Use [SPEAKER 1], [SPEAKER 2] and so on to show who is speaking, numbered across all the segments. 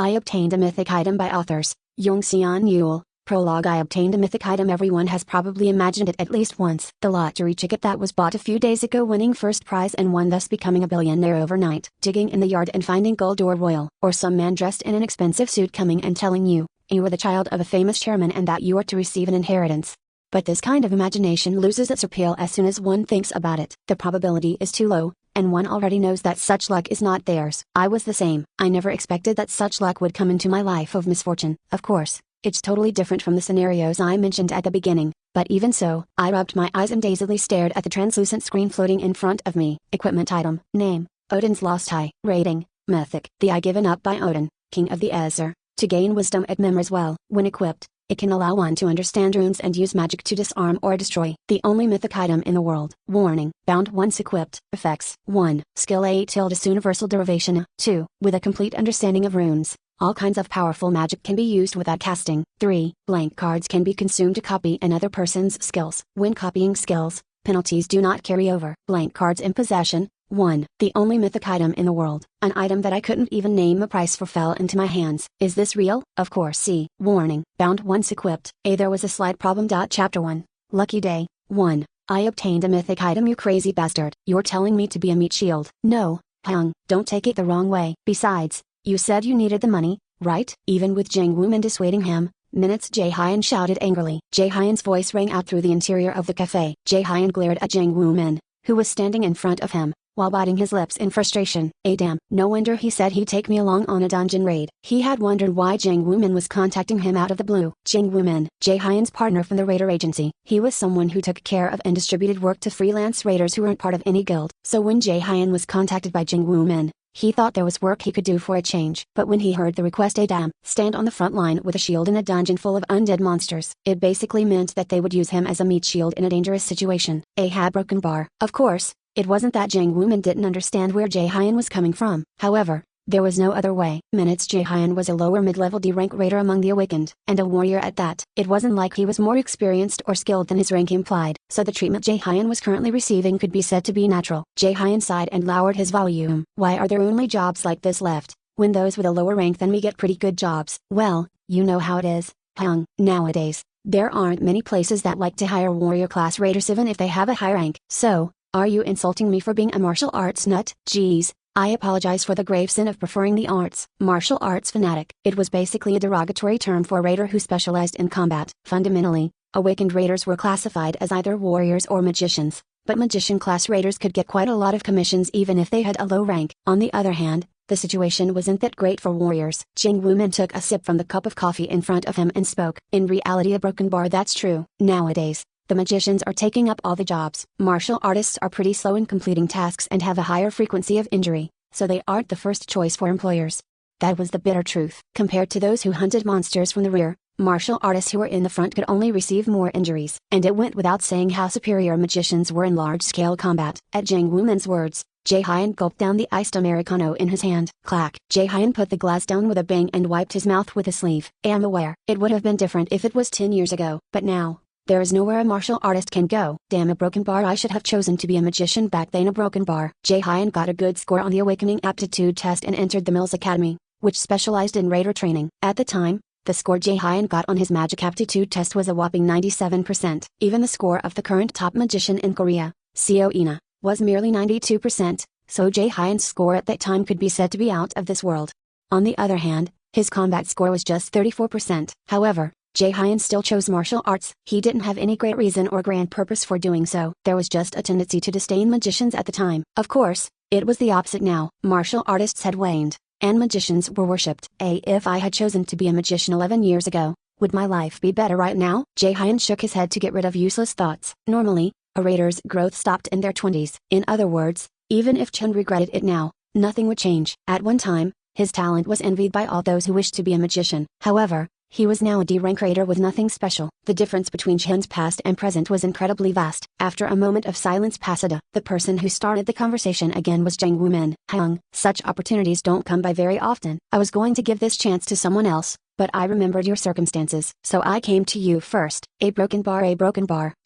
[SPEAKER 1] I obtained a mythic item by authors, Yongxian Yule. Prologue. I obtained a mythic item. Everyone has probably imagined it at least once. The lottery ticket that was bought a few days ago, winning first prize and one, thus becoming a billionaire overnight. Digging in the yard and finding gold or royal. Or some man dressed in an expensive suit coming and telling you are the child of a famous chairman and that you are to receive an inheritance. But this kind of imagination loses its appeal as soon as one thinks about it. The probability is too low, and one already knows that such luck is not theirs. I was the same. I never expected that such luck would come into my life of misfortune. Of course, it's totally different from the scenarios I mentioned at the beginning, but even so, I rubbed my eyes and dazedly stared at the translucent screen floating in front of me. Equipment item. Name: Odin's Lost Eye. Rating: Mythic. The eye given up by Odin, king of the Aesir, to gain wisdom at memories. Well, when equipped, it can allow one to understand runes and use magic to disarm or destroy. The only mythic item in the world. Warning: bound once equipped. Effects: 1. Skill A tilde universal derivation. 2. With a complete understanding of runes, all kinds of powerful magic can be used without casting. 3. Blank cards can be consumed to copy another person's skills. When copying skills, penalties do not carry over. Blank cards in possession. 1. The only mythic item in the world. An item that I couldn't even name a price for fell into my hands. Is this real? Of course. See. Warning: bound once equipped. There was a slight problem. Chapter 1. Lucky Day. 1. I obtained a mythic item. You crazy bastard. You're telling me to be a meat shield? No, Hyung, don't take it the wrong way. Besides, you said you needed the money, right? Even with Jang Wooman dissuading him, minutes. Jae-hyun shouted angrily. Jae-hyun's voice rang out through the interior of the cafe. Jae-hyun glared at Jang Wooman, who was standing in front of him, while biting his lips in frustration. Damn, no wonder he said he'd take me along on a dungeon raid. He had wondered why Jang Wooman was contacting him out of the blue. Jang Wooman, Jae-hyun's partner from the raider agency. He was someone who took care of and distributed work to freelance raiders who weren't part of any guild. So when Jae-hyun was contacted by Jang Wooman, he thought there was work he could do for a change. But when he heard the request, damn, stand on the front line with a shield in a dungeon full of undead monsters, it basically meant that they would use him as a meat shield in a dangerous situation. Had broken bar. Of course, it wasn't that Jang Wooman didn't understand where Jae-hyun was coming from. However, there was no other way. Minutes. Jae-hyun was a lower mid-level D-rank raider among the awakened, and a warrior at that. It wasn't like he was more experienced or skilled than his rank implied, so the treatment Jae-hyun was currently receiving could be said to be natural. Jae-hyun sighed and lowered his volume. Why are there only jobs like this left, when those with a lower rank than me get pretty good jobs? Well, you know how it is, Hyung. Nowadays, there aren't many places that like to hire warrior class raiders even if they have a high rank. So, are you insulting me for being a martial arts nut? Geez, I apologize for the grave sin of preferring the arts. Martial arts fanatic. It was basically a derogatory term for a raider who specialized in combat. Fundamentally, awakened raiders were classified as either warriors or magicians, but magician class raiders could get quite a lot of commissions even if they had a low rank. On the other hand, the situation wasn't that great for warriors. Jang Wooman took a sip from the cup of coffee in front of him and spoke. In reality, a broken bar. That's true. Nowadays, the magicians are taking up all the jobs. Martial artists are pretty slow in completing tasks and have a higher frequency of injury, so they aren't the first choice for employers. That was the bitter truth. Compared to those who hunted monsters from the rear, martial artists who were in the front could only receive more injuries. And it went without saying how superior magicians were in large-scale combat. At Jang Wooman's words, Jae-hyun gulped down the iced Americano in his hand. Clack. Jae-hyun put the glass down with a bang and wiped his mouth with his sleeve. Am aware. It would have been different if it was 10 years ago, but now, there is nowhere a martial artist can go. Damn, a broken bar. I should have chosen to be a magician back then. A broken bar. Jae-hyun got a good score on the awakening aptitude test and entered the Mills Academy, which specialized in raider training. At the time, the score Jae-hyun got on his magic aptitude test was a whopping 97%. Even the score of the current top magician in Korea, Seo Ina, was merely 92%, so Jae-hyun's score at that time could be said to be out of this world. On the other hand, his combat score was just 34%. However, Jae-hyun still chose martial arts. He didn't have any great reason or grand purpose for doing so. There was just a tendency to disdain magicians at the time. Of course, it was the opposite now. Martial artists had waned, and magicians were worshipped. If I had chosen to be a magician 11 years ago, would my life be better right now? Jae-hyun shook his head to get rid of useless thoughts. Normally, a raider's growth stopped in their 20s. In other words, even if Chun regretted it now, nothing would change. At one time, his talent was envied by all those who wished to be a magician. However, he was now a D-rank raider with nothing special. The difference between Chun's past and present was incredibly vast. After a moment of silence passed, the person who started the conversation again was Jang Wooman. Hyung, such opportunities don't come by very often. I was going to give this chance to someone else, but I remembered your circumstances, so I came to you first. A broken bar.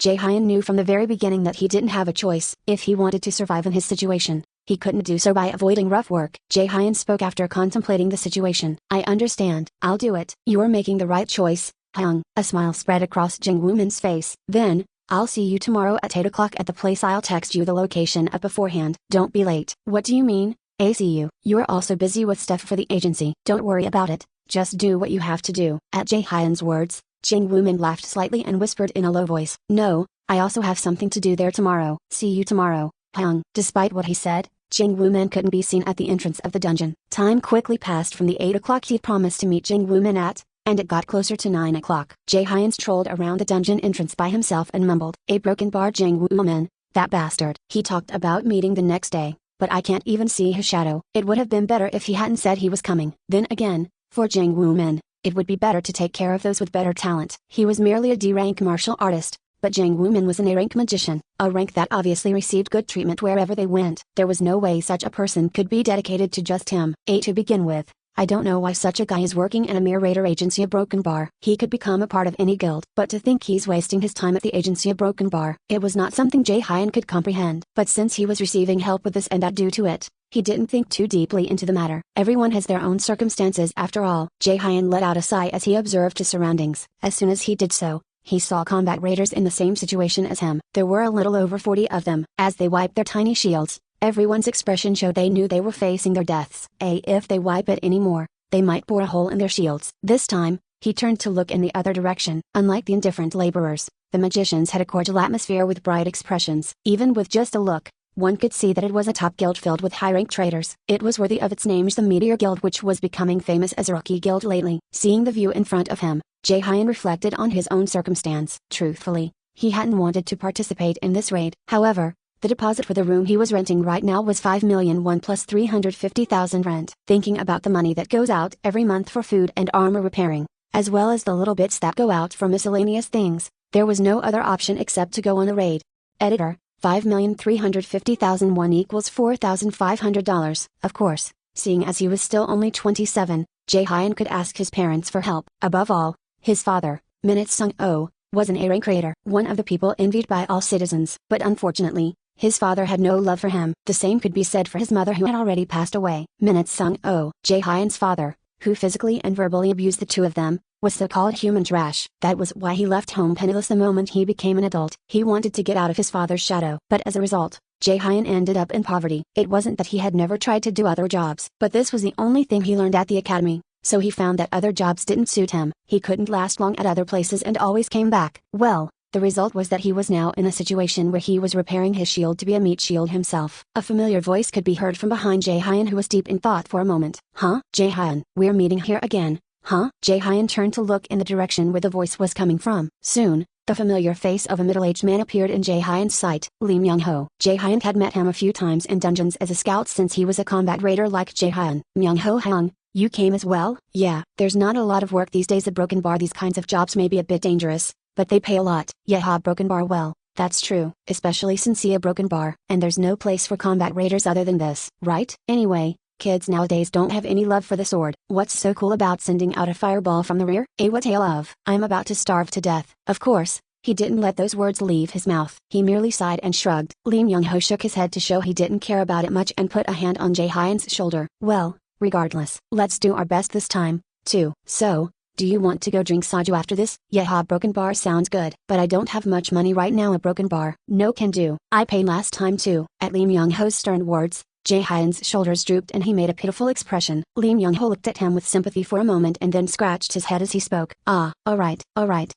[SPEAKER 1] Jae-hyun knew from the very beginning that he didn't have a choice. If he wanted to survive in his situation, he couldn't do so by avoiding rough work. Jae-hyun spoke after contemplating the situation. I understand. I'll do it. You're making the right choice, Hyung. A smile spread across Jang Woo-min's face. Then, I'll see you tomorrow at 8 o'clock at the place. I'll text you the location up beforehand. Don't be late. What do you mean? I see you. You're also busy with stuff for the agency. Don't worry about it. Just do what you have to do. At Jae-hyun's words, Jang Woo-min laughed slightly and whispered in a low voice. No, I also have something to do there tomorrow. See you tomorrow, Hyung. Despite what he said, Jang Woo-min couldn't be seen at the entrance of the dungeon. Time quickly passed from the 8 o'clock he'd promised to meet Jang Woo-min at, and it got closer to 9 o'clock. Jae-hyun strolled around the dungeon entrance by himself and mumbled. A broken bar. Jang Woo-min, that bastard. He talked about meeting the next day, but I can't even see his shadow. It would have been better if he hadn't said he was coming. Then again, for Jang Woo-min, it would be better to take care of those with better talent. He was merely a D-rank martial artist, but Jang Woo-min was an A-rank magician, a rank that obviously received good treatment wherever they went. There was no way such a person could be dedicated to just him. To begin with, I don't know why such a guy is working in a mere raider agency of Broken Bar. He could become a part of any guild. But to think he's wasting his time at the agency of Broken Bar, it was not something Jae-hyun could comprehend. But since he was receiving help with this and that due to it, he didn't think too deeply into the matter. Everyone has their own circumstances after all. Jae-hyun let out a sigh as he observed his surroundings. As soon as he did so, he saw combat raiders in the same situation as him. There were a little over 40 of them. As they wiped their tiny shields, everyone's expression showed they knew they were facing their deaths. If they wipe it anymore, they might bore a hole in their shields. This time, he turned to look in the other direction. Unlike the indifferent laborers, the magicians had a cordial atmosphere with bright expressions. Even with just a look, one could see that it was a top guild filled with high-rank traders. It was worthy of its name, the Meteor Guild, which was becoming famous as a rookie guild lately. Seeing the view in front of him, Jae-hyun reflected on his own circumstance. Truthfully, he hadn't wanted to participate in this raid. However, the deposit for the room he was renting right now was 5 million won plus 350,000 rent. Thinking about the money that goes out every month for food and armor repairing, as well as the little bits that go out for miscellaneous things, there was no other option except to go on the raid. Editor, 5,350,000 won equals $4,500. Of course, seeing as he was still only 27, Jae-hyun could ask his parents for help. Above all, his father, Minute Sung-oh, was an A-rank raider, one of the people envied by all citizens. But unfortunately, his father had no love for him. The same could be said for his mother, who had already passed away. Minute Sung-oh, Jae-hyun's father, who physically and verbally abused the two of them, was so-called human trash. That was why he left home penniless the moment he became an adult. He wanted to get out of his father's shadow. But as a result, Jae-hyun ended up in poverty. It wasn't that he had never tried to do other jobs, but this was the only thing he learned at the academy. So he found that other jobs didn't suit him. He couldn't last long at other places and always came back. Well, the result was that he was now in a situation where he was repairing his shield to be a meat shield himself. A familiar voice could be heard from behind Jae-hyun, who was deep in thought for a moment. Huh? Jae-hyun, we're meeting here again. Huh? Jae-hyun turned to look in the direction where the voice was coming from. Soon, the familiar face of a middle-aged man appeared in Jae-hyun's sight. Lee Myung-ho. Jae-hyun had met him a few times in dungeons as a scout since he was a combat raider like Jae-hyun. Myung-ho Hyung, you came as well? Yeah, there's not a lot of work these days at Broken Bar. These kinds of jobs may be a bit dangerous, but they pay a lot. Yeah, Broken Bar. Well, that's true, especially since a Broken Bar, and there's no place for combat raiders other than this, right? Anyway, kids nowadays don't have any love for the sword. What's so cool about sending out a fireball from the rear? What tale of? I'm about to starve to death. Of course, he didn't let those words leave his mouth. He merely sighed and shrugged. Lee Myung-ho shook his head to show he didn't care about it much and put a hand on Jae-hyun's shoulder. Well, regardless, let's do our best this time, too. So, do you want to go drink soju after this? Yeah, Broken Bar sounds good, but I don't have much money right now at Broken Bar. No can do. I paid last time too. At Lee Myung-ho's stern words, Jae-hyun's shoulders drooped and he made a pitiful expression. Lee Myung-ho looked at him with sympathy for a moment and then scratched his head as he spoke. Alright,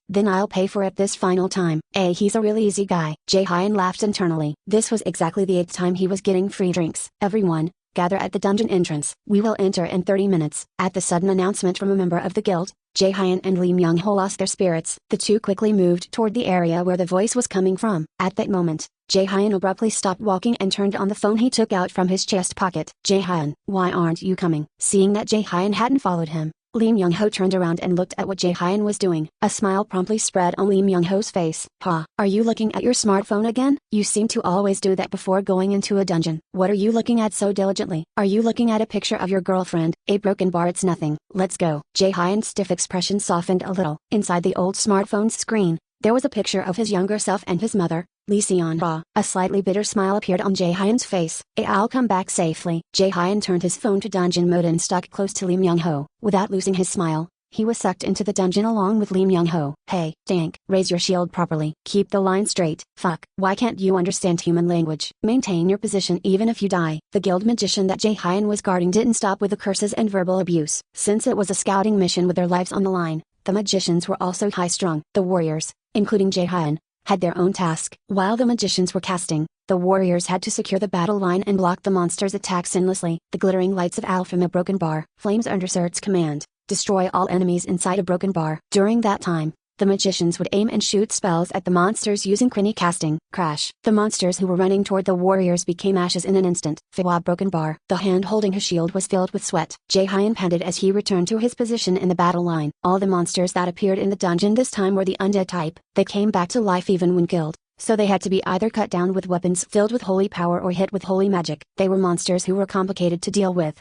[SPEAKER 1] then I'll pay for it this final time. He's a really easy guy. Jae-hyun laughed internally. This was exactly the 8th time he was getting free drinks. Everyone, gather at the dungeon entrance. We will enter in 30 minutes. At the sudden announcement from a member of the guild, Jae-hyun and Lee Myung-ho lost their spirits. The two quickly moved toward the area where the voice was coming from. At that moment, Jae-hyun abruptly stopped walking and turned on the phone he took out from his chest pocket. Jae-hyun, why aren't you coming? Seeing that Jae-hyun hadn't followed him, Lee Myung-ho turned around and looked at what Jae-hyun was doing. A smile promptly spread on Lee Myung-ho's face. Are you looking at your smartphone again? You seem to always do that before going into a dungeon. What are you looking at so diligently? Are you looking at a picture of your girlfriend? A Broken Bar. It's nothing. Let's go. Jae-hyun's stiff expression softened a little. Inside the old smartphone's screen, there was a picture of his younger self and his mother, Lee Xian. A slightly bitter smile appeared on Jae-hyun's face. I'll come back safely. Jae-hyun turned his phone to dungeon mode and stuck close to Lee Myung-ho. Without losing his smile, he was sucked into the dungeon along with Lee Myung-ho. Hey, Dank, raise your shield properly. Keep the line straight. Fuck, why can't you understand human language? Maintain your position even if you die. The guild magician that Jae-hyun was guarding didn't stop with the curses and verbal abuse. Since it was a scouting mission with their lives on the line, the magicians were also high-strung. The warriors, including Jae-hyun, had their own task. While the magicians were casting, the warriors had to secure the battle line and block the monsters' attacks endlessly. The glittering lights of Alpha Broken Bar, flames under Surt's command, destroy all enemies inside a broken bar. During that time, the magicians would aim and shoot spells at the monsters using Quinny casting. Crash. The monsters who were running toward the warriors became ashes in an instant. Fiwa Broken Bar. The hand holding his shield was filled with sweat. Jae-hyun panted as he returned to his position in the battle line. All the monsters that appeared in the dungeon this time were the undead type. They came back to life even when killed, so they had to be either cut down with weapons filled with holy power or hit with holy magic. They were monsters who were complicated to deal with.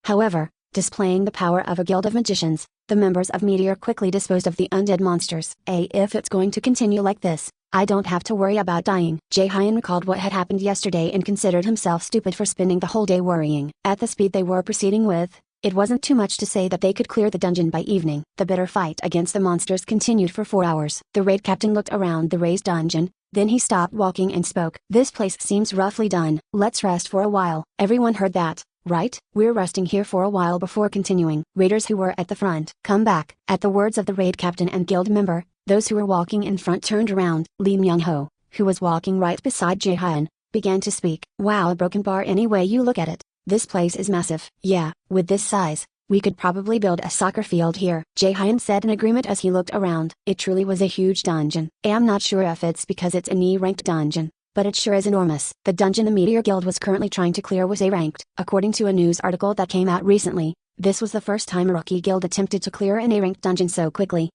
[SPEAKER 1] However, displaying the power of a guild of magicians, the members of Meteor quickly disposed of the undead monsters. If it's going to continue like this, I don't have to worry about dying. Jae-hyun recalled what had happened yesterday and considered himself stupid for spending the whole day worrying. At the speed they were proceeding with, it wasn't too much to say that they could clear the dungeon by evening. The bitter fight against the monsters continued for 4 hours. The raid captain looked around the raised dungeon, then he stopped walking and spoke. This place seems roughly done. Let's rest for a while. Everyone heard that, right? We're resting here for a while before continuing. Raiders who were at the front, come back. At the words of the raid captain and guild member, those who were walking in front turned around. Lee Myung-ho, who was walking right beside Jae-hyun, began to speak. Wow, a broken bar any way you look at it. This place is massive. Yeah, with this size, we could probably build a soccer field here. Jae-hyun said in agreement as he looked around. It truly was a huge dungeon. I'm not sure if it's because it's an E-ranked dungeon, but it sure is enormous. The dungeon the Meteor Guild was currently trying to clear was A-ranked. According to a news article that came out recently, this was the first time a rookie guild attempted to clear an A-ranked dungeon so quickly.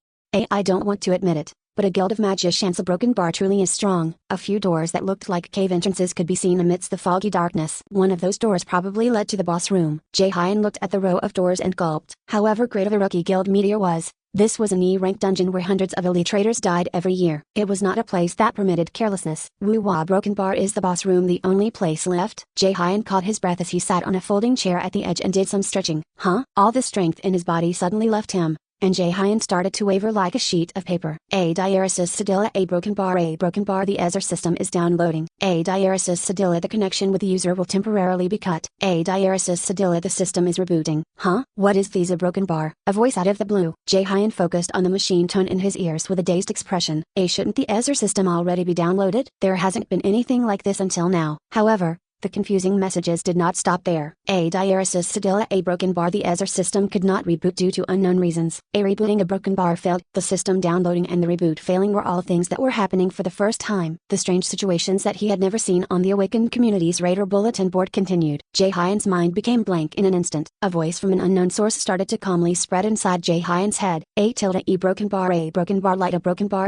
[SPEAKER 1] I don't want to admit it, but a guild of magicians broken bar truly is strong. A few doors that looked like cave entrances could be seen amidst the foggy darkness. One of those doors probably led to the boss room. Jae-hyun looked at the row of doors and gulped. However great of a rookie guild Meteor was, this was an E-ranked dungeon where hundreds of elite traders died every year. It was not a place that permitted carelessness. Woo-wah Broken Bar is the boss room the only place left? Jae-hyun caught his breath as he sat on a folding chair at the edge and did some stretching. All the strength in his body suddenly left him, and Jae-hyun started to waver like a sheet of paper. A diaresis Sedilla A broken bar the Ether system is downloading. A diaresis Sedilla the connection with the user will temporarily be cut. A diaresis Sedilla the system is rebooting. What is these a broken bar? A voice out of the blue. Jae-hyun focused on the machine tone in his ears with a dazed expression. Shouldn't the Ether system already be downloaded? There hasn't been anything like this until now. However, the confusing messages did not stop there. A diaresis Sedilla A broken bar the Ether system could not reboot due to unknown reasons. Rebooting a broken bar failed. The system downloading and the reboot failing were all things that were happening for the first time. The strange situations that he had never seen on the Awakened Community's radar bulletin board continued. Jae-hyun's mind became blank in an instant. A voice from an unknown source started to calmly spread inside Jae-hyun's head. A broken bar light a broken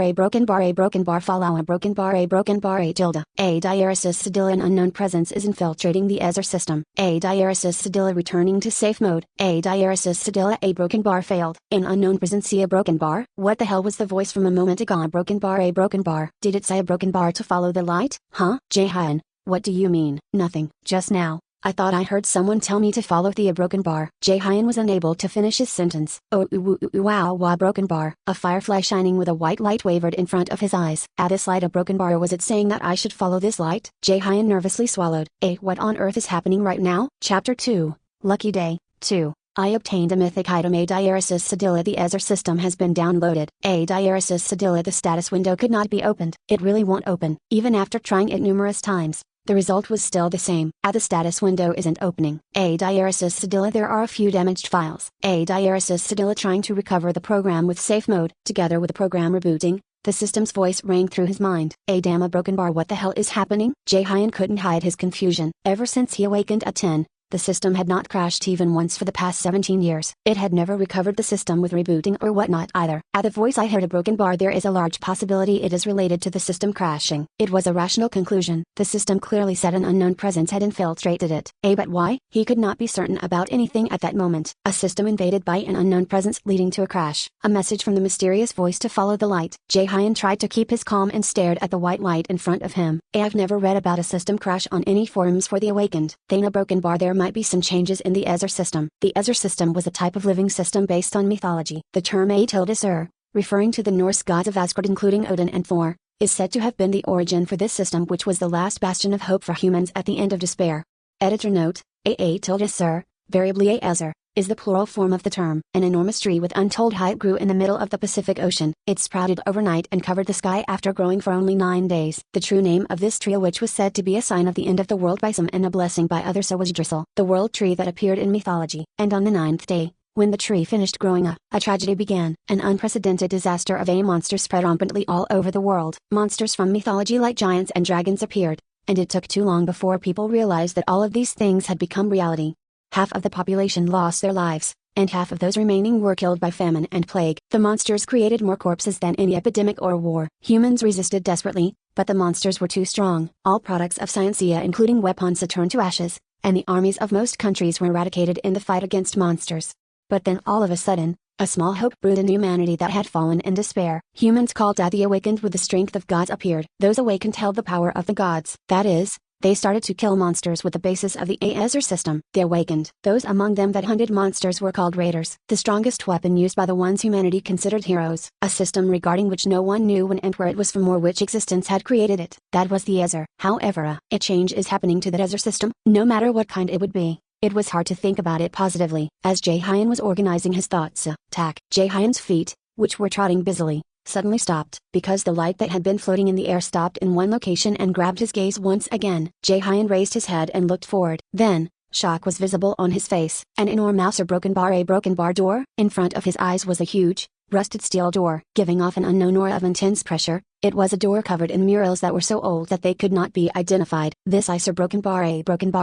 [SPEAKER 1] bar follow a broken bar A tilde. A diaresis Sedilla an unknown presence is infiltrating the Ether system. A diaresis Sedilla returning to safe mode. A diaresis Sedilla A broken bar failed. An unknown presence see a broken bar? What the hell was the voice from a moment ago? A broken bar. Did it say a broken bar to follow the light? Jae-hyun, what do you mean? Nothing. Just now, I thought I heard someone tell me to follow the broken bar. Jae-hyun was unable to finish his sentence. Wow broken bar. A firefly shining with a white light wavered in front of his eyes. This light a broken bar, was it saying that I should follow this light? Jae-hyun nervously swallowed. What on earth is happening right now? Chapter 2. Lucky Day, 2. I obtained a mythic item. A diaresis Sedilla the Ether system has been downloaded. A diaresis Sedilla the status window could not be opened. It really won't open. Even after trying it numerous times, the result was still the same. The status window isn't opening. A diaresis Sedilla there are a few damaged files. A diaresis Sedilla trying to recover the program with safe mode. Together with the program rebooting, the system's voice rang through his mind. Damn a broken bar, what the hell is happening? Jae-hyun couldn't hide his confusion. Ever since he awakened at 10, The system had not crashed even once for the past 17 years. It had never recovered the system with rebooting or whatnot either. At the voice I heard a broken bar. There is a large possibility it is related to the system crashing. It was a rational conclusion. The system clearly said an unknown presence had infiltrated it. But why? He could not be certain about anything at that moment. A system invaded by an unknown presence leading to a crash. A message from the mysterious voice to follow the light. Jae-hyun tried to keep his calm and stared at the white light in front of him. I've never read about a system crash on any forums for the awakened. Then a broken bar. There might be some changes in the Ezer system. The Ezer system was a type of living system based on mythology. The term Atilda, referring to the Norse gods of Asgard including Odin and Thor, is said to have been the origin for this system, which was the last bastion of hope for humans at the end of despair. Editor note: Atilda, variably Ezer, is the plural form of the term. An enormous tree with untold height grew in the middle of the Pacific Ocean. It sprouted overnight and covered the sky after growing for only 9 days. The true name of this tree, which was said to be a sign of the end of the world by some and a blessing by others, was Yggdrasil, the world tree that appeared in mythology. And on the 9th day, when the tree finished growing, a tragedy began. An unprecedented disaster of a monster spread rampantly all over the world. Monsters from mythology like giants and dragons appeared, and it took too long before people realized that all of these things had become reality. Half of the population lost their lives, and half of those remaining were killed by famine and plague. The monsters created more corpses than any epidemic or war. Humans resisted desperately, but the monsters were too strong. All products of scientia, including weapons, turned to ashes, and the armies of most countries were eradicated in the fight against monsters. But then all of a sudden, a small hope brewed in humanity that had fallen in despair. Humans called the awakened with the strength of gods appeared. Those awakened held the power of the gods. That is, they started to kill monsters with the basis of the Ezer system. The awakened, those among them that hunted monsters, were called raiders, the strongest weapon used by the ones humanity considered heroes. A system regarding which no one knew when and where it was from or which existence had created it. That was the Ezer. However, a change is happening to that Ezer system, no matter what kind it would be. It was hard to think about it positively. As Jae-hyun was organizing his thoughts, Jae-hyun's feet, which were trotting busily, suddenly stopped, because the light that had been floating in the air stopped in one location and grabbed his gaze once again. Jae-hyun raised his head and looked forward. Then, shock was visible on his face. An enormous broken bar door. In front of his eyes was a huge, rusted steel door, giving off an unknown aura of intense pressure. It was a door covered in murals that were so old that they could not be identified. This a broken bar,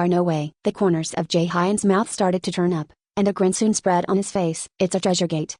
[SPEAKER 1] no way. The corners of Jae-hyun's mouth started to turn up, and a grin soon spread on his face. It's a treasure gate,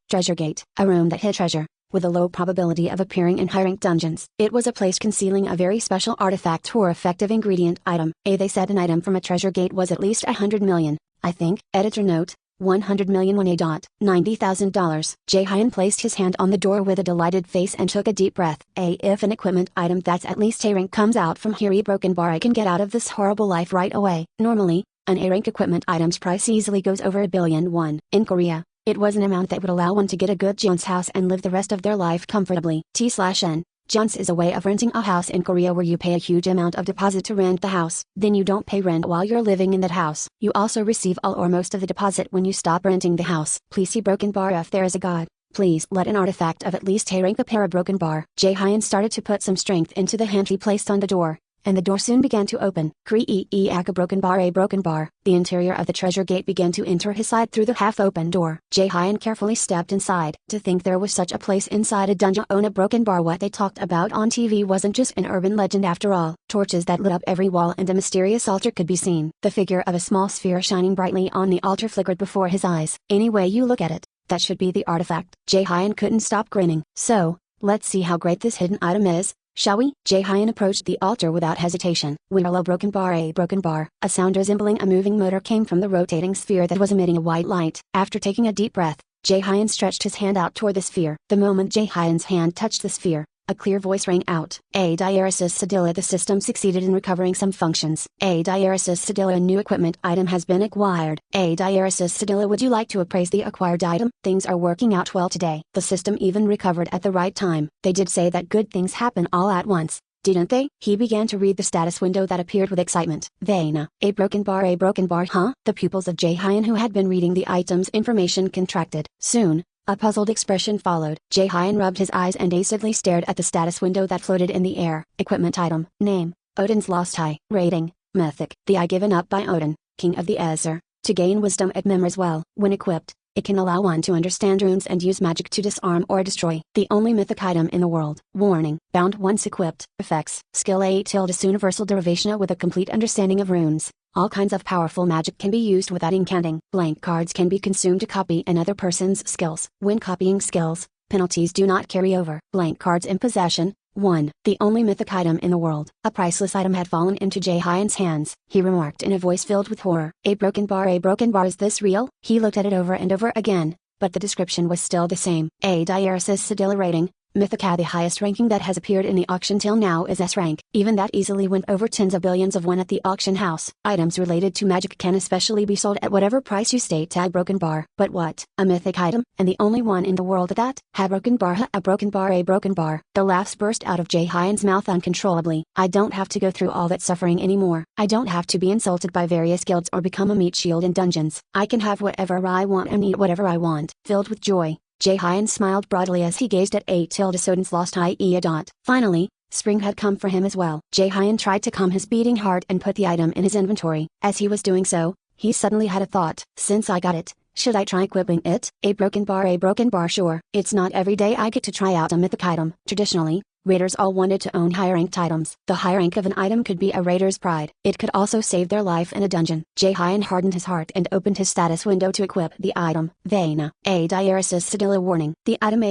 [SPEAKER 1] a room that hid treasure, with a low probability of appearing in high-ranked dungeons. It was a place concealing a very special artifact or effective ingredient item. They said an item from a treasure gate was at least 100 million, I think. Editor note: 100 million won $90,000. Jae-hyun placed his hand on the door with a delighted face and took a deep breath. If an equipment item that's at least A rank comes out from here, broken bar, I can get out of this horrible life right away. Normally, an A rank equipment item's price easily goes over 1 billion won. In Korea, it was an amount that would allow one to get a good Jones house and live the rest of their life comfortably. T/N. Jones is a way of renting a house in Korea where you pay a huge amount of deposit to rent the house. Then you don't pay rent while you're living in that house. You also receive all or most of the deposit when you stop renting the house. Please see broken bar. If there is a god, please let an artifact of at least A rank appear. A broken bar. Jae-hyun started to put some strength into the hand he placed on the door, and the door soon began to open. A broken bar. The interior of the treasure gate began to enter his side through the half-open door. Jae-hyun carefully stepped inside. To think there was such a place inside a dungeon on a broken bar. What they talked about on TV wasn't just an urban legend after all. Torches that lit up every wall and a mysterious altar could be seen. The figure of a small sphere shining brightly on the altar flickered before his eyes. Any way you look at it, that should be the artifact. Jae-hyun couldn't stop grinning. So, let's see how great this hidden item is, shall we? Jae-hyun approached the altar without hesitation. Whirl, a broken bar. A sound resembling a moving motor came from the rotating sphere that was emitting a white light. After taking a deep breath, Jae-hyun stretched his hand out toward the sphere. The moment Jae-hyun's hand touched the sphere, a clear voice rang out. Diaresis Sedilla. The system succeeded in recovering some functions. Diaresis Sedilla. A new equipment item has been acquired. Diaresis Sedilla. Would you like to appraise the acquired item? Things are working out well today. The system even recovered at the right time. They did say that good things happen all at once, didn't they? He began to read the status window that appeared with excitement. A broken bar, huh? The pupils of Jae-hyun, who had been reading the item's information, contracted. Soon, a puzzled expression followed. Jae-hyun rubbed his eyes and dazedly stared at the status window that floated in the air. Equipment item. Name: Odin's Lost Eye. Rating: Mythic. The eye given up by Odin, king of the Ezer, to gain wisdom and memories. Well, when equipped, it can allow one to understand runes and use magic to disarm or destroy. The only mythic item in the world. Warning: bound once equipped. Effects: skill A tilde universal derivation with a complete understanding of runes, All kinds of powerful magic can be used without incanting. Blank cards can be consumed to copy another person's skills. When copying skills, penalties do not carry over. Blank cards in possession. 1. The only mythic item in the world. A priceless item had fallen into Jae-hyun's hands. He remarked in a voice filled with horror. A broken bar, is this real? He looked at it over and over again, but the description was still the same. A Diaris Sedilla rating. Mythic. The highest ranking that has appeared in the auction till now is S rank. Even that easily went over tens of billions of won at the auction house. Items related to magic can especially be sold at whatever price you state. Tag broken bar. But what? A mythic item, and the only one in the world at that? A broken bar. The laughs burst out of Jae-hyun's mouth uncontrollably. I don't have to go through all that suffering anymore. I don't have to be insulted by various guilds or become a meat shield in dungeons. I can have whatever I want and eat whatever I want. Filled with joy, Jae-hyun smiled broadly as he gazed at Soden's lost ie. Finally, spring had come for him as well. Jae-hyun tried to calm his beating heart and put the item in his inventory. As he was doing so, he suddenly had a thought. Since I got it, should I try equipping it? A broken bar. Sure. It's not every day I get to try out a mythic item. Traditionally, raiders all wanted to own high-ranked items. The high rank of an item could be a raider's pride. It could also save their life in a dungeon. Jae-hyun hardened his heart and opened his status window to equip the item. Vena. A Diaris Sedilla warning. The item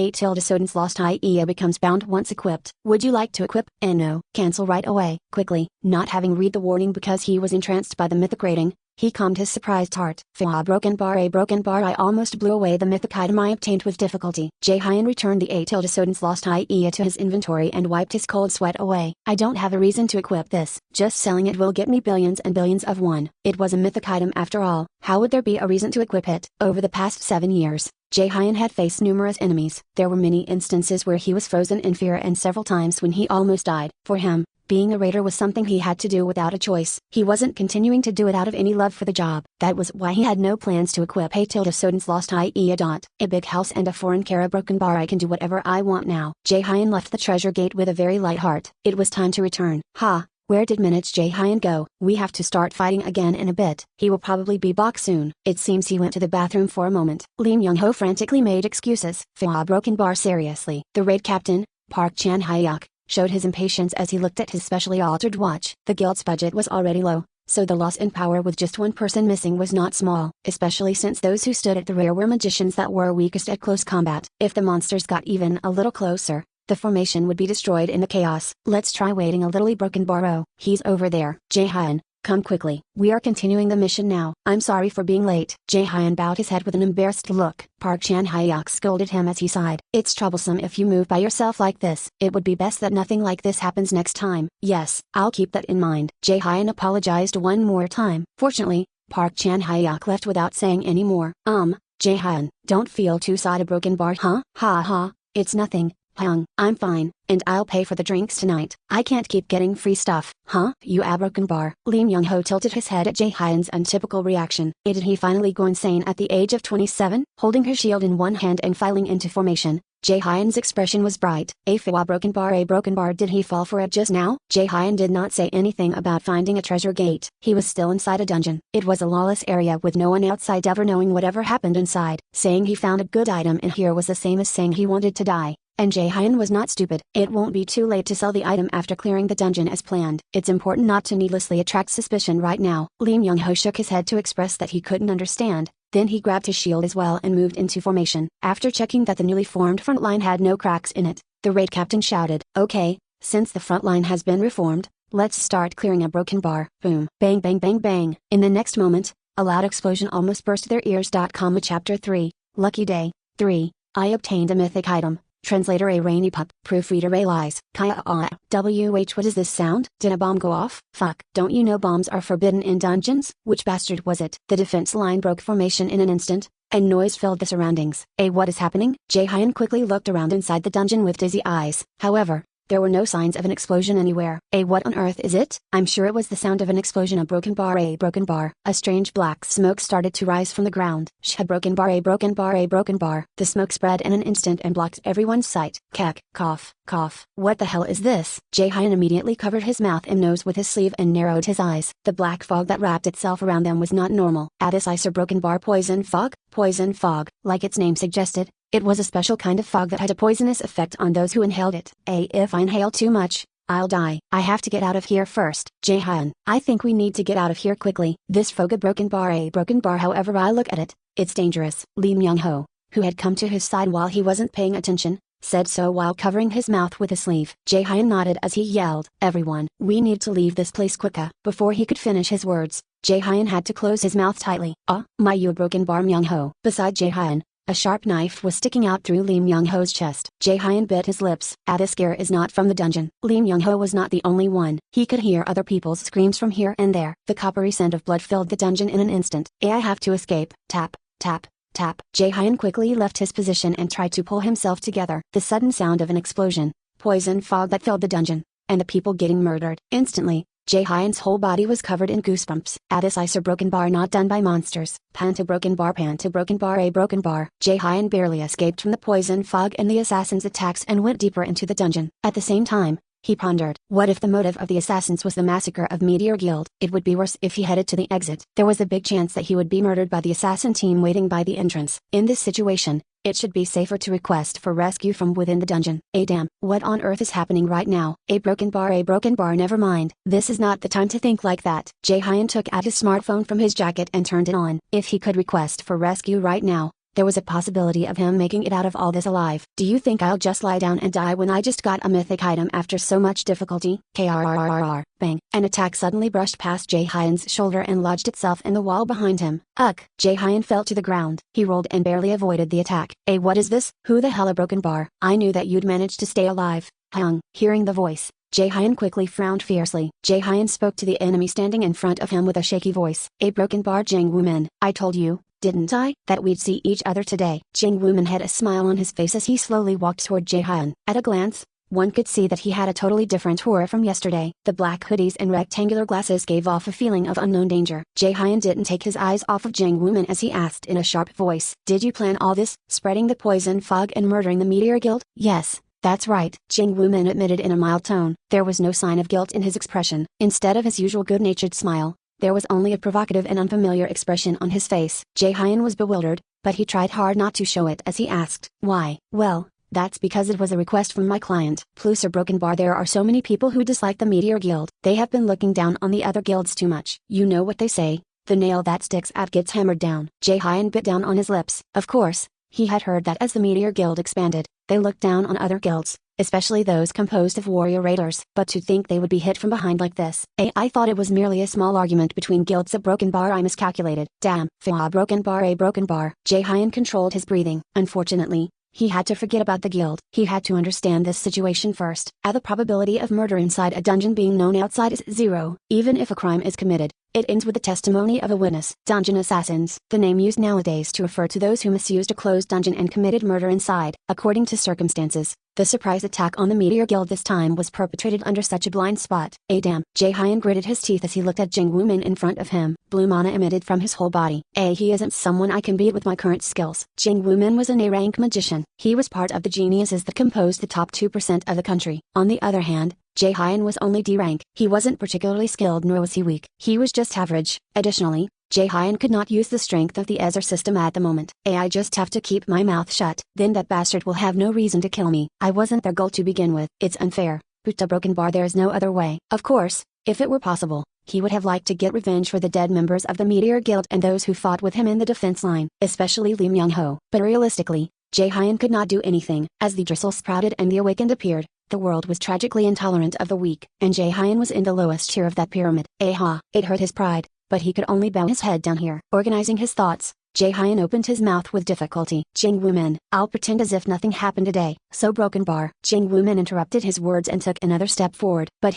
[SPEAKER 1] Soden's lost ie becomes bound once equipped. Would you like to equip? No. Cancel right away. Quickly, not having read the warning because he was entranced by the mythic rating, he calmed his surprised heart. A broken bar. I almost blew away the mythic item I obtained with difficulty. Jae-hyun returned the Soden's lost ie to his inventory and wiped his cold sweat away. I don't have a reason to equip this. Just selling it will get me billions and billions of won. It was a mythic item after all. How would there be a reason to equip it? Over the past 7 years, Jae-hyun had faced numerous enemies. There were many instances where he was frozen in fear and several times when he almost died. For him, being a raider was something he had to do without a choice. He wasn't continuing to do it out of any love for the job. That was why he had no plans to equip Soden's lost ie. A big house and a foreign Kara broken bar. I can do whatever I want now. Jae-hyun left the treasure gate with a very light heart. It was time to return. Where did minutes Jae-hyun go? We have to start fighting again in a bit. He will probably be back soon. It seems he went to the bathroom for a moment. Lee Myung-ho frantically made excuses. Broken bar. Seriously. The raid captain, Park Chan-hyuk, showed his impatience as he looked at his specially altered watch. The guild's budget was already low, so the loss in power with just one person missing was not small, especially since those who stood at the rear were magicians that were weakest at close combat. If the monsters got even a little closer, the formation would be destroyed in the chaos. Let's try waiting a little. Broken bar. Oh, he's over there. Jae-hyun, come quickly. We are continuing the mission now. I'm sorry for being late. Jae-hyun bowed his head with an embarrassed look. Park Chan-hyuk scolded him as he sighed. It's troublesome if you move by yourself like this. It would be best that nothing like this happens next time. Yes, I'll keep that in mind. Jae-hyun apologized one more time. Fortunately, Park Chan-hyuk left without saying any more. Jae-hyun, don't feel too sad. A broken bar. It's nothing. I'm fine, and I'll pay for the drinks tonight. I can't keep getting free stuff. You a broken bar. Lee Myung-ho tilted his head at Jae-hyun's untypical reaction. Did he finally go insane at the age of 27? Holding her shield in one hand and filing into formation, Jae-hyun's expression was bright. A broken bar. Did he fall for it just now? Jae-hyun did not say anything about finding a treasure gate. He was still inside a dungeon. It was a lawless area with no one outside ever knowing whatever happened inside. Saying he found a good item in here was the same as saying he wanted to die. And Jae-hyun was not stupid. It won't be too late to sell the item after clearing the dungeon as planned. It's important not to needlessly attract suspicion right now. Lee Myung-ho shook his head to express that he couldn't understand. Then he grabbed his shield as well and moved into formation. After checking that the newly formed front line had no cracks in it, the raid captain shouted, "Okay, since the front line has been reformed, let's start clearing a broken bar." Boom. Bang bang bang bang. In the next moment, a loud explosion almost burst their ears. Chapter 3, Lucky Day, 3, I obtained a mythic item. Translator A Rainy Pup. Proofreader A Lies. What is this sound? Did a bomb go off? Fuck. Don't you know bombs are forbidden in dungeons? Which bastard was it? The defense line broke formation in an instant, and noise filled the surroundings. What is happening? Jae-hyun quickly looked around inside the dungeon with dizzy eyes. However, there were no signs of an explosion anywhere. What on earth is it? I'm sure it was the sound of an explosion. A broken bar. A strange black smoke started to rise from the ground. Broken bar. The smoke spread in an instant and blocked everyone's sight. Cough. What the hell is this? Jae-hyun immediately covered his mouth and nose with his sleeve and narrowed his eyes. The black fog that wrapped itself around them was not normal. Addis Icer broken bar. Poison fog? Poison fog, like its name suggested. It was a special kind of fog that had a poisonous effect on those who inhaled it. If I inhale too much, I'll die. I have to get out of here first. Jaehyun, I think we need to get out of here quickly. This fog a broken bar however I look at it, it's dangerous. Lee Myung-ho, who had come to his side while he wasn't paying attention, said so while covering his mouth with a sleeve. Jaehyun nodded as he yelled, everyone, we need to leave this place quicker. Before he could finish his words, Jaehyun had to close his mouth tightly. My you broken bar Myung-ho. Beside Jaehyun, a sharp knife was sticking out through Lee Myung-ho's chest. Jaehyun bit his lips. This scare is not from the dungeon. Lee Myung-ho was not the only one. He could hear other people's screams from here and there. The coppery scent of blood filled the dungeon in an instant. I have to escape. Tap, tap, tap. Jaehyun quickly left his position and tried to pull himself together. The sudden sound of an explosion, poison fog that filled the dungeon, and the people getting murdered. Instantly, Jaehyun's whole body was covered in goosebumps. This ice or broken bar not done by monsters. Panta broken bar a broken bar. Jaehyun barely escaped from the poison fog and the assassins' attacks and went deeper into the dungeon. At the same time, he pondered, what if the motive of the assassins was the massacre of Meteor Guild? It would be worse if he headed to the exit. There was a big chance that he would be murdered by the assassin team waiting by the entrance. In this situation, it should be safer to request for rescue from within the dungeon. Damn, what on earth is happening right now? A broken bar never mind. This is not the time to think like that. Jaehyun took out his smartphone from his jacket and turned it on. If he could request for rescue right now, there was a possibility of him making it out of all this alive. Do you think I'll just lie down and die when I just got a mythic item after so much difficulty? Krrrr. Bang. An attack suddenly brushed past Jaehyun's shoulder and lodged itself in the wall behind him. Ugh. Jaehyun fell to the ground. He rolled and barely avoided the attack. What is this? Who the hell a broken bar? I knew that you'd managed to stay alive. Hearing the voice, Jaehyun quickly frowned fiercely. Jaehyun spoke to the enemy standing in front of him with a shaky voice. A broken bar Jang Woo-min. I told you, didn't I, that we'd see each other today? Jang Woo-min had a smile on his face as he slowly walked toward Jaehyun. At a glance, one could see that he had a totally different aura from yesterday. The black hoodies and rectangular glasses gave off a feeling of unknown danger. Jaehyun didn't take his eyes off of Jang Woo-min as he asked in a sharp voice. Did you plan all this, spreading the poison fog and murdering the Meteor Guild? Yes, that's right, Jang Woo-min admitted in a mild tone. There was no sign of guilt in his expression. Instead of his usual good-natured smile, there was only a provocative and unfamiliar expression on his face. Jaehyun was bewildered, but he tried hard not to show it as he asked, why? Well, that's because it was a request from my client. Plus a broken bar, there are so many people who dislike the Meteor Guild. They have been looking down on the other guilds too much. You know what they say, the nail that sticks out gets hammered down. Jaehyun bit down on his lips. Of course, he had heard that as the Meteor Guild expanded, they looked down on other guilds, especially those composed of warrior raiders. But to think they would be hit from behind like this. I thought it was merely a small argument between guilds. A broken bar, I miscalculated. Damn. A broken bar. Jaehyun controlled his breathing. Unfortunately, he had to forget about the guild. He had to understand this situation first. The probability of murder inside a dungeon being known outside is zero. Even if a crime is committed, it ends with the testimony of a witness. Dungeon assassins, the name used nowadays to refer to those who misused a closed dungeon and committed murder inside. According to circumstances, the surprise attack on the Meteor Guild this time was perpetrated under such a blind spot. Damn. Jaehyun gritted his teeth as he looked at Jang Woo-min in front of him. Blue mana emitted from his whole body. He isn't someone I can beat with my current skills. Jang Woo-min was an A-rank magician. He was part of the geniuses that composed the top 2% of the country. On the other hand, Jaehyun was only D rank. He wasn't particularly skilled nor was he weak. He was just average. Additionally, Jaehyun could not use the strength of the Ezer system at the moment. I just have to keep my mouth shut. Then that bastard will have no reason to kill me. I wasn't their goal to begin with. It's unfair. But a broken bar, there's no other way. Of course, if it were possible, he would have liked to get revenge for the dead members of the Meteor Guild and those who fought with him in the defense line, especially Lee Myung-ho. But realistically, Jaehyun could not do anything. As the Drizzle sprouted and the Awakened appeared, the world was tragically intolerant of the weak, and Jaehyun was in the lowest tier of that pyramid. It hurt his pride, but he could only bow his head down here. Organizing his thoughts, Jaehyun opened his mouth with difficulty. Jang Woo-min, I'll pretend as if nothing happened today. So broken bar. Jang Woo-min interrupted his words and took another step forward. But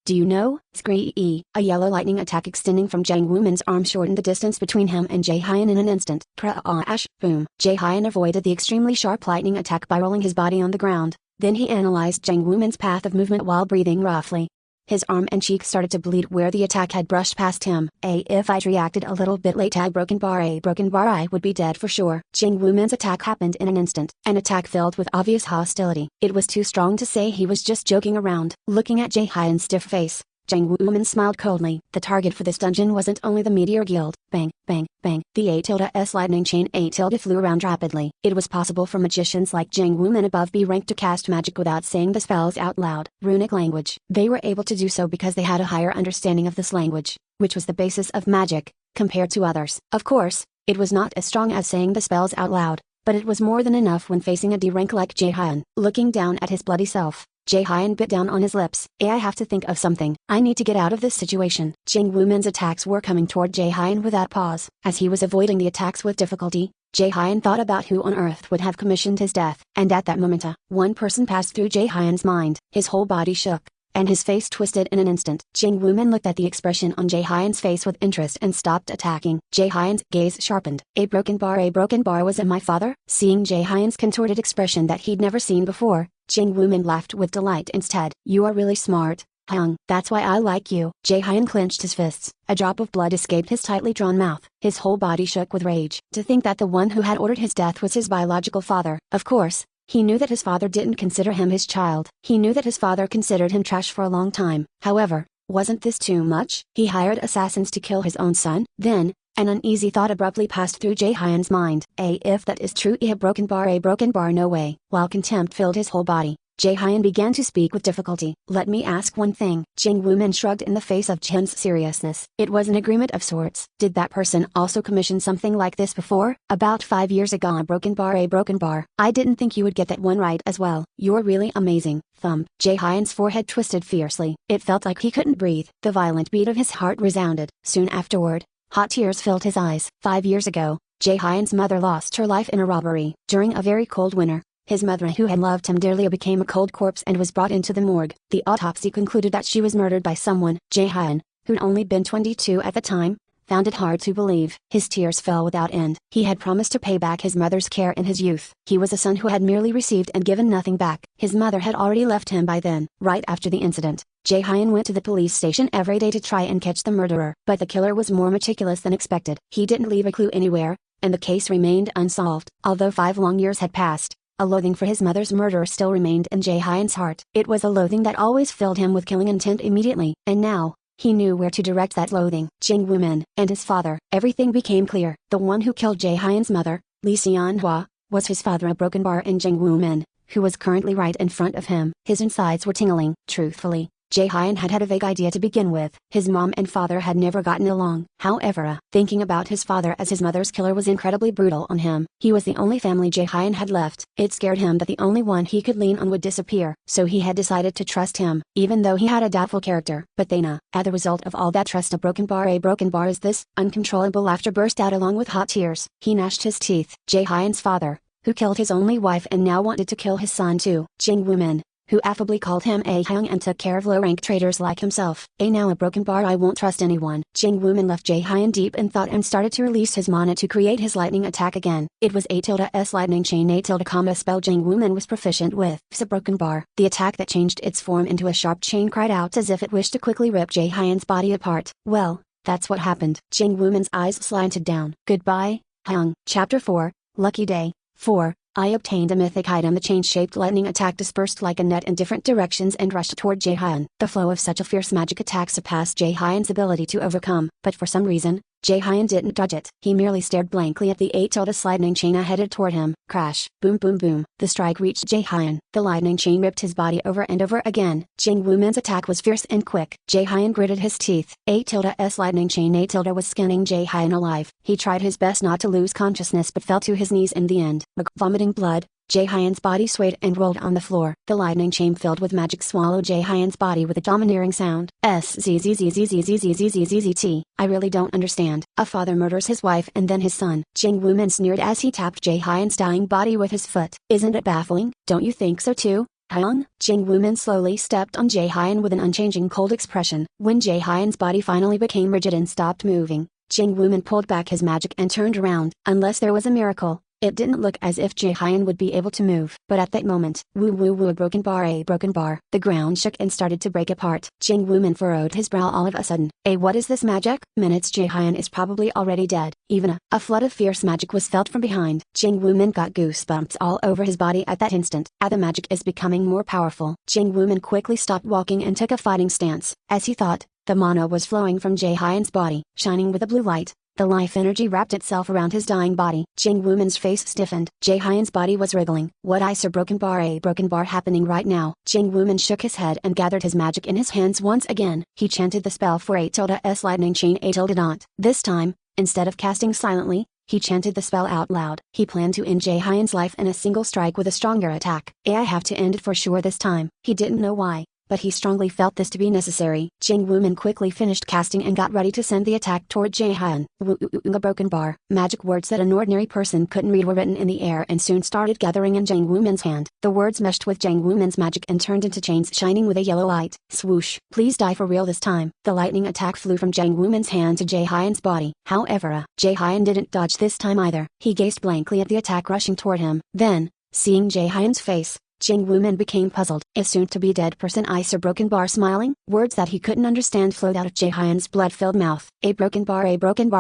[SPEAKER 1] do you know? Scree. A yellow lightning attack extending from Jang Woo-min's arm shortened the distance between him and Jaehyun in an instant. Crash, boom. Jaehyun avoided the extremely sharp lightning attack by rolling his body on the ground. Then he analyzed Jang Woo-min's path of movement while breathing roughly. His arm and cheek started to bleed where the attack had brushed past him. If I'd reacted a little bit late, a broken bar, I would be dead for sure. Jang Woo-min's attack happened in an instant. An attack filled with obvious hostility. It was too strong to say he was just joking around. Looking at Jaehyun's stiff face, Jiang Wuman smiled coldly. The target for this dungeon wasn't only the Meteor Guild. Bang, bang, bang. The A-S lightning chain A- flew around rapidly. It was possible for magicians like Jiang Wuman above B rank to cast magic without saying the spells out loud. Runic language. They were able to do so because they had a higher understanding of this language, which was the basis of magic, compared to others. Of course, it was not as strong as saying the spells out loud, but it was more than enough when facing a D rank like Jae-hyun. Looking down at his bloody self, Jae-hyun bit down on his lips. I have to think of something. I need to get out of this situation. Jiang Wuman's attacks were coming toward Jae-hyun without pause. As he was avoiding the attacks with difficulty, Jae-hyun thought about who on earth would have commissioned his death. And at that moment one person passed through Jae-hyun's mind. His whole body shook, and his face twisted in an instant. Jiang Wuman looked at the expression on Jae-hyun's face with interest and stopped attacking. Jae-hyun's gaze sharpened. A broken bar was it my father? Seeing Jae-hyun's contorted expression that he'd never seen before, Jiang Wuman laughed with delight instead. You are really smart, Hyung. That's why I like you. Jae-hyun clenched his fists. A drop of blood escaped his tightly drawn mouth. His whole body shook with rage. To think that the one who had ordered his death was his biological father. Of course, he knew that his father didn't consider him his child. He knew that his father considered him trash for a long time. However, wasn't this too much? He hired assassins to kill his own son? Then, an uneasy thought abruptly passed through Jae-hyun's mind. If that is true, a broken bar, no way. While contempt filled his whole body, Jae-hyun began to speak with difficulty. Let me ask one thing. Jiang Wuman shrugged in the face of Chen's seriousness. It was an agreement of sorts. Did that person also commission something like this before? About 5 years ago. A broken bar. I didn't think you would get that one right as well. You're really amazing. Thump. Jae-hyun's forehead twisted fiercely. It felt like he couldn't breathe. The violent beat of his heart resounded. Soon afterward, hot tears filled his eyes. 5 years ago, Jae-hyun's mother lost her life in a robbery. During a very cold winter, his mother, who had loved him dearly, became a cold corpse and was brought into the morgue. The autopsy concluded that she was murdered by someone. Jae-hyun, who'd only been 22 at the time, found it hard to believe. His tears fell without end. He had promised to pay back his mother's care in his youth. He was a son who had merely received and given nothing back. His mother had already left him by then. Right after the incident, Jae-hyun went to the police station every day to try and catch the murderer. But the killer was more meticulous than expected. He didn't leave a clue anywhere, and the case remained unsolved. Although 5 long years had passed, a loathing for his mother's murderer still remained in Jae-hyun's heart. It was a loathing that always filled him with killing intent immediately. And now, he knew where to direct that loathing. Jiang Wuman and his father. Everything became clear. The one who killed Jae-hyun's mother, Lee Seon-hwa, was his father, a broken bar, and Jiang Wuman, who was currently right in front of him. His insides were tingling. Truthfully, Jae-hyun had a vague idea to begin with. His mom and father had never gotten along. However, thinking about his father as his mother's killer was incredibly brutal on him. He was the only family Jae-hyun had left. It scared him that the only one he could lean on would disappear. So he had decided to trust him, even though he had a doubtful character. But Thana, as the result of all that trust, a broken bar is this. Uncontrollable laughter burst out along with hot tears. He gnashed his teeth. Jae-hyun's father, who killed his only wife and now wanted to kill his son too. Jiang Wuman, who affably called him a Hyung and took care of low-rank traitors like himself. Now a broken bar, I won't trust anyone. Jiang Wuman left Jae-hyun deep in thought and started to release his mana to create his lightning attack again. It was A-S lightning chain A-, spell Jiang Wuman was proficient with. A broken bar. The attack that changed its form into a sharp chain cried out as if it wished to quickly rip Jae-hyun's body apart. Well, that's what happened. Jiang Wuman's eyes slanted down. Goodbye, Hyung. Chapter 4, Lucky Day. 4. I obtained a mythic item. The chain-shaped lightning attack dispersed like a net in different directions and rushed toward Jae-hyun. The flow of such a fierce magic attack surpassed Jae-hyun's ability to overcome, but for some reason, Jae-hyun didn't dodge it. He merely stared blankly at the A-S lightning chain headed toward him. Crash. Boom boom boom. The strike reached Jae-hyun. The lightning chain ripped his body over and over again. Jiang Wuman's attack was fierce and quick. Jae-hyun gritted his teeth. A-S lightning chain A- was skinning Jae-hyun alive. He tried his best not to lose consciousness but fell to his knees in the end. Vomiting blood, Jae-hyun's body swayed and rolled on the floor. The lightning chain filled with magic swallowed Jae-hyun's body with a domineering sound. SZZZZZZZZZZZT. I really don't understand. A father murders his wife and then his son. Jiang Wuman sneered as he tapped Jae-hyun's dying body with his foot. Isn't it baffling? Don't you think so too, Hyung? Jiang Wuman slowly stepped on Jae-hyun with an unchanging cold expression. When Jae-hyun's body finally became rigid and stopped moving, Jiang Wuman pulled back his magic and turned around. Unless there was a miracle, It didn't look as if Jae-hyun would be able to move. But at that moment, woo woo woo, a broken bar. The ground shook and started to break apart. Jang Woo-min furrowed his brow all of a sudden. What is this magic? Minutes Jae-hyun is probably already dead. Even a flood of fierce magic was felt from behind. Jang Woo-min got goosebumps all over his body at that instant. The magic is becoming more powerful. Jang Woo-min quickly stopped walking and took a fighting stance. As he thought, the mana was flowing from Jae-hyun's body, shining with a blue light. The life energy wrapped itself around his dying body. Jang Woo-min's face stiffened. Jae-hyun's body was wriggling. What is a broken bar happening right now? Jang Woo-min shook his head and gathered his magic in his hands once again. He chanted the spell for A_S lightning chain A_. This time, instead of casting silently, he chanted the spell out loud. He planned to end Jae-hyun's life in a single strike with a stronger attack. I have to end it for sure this time. He didn't know why, but he strongly felt this to be necessary. Jang Woo-min quickly finished casting and got ready to send the attack toward Jae-hyun. A broken bar. Magic words that an ordinary person couldn't read were written in the air and soon started gathering in Jang Woo-min's hand. The words meshed with Jang Woo-min's magic and turned into chains shining with a yellow light. Swoosh. Please die for real this time. The lightning attack flew from Jang Woo-min's hand to Jae-hyun's body. However, Jae-hyun didn't dodge this time either. He gazed blankly at the attack rushing toward him. Then, seeing Jae-hyun's face, Jang Woo-min became puzzled. Is soon-to-be dead person Ice a broken bar smiling? Words that he couldn't understand flowed out of Jae-hyun's blood-filled mouth. A broken bar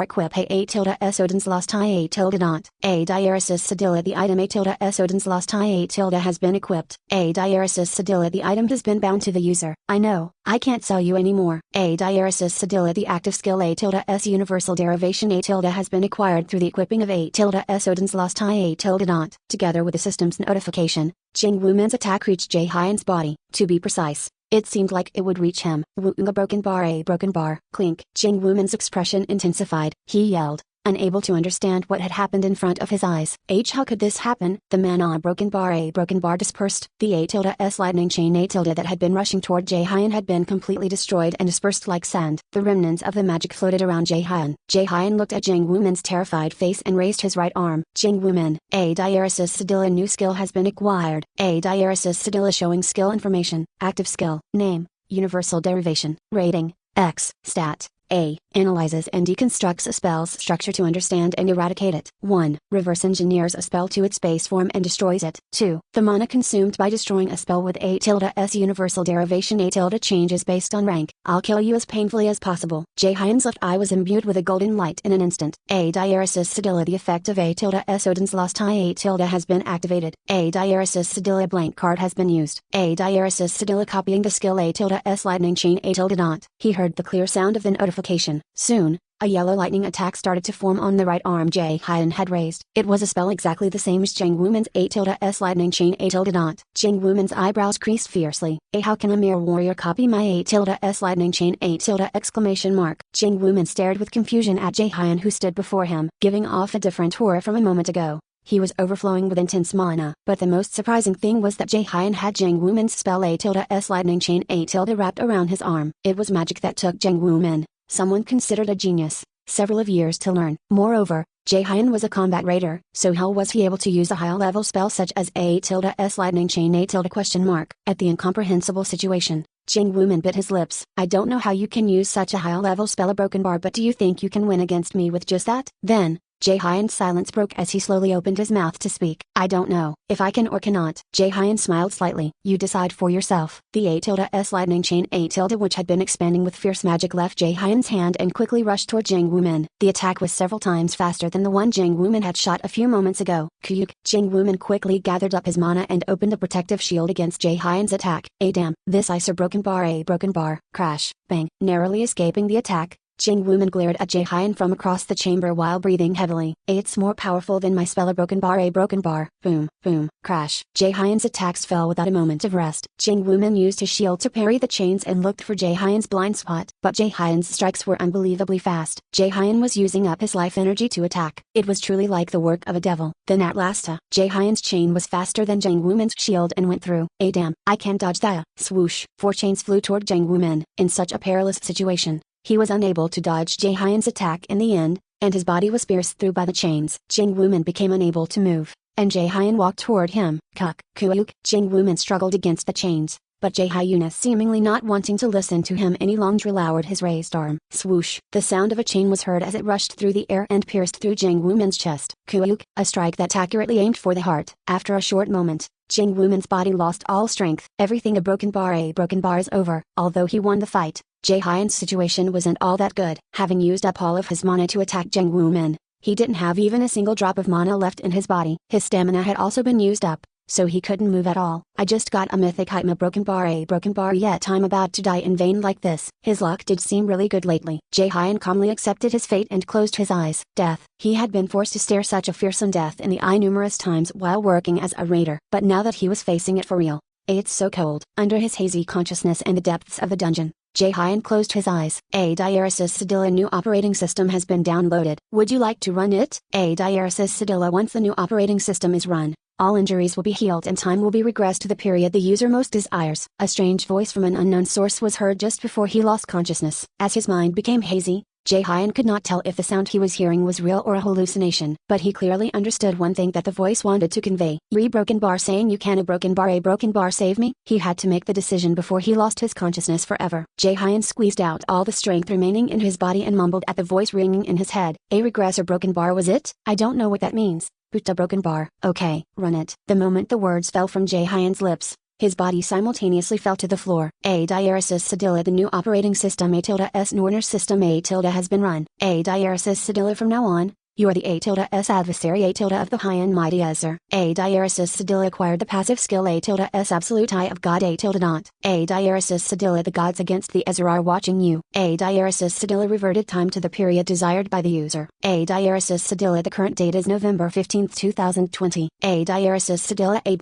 [SPEAKER 1] quip A_S Odin's lost I A_. A diaresis sedilla the item A_S Odin's lost I A_ has been equipped. A diaresis sedilla the item has been bound to the user. I know, I can't sell you anymore. A diaresis sedilla the active skill A_S universal derivation A_ has been acquired through the equipping of A_S Odin's lost I A_. Together with the system's notification, Jang Woo-min's attack reached Jae-hyun's body. To be precise, it seemed like it would reach him. A broken bar. Clink. Jang Woo-min's expression intensified. He yelled, unable to understand what had happened in front of his eyes. How could this happen? The mana broken bar dispersed. The A_S lightning chain A_ that had been rushing toward Jae-hyun had been completely destroyed and dispersed like sand. The remnants of the magic floated around Jae-hyun. Jae-hyun looked at Jang Woo-min's terrified face and raised his right arm. Jang Woo-min, A diaresis sedilla new skill has been acquired. A diaresis sedilla showing skill information. Active skill. Name, universal derivation. Rating, X. Stat. A. Analyzes and deconstructs a spell's structure to understand and eradicate it. 1. Reverse engineers a spell to its base form and destroys it. 2. The mana consumed by destroying a spell with A_S universal derivation A_ changes based on rank. I'll kill you as painfully as possible. Jae-hyun's left eye was imbued with a golden light in an instant. A diaresis sedilla the effect of A_S Odin's lost I A_ has been activated. A diaresis sedilla blank card has been used. A diaresis sedilla copying the skill A_S lightning chain A_. He heard the clear sound of the notification. Soon, a yellow lightning attack started to form on the right arm Jae-hyun had raised. It was a spell exactly the same as Jang Woo-min's A_S lightning chain A_. Jang Woo-min's eyebrows creased fiercely. How can a mere warrior copy my A_S lightning chain A_! Jang Woo-min stared with confusion at Jae-hyun who stood before him, giving off a different aura from a moment ago. He was overflowing with intense mana. But the most surprising thing was that Jae-hyun had Jang Woo-min's spell A_S lightning chain A_ wrapped around his arm. It was magic that took Jang Woo-min, someone considered a genius, several of years to learn. Moreover, Jae-hyun was a combat raider, so how was he able to use a high-level spell such as A_S lightning chain A_? At the incomprehensible situation, Jang Woo-min bit his lips. I don't know how you can use such a high-level spell a broken bar, but do you think you can win against me with just that? Then, Jae-hyun's silence broke as he slowly opened his mouth to speak. I don't know if I can or cannot. Jae-hyun smiled slightly. You decide for yourself. The A_S lightning chain A_ which had been expanding with fierce magic left Jae-hyun's hand and quickly rushed toward Jang Woo-min. The attack was several times faster than the one Jang Woo-min had shot a few moments ago. Kyuk. Jang Woo-min quickly gathered up his mana and opened a protective shield against Jae-hyun's attack. Damn. This ice a broken bar. Crash. Bang. Narrowly escaping the attack, Jang Woo-min glared at Jae-hyun from across the chamber while breathing heavily. It's more powerful than my spell a broken bar. Boom, boom, crash. Jae-hyun's attacks fell without a moment of rest. Jang Woo-min used his shield to parry the chains and looked for Jae-hyun's blind spot. But Jae-hyun's strikes were unbelievably fast. Jae-hyun was using up his life energy to attack. It was truly like the work of a devil. Then at last, Jae-hyun's chain was faster than Jang Woo-min's shield and went through. Damn, I can dodge that. Swoosh. 4 chains flew toward Jang Woo-min. In such a perilous situation, he was unable to dodge Jae-hyun's attack in the end, and his body was pierced through by the chains. Jang Woo-min became unable to move, and Jae-hyun walked toward him. Kuk. Kuyuk. Jang Woo-min struggled against the chains, but Jae-hyun, seemingly not wanting to listen to him any longer, lowered his raised arm. Swoosh! The sound of a chain was heard as it rushed through the air and pierced through Jang Woo-min's chest. Kuuk, a strike that accurately aimed for the heart. After a short moment, Jang Woo-min's body lost all strength. Everything a broken bar is over. Although he won the fight, Jae-hyun's situation wasn't all that good. Having used up all of his mana to attack Jang Woo-min, he didn't have even a single drop of mana left in his body. His stamina had also been used up, so he couldn't move at all. I just got a mythic item, a broken bar, yet I'm about to die in vain like this. His luck did seem really good lately. Jae-hyun calmly accepted his fate and closed his eyes. Death. He had been forced to stare such a fearsome death in the eye numerous times while working as a raider, but now that he was facing it for real, it's so cold. Under his hazy consciousness in the depths of the dungeon, Jae-hyun closed his eyes. A Diaresis Sedilla new operating system has been downloaded. Would you like to run it? A Diaresis Sedilla. Once the new operating system is run, all injuries will be healed and time will be regressed to the period the user most desires. A strange voice from an unknown source was heard just before he lost consciousness. As his mind became hazy, Jae-hyun could not tell if the sound he was hearing was real or a hallucination, but he clearly understood one thing that the voice wanted to convey. Broken bar, saying you can a broken bar save me? He had to make the decision before he lost his consciousness forever. Jae-hyun squeezed out all the strength remaining in his body and mumbled at the voice ringing in his head. A regressor broken bar was it? I don't know what that means. Buta broken bar. Okay, run it. The moment the words fell from Jae-hyun's lips, his body simultaneously fell to the floor. A Diaresis Sedilla. The new operating system A-S Norner system A- has been run. A Diaresis Sedilla. From now on, you are the A-S adversary A- of the High and Mighty Ezer. A Diaresis Sedilla acquired the passive skill A-S Absolute Eye of God A-. A Diaresis Sedilla. The gods against the Ezer are watching you. A Diaresis Sedilla reverted time to the period desired by the user. A Diaresis Sedilla. The current date is November 15, 2020. A Diaresis Sedilla. A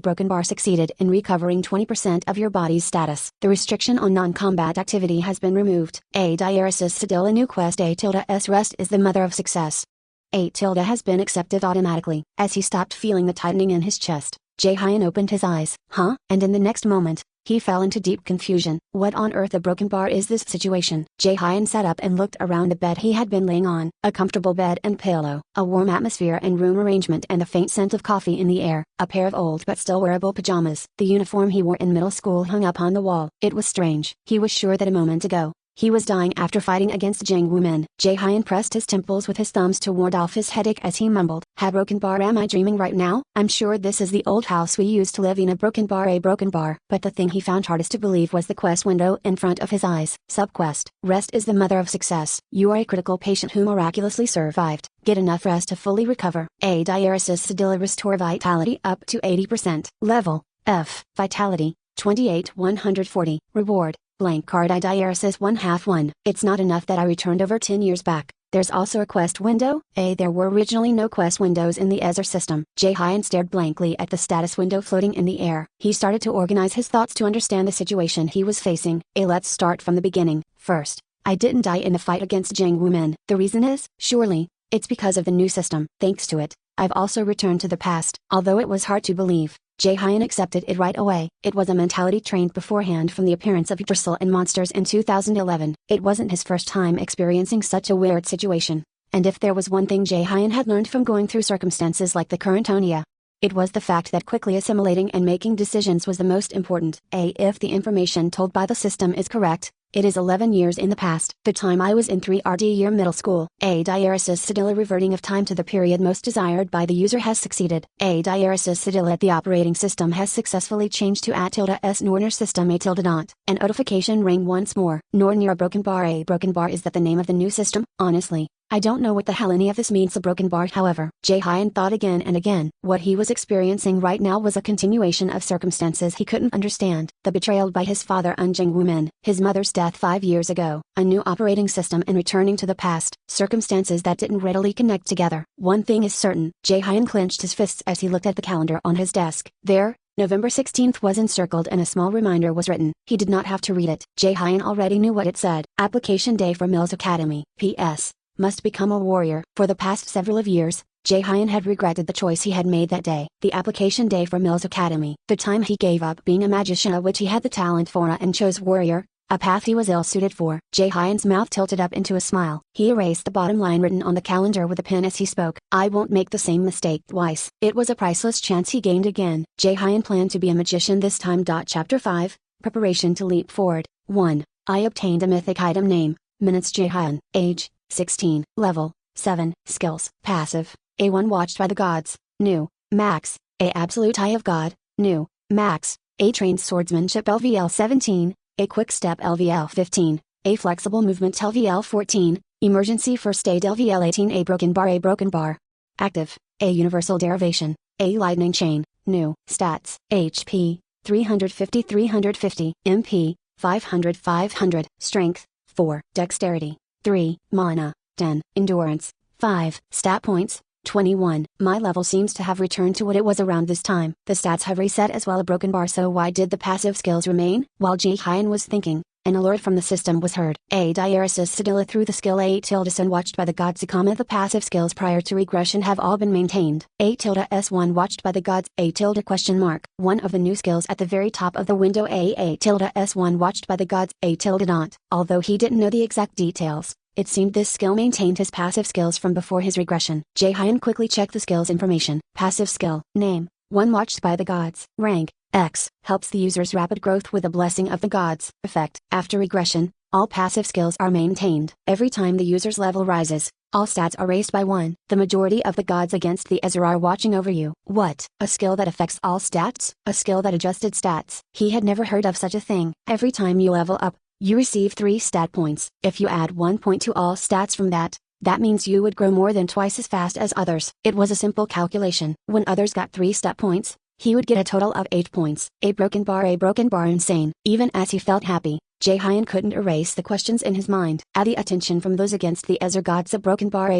[SPEAKER 1] broken bar succeeded in recovering 20% of your body's status. The restriction on non-combat activity has been removed. A Diaresis Sedilla. New quest A-S Rest is the mother of success. A- has been accepted automatically. As he stopped feeling the tightening in his chest, Jae-hyun opened his eyes. Huh? And in the next moment, he fell into deep confusion. What on earth a broken bar is this situation? Jae-hyun sat up and looked around the bed he had been laying on. A comfortable bed and pillow, a warm atmosphere and room arrangement, and the faint scent of coffee in the air. A pair of old but still wearable pajamas. The uniform he wore in middle school hung up on the wall. It was strange. He was sure that a moment ago, he was dying after fighting against Jang Woo-min. Jae-hyun pressed his temples with his thumbs to ward off his headache as he mumbled. Ha broken bar, am I dreaming right now? I'm sure this is the old house we used to live in. A broken bar. But the thing he found hardest to believe was the quest window in front of his eyes. Subquest. Rest is the mother of success. You are a critical patient who miraculously survived. Get enough rest to fully recover. A Diaresis Sedilla. Restore vitality up to 80%. Level F. Vitality 28/140. Reward blank card. I Diaresis 1/2 It's not enough that I returned over 10 years back. There's also a quest window. There were originally no quest windows in the Ezer system. Jae-hyun stared blankly at the status window floating in the air. He started to organize his thoughts to understand the situation he was facing. Let's start from the beginning. First, I didn't die in the fight against Jang Woo-min. The reason is, surely, it's because of the new system. Thanks to it, I've also returned to the past. Although it was hard to believe, Jae-hyun accepted it right away. It was a mentality trained beforehand from the appearance of Yggdrasil and monsters in 2011. It wasn't his first time experiencing such a weird situation, and if there was one thing Jae-hyun had learned from going through circumstances like the current Onya, it was the fact that quickly assimilating and making decisions was the most important. If the information told by the system is correct, it is 11 years in the past. The time I was in 3rd year middle school. A Diaresis Sedilla. Reverting of time to the period most desired by the user has succeeded. A Diaresis Sedilla. The operating system has successfully changed to A-S Norner system A-. An notification rang once more. Norner. A broken bar. A broken bar, is that the name of the new system? Honestly, I don't know what the hell any of this means. A broken bar. However, Jae-hyun thought again and again. What he was experiencing right now was a continuation of circumstances he couldn't understand. The betrayal by his father and Jang Woo-min, his mother's death 5 years ago, a new operating system, and returning to the past. Circumstances that didn't readily connect together. One thing is certain. Jae-hyun clenched his fists as he looked at the calendar on his desk. There, November 16th was encircled and a small reminder was written. He did not have to read it. Jae-hyun already knew what it said. Application day for Mills Academy. P.S. Must become a warrior. For the past several years, Jae-hyun had regretted the choice he had made that day. The application day for Mills Academy. The time he gave up being a magician, which he had the talent for, and chose warrior. A path he was ill-suited for. Jae-hyun's mouth tilted up into a smile. He erased the bottom line written on the calendar with a pen as he spoke. I won't make the same mistake twice. It was a priceless chance he gained again. Jae-hyun planned to be a magician this time. Chapter 5, Preparation to Leap Forward. 1. I obtained a mythic item. Name, Minutes Jae-hyun. Age, 16. Level, 7. Skills, Passive, A1 Watched by the Gods, New, Max, A Absolute Eye of God, New, Max, A Trained Swordsmanship LVL 17, A Quick Step LVL 15, A Flexible Movement LVL 14, Emergency First Aid LVL 18, A Broken Bar. Active, A Universal Derivation, A Lightning Chain, New. Stats, HP, 350, MP, 500. Strength, 4. Dexterity, 3. Mana, 10. Endurance, 5. Stat points, 21. My level seems to have returned to what it was around this time. The stats have reset as well. A broken bar. So why did the passive skills remain? While Jae-hyun was thinking, an alert from the system was heard. A Diaresis Sedilla through the skill A tilde watched by the gods. The passive skills prior to regression have all been maintained. A tilde S1 watched by the gods. A tilde question mark. One of the new skills at the very top of the window. A tilde S1 watched by the gods. A tilde dot. Although he didn't know the exact details, it seemed this skill maintained his passive skills from before his regression. Jae-hyun quickly checked the skill's information. Passive skill. Name, 1 Watched by the Gods. Rank, X. Helps the user's rapid growth with a blessing of the gods. Effect. After regression, all passive skills are maintained. Every time the user's level rises, all stats are raised by 1. The majority of the gods against the Ezra are watching over you. What? A skill that affects all stats? A skill that adjusted stats? He had never heard of such a thing. Every time you level up, you receive 3 stat points. If you add 1 point to all stats from that means you would grow more than twice as fast as others. It was a simple calculation. When others got 3 stat points, he would get a total of 8 points. A broken bar. Insane. Even as he felt happy, Jae-hyun couldn't erase the questions in his mind. At the attention from those against the Ezra gods. A broken bar.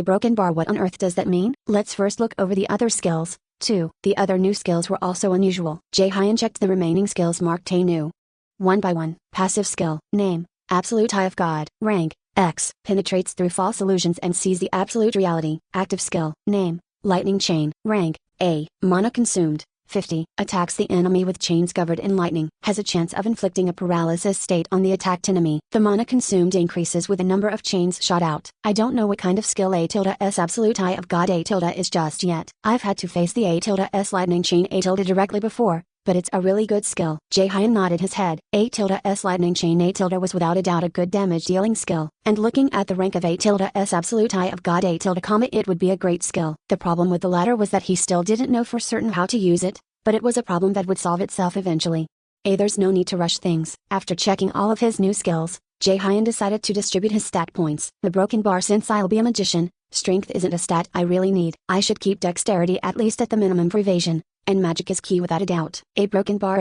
[SPEAKER 1] What on earth does that mean? Let's first look over the other skills. 2. The other new skills were also unusual. Jae-hyun checked the remaining skills marked A new. 1 by 1. Passive skill. Name, Absolute Eye of God. Rank, X. Penetrates through false illusions and sees the absolute reality. Active skill. Name, Lightning Chain. Rank, A. Mana consumed, 50. Attacks the enemy with chains covered in lightning. Has a chance of inflicting a paralysis state on the attacked enemy. The mana consumed increases with the number of chains shot out. I don't know what kind of skill A tilde-S Absolute Eye of God A tilde is just yet. I've had to face the A tilde-S Lightning Chain A tilde directly before, but it's a really good skill. Jae-hyun nodded his head. A tilde-S Lightning Chain A tilde was without a doubt a good damage dealing skill, and looking at the rank of A tilde-S Absolute Eye of God A tilde, it would be a great skill. The problem with the latter was that he still didn't know for certain how to use it, but it was a problem that would solve itself eventually. There's no need to rush things. After checking all of his new skills, Jae-hyun decided to distribute his stat points. The broken bar. Since I'll be a magician, strength isn't a stat I really need. I should keep dexterity at least at the minimum for evasion, and magic is key without a doubt. A broken bar.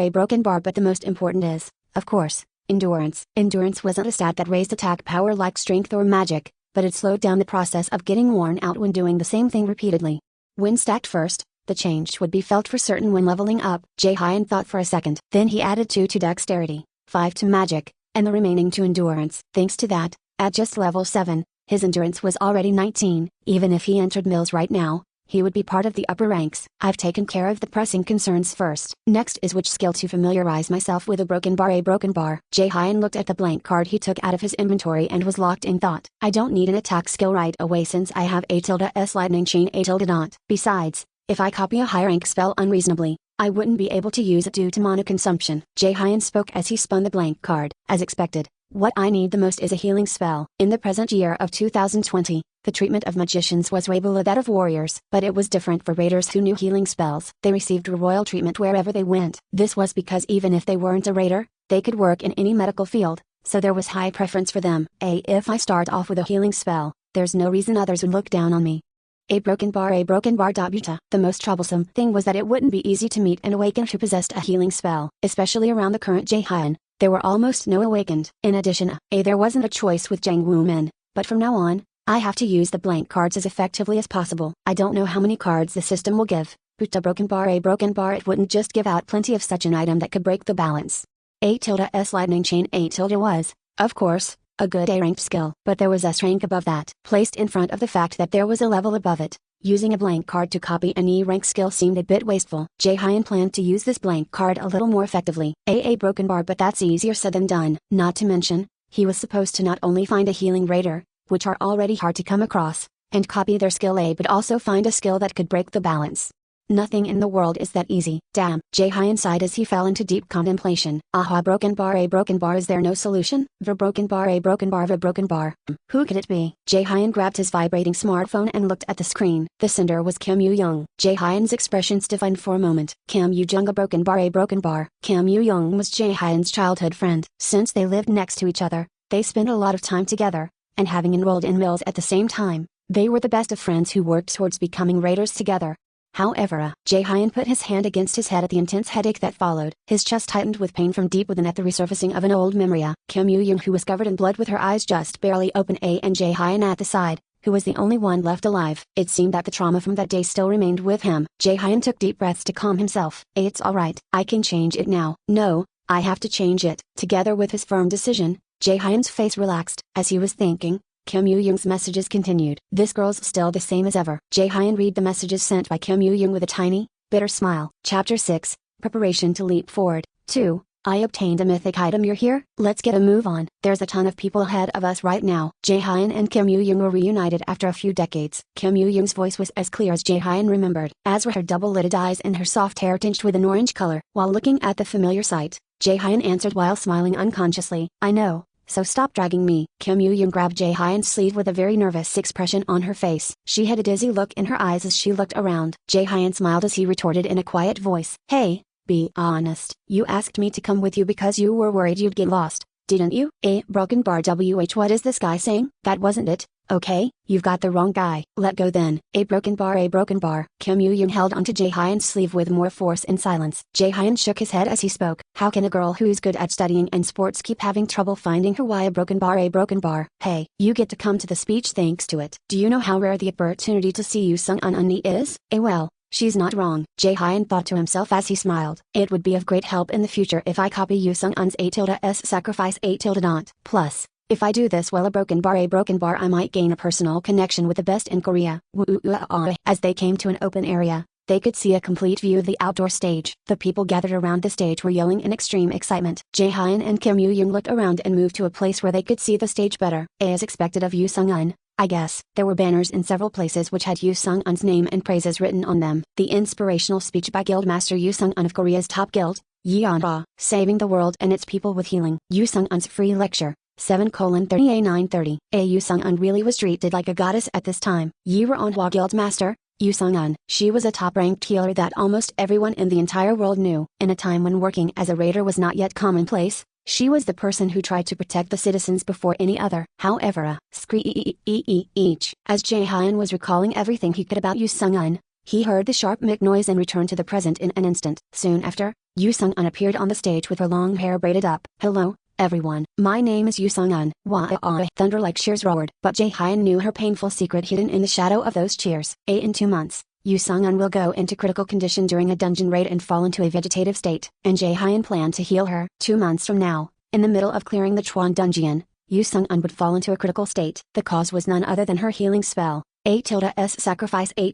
[SPEAKER 1] But the most important is, of course, endurance. Endurance wasn't a stat that raised attack power like strength or magic, but it slowed down the process of getting worn out when doing the same thing repeatedly. When stacked first, the change would be felt for certain when leveling up. Jae-hyun thought for a second. Then he added 2 to dexterity, 5 to magic, and the remaining to endurance. Thanks to that, at just level 7, his endurance was already 19. Even if he entered mills right now, he would be part of the upper ranks. I've taken care of the pressing concerns first. Next is which skill to familiarize myself with. A broken bar. Jae-hyun looked at the blank card he took out of his inventory and was locked in thought. I don't need an attack skill right away since I have A tilde-S Lightning Chain A tilde dot. Besides, if I copy a high rank spell unreasonably, I wouldn't be able to use it due to mana consumption. Jae-hyun spoke as he spun the blank card. As expected, what I need the most is a healing spell. In the present year of 2020, the treatment of magicians was way below that of warriors. But it was different for raiders who knew healing spells. They received royal treatment wherever they went. This was because even if they weren't a raider, they could work in any medical field, so there was high preference for them. If I start off with a healing spell, there's no reason others would look down on me. A broken bar. The most troublesome thing was that it wouldn't be easy to meet an awakened who possessed a healing spell, especially around the current Jae-hyun. There were almost no awakened. In addition, there wasn't a choice with Jang Woo-min, but from now on, I have to use the blank cards as effectively as possible. I don't know how many cards the system will give, but a broken bar. It wouldn't just give out plenty of such an item that could break the balance. A tilde-S Lightning Chain A tilde was, of course, a good A-ranked skill, but there was S rank above that. Placed in front of the fact that there was a level above it, Using a blank card to copy an E-rank skill seemed a bit wasteful. Jae-hyun planned to use this blank card a little more effectively. A broken bar, but that's easier said than done. Not to mention, he was supposed to not only find a healing raider, which are already hard to come across, and copy their skill A, but also find a skill that could break the balance. Nothing in the world is that easy. Damn. Jae-hyun sighed as he fell into deep contemplation. Aha, broken bar, a broken bar, is there no solution? The broken bar, a broken bar, the broken bar. Who could it be? Jae-hyun grabbed his vibrating smartphone and looked at the screen. The sender was Kim Yoo-young. Jae-hyun's expression stiffened for a moment. Kim Yoo-young, a broken bar, a broken bar. Kim Yoo-young was Jae-hyun's childhood friend. Since they lived next to each other, they spent a lot of time together, and having enrolled in mills at the same time, they were the best of friends who worked towards becoming raiders together. However, Jae-hyun put his hand against his head at the intense headache that followed. His chest tightened with pain from deep within at the resurfacing of an old memory. Kim Yoo-young, who was covered in blood with her eyes just barely open, and Jae-hyun at the side, who was the only one left alive. It seemed that the trauma from that day still remained with him. Jae-hyun took deep breaths to calm himself. It's alright, I can change it now. No, I have to change it. Together with his firm decision, Jae-hyun's face relaxed. As he was thinking, Kim Yoo-young's messages continued. This girl's still the same as ever. Jae-hyun read the messages sent by Kim Yoo-young with a tiny, bitter smile. Chapter 6, Preparation to Leap Forward. 2. I obtained a mythic item. You're here? Let's get a move on. There's a ton of people ahead of us right now. Jae-hyun and Kim Yoo-young were reunited after a few decades. Kim Yoo-young's voice was as clear as Jae-hyun remembered, as were her double-lidded eyes and her soft hair tinged with an orange color. While looking at the familiar sight, Jae-hyun answered while smiling unconsciously. I know. So stop dragging me. Kim Yoo-young grabbed Jae-hyun's sleeve with a very nervous expression on her face. She had a dizzy look in her eyes as she looked around. Jae-hyun smiled as he retorted in a quiet voice. Hey, be honest. You asked me to come with you because you were worried you'd get lost, didn't you? A broken bar, what is this guy saying? That wasn't it. Okay, you've got the wrong guy. Let go then. A broken bar, a broken bar. Kim Yoo-young held onto Jae-hyun's sleeve with more force and silence. Jae-hyun shook his head as he spoke. How can a girl who's good at studying and sports keep having trouble finding her why? A broken bar, a broken bar. Hey, you get to come to the speech thanks to it. Do you know how rare the opportunity to see Yoo Sung-un is? Well, she's not wrong. Jae-hyun thought to himself as he smiled. It would be of great help in the future if I copy Yoo Sung-un's A-S sacrifice A-. Plus, if I do this well, a broken bar, I might gain a personal connection with the best in Korea. As they came to an open area, they could see a complete view of the outdoor stage. The people gathered around the stage were yelling in extreme excitement. Jae-hyun and Kim Yoo-young looked around and moved to a place where they could see the stage better. As expected of Yoo Sung-un, I guess. There were banners in several places which had Yoo Sung-un's name and praises written on them. The inspirational speech by Guildmaster Yoo Sung-un of Korea's top guild, Yeonhwa, saving the world and its people with healing. Yoo Sung-un's free lecture. 7:30 A Yoo Sung-un really was treated like a goddess at this time. Yeonhwa Guildmaster, Yoo Sung-un. She was a top-ranked healer that almost everyone in the entire world knew. In a time when working as a raider was not yet commonplace, she was the person who tried to protect the citizens before any other. However, as Jae-hyun was recalling everything he could about Yoo Sung-un, he heard the sharp mic noise and returned to the present in an instant. Soon after, Yoo Sung-un appeared on the stage with her long hair braided up. Hello, everyone. My name is Yoo Sung-un. Thunder like cheers roared. But Jae-hyun knew her painful secret hidden in the shadow of those cheers. In 2 months, Yoo Sung-un will go into critical condition during a dungeon raid and fall into a vegetative state. And Jae-hyun planned to heal her. 2 months from now, in the middle of clearing the Chuan dungeon, Yoo Sung-un would fall into a critical state. The cause was none other than her healing spell. A-S sacrifice A-.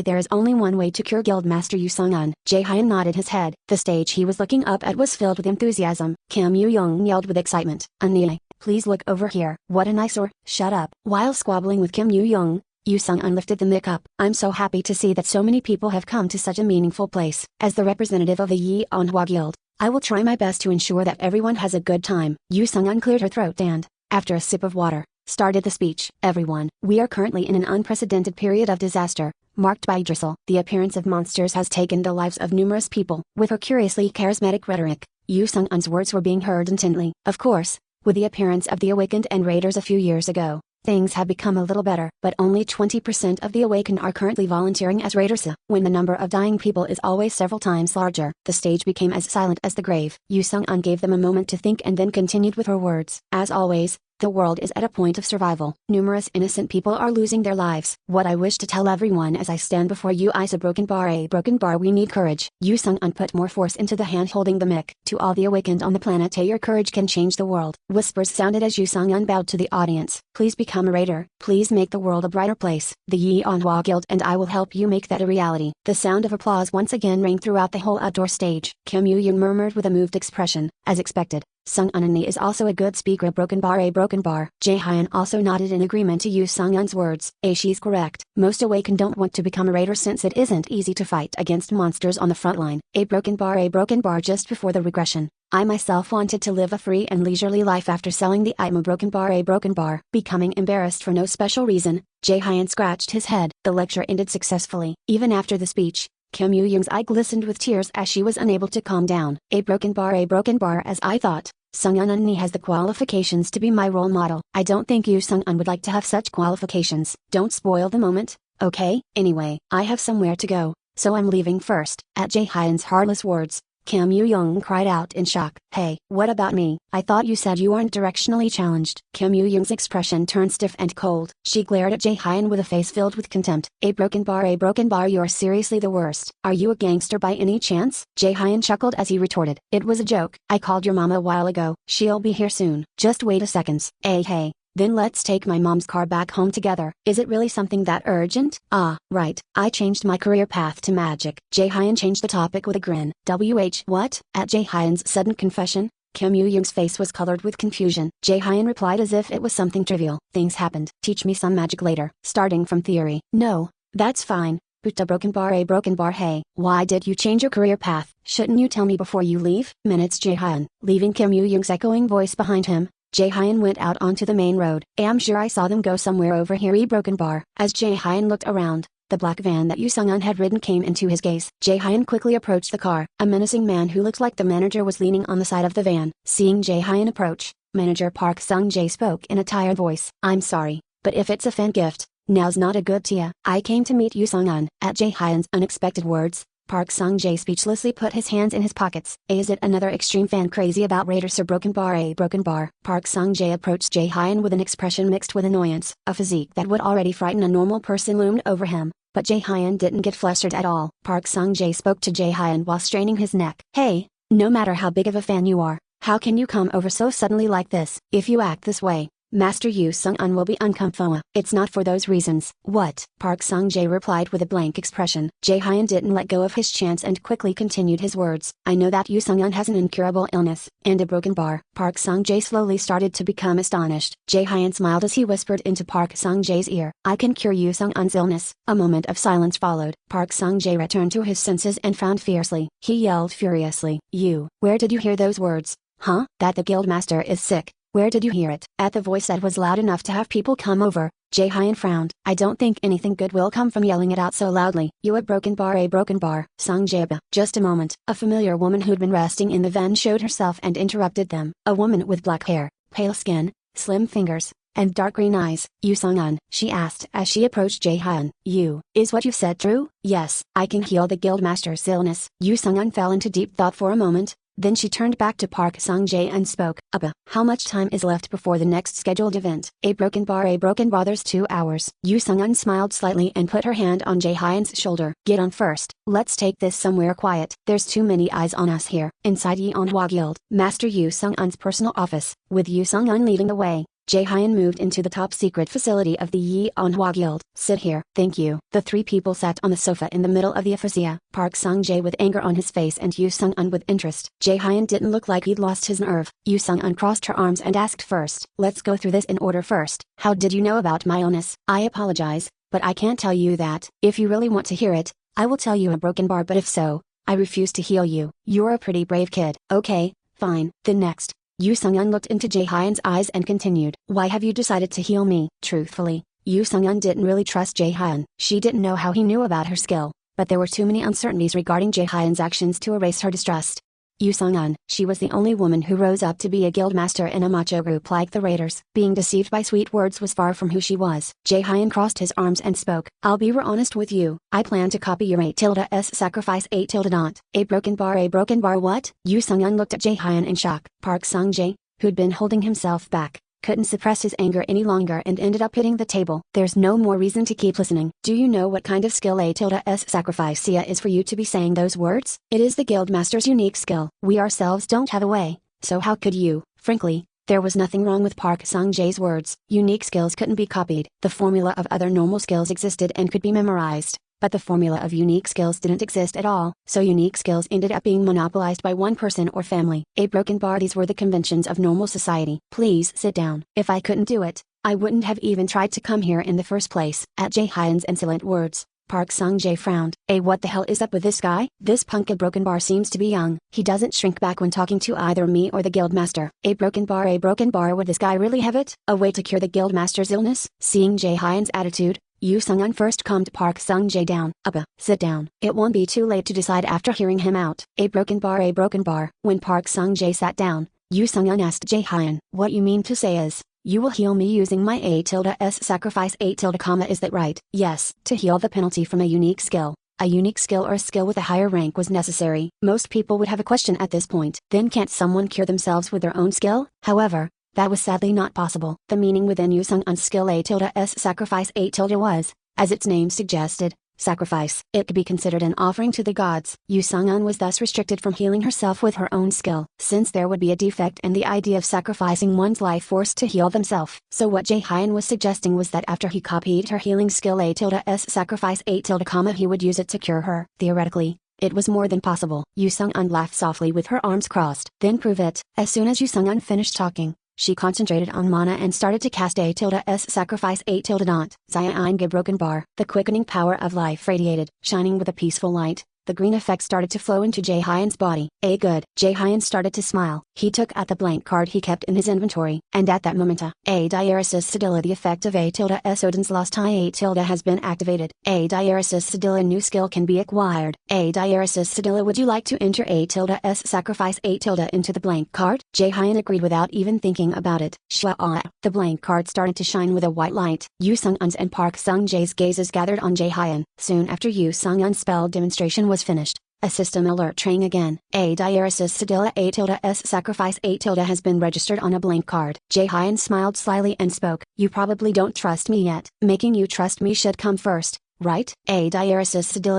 [SPEAKER 1] There is only one way to cure Guildmaster Yoo Sung-un. Jae-hyun nodded his head. The stage he was looking up at was filled with enthusiasm. Kim Yoo-young yelled with excitement. Ania, please look over here. What an eyesore. Shut up. While squabbling with Kim Yoo-young, Yoo Sung-un lifted the mic up. I'm so happy to see that so many people have come to such a meaningful place. As the representative of the Yeonhwa Guild, I will try my best to ensure that everyone has a good time. Yoo Sung-un cleared her throat and, after a sip of water, started the speech. Everyone, we are currently in an unprecedented period of disaster, marked by drizzle. The appearance of monsters has taken the lives of numerous people. With her curiously charismatic rhetoric, Yoo Sung-un's words were being heard intently. Of course, with the appearance of the awakened and raiders a few years ago, things have become a little better, but only 20% of the awakened are currently volunteering as raiders. When the number of dying people is always several times larger, the stage became as silent as the grave. Yoo Sung-un gave them a moment to think and then continued with her words. As always, The world is at a point of survival. Numerous innocent people are losing their lives. What I wish to tell everyone as I stand before you is a broken bar, we need courage. Yu Sung-un put more force into the hand holding the mic. To all the awakened on the planet, your courage can change the world. Whispers sounded as Yu Sung-un bowed to the audience. Please become a raider. Please make the world a brighter place. The Yeonhwa Guild and I will help you make that a reality. The sound of applause once again rang throughout the whole outdoor stage. Kim Yoo-young murmured with a moved expression, as expected. Sung-un is also a good speaker. A broken bar. Jae-hyun also nodded in agreement to Yu Sung-un's words. She's correct. Most awakened don't want to become a raider since it isn't easy to fight against monsters on the front line. A broken bar just before the regression. I myself wanted to live a free and leisurely life after selling the item. A broken bar. Becoming embarrassed for no special reason, Jae-hyun scratched his head. The lecture ended successfully. Even after the speech, Kim Yoo-young's eye glistened with tears as she was unable to calm down. A broken bar as I thought. Sung-un has the qualifications to be my role model. I don't think Yu Sung-un would like to have such qualifications. Don't spoil the moment, okay? Anyway, I have somewhere to go, so I'm leaving first. At Jae-hyun's heartless words, Kim Yoo-young cried out in shock. Hey, what about me? I thought you said you aren't directionally challenged. Kim Yoo-young's expression turned stiff and cold. She glared at Jae-hyun with a face filled with contempt. A broken bar, you're seriously the worst. Are you a gangster by any chance? Jae-hyun chuckled as he retorted. It was a joke. I called your mama a while ago. She'll be here soon. Just wait a second. Hey. Then let's take my mom's car back home together. Is it really something that urgent? Ah, right. I changed my career path to magic. Jae-hyun changed the topic with a grin. What? At Jae-hyun's sudden confession, Kim Yoo-young's face was colored with confusion. Jae-hyun replied as if it was something trivial. Things happened. Teach me some magic later. Starting from theory. No, that's fine. But a broken bar. Hey, why did you change your career path? Shouldn't you tell me before you leave? Minutes. Jae-hyun, leaving Kim Yoo-young's echoing voice behind him, Jae-hyun went out onto the main road. I'm sure I saw them go somewhere over here. A broken bar. As Jae-hyun looked around, the black van that Yu Sung-un had ridden came into his gaze. Jae-hyun quickly approached the car. A menacing man who looked like the manager was leaning on the side of the van. Seeing Jae-hyun approach, Manager Park Sung-jae spoke in a tired voice. I'm sorry, but if it's a fan gift, now's not a good time. I came to meet Yu Sung-un. At Jae-hyun's unexpected words, Park Sung-jae speechlessly put his hands in his pockets. Is it another extreme fan crazy about raiders? Or broken bar? Park Sung-jae approached Jae-hyun with an expression mixed with annoyance. A physique that would already frighten a normal person loomed over him, but Jae-hyun didn't get flustered at all. Park Sung-jae spoke to Jae-hyun while straining his neck. Hey, no matter how big of a fan you are, how can you come over so suddenly like this? If you act this way, Master Yu Sung-un will be uncomfortable. It's not for those reasons. What? Park Sung-jae replied with a blank expression. Jae-hyun didn't let go of his chance and quickly continued his words. I know that Yu Sung-un has an incurable illness and a broken bar. Park Sung-jae slowly started to become astonished. Jae-hyun smiled as he whispered into Park Sung-jae's ear. I can cure Yu Sung-un's illness. A moment of silence followed. Park Sung-jae returned to his senses and frowned fiercely. He yelled furiously. You, where did you hear those words? Huh? That the guildmaster is sick. Where did you hear it? At the voice that was loud enough to have people come over, Jae-hyun frowned. I don't think anything good will come from yelling it out so loudly. You a broken bar. Sung-jae. Just a moment. A familiar woman who'd been resting in the van showed herself and interrupted them. A woman with black hair, pale skin, slim fingers, and dark green eyes. Yu Sung-un, she asked as she approached Jae-hyun. Is what you've said true? Yes, I can heal the guildmaster's illness. Yu Sung-un fell into deep thought for a moment. Then she turned back to Park Sung-jae and spoke. How much time is left before the next scheduled event? A broken bar. There's 2 hours. Yu Sung-un smiled slightly and put her hand on Jae-hyun's shoulder. Get on first. Let's take this somewhere quiet. There's too many eyes on us here. Inside Yeonhwa Guild, Master Yu Sung-un's personal office, with Yu Sung-un leading the way, Jae-hyun moved into the top-secret facility of the Yeonhwa Guild. Sit here. Thank you. The 3 people sat on the sofa in the middle of the aphasia. Park Sung-jae with anger on his face and Yu Sung-un with interest. Jae-hyun didn't look like he'd lost his nerve. Yu Sung-un crossed her arms and asked first. Let's go through this in order first. How did you know about my illness? I apologize, but I can't tell you that. If you really want to hear it, I will tell you a broken bar, but if so, I refuse to heal you. You're a pretty brave kid. Okay, fine. Then next. Yu Sung-un looked into Jae-hyun's eyes and continued. Why have you decided to heal me? Truthfully, Yu Sung-un didn't really trust Jae-hyun. She didn't know how he knew about her skill, but there were too many uncertainties regarding Jae-hyun's actions to erase her distrust. Yu Sung-un, she was the only woman who rose up to be a guildmaster in a macho group like the Raiders. Being deceived by sweet words was far from who she was. Jae-hyun crossed his arms and spoke. I'll be honest with you. I plan to copy your A-tilde-s sacrifice A-tilde-dot. A broken bar what? Yu Sung-un looked at Jae-hyun in shock. Park Sung-jae, who'd been holding himself back, couldn't suppress his anger any longer and ended up hitting the table. There's no more reason to keep listening. Do you know what kind of skill A-S sacrifice is for you to be saying those words? It is the Guildmaster's unique skill. We ourselves don't have a way, so how could you? Frankly, there was nothing wrong with Park Sung-jae's words. Unique skills couldn't be copied. The formula of other normal skills existed and could be memorized, but the formula of unique skills didn't exist at all, so unique skills ended up being monopolized by one person or family. A broken bar. These were the conventions of normal society. Please sit down. If I couldn't do it, I wouldn't have even tried to come here in the first place. At Jae-hyun's insolent words, Park Sung-jae frowned. What the hell is up with this guy? This punk at broken bar seems to be young. He doesn't shrink back when talking to either me or the guildmaster. A broken bar. Would this guy really have it? A way to cure the guildmaster's illness? Seeing Jae-hyun's attitude, Yoo Sung-un first calmed Park Sung-jae down. Sit down. It won't be too late to decide after hearing him out. A broken bar. When Park Sung-jae sat down, Yoo Sung-un asked Jae-hyun, what you mean to say is, you will heal me using my A-S sacrifice is that right? Yes. To heal the penalty from a unique skill or a skill with a higher rank was necessary. Most people would have a question at this point. Then can't someone cure themselves with their own skill? However, that was sadly not possible. The meaning within Yoo Sung-un's skill A-S sacrifice was, as its name suggested, sacrifice. It could be considered an offering to the gods. Yoo Sung-un was thus restricted from healing herself with her own skill, since there would be a defect in the idea of sacrificing one's life force to heal themselves. So what Jae-hyun was suggesting was that after he copied her healing skill A-S sacrifice he would use it to cure her. Theoretically, it was more than possible. Yoo Sung-un laughed softly with her arms crossed. Then prove it. As soon as Yoo Sung-un finished talking, she concentrated on mana and started to cast A-S sacrifice Zayainge broken bar. The quickening power of life radiated, shining with a peaceful light. The green effect started to flow into Jae-hyun's body. Good. Jae-hyun started to smile. He took out the blank card he kept in his inventory, and at that moment the effect of A-S Odin's lost eye A- has been activated. A new skill can be acquired. Would you like to enter A-S sacrifice into the blank card? Jae-hyun agreed without even thinking about it. The blank card started to shine with a white light. Yoo Sung-un's and Park Sung-jae's gazes gathered on Jae-hyun. Soon after Yoo Sung-un's spell demonstration was finished, a system alert rang again. A-S sacrifice has been registered on a blank card. Jae-hyun smiled slyly and spoke. You probably don't trust me yet. Making you trust me should come first, right? A-S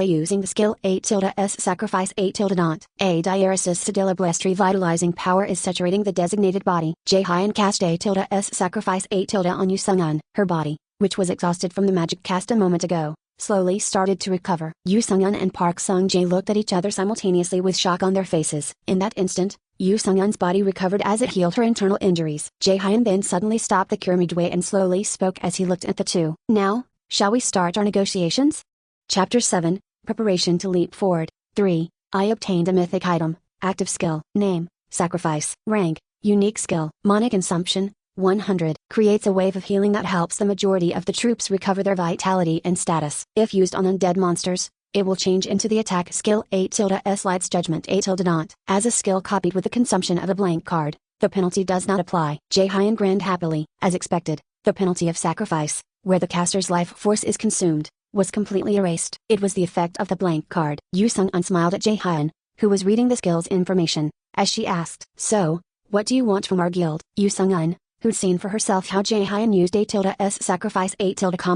[SPEAKER 1] using the skill A-S sacrifice A-S blessed revitalizing power is saturating the designated body. Jae-hyun cast A-S sacrifice on Yoo Sung-un. Her body, which was exhausted from the magic cast a moment ago, slowly started to recover. Yoo Sung-un and Park Sung-jae looked at each other simultaneously with shock on their faces. In that instant, Yoo Sung-un's body recovered as it healed her internal injuries. Jae-hyun then suddenly stopped the cure midway and slowly spoke as he looked at the two. Now, shall we start our negotiations? Chapter 7, Preparation to Leap Forward. 3. I obtained a mythic item. Active skill. Name, sacrifice. Rank, unique skill. Mana consumption, 100. Creates a wave of healing that helps the majority of the troops recover their vitality and status. If used on undead monsters, it will change into the attack skill A-S Light's Judgment A-. As a skill copied with the consumption of a blank card, the penalty does not apply. Jae-hyun grinned happily. As expected, the penalty of sacrifice, where the caster's life force is consumed, was completely erased. It was the effect of the blank card. Yoo Sung-un smiled at Jae-hyun, who was reading the skill's information, as she asked. So, what do you want from our guild? Yoo Sung-un, who'd seen for herself how Jae-hyun used A-S sacrifice A-,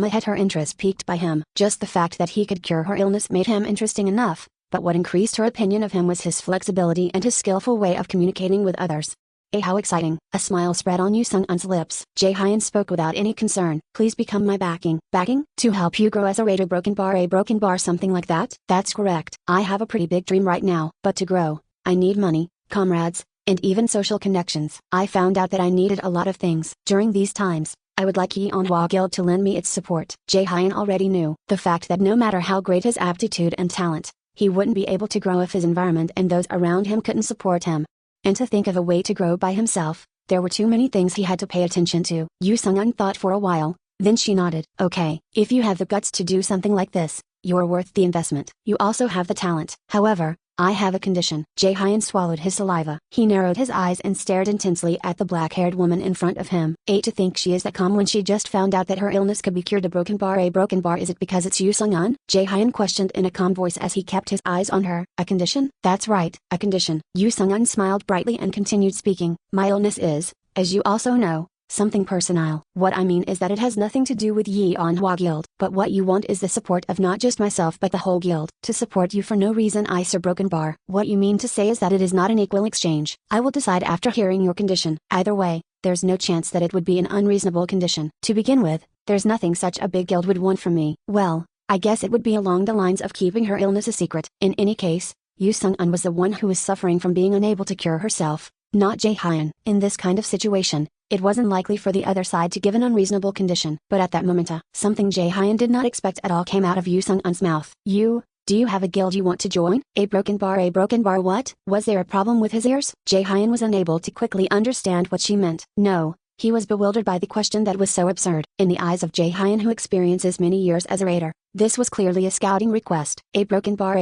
[SPEAKER 1] had her interest piqued by him. Just the fact that he could cure her illness made him interesting enough, but what increased her opinion of him was his flexibility and his skillful way of communicating with others. How exciting. A smile spread on Yoo Sung-un's lips. Jae-hyun spoke without any concern. Please become my backing. Backing? To help you grow as a raider broken bar something like that? That's correct. I have a pretty big dream right now, but to grow, I need money, comrades, and even social connections. I found out that I needed a lot of things. During these times, I would like Yeonhwa Guild to lend me its support. Jae-hyun already knew the fact that no matter how great his aptitude and talent, he wouldn't be able to grow if his environment and those around him couldn't support him. And to think of a way to grow by himself, there were too many things he had to pay attention to. Yoo Sung-un thought for a while, then she nodded. Okay, if you have the guts to do something like this, you're worth the investment. You also have the talent. However, I have a condition. Jae-hyun swallowed his saliva. He narrowed his eyes and stared intensely at the black-haired woman in front of him. To think she is that calm when she just found out that her illness could be cured. A broken bar, is it because it's Yoo Sung-un? Jae-hyun questioned in a calm voice as he kept his eyes on her. A condition? That's right, a condition. Yoo Sung-un smiled brightly and continued speaking. My illness is, as you also know, Something personal. What I mean is that it has nothing to do with Yi Anhua Guild, but what you want is the support of not just myself but the whole guild. To support you for no reason, I Sir Broken Bar. What you mean to say is that it is not an equal exchange. I will decide after hearing your condition. Either way, there's no chance that it would be an unreasonable condition. To begin with, there's nothing such a big guild would want from me. Well, I guess it would be along the lines of keeping her illness a secret. In any case, Yu Sung-un was the one who was suffering from being unable to cure herself, not Jae-hyun. In this kind of situation, it wasn't likely for the other side to give an unreasonable condition. But at that moment, something Jae-hyun did not expect at all came out of Yu Sung-un's mouth. Do you have a guild you want to join? A broken bar what? Was there a problem with his ears? Jae-hyun was unable to quickly understand what she meant. No. He was bewildered by the question that was so absurd. In the eyes of Jae-hyun, who experiences many years as a raider, this was clearly a scouting request. A broken bar,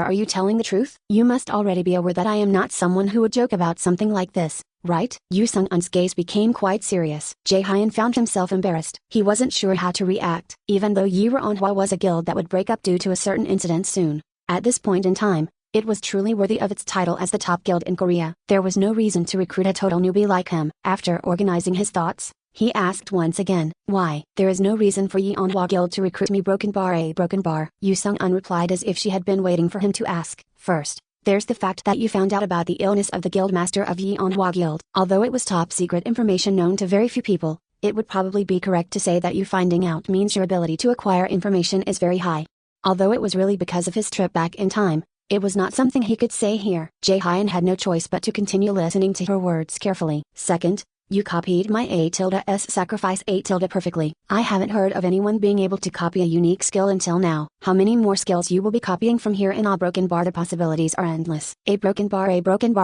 [SPEAKER 1] are you telling the truth? You must already be aware that I am not someone who would joke about something like this, right? Yu Sung-un's gaze became quite serious. Jae-hyun found himself embarrassed. He wasn't sure how to react. Even though Yi Anhwa was a guild that would break up due to a certain incident soon, at this point in time, it was truly worthy of its title as the top guild in Korea. There was no reason to recruit a total newbie like him. After organizing his thoughts, he asked once again, why? There is no reason for Yi Anhwa Guild to recruit me. Broken bar. Yu Sung-un replied as if she had been waiting for him to ask. First, there's the fact that you found out about the illness of the guild master of Yi Anhwa Guild. Although it was top secret information known to very few people, it would probably be correct to say that you finding out means your ability to acquire information is very high. Although it was really because of his trip back in time, it was not something he could say here. Jae-hyun had no choice but to continue listening to her words carefully. Second, you copied my A-S sacrifice A- perfectly. I haven't heard of anyone being able to copy a unique skill until now. How many more skills you will be copying from here in A broken bar? The possibilities are endless. A broken bar,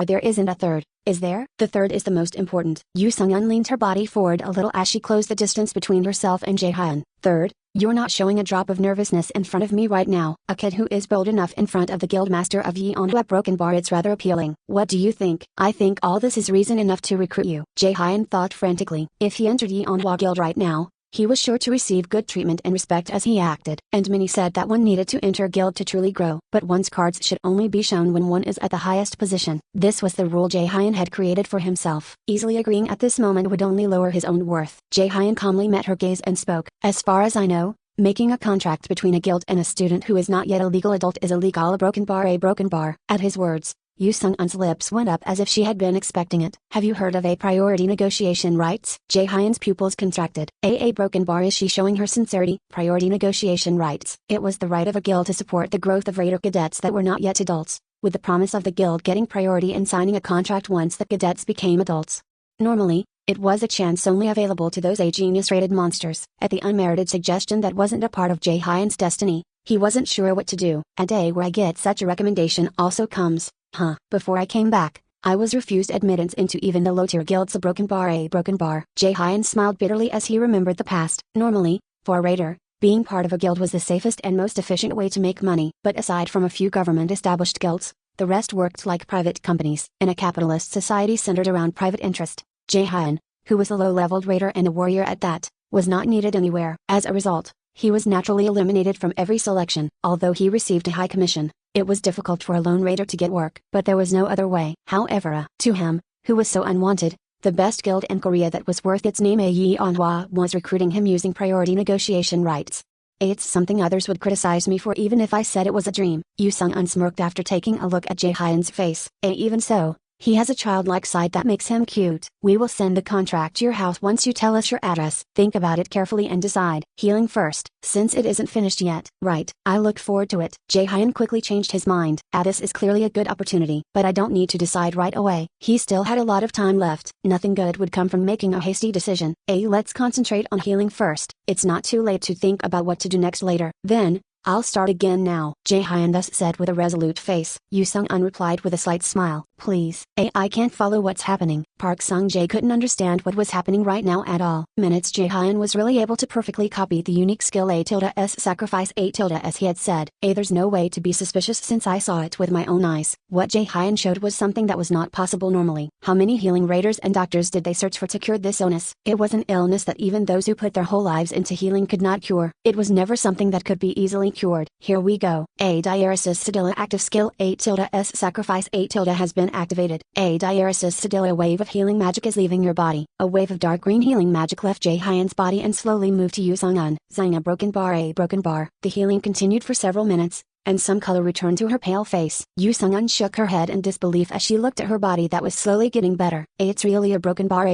[SPEAKER 1] there isn't a third, is there? The third is the most important. Yu Sung-un leaned her body forward a little as she closed the distance between herself and Jae-hyun. Third, you're not showing a drop of nervousness in front of me right now. A kid who is bold enough in front of the guild master of Yi Anhwa broken bar, it's rather appealing. What do you think? I think all this is reason enough to recruit you. Jae-hyun thought frantically. If he entered Yi Anhwa guild right now, he was sure to receive good treatment and respect as he acted. And many said that one needed to enter a guild to truly grow. But one's cards should only be shown when one is at the highest position. This was the rule Jae-hyun had created for himself. Easily agreeing at this moment would only lower his own worth. Jae-hyun calmly met her gaze and spoke. As far as I know, making a contract between a guild and a student who is not yet a legal adult is illegal. A broken bar. At his words, Yu Sung-un's lips went up as if she had been expecting it. Have you heard of a priority negotiation rights? Jae-hyun's pupils contracted. A broken bar, is she showing her sincerity? Priority negotiation rights. It was the right of a guild to support the growth of raider cadets that were not yet adults, with the promise of the guild getting priority in signing a contract once the cadets became adults. Normally, it was a chance only available to those A-genius-rated monsters. At the unmerited suggestion that wasn't a part of Jae-hyun's destiny, he wasn't sure what to do. A day where I get such a recommendation also comes. Before I came back, I was refused admittance into even the low-tier guilds. A broken bar. Jae-hyun smiled bitterly as he remembered the past. Normally, for a raider, being part of a guild was the safest and most efficient way to make money. But aside from a few government-established guilds, the rest worked like private companies. In a capitalist society centered around private interest, Jae-hyun, who was a low-leveled raider and a warrior at that, was not needed anywhere. As a result, he was naturally eliminated from every selection. Although he received a high commission, it was difficult for a lone raider to get work. But there was no other way. However, to him, who was so unwanted, the best guild in Korea that was worth its name, Yi Anhwa, was recruiting him using priority negotiation rights. It's something others would criticize me for even if I said it was a dream. Yu Sung-un smirked after taking a look at Jae-hyun's face. Even so, he has a childlike side that makes him cute. We will send the contract to your house once you tell us your address. Think about it carefully and decide. Healing first, since it isn't finished yet. Right. I look forward to it. Jae-hyun quickly changed his mind. This is clearly a good opportunity, but I don't need to decide right away. He still had a lot of time left. Nothing good would come from making a hasty decision. Let's concentrate on healing first. It's not too late to think about what to do next later. Then, I'll start again now. Jae-hyun thus said with a resolute face. Yu Sung-un replied with a slight smile. Please. I can't follow what's happening. Park Sung-jae couldn't understand what was happening right now at all. Minutes Jae-hyun was really able to perfectly copy the unique skill A-S sacrifice A- as he had said. There's no way to be suspicious since I saw it with my own eyes. What Jae-hyun showed was something that was not possible normally. How many healing raiders and doctors did they search for to cure this illness? It was an illness that even those who put their whole lives into healing could not cure. It was never something that could be easily finally cured. Here we go. A diaresis sedilla active skill 8 tilde S sacrifice 8 tilde has been activated. A diaresis sedilla wave of healing magic is leaving your body. A wave of dark green healing magic left Jae-hyen's body and slowly moved to Yu Sung-un. Zing a broken bar. The healing continued for several minutes, and some color returned to her pale face. Yu Sung-un shook her head in disbelief as she looked at her body that was slowly getting better. It's really a broken bar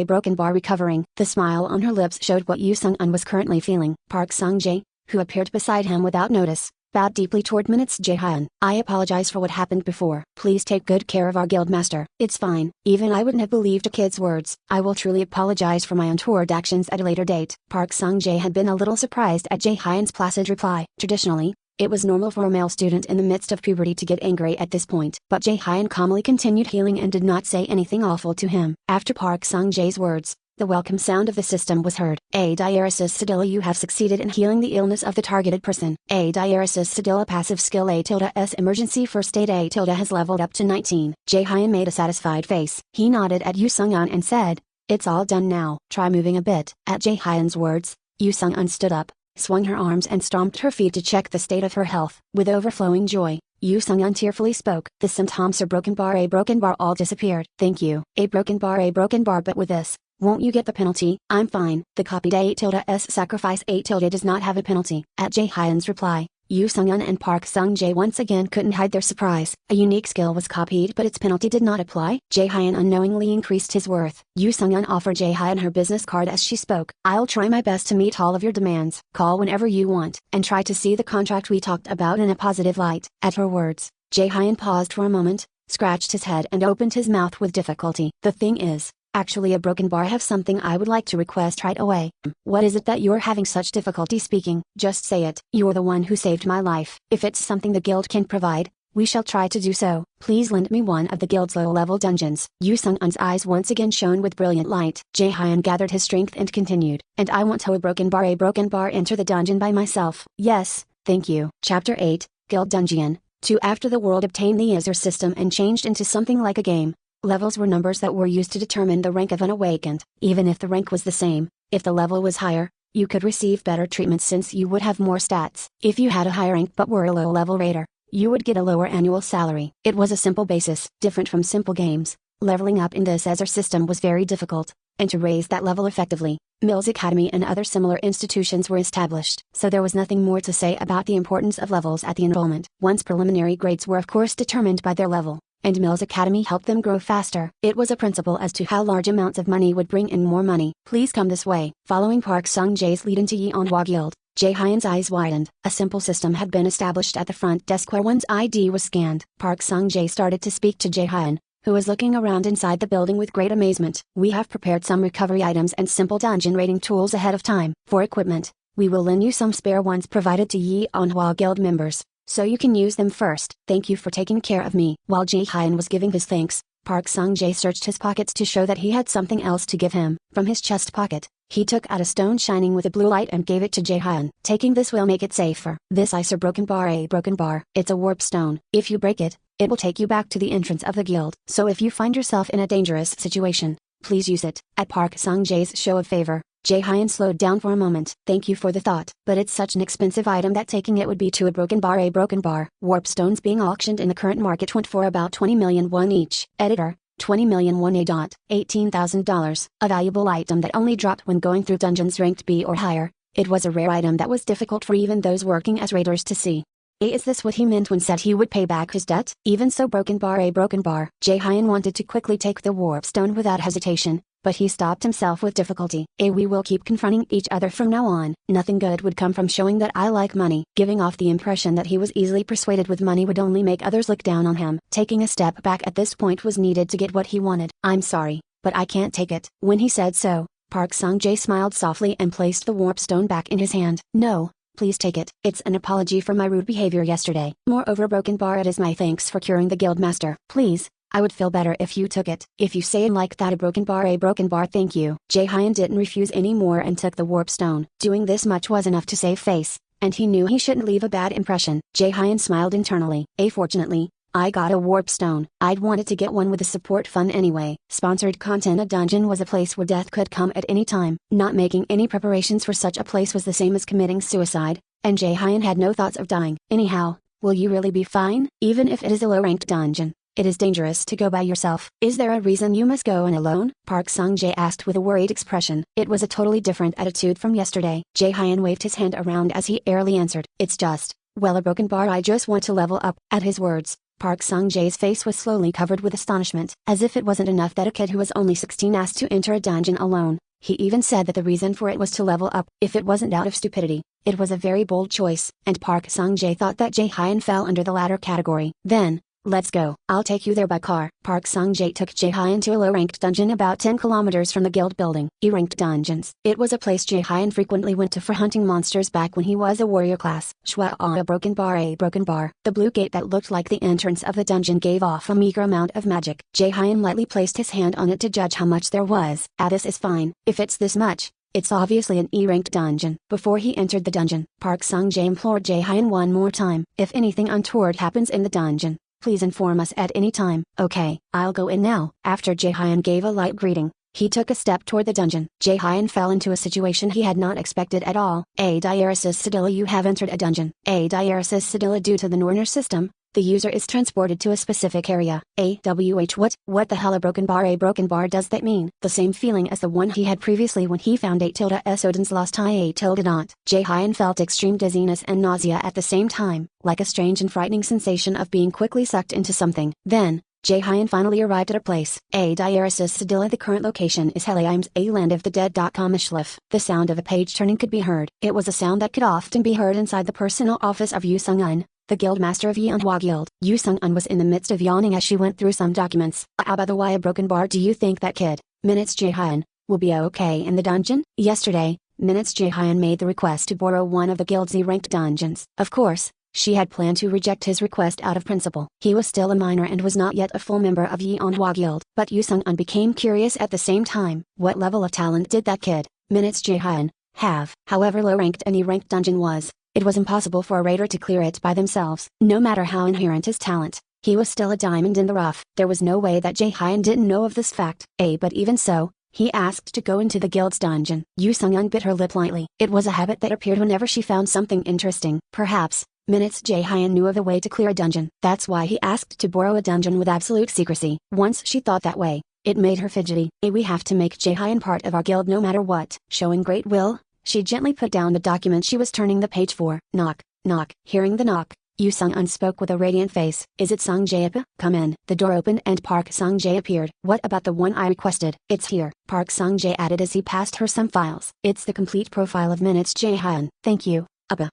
[SPEAKER 1] recovering. The smile on her lips showed what Yu Sung-un was currently feeling. Park Sung-jae, who appeared beside him without notice, bowed deeply toward minutes Jae-hyen. I apologize for what happened before. Please take good care of our guildmaster. It's fine. Even I wouldn't have believed a kid's words. I will truly apologize for my untoward actions at a later date. Park Sung-jae had been a little surprised at Jae-hyen's placid reply. Traditionally, it was normal for a male student in the midst of puberty to get angry at this point. But Jae-hyen calmly continued healing and did not say anything awful to him. After Park Sung-jae's words, the welcome sound of the system was heard. A diaresis sedilla, you have succeeded in healing the illness of the targeted person. A diaresis sedilla passive skill A tilde S emergency first aid A tilde has leveled up to 19. Jae-hyen made a satisfied face. He nodded at Yu Sung-un and said, "It's all done now. Try moving a bit." At Jae-hyen's words, Yu Sung-un stood up, swung her arms and stomped her feet to check the state of her health. With overflowing joy, Yu Sung-un tearfully spoke. The symptoms are broken bar all disappeared. Thank you. A broken bar, but with this, won't you get the penalty? I'm fine. The copied A tilde S sacrifice 8 tilde does not have a penalty. At Jae-hyen's reply, Yu Sung-un and Park Sung-jae once again couldn't hide their surprise. A unique skill was copied but its penalty did not apply. Jae-hyen unknowingly increased his worth. Yu Sung-un offered Jae-hyen her business card as she spoke. I'll try my best to meet all of your demands. Call whenever you want, and try to see the contract we talked about in a positive light. At her words, Jae-hyen paused for a moment, scratched his head and opened his mouth with difficulty. The thing is, actually a broken bar, I have something I would like to request right away. What is it that you're having such difficulty speaking? Just say it. You're the one who saved my life. If it's something the guild can provide, we shall try to do so. Please lend me one of the guild's low-level dungeons. Yu Sung-un's eyes once again shone with brilliant light. Jae-hyen gathered his strength and continued. And I want to a broken bar enter the dungeon by myself. Yes, thank you. Chapter 8, Guild Dungeon 2. After the world obtained the Azure system and changed into something like a game, levels were numbers that were used to determine the rank of an awakened. Even if the rank was the same, if the level was higher, you could receive better treatment since you would have more stats. If you had a high rank but were a low-level raider, you would get a lower annual salary. It was a simple basis. Different from simple games, leveling up in this Azure system was very difficult, and to raise that level effectively, Mills Academy and other similar institutions were established. So there was nothing more to say about the importance of levels at the enrollment. Once preliminary grades were of course determined by their level, and Mills Academy helped them grow faster. It was a principle as to how large amounts of money would bring in more money. Please come this way. Following Park Sung-jae's lead into Yeonhwa Guild, Jae-hyen's eyes widened. A simple system had been established at the front desk where one's ID was scanned. Park Sung-jae started to speak to Jae-hyen, who was looking around inside the building with great amazement. We have prepared some recovery items and simple dungeon raiding tools ahead of time. For equipment, we will lend you some spare ones provided to Yeonhwa Guild members, so you can use them first. Thank you for taking care of me. While Jae-hyen was giving his thanks, Park Sung-jae searched his pockets to show that he had something else to give him. From his chest pocket, he took out a stone shining with a blue light and gave it to Jae-hyen. Taking this will make it safer. This ice or broken bar. It's a warp stone. If you break it, it will take you back to the entrance of the guild. So if you find yourself in a dangerous situation, please use it. At Park Sung-jae's show of favor, Jae-hyen slowed down for a moment. Thank you for the thought, but it's such an expensive item that taking it would be to a broken bar. Warp stones being auctioned in the current market went for about 20 million won each. Editor, 20 million won $18,000. A valuable item that only dropped when going through dungeons ranked B or higher. It was a rare item that was difficult for even those working as raiders to see. Is this what he meant when said he would pay back his debt? Even so, broken bar. Jae-hyen wanted to quickly take the warp stone without hesitation, but he stopped himself with difficulty. We will keep confronting each other from now on. Nothing good would come from showing that I like money. Giving off the impression that he was easily persuaded with money would only make others look down on him. Taking a step back at this point was needed to get what he wanted. I'm sorry, but I can't take it. When he said so, Park Sung-jae smiled softly and placed the warp stone back in his hand. No, please take it. It's an apology for my rude behavior yesterday. Moreover, broken bar, it is my thanks for curing the guild master. Please, I would feel better if you took it. If you say it like that, a broken bar, thank you. Jae-hyen didn't refuse anymore and took the warp stone. Doing this much was enough to save face, and he knew he shouldn't leave a bad impression. Jae-hyen smiled internally. Fortunately, I got a warp stone. I'd wanted to get one with the support fund anyway. Sponsored content. A dungeon was a place where death could come at any time. Not making any preparations for such a place was the same as committing suicide, and Jae-hyun had no thoughts of dying. Anyhow, will you really be fine? Even if it is a low-ranked dungeon, it is dangerous to go by yourself. Is there a reason you must go in alone? Park Sung-jae asked with a worried expression. It was a totally different attitude from yesterday. Jae-hyun waved his hand around as he airily answered. It's just, well, a broken bar. I just want to level up. At his words, Park Sung-jae's face was slowly covered with astonishment. As if it wasn't enough that a kid who was only 16 asked to enter a dungeon alone, he even said that the reason for it was to level up. If it wasn't out of stupidity, it was a very bold choice, and Park Sung-jae thought that Jae-hyun fell under the latter category. Then, let's go. I'll take you there by car. Park Sung-jae took Jae-hyun to a low-ranked dungeon about 10 kilometers from the guild building. E-ranked dungeons. It was a place Jae-hyun frequently went to for hunting monsters back when he was a warrior class. Shwa, a broken bar. A broken bar. The blue gate that looked like the entrance of the dungeon gave off a meager amount of magic. Jae-hyun lightly placed his hand on it to judge how much there was. This is fine. If it's this much, it's obviously an E-ranked dungeon. Before he entered the dungeon, Park Sung-jae implored Jae-hyun one more time. If anything untoward happens in the dungeon, please inform us at any time. Okay, I'll go in now. After Jae-hyun gave a light greeting, he took a step toward the dungeon. Jae-hyun fell into a situation he had not expected at all. Diaresis Sedilla, you have entered a dungeon. Diaresis Sedilla, due to the Norner system, the user is transported to a specific area. What the hell? A broken bar? A broken bar, does that mean the same feeling as the one he had previously when he found S Odin's lost eye? Not. Jae-hyun felt extreme dizziness and nausea at the same time, like a strange and frightening sensation of being quickly sucked into something. Then, Jae-hyun finally arrived at a place. Diaresis Sedilla. The current location is Helheim's a land of the dead. Schliff. The sound of a page turning could be heard. It was a sound that could often be heard inside the personal office of Yu Sung-un, the guild master of Yeonhwa Guild. Yu Sung-un was in the midst of yawning as she went through some documents. By the way, a broken bar, do you think that kid, Minutes Jae-hyun, will be okay in the dungeon? Yesterday, Minutes Jae-hyun made the request to borrow one of the guild's E-ranked dungeons. Of course, she had planned to reject his request out of principle. He was still a minor and was not yet a full member of Yeonhwa Guild. But Yu Sung-un became curious at the same time. What level of talent did that kid, Minutes Jae-hyun, have? However low-ranked an E-ranked dungeon was, it was impossible for a raider to clear it by themselves. No matter how inherent his talent, he was still a diamond in the rough. There was no way that Jae-hyun didn't know of this fact. But even so, he asked to go into the guild's dungeon. Yu Sung-un bit her lip lightly. It was a habit that appeared whenever she found something interesting. Perhaps, Minutes Jae-hyun knew of a way to clear a dungeon. That's why he asked to borrow a dungeon with absolute secrecy. Once she thought that way, it made her fidgety. We have to make Jae-hyun part of our guild no matter what. Showing great will, she gently put down the document she was turning the page for. Knock, knock. Hearing the knock, Yu Sung-un spoke with a radiant face. Is it Sung-jae? Come in. The door opened and Park Sung-jae appeared. What about the one I requested? It's here, Park Sung-jae added as he passed her some files. It's the complete profile of Minutes Jae-hyun. Thank you.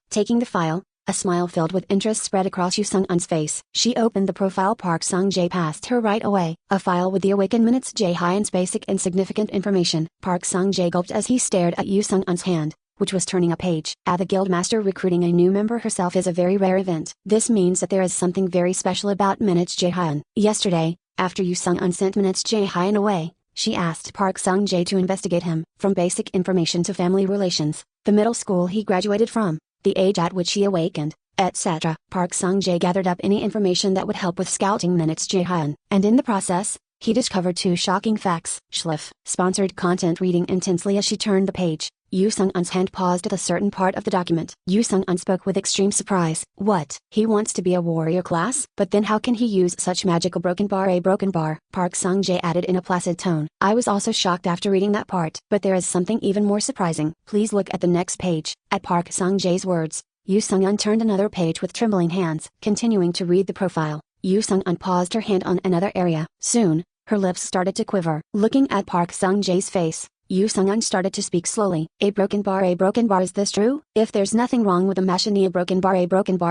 [SPEAKER 1] Taking the file, a smile filled with interest spread across Yu Sung-un's face. She opened the profile Park Sung-jae passed her right away. A file with the awakened Minutes Jae-hyun's basic and significant information. Park Sung-jae gulped as he stared at Yu Sung-un's hand, which was turning a page. The guildmaster recruiting a new member herself is a very rare event. This means that there is something very special about Minutes Jae-hyun. Yesterday, after Yu Sung-un sent Minutes Jae-hyun away, she asked Park Sung-jae to investigate him, from basic information to family relations, the middle school he graduated from, the age at which he awakened, etc. Park Sung-jae gathered up any information that would help with scouting Minutes Jae-hyun, and in the process, he discovered two shocking facts. Schliff. Sponsored content. Reading intensely as she turned the page, Yu Sung-un's hand paused at a certain part of the document. Yu Sung-un spoke with extreme surprise. What? He wants to be a warrior class? But then how can he use such magical broken bar? A broken bar, Park Sung-jae added in a placid tone. I was also shocked after reading that part. But there is something even more surprising. Please look at the next page. At Park Sung-jae's words, Yu Sung-un turned another page with trembling hands. Continuing to read the profile, Yu Sung-un paused her hand on another area. Soon, her lips started to quiver. Looking at Park Sung-jae's face, Yu Sung-un started to speak slowly. A broken bar, is this true? If there's nothing wrong with the machine, a broken bar,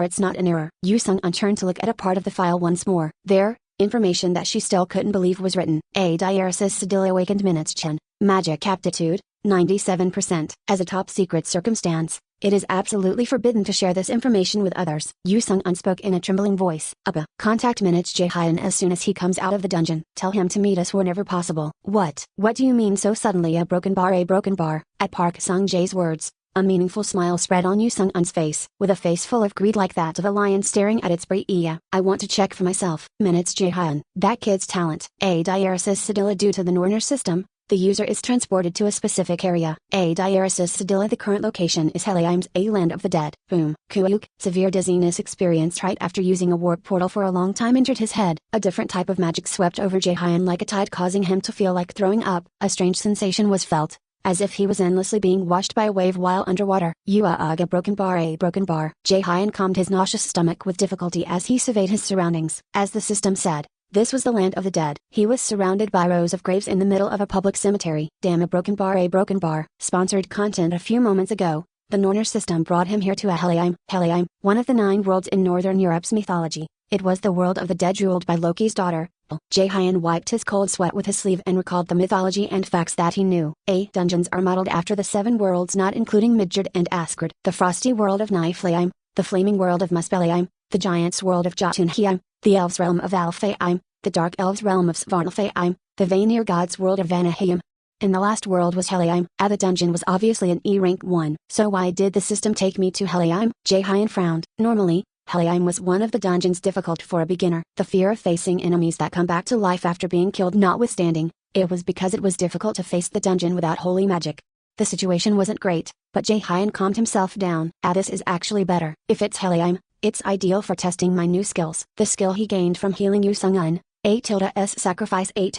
[SPEAKER 1] it's not an error. Yu Sung-un turned to look at a part of the file once more. There, information that she still couldn't believe was written. Diaresis Sedilla awakened Minutes Chen. Magic aptitude, 97%. As a top secret circumstance, it is absolutely forbidden to share this information with others. Yu Sung-un spoke in a trembling voice. Contact Minutes Jae-hyun as soon as he comes out of the dungeon. Tell him to meet us whenever possible. What do you mean so suddenly? A broken bar? At Park Sung-jae's words, a meaningful smile spread on Yu Sung-un's face. With a face full of greed like that of a lion staring at its prey. I want to check for myself. Minutes Jae-hyun. That kid's talent. Diaresis Sedilla due to the Norner system, the user is transported to a specific area. A. Diaresis Sedilla. The current location is Helheim's A land of the dead. Boom. Kuuk. Severe dizziness experienced right after using a warp portal for a long time injured his head. A different type of magic swept over Jaehyun like a tide, causing him to feel like throwing up. A strange sensation was felt, as if he was endlessly being washed by a wave while underwater. A broken bar. Jaehyun calmed his nauseous stomach with difficulty as he surveyed his surroundings. As the system said, this was the land of the dead. He was surrounded by rows of graves in the middle of a public cemetery. Damn, a broken bar. Sponsored content. A few moments ago, the Norner system brought him here to a Helheim, one of the 9 worlds in Northern Europe's mythology. It was the world of the dead ruled by Loki's daughter. Jaehyun wiped his cold sweat with his sleeve and recalled the mythology and facts that he knew. Dungeons are modeled after the 7 worlds, not including Midgard and Asgard. The frosty world of Niflheim, the flaming world of Muspelheim, the giants world of Jotunheim, the elves realm of Alfheim, the dark elves realm of Svartalfheim, the Vanir gods world of Vanaheim. And the last world was Helheim. The dungeon was obviously an E-rank 1. So why did the system take me to Helheim? Jaehyun frowned. Normally, Helheim was one of the dungeons difficult for a beginner. The fear of facing enemies that come back to life after being killed notwithstanding, it was because it was difficult to face the dungeon without holy magic. The situation wasn't great, but Jaehyun calmed himself down. This is actually better. If it's Helheim, it's ideal for testing my new skills. The skill he gained from healing Yu Sung-un, A-S sacrifice A-.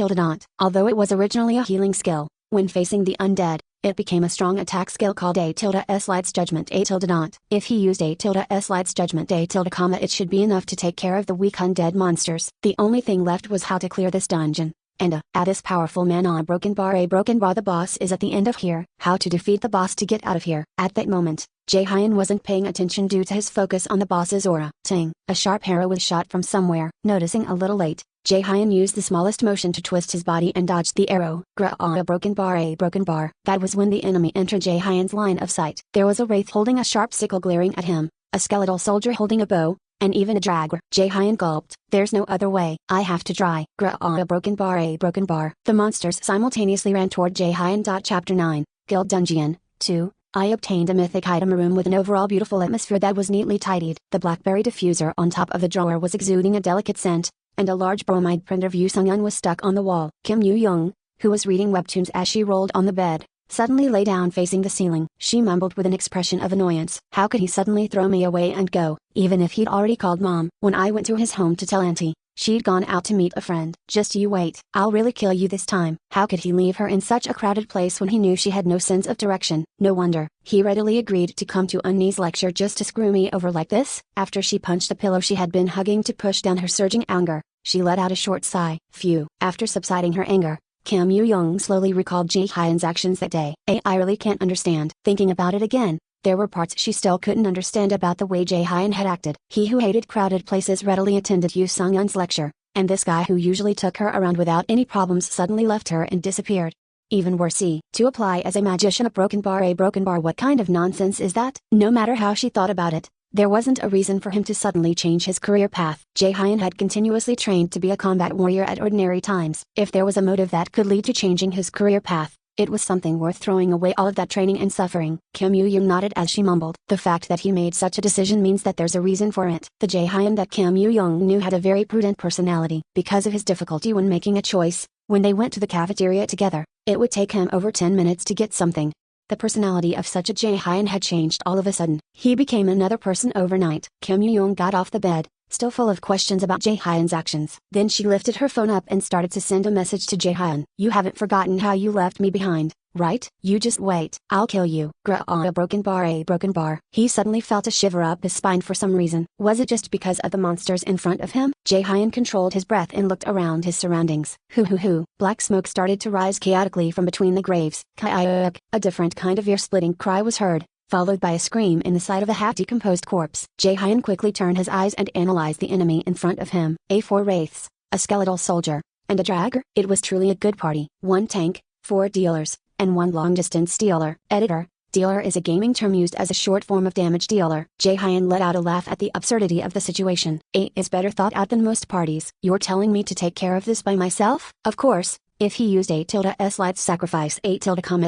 [SPEAKER 1] Although it was originally a healing skill, when facing the undead, it became a strong attack skill called A-S Light's Judgment A-. If he used A-S Light's Judgment A-, it should be enough to take care of the weak undead monsters. The only thing left was how to clear this dungeon. And this powerful man on a broken bar. The boss is at the end of here. How to defeat the boss to get out of here. At that moment, Jaehyun wasn't paying attention due to his focus on the boss's aura. Ting! A sharp arrow was shot from somewhere. Noticing a little late, Jaehyun used the smallest motion to twist his body and dodged the arrow. A broken bar. That was when the enemy entered Jaehyun's line of sight. There was a wraith holding a sharp sickle glaring at him, a skeletal soldier holding a bow, and even a dragon. Jaehyun gulped. There's no other way. I have to try. A broken bar. The monsters simultaneously ran toward Jaehyun. Chapter 9, Guild Dungeon 2. I obtained a mythic item, a room with an overall beautiful atmosphere that was neatly tidied. The blackberry diffuser on top of the drawer was exuding a delicate scent, and a large bromide print of Yu Sung-un was stuck on the wall. Kim Yu-young, who was reading webtoons as she rolled on the bed, suddenly lay down facing the ceiling. She mumbled with an expression of annoyance. How could he suddenly throw me away and go, even if he'd already called Mom? When I went to his home to tell Auntie, she'd gone out to meet a friend. Just you wait. I'll really kill you this time. How could he leave her in such a crowded place when he knew she had no sense of direction? No wonder he readily agreed to come to Unni's lecture just to screw me over like this. After she punched the pillow she had been hugging to push down her surging anger, she let out a short sigh. Phew. After subsiding her anger, Kim Yu-young slowly recalled Jaehyun's actions that day. I really can't understand. Thinking about it again, there were parts she still couldn't understand about the way Jaehyun had acted. He who hated crowded places readily attended Yu Sung-un's lecture, and this guy who usually took her around without any problems suddenly left her and disappeared. Even worse, to apply as a magician. A broken bar. What kind of nonsense is that? No matter how she thought about it, there wasn't a reason for him to suddenly change his career path. Jaehyun had continuously trained to be a combat warrior at ordinary times. If there was a motive that could lead to changing his career path, it was something worth throwing away all of that training and suffering. Kim Yu-young nodded as she mumbled. The fact that he made such a decision means that there's a reason for it. The Jaehyun that Kim Yu-young knew had a very prudent personality. Because of his difficulty when making a choice, when they went to the cafeteria together, it would take him over 10 minutes to get something. The personality of such a Jaehyun had changed all of a sudden. He became another person overnight. Kim Yu-young got off the bed, still full of questions about Jaehyun's actions. Then she lifted her phone up and started to send a message to Jaehyun. You haven't forgotten how you left me behind, right? You just wait. I'll kill you. A broken bar. He suddenly felt a shiver up his spine for some reason. Was it just because of the monsters in front of him? Jaehyun controlled his breath and looked around his surroundings. Hoo. Black smoke started to rise chaotically from between the graves. Kyuk. A different kind of ear-splitting cry was heard, followed by a scream in the sight of a half-decomposed corpse. Jaehyun quickly turned his eyes and analyzed the enemy in front of him. 4 wraiths, a skeletal soldier, and a dragger. It was truly a good party. 1 tank, 4 dealers, and 1 long-distance dealer. Editor. Dealer is a gaming term used as a short form of damage dealer. Jaehyun let out a laugh at the absurdity of the situation. It is better thought out than most parties. You're telling me to take care of this by myself? Of course. If he used A-S Light's sacrifice A-,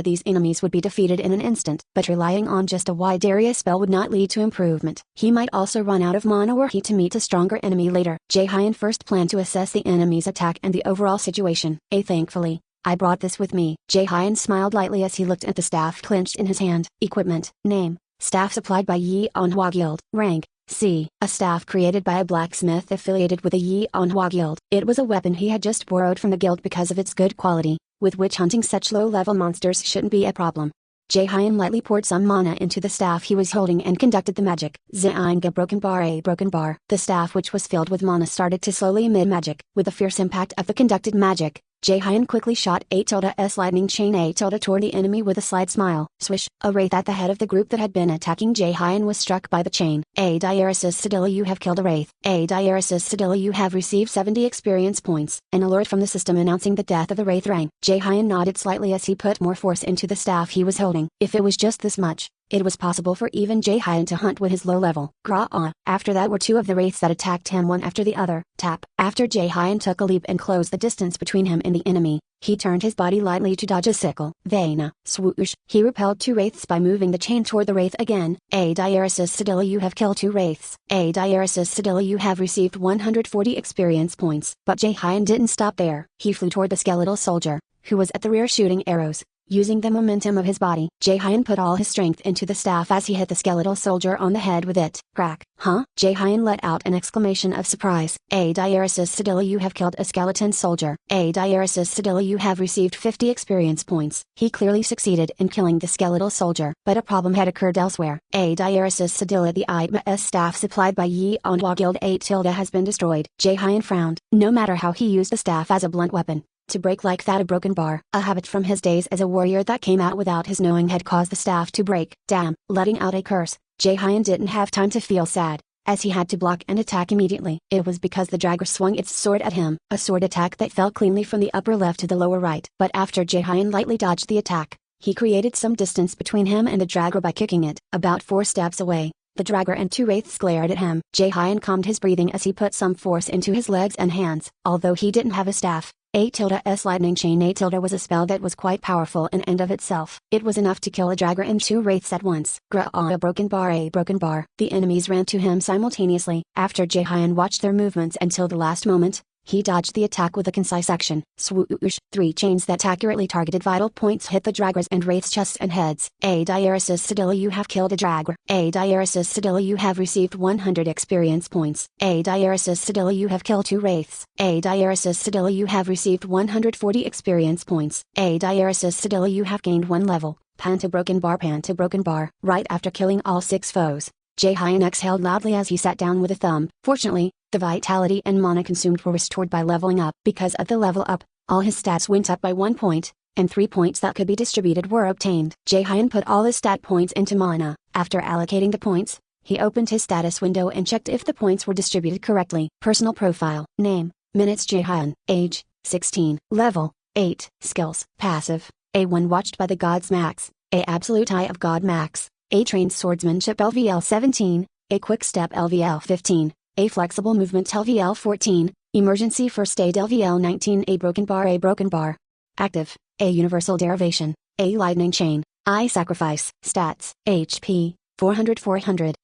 [SPEAKER 1] these enemies would be defeated in an instant. But relying on just a wide area spell would not lead to improvement. He might also run out of mana were he to meet a stronger enemy later. Jaehyun first planned to assess the enemy's attack and the overall situation. Thankfully, I brought this with me. Jae-hyun smiled lightly as he looked at the staff clenched in his hand. Equipment. Name. Staff supplied by Yeonhwa Guild. Rank. C. A staff created by a blacksmith affiliated with the Yeonhwa Guild. It was a weapon he had just borrowed from the guild because of its good quality. With witch hunting, such low-level monsters shouldn't be a problem. Jae-hyun lightly poured some mana into the staff he was holding and conducted the magic. Zainga broken bar a broken bar. The staff, which was filled with mana, started to slowly emit magic. With the fierce impact of the conducted magic, Jae-hyun quickly shot A-S lightning chain A- toward the enemy with a slight smile. Swish, a wraith at the head of the group that had been attacking Jae-hyun was struck by the chain. A Diaresis Sedilla, you have killed a wraith. A Diaresis Sedilla, you have received 70 experience points. An alert from the system announcing the death of the wraith rang. Jae-hyun nodded slightly as he put more force into the staff he was holding. If it was just this much, it was possible for even Jae-hyun to hunt with his low level. Gra-ah. After that were two of the wraiths that attacked him one after the other. Tap. After Jae-hyun took a leap and closed the distance between him and the enemy, he turned his body lightly to dodge a sickle. Vena. Swoosh. He repelled two wraiths by moving the chain toward the wraith again. A Diaresis Sedilla, you have killed two wraiths. A Diaresis Sedilla, you have received 140 experience points. But Jae-hyun didn't stop there. He flew toward the skeletal soldier, who was at the rear shooting arrows. Using the momentum of his body, Jae-hyun put all his strength into the staff as he hit the skeletal soldier on the head with it. Crack. Huh? Jae-hyun let out an exclamation of surprise. A Diaresis Sedilla, you have killed a skeleton soldier. A Diaresis Sedilla, you have received 50 experience points. He clearly succeeded in killing the skeletal soldier, but a problem had occurred elsewhere. A Diaresis Sedilla, the IMS staff supplied by Yeonhwa Guild A tilde has been destroyed. Jae-hyun frowned. No matter how he used the staff as a blunt weapon, to break like that a broken bar, a habit from his days as a warrior that came out without his knowing, had caused the staff to break. Damn. Letting out a curse, Jae-hyun didn't have time to feel sad, as he had to block and attack immediately. It was because the dragger swung its sword at him, a sword attack that fell cleanly from the upper left to the lower right. But after Jae-hyun lightly dodged the attack, he created some distance between him and the dragger by kicking it. About 4 steps away, the dragger and two wraiths glared at him. Jae-hyun calmed his breathing as he put some force into his legs and hands. Although he didn't have a staff, A-S lightning chain A- was a spell that was quite powerful in and of itself. It was enough to kill a dragger and two wraiths at once. Gra-ah, a broken bar a broken bar. The enemies ran to him simultaneously. After Jae-hyun watched their movements until the last moment, he dodged the attack with a concise action. Swoosh. 3 chains that accurately targeted vital points hit the draggers and wraiths' chests and heads. A Diaresis Sedilla, you have killed a dragger. A Diaresis Sedilla, you have received 100 experience points. A Diaresis Sedilla, you have killed two wraiths. A Diaresis Sedilla, you have received 140 experience points. A Diaresis Sedilla, you have gained 1 level. Panta broken bar. Right after killing all 6 foes, Jae-hyun exhaled loudly as he sat down with a thumb. Fortunately, the vitality and mana consumed were restored by leveling up. Because of the level up, all his stats went up by 1 point, and 3 points that could be distributed were obtained. Jae-hyun put all his stat points into mana. After allocating the points, he opened his status window and checked if the points were distributed correctly. Personal profile. Name, Minutes Jae-hyun. Age, 16. Level, 8. Skills. Passive, A1 watched by the gods max, A absolute eye of god max, A trained swordsmanship LVL 17, A quick step LVL 15, A flexible movement LVL 14, emergency first aid LVL 19, A broken bar. Active, A universal derivation, A lightning chain, I sacrifice. Stats, HP, 400,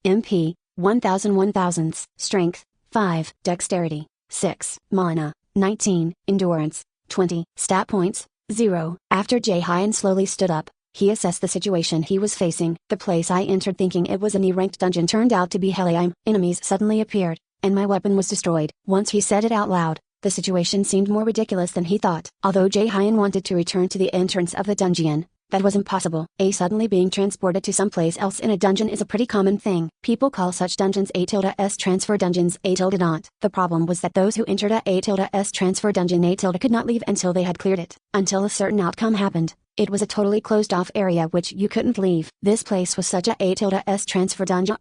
[SPEAKER 1] MP, 1000, strength, 5, dexterity, 6, mana, 19, endurance, 20, stat points, 0. After Jae-hyun slowly stood up, he assessed the situation he was facing. The place I entered thinking it was an E-ranked dungeon turned out to be Helheim. Enemies suddenly appeared, and my weapon was destroyed. Once he said it out loud, the situation seemed more ridiculous than he thought. Although Jae-hyun wanted to return to the entrance of the dungeon, that was impossible. Suddenly being transported to someplace else in a dungeon is a pretty common thing. People call such dungeons A-S transfer dungeons. A-not. The problem was that those who entered A-S transfer dungeon A- could not leave until they had cleared it. Until a certain outcome happened, it was a totally closed off area which you couldn't leave. This place was such A-S transfer dungeon.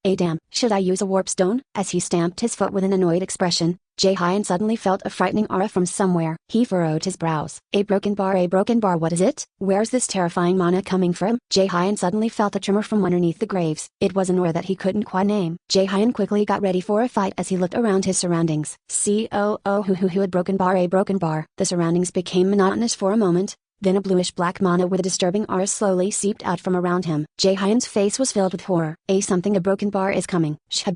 [SPEAKER 1] Damn. Should I use a warp stone? As he stamped his foot with an annoyed expression, Jae-hyun suddenly felt a frightening aura from somewhere. He furrowed his brows. A broken bar, what is it? Where's this terrifying mana coming from? Jae-hyun suddenly felt a tremor from underneath the graves. It was an aura that he couldn't quite name. Jae-hyun quickly got ready for a fight as he looked around his surroundings. Who had broken bar. The surroundings became monotonous for a moment. Then a bluish-black mana with a disturbing aura slowly seeped out from around him. Jae-hyun's face was filled with horror. A broken bar is coming. A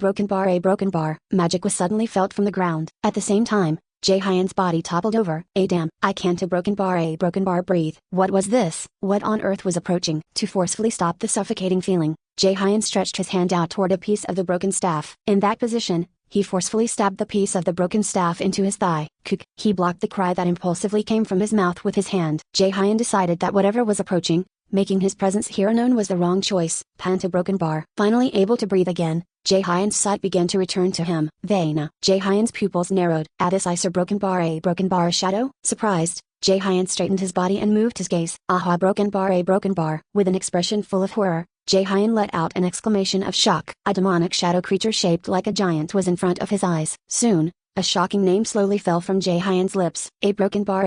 [SPEAKER 1] broken bar. Magic was suddenly felt from the ground. At the same time, Jae-hyun's body toppled over. Damn, I can't. A broken bar, breathe. What was this? What on earth was approaching? To forcefully stop the suffocating feeling, Jae-hyun stretched his hand out toward a piece of the broken staff. In that position, he forcefully stabbed the piece of the broken staff into his thigh. Kook. He blocked the cry that impulsively came from his mouth with his hand. Jae-hyun decided that whatever was approaching, making his presence here known, was the wrong choice. Pant. A broken bar. Finally able to breathe again, Jae-hyun's sight began to return to him. Vena. Jae-hyun's pupils narrowed. At this I saw broken bar shadow? Surprised, Jae-hyun straightened his body and moved his gaze. Aha, broken bar. With an expression full of horror, Jae-hyun let out an exclamation of shock. A demonic shadow creature shaped like a giant was in front of his eyes. Soon, a shocking name slowly fell from Jae-hyun's lips. A broken bar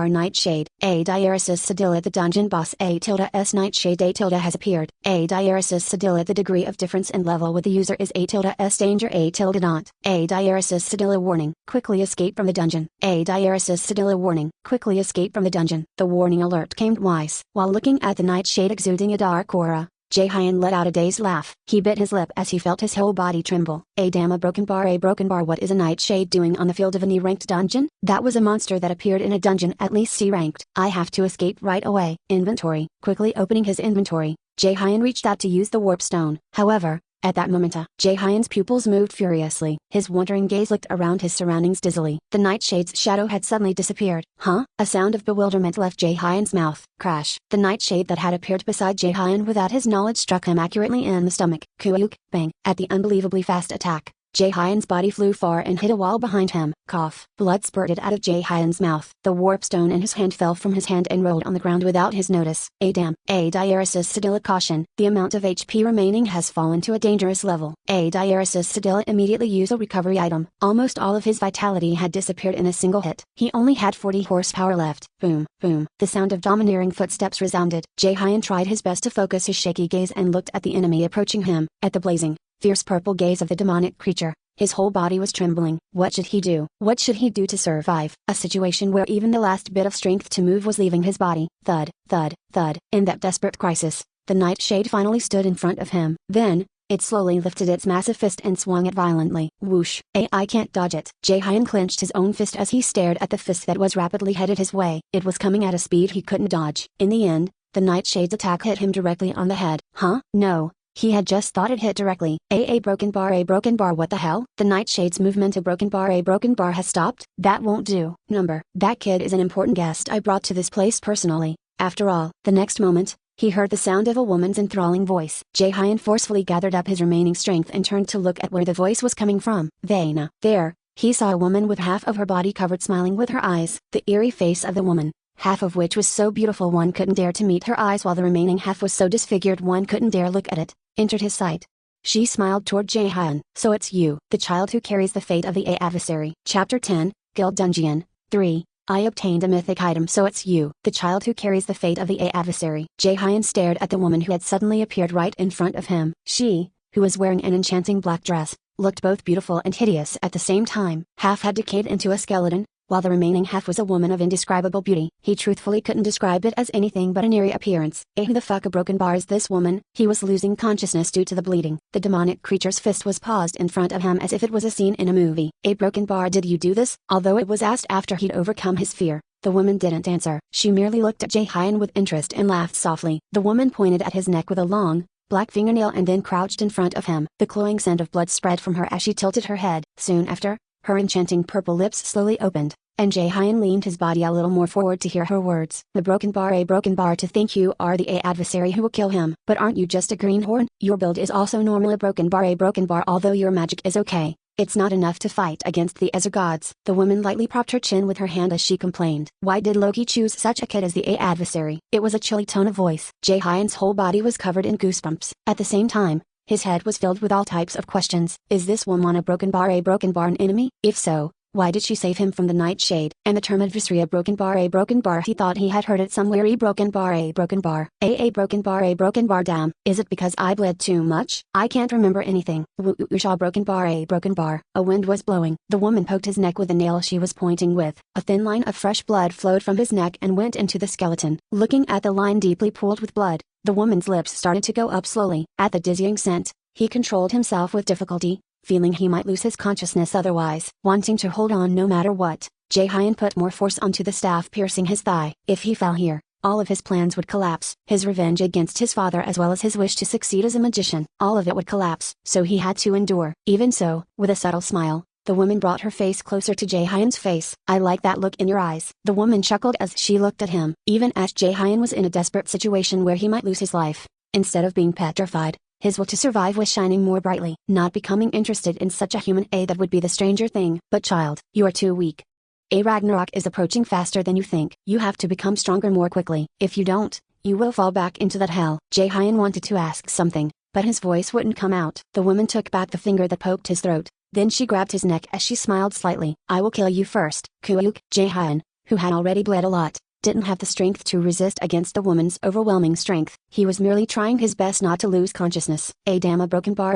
[SPEAKER 1] nightshade. A diaresis Sedilla, the dungeon boss. A_S nightshade. A_ has appeared. A diaresis Sedilla. The degree of difference in level with the user is A_S danger. A_. A diaresis Sedilla warning. Quickly escape from the dungeon. A diaresis Sedilla warning. Quickly escape from the dungeon. The warning alert came twice. While looking at the nightshade exuding a dark aura, Jae-hyun let out a dazed laugh. He bit his lip as he felt his whole body tremble. Damn, a broken bar. What is a nightshade doing on the field of an E-ranked dungeon? That was a monster that appeared in a dungeon at least C-ranked. I have to escape right away. Inventory. Quickly opening his inventory, Jae-hyun reached out to use the warp stone. However, at that moment, Jae-hyun's pupils moved furiously. His wandering gaze looked around his surroundings dizzily. The nightshade's shadow had suddenly disappeared. Huh? A sound of bewilderment left Jae-hyun's mouth. Crash. The nightshade that had appeared beside Jae-hyun without his knowledge struck him accurately in the stomach. Kuuk. Bang. At the unbelievably fast attack, Jae-hyun's body flew far and hit a wall behind him. Cough. Blood spurted out of Jae-hyun's mouth. The warp stone in his hand fell from his hand and rolled on the ground without his notice. Damn. A diaresis Sedilla. Caution. The amount of HP remaining has fallen to a dangerous level. A diaresis Sedilla. Immediately use a recovery item. Almost all of his vitality had disappeared in a single hit. He only had 40 horsepower left. Boom, boom. The sound of domineering footsteps resounded. Jae-hyun tried his best to focus his shaky gaze and looked at the enemy approaching him. At the blazing, fierce purple gaze of the demonic creature, his whole body was trembling. What should he do? What should he do to survive a situation where even the last bit of strength to move was leaving his body? Thud, thud, thud. In that desperate crisis, the nightshade finally stood in front of him. Then, it slowly lifted its massive fist and swung it violently. Whoosh. I can't dodge it. Jae-hyun clenched his own fist as he stared at the fist that was rapidly headed his way. It was coming at a speed he couldn't dodge. In the end, the nightshade's attack hit him directly on the head. Huh? No. He had just thought it hit directly. A broken bar. What the hell? The nightshade's movement. A broken bar has stopped? That won't do. That kid is an important guest I brought to this place personally. After all, the next moment, he heard the sound of a woman's enthralling voice. Jae-hyun forcefully gathered up his remaining strength and turned to look at where the voice was coming from. Vena. There, he saw a woman with half of her body covered, smiling with her eyes. The eerie face of the woman, half of which was so beautiful one couldn't dare to meet her eyes, while the remaining half was so disfigured one couldn't dare look at it, entered his sight. She smiled toward Jae-hyun. So it's you, the child who carries the fate of the adversary. Chapter 10, Guild Dungeon 3. I obtained a mythic item. So it's you, the child who carries the fate of the adversary. Jae-hyun stared at the woman who had suddenly appeared right in front of him. She, who was wearing an enchanting black dress, looked both beautiful and hideous at the same time. Half had decayed into a skeleton, while the remaining half was a woman of indescribable beauty. He truthfully couldn't describe it as anything but an eerie appearance. Who the fuck a broken bar is this woman? He was losing consciousness due to the bleeding. The demonic creature's fist was paused in front of him as if it was a scene in a movie. A broken bar, did you do this? Although it was asked after he'd overcome his fear, the woman didn't answer. She merely looked at Jae-hyun with interest and laughed softly. The woman pointed at his neck with a long, black fingernail and then crouched in front of him. The cloying scent of blood spread from her as she tilted her head. Soon after, her enchanting purple lips slowly opened, and Jae-hyun leaned his body a little more forward to hear her words. A broken bar, to think you are the adversary who will kill him. But aren't you just a greenhorn? Your build is also normal. A broken bar, although your magic is okay, it's not enough to fight against the Azer gods. The woman lightly propped her chin with her hand as she complained. Why did Loki choose such a kid as the adversary? It was a chilly tone of voice. Jae-hyun's whole body was covered in goosebumps. At the same time, his head was filled with all types of questions. Is this woman a broken bar an enemy? If so, why did she save him from the nightshade? And the term adversary, a broken bar, he thought he had heard it somewhere. A broken bar. Damn, is it because I bled too much? I can't remember anything. Whoosh, a broken bar. A wind was blowing. The woman poked his neck with the nail she was pointing with. A thin line of fresh blood flowed from his neck and went into the skeleton. Looking at the line deeply pooled with blood, the woman's lips started to go up slowly. At the dizzying scent, he controlled himself with difficulty, feeling he might lose his consciousness otherwise. Wanting to hold on no matter what, Jae-hyun put more force onto the staff piercing his thigh. If he fell here, all of his plans would collapse. His revenge against his father as well as his wish to succeed as a magician, all of it would collapse. So he had to endure. Even so, with a subtle smile, the woman brought her face closer to Jae-hyun's face. "I like that look in your eyes." The woman chuckled as she looked at him. Even as Jae-hyun was in a desperate situation where he might lose his life, instead of being petrified, his will to survive was shining more brightly. Not becoming interested in such a human, that would be the stranger thing. "But child, you are too weak. Ragnarok is approaching faster than you think. You have to become stronger more quickly. If you don't, you will fall back into that hell." Jae-hyun wanted to ask something, but his voice wouldn't come out. The woman took back the finger that poked his throat. Then she grabbed his neck as she smiled slightly. "I will kill you first." Jae-hyun, who had already bled a lot, didn't have the strength to resist against the woman's overwhelming strength. He was merely trying his best not to lose consciousness. A broken bar.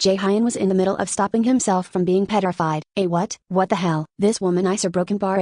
[SPEAKER 1] Jae-hyun was in the middle of stopping himself from being petrified. What? What the hell? This woman is a broken bar.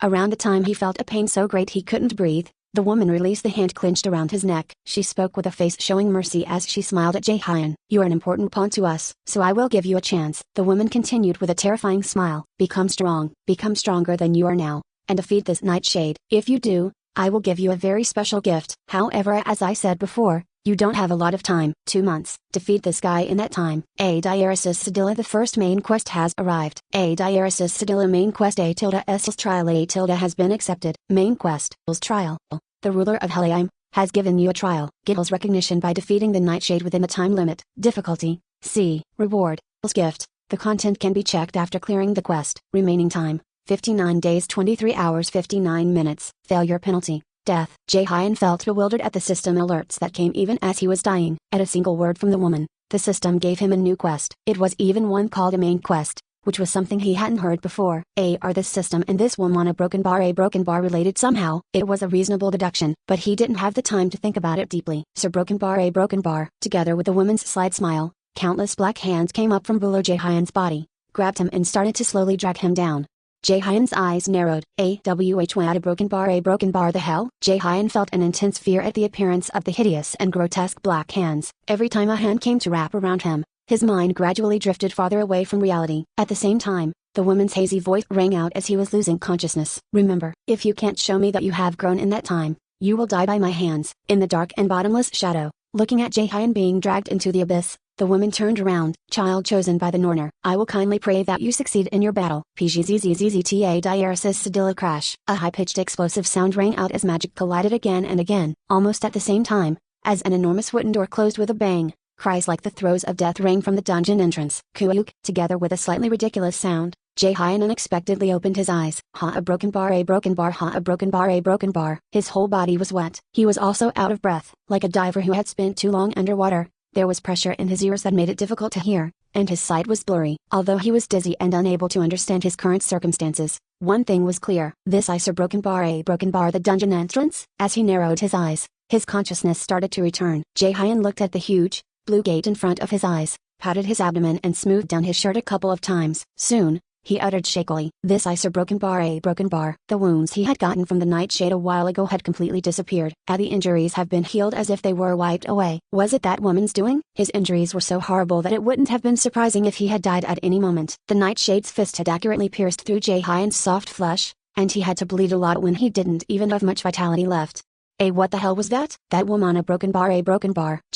[SPEAKER 1] Around the time he felt a pain so great he couldn't breathe, the woman released the hand clenched around his neck. She spoke with a face showing mercy as she smiled at Jae-hyun. "You are an important pawn to us, so I will give you a chance." The woman continued with a terrifying smile. "Become strong, become stronger than you are now, and defeat this nightshade. If you do, I will give you a very special gift. However, as I said before, you don't have a lot of time. 2 months. Defeat this guy in that time." Diaresis Sedilla. The first main quest has arrived. Diaresis Sedilla main quest S's trial has been accepted. Main quest trial. The ruler of Helium has given you a trial. Gittle's recognition by defeating the nightshade within the time limit. Difficulty C. Reward gift. The content can be checked after clearing the quest. Remaining time 59 days 23 hours 59 minutes. Failure penalty death. Jae-hyun felt bewildered at the system alerts that came even as he was dying. At a single word from the woman, the system gave him a new quest. It was even one called a main quest, which was something he hadn't heard before. Are this system and this one a broken bar related somehow? It was a reasonable deduction, but he didn't have the time to think about it deeply. So broken bar. Together with the woman's slight smile, countless black hands came up from below Jae-hyun's body, grabbed him and started to slowly drag him down. Jae-hyun's eyes narrowed. What a broken bar the hell? Jae-hyun felt an intense fear at the appearance of the hideous and grotesque black hands. Every time a hand came to wrap around him, his mind gradually drifted farther away from reality. At the same time, the woman's hazy voice rang out as he was losing consciousness. "Remember, if you can't show me that you have grown in that time, you will die by my hands." In the dark and bottomless shadow, looking at Jae-hyun being dragged into the abyss, the woman turned around. "Child chosen by the Norner, I will kindly pray that you succeed in your battle." PGZZZZTA Diaresis Sedilla crash. A high-pitched explosive sound rang out as magic collided again and again, almost at the same time, as an enormous wooden door closed with a bang. Cries like the throes of death rang from the dungeon entrance. Together with a slightly ridiculous sound, Jae-hyun unexpectedly opened his eyes. A broken bar. His whole body was wet. He was also out of breath, like a diver who had spent too long underwater. There was pressure in his ears that made it difficult to hear, and his sight was blurry. Although he was dizzy and unable to understand his current circumstances, one thing was clear. This is a broken bar. The dungeon entrance? As he narrowed his eyes, his consciousness started to return. Jae-hyun looked at the huge, blue gate in front of his eyes, patted his abdomen and smoothed down his shirt a couple of times. Soon, he uttered shakily, "This is a broken bar. The wounds he had gotten from the nightshade a while ago had completely disappeared. The injuries have been healed as if they were wiped away." Was it that woman's doing? His injuries were so horrible that it wouldn't have been surprising if he had died at any moment. The nightshade's fist had accurately pierced through Jae-hyun's soft flesh, and he had to bleed a lot when he didn't even have much vitality left. What the hell was that? That woman a broken bar.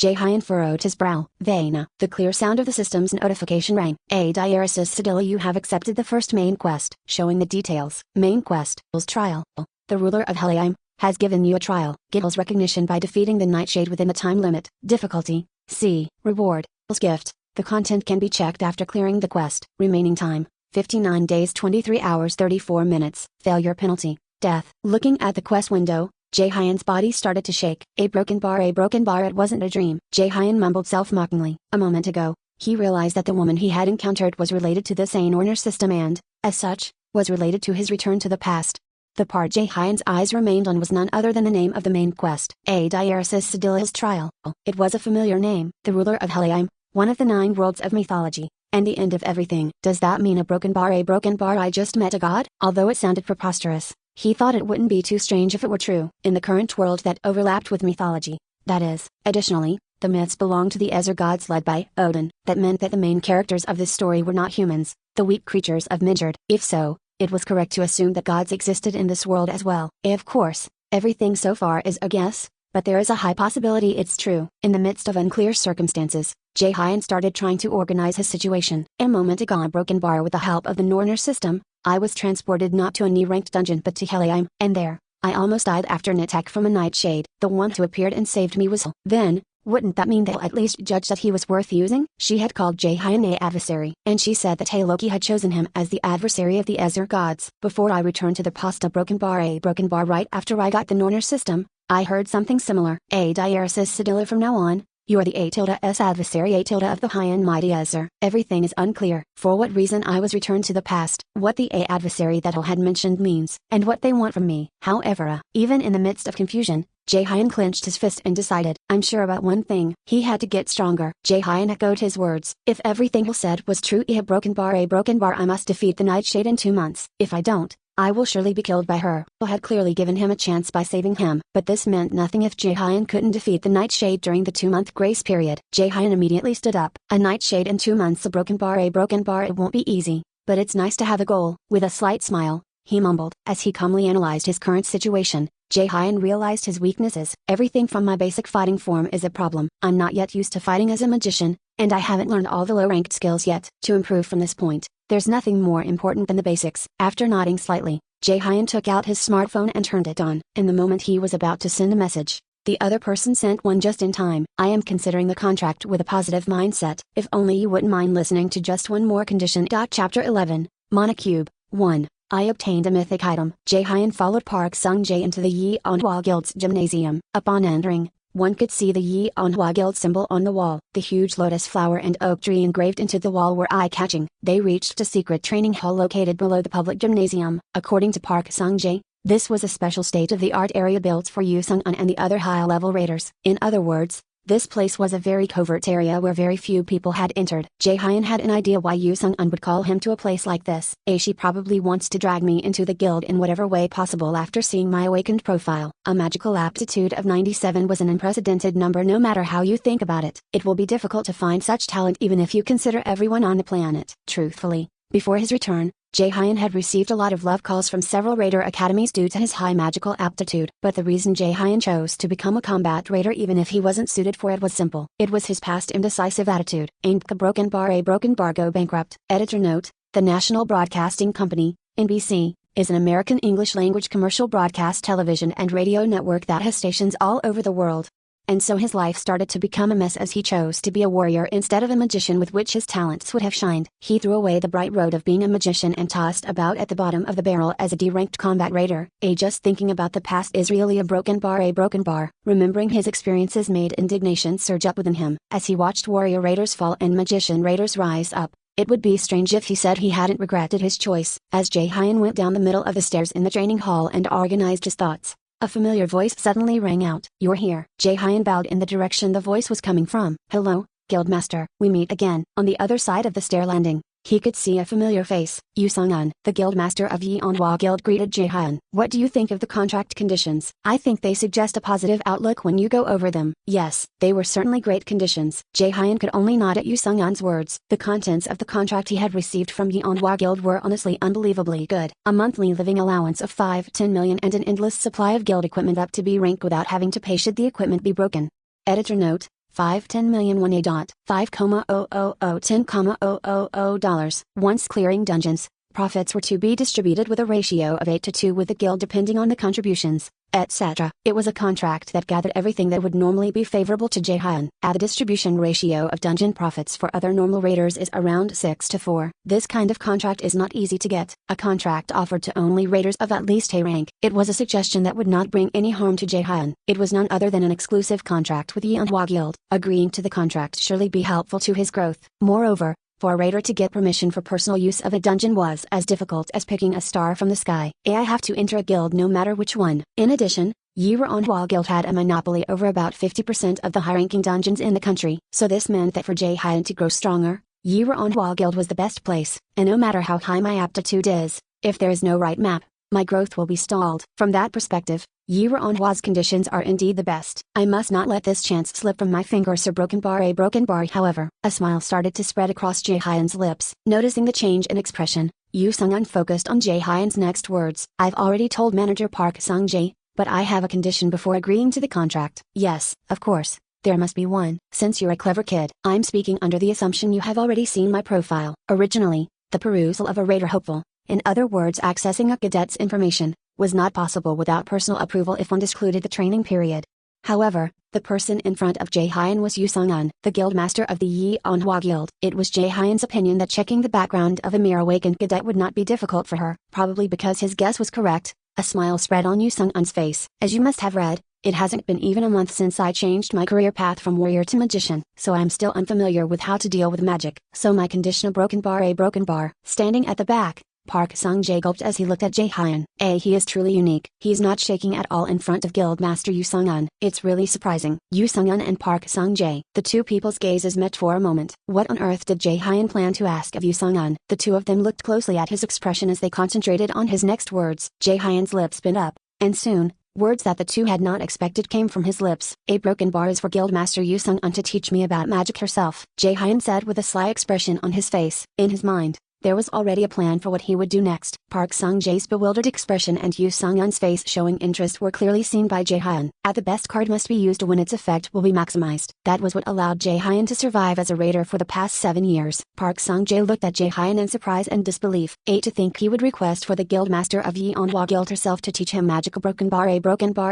[SPEAKER 1] Jae-hyun furrowed his brow. Vena. The clear sound of the system's notification rang. Diaresis Sedilla, you have accepted the first main quest. Showing the details. Main quest. Trial. The ruler of Helium has given you a trial. Gittle's recognition by defeating the nightshade within the time limit. Difficulty C. Reward gift. The content can be checked after clearing the quest. Remaining time 59 days 23 hours 34 minutes. Failure penalty death. Looking at the quest window, Jae-hyun's body started to shake. A broken bar. It wasn't a dream. Jae-hyun mumbled self-mockingly. A moment ago, he realized that the woman he had encountered was related to the sane Orner system and, as such, was related to his return to the past. The part Jae-hyun's eyes remained on was none other than the name of the main quest. Diaresis Sedilla's trial. It was a familiar name. The ruler of Helium, one of the 9 worlds of mythology, and the end of everything. Does that mean a broken bar? I just met a god? Although it sounded preposterous, he thought it wouldn't be too strange if it were true. In the current world that overlapped with mythology, that is. Additionally, The myths belonged to the Aesir gods led by Odin. That meant that the main characters of this story were not humans, the weak creatures of Midgard. If so, it was correct to assume that gods existed in this world as well. Of course, everything so far is a guess, but there is a high possibility it's true. In the midst of unclear circumstances, Jaehyun started trying to organize his situation. A moment ago on Broken Bar with the help of the Norner system, I was transported not to a knee-ranked dungeon but to Helheim, and there, I almost died after an attack from a nightshade. The one who appeared and saved me was Hel. Then, wouldn't that mean they'll at least judge that he was worth using? She had called Jaehyun a adversary, and she said that Loki had chosen him as the adversary of the Aesir gods. Before I returned to the pasta Broken Bar right after I got the Norner system, I heard something similar. A Diaresis Sedilla from now on, you are the A-S adversary of the high and mighty Aesir. Everything is unclear. For what reason I was returned to the past, what the A-adversary that Hel had mentioned means, and what they want from me. However, even in the midst of confusion, Jaehyun clenched his fist and decided. I'm sure about one thing. He had to get stronger. Jaehyun echoed his words. If everything Hel said was true, a broken bar, I must defeat the Nightshade in 2 months. If I don't, I will surely be killed by her. Hel had clearly given him a chance by saving him, but this meant nothing if Jaehyun couldn't defeat the Nightshade during the 2-month grace period. Jaehyun immediately stood up. A Nightshade in 2 months, a broken bar, it won't be easy, but it's nice to have a goal. With a slight smile, he mumbled. As he calmly analyzed his current situation, Jaehyun realized his weaknesses. Everything from my basic fighting form is a problem. I'm not yet used to fighting as a magician, and I haven't learned all the low-ranked skills yet. To improve from this point, there's nothing more important than the basics. After nodding slightly, Jaehyun took out his smartphone and turned it on. In the moment he was about to send a message, the other person sent one just in time. I am considering the contract with a positive mindset. If only you wouldn't mind listening to just one more condition. Chapter 11, Monocube. 1. I obtained a mythic item. Jaehyun followed Park Sung-jae into the Yeonhwa Guild's gymnasium. Upon entering, one could see the Yeonhwa Guild symbol on the wall. The huge lotus flower and oak tree engraved into the wall were eye-catching. They reached a secret training hall located below the public gymnasium. According to Park Sung-jae, this was a special state-of-the-art area built for Yu Sung-un and the other high-level raiders. In other words, this place was a very covert area where very few people had entered. Jaehyun had an idea why Yu Sung-un would call him to a place like this. She probably wants to drag me into the guild in whatever way possible after seeing my awakened profile. A magical aptitude of 97 was an unprecedented number no matter how you think about it. It will be difficult to find such talent even if you consider everyone on the planet. Truthfully, before his return, Jaehyun had received a lot of love calls from several raider academies due to his high magical aptitude. But the reason Jaehyun chose to become a combat raider even if he wasn't suited for it was simple. It was his past indecisive attitude. Ain't the broken bar go bankrupt. Editor note, the National Broadcasting Company, NBC, is an American English-language commercial broadcast television and radio network that has stations all over the world. And so his life started to become a mess as he chose to be a warrior instead of a magician with which his talents would have shined. He threw away the bright road of being a magician and tossed about at the bottom of the barrel as a D-ranked combat raider. Just thinking about the past is really a broken bar. Remembering his experiences made indignation surge up within him. As he watched warrior raiders fall and magician raiders rise up, it would be strange if he said he hadn't regretted his choice. As Jaehyun went down the middle of the stairs in the training hall and organized his thoughts, a familiar voice suddenly rang out. You're here. Jaehyun bowed in the direction the voice was coming from. Hello, Guildmaster. We meet again. On the other side of the stair landing, he could see a familiar face. Yu Sung-un, the Guildmaster of Yeonhwa Guild, greeted Jaehyun. What do you think of the contract conditions? I think they suggest a positive outlook when you go over them. Yes, they were certainly great conditions. Jaehyun could only nod at Yu Sung-un's words. The contents of the contract he had received from Yeonhwa Guild were honestly unbelievably good. A monthly living allowance of 5-10 million and an endless supply of guild equipment up to B rank without having to pay should the equipment be broken. Editor note, 5-10 million 5,000,010,000 dollars. Once clearing dungeons, profits were to be distributed with a ratio of 8-2 with the guild depending on the contributions, etc. It was a contract that gathered everything that would normally be favorable to Jaehyun. The distribution ratio of dungeon profits for other normal raiders is around 6-4. This kind of contract is not easy to get. A contract offered to only raiders of at least A rank. It was a suggestion that would not bring any harm to Jaehyun. It was none other than an exclusive contract with Yeonhwa Guild. Agreeing to the contract surely be helpful to his growth. Moreover, for a raider to get permission for personal use of a dungeon was as difficult as picking a star from the sky. I have to enter a guild no matter which one. In addition, Yeonhwa Guild had a monopoly over about 50% of the high-ranking dungeons in the country. So this meant that for Jaehyun to grow stronger, Yeonhwa Guild was the best place. And no matter how high my aptitude is, if there is no right map, my growth will be stalled. From that perspective, Yi Ruanhua's conditions are indeed the best. I must not let this chance slip from my fingers. A broken bar. However, a smile started to spread across Jay Hyan's lips. Noticing the change in expression, Yu Sung-un focused on Jay Hyan's next words. I've already told manager Park Sung-jae, but I have a condition before agreeing to the contract. Yes, of course. There must be one. Since you're a clever kid, I'm speaking under the assumption you have already seen my profile. Originally, the perusal of a raider hopeful, in other words accessing a cadet's information, was not possible without personal approval if one excluded the training period. However, the person in front of Jay Hyan was Yu Sung-un, the guildmaster of the Yi Anhua Guild. It was Jay Hyan's opinion that checking the background of a mere awakened cadet would not be difficult for her. Probably because his guess was correct, a smile spread on Yu Sung-un's face. As you must have read, it hasn't been even a month since I changed my career path from warrior to magician, so I'm still unfamiliar with how to deal with magic. So my condition a broken bar. Standing at the back, Park Sung-jae gulped as he looked at Jay Hyan. He is truly unique. He's not shaking at all in front of Guildmaster Yu Sung-un. It's really surprising. Yu Sung-un and Park Sung-jae. The two people's gazes met for a moment. What on earth did Jay Hyan plan to ask of Yu Sung-un? The two of them looked closely at his expression as they concentrated on his next words. Jay Hyan's lips bent up, and soon, words that the two had not expected came from his lips. A broken bar is for Guildmaster Yu Sung-un to teach me about magic herself, Jay Hyan said with a sly expression on his face. In his mind, there was already a plan for what he would do next. Park Sung-jae's bewildered expression and Yu Sung-un's face showing interest were clearly seen by Jay Hyan. At the best card must be used when its effect will be maximized. That was what allowed Jay Hyan to survive as a raider for the past 7 years. Park Sung-jae looked at Jay Hyan in surprise and disbelief. To think he would request for the guildmaster of Yi Anhua Guild herself to teach him magical broken bar.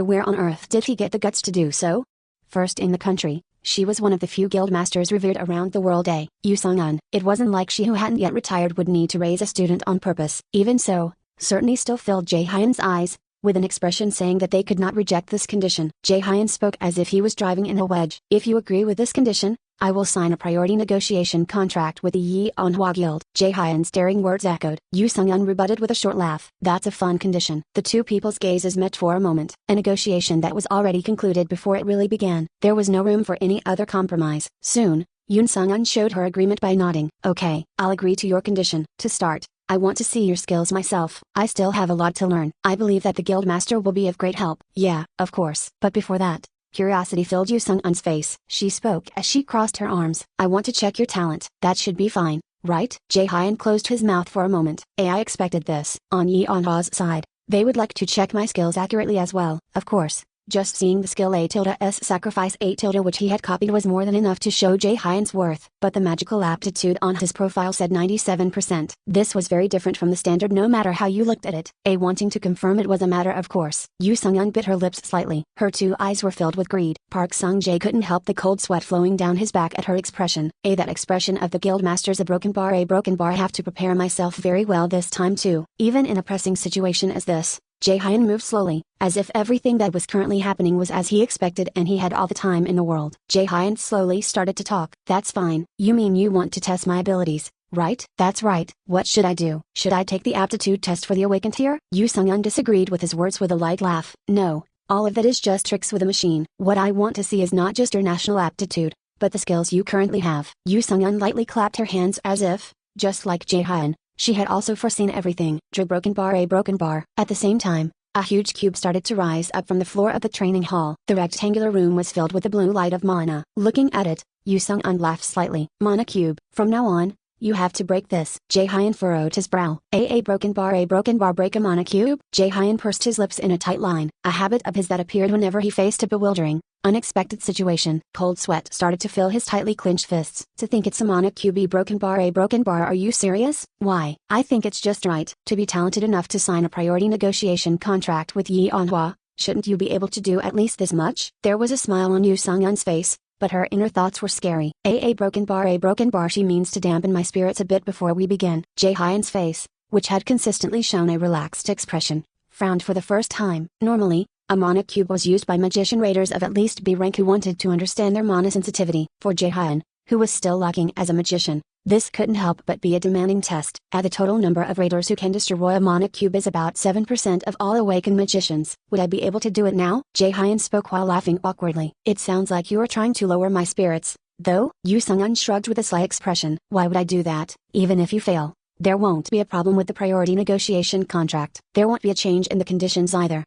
[SPEAKER 1] Where on earth did he get the guts to do so? First in the country, she was one of the few guildmasters revered around the world. Yu Sung-un. It wasn't like she who hadn't yet retired would need to raise a student on purpose. Even so, certainty still filled Jay Hyan's eyes, with an expression saying that they could not reject this condition. Jay Hyan spoke as if he was driving in a wedge. If you agree with this condition, I will sign a priority negotiation contract with the Yi Anhua Guild. Jay Hyan's daring words echoed. Yu Sung-un rebutted with a short laugh. That's a fun condition. The two people's gazes met for a moment. A negotiation that was already concluded before it really began. There was no room for any other compromise. Soon, Yu Sung-un showed her agreement by nodding. Okay, I'll agree to your condition. To start, I want to see your skills myself. I still have a lot to learn. I believe that the guildmaster will be of great help. Yeah, of course. But before that, curiosity filled Yu Sung-un's face. She spoke as she crossed her arms. I want to check your talent. That should be fine, right? Jay Hyan closed his mouth for a moment. I expected this. On Yi Anhua's side, they would like to check my skills accurately as well. Of course, just seeing the skill A-S sacrifice A- which he had copied was more than enough to show Jay Hyan's worth. But the magical aptitude on his profile said 97%. This was very different from the standard no matter how you looked at it. Wanting to confirm it was a matter of course. Yu Sung-un bit her lips slightly. Her two eyes were filled with greed. Park Sung-jae couldn't help the cold sweat flowing down his back at her expression. That expression of the guildmaster's a broken bar. I have to prepare myself very well this time too. Even in a pressing situation as this, Jay Hyan moved slowly, as if everything that was currently happening was as he expected and he had all the time in the world. Jay Hyan slowly started to talk. That's fine. You mean you want to test my abilities, right? That's right. What should I do? Should I take the aptitude test for the awakened here? Yu Sung-un disagreed with his words with a light laugh. No, all of that is just tricks with a machine. What I want to see is not just your national aptitude, but the skills you currently have. Yu Sung-un lightly clapped her hands as if, just like Jay Hyan, she had also foreseen everything. Broken bar. At the same time, a huge cube started to rise up from the floor of the training hall. The rectangular room was filled with the blue light of mana. Looking at it, Yu Sung-un laughed slightly. Mana cube. From now on, you have to break this. Jay Hyan furrowed his brow. Broken bar break a mana cube? Jay Hyan pursed his lips in a tight line, a habit of his that appeared whenever he faced a bewildering, unexpected situation. Cold sweat started to fill his tightly clenched fists. To think it's a mana cube. Broken bar. Are you serious? Why? I think it's just right. To be talented enough to sign a priority negotiation contract with Yi Anhua, shouldn't you be able to do at least this much? There was a smile on Yu Sung-un's face, but her inner thoughts were scary. Broken bar. She means to dampen my spirits a bit before we begin. Jay Hyan's face, which had consistently shown a relaxed expression, frowned for the first time. Normally, a mana cube was used by magician raiders of at least B rank who wanted to understand their mana sensitivity. For Jay Hyan, who was still lacking as a magician, this couldn't help but be a demanding test. The total number of raiders who can destroy a mana cube is about 7% of all awakened magicians. Would I be able to do it now? Jay Hyan spoke while laughing awkwardly. It sounds like you are trying to lower my spirits, though. Yu Sung-un shrugged with a sly expression. Why would I do that? Even if you fail, there won't be a problem with the priority negotiation contract. There won't be a change in the conditions either.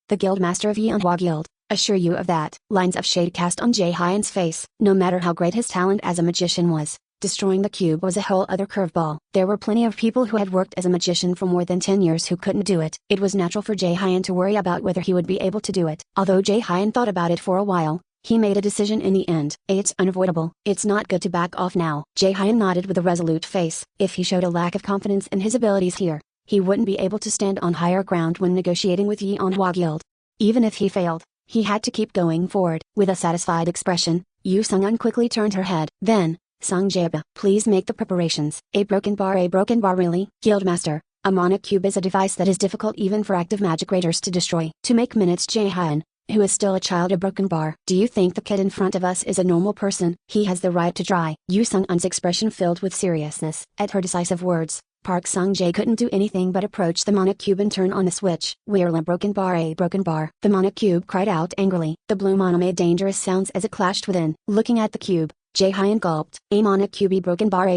[SPEAKER 1] the Guildmaster of Yeonhwa Guild, assure you of that. Lines of shade cast on Jae-hyun's face. No matter how great his talent as a magician was, destroying the cube was a whole other curveball. There were plenty of people who had worked as a magician for more than 10 years who couldn't do it. It was natural for Jae-hyun to worry about whether he would be able to do it. Although Jae-hyun thought about it for a while, he made a decision in the end. It's unavoidable. It's not good to back off now. Jae-hyun nodded with a resolute face. If he showed a lack of confidence in his abilities here, he wouldn't be able to stand on higher ground when negotiating with Yeonhwa Guild. Even if he failed, he had to keep going forward. With a satisfied expression, Yoo Sung-eun quickly turned her head. Then, Sung Jae-ba, please make the preparations. A broken bar really? Guildmaster, a mana cube is a device that is difficult even for active magic raiders to destroy. To make minutes, Jae-hyun, who is still a child, a broken bar. Do you think the kid in front of us is a normal person? He has the right to try. Yoo Sung-eun's expression filled with seriousness. At her decisive words, Park Sung-jae couldn't do anything but approach the mana cube and turn on the switch. We're a broken bar. The mana cube cried out angrily. The blue mana made dangerous sounds as it clashed within. Looking at the cube, Jae-hyun gulped. A mana cube, broken bar.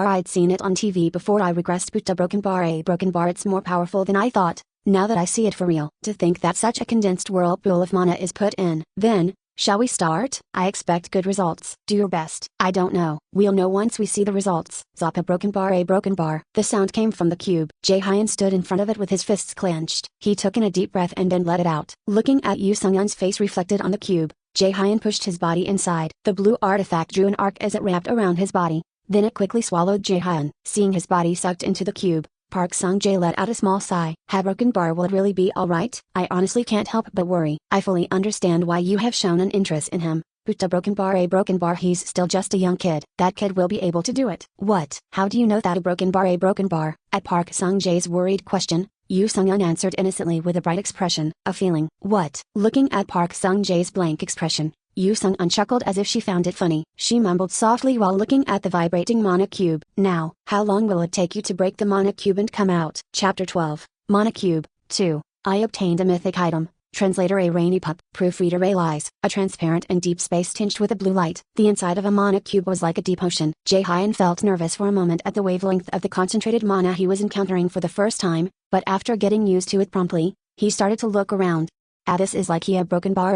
[SPEAKER 1] I'd seen it on TV before. I regressed, but a broken bar. It's more powerful than I thought. Now that I see it for real. To think that such a condensed whirlpool of mana is put in. Then, shall we start? I expect good results. Do your best. I don't know. We'll know once we see the results. Zop, a broken bar. The sound came from the cube. Jae-hyun stood in front of it with his fists clenched. He took in a deep breath and then let it out. Looking at Yoo Sung-eun's face reflected on the cube, Jae-hyun pushed his body inside. The blue artifact drew an arc as it wrapped around his body. Then it quickly swallowed Jae-hyun. Seeing his body sucked into the cube, Park Sung-jae let out a small sigh. Broken bar, will it really be alright? I honestly can't help but worry. I fully understand why you have shown an interest in him. But a broken bar, he's still just a young kid. That kid will be able to do it. What? How do you know that? A broken bar? At Park Sung-jae's worried question, Yoo Sung-eun answered innocently with a bright expression. A feeling. What? Looking at Park Sung-jae's blank expression, Yoo Sung-eun chuckled as if she found it funny. She mumbled softly while looking at the vibrating mana cube. Now, how long will it take you to break the mana cube and come out? Chapter 12, Mana Cube, 2. I obtained a mythic item. Translator: a rainy pup. Proofreader: a lies. A transparent and deep space tinged with a blue light. The inside of a mana cube was like a deep ocean. Jae-hyun felt nervous for a moment at the wavelength of the concentrated mana he was encountering for the first time, but after getting used to it promptly, he started to look around. This is like a broken bar,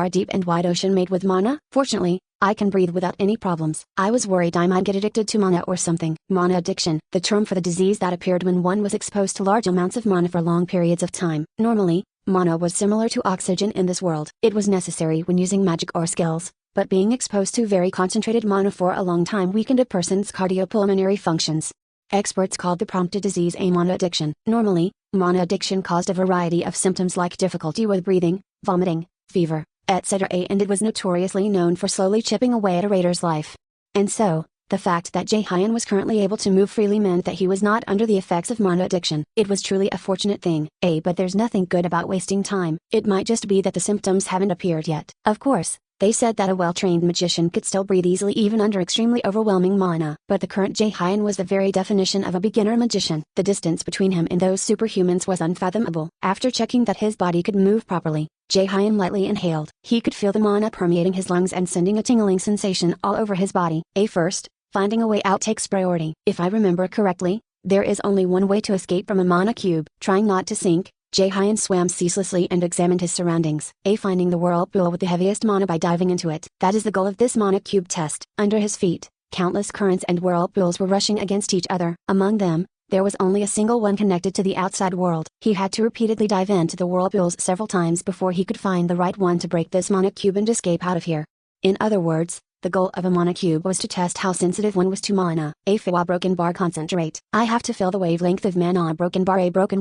[SPEAKER 1] deep and wide ocean made with mana. Fortunately, I can breathe without any problems. I was worried I might get addicted to mana or something. Mana addiction, the term for the disease that appeared when one was exposed to large amounts of mana for long periods of time. Normally, mana was similar to oxygen in this world. It was necessary when using magic or skills, but being exposed to very concentrated mana for a long time weakened a person's cardiopulmonary functions. Experts called the prompted disease a mana addiction. Normally, mana addiction caused a variety of symptoms like difficulty with breathing, vomiting, fever, etc., and it was notoriously known for slowly chipping away at a raider's life. And so, the fact that Jae-hyun was currently able to move freely meant that he was not under the effects of mana addiction. It was truly a fortunate thing. But there's nothing good about wasting time. It might just be that the symptoms haven't appeared yet. Of course, they said that a well-trained magician could still breathe easily even under extremely overwhelming mana. But the current Jae-hyun was the very definition of a beginner magician. The distance between him and those superhumans was unfathomable. After checking that his body could move properly, Jae-hyun lightly inhaled. He could feel the mana permeating his lungs and sending a tingling sensation all over his body. First, finding a way out takes priority. If I remember correctly, there is only one way to escape from a mana cube. Trying not to sink, Jae-hyun swam ceaselessly and examined his surroundings. Finding the whirlpool with the heaviest mana by diving into it. That is the goal of this mana cube test. Under his feet, countless currents and whirlpools were rushing against each other. Among them, there was only a single one connected to the outside world. He had to repeatedly dive into the whirlpools several times before he could find the right one to break this mana cube and escape out of here. In other words, the goal of a mana cube was to test how sensitive one was to mana. A broken bar, concentrate. I have to feel the wavelength of mana. A broken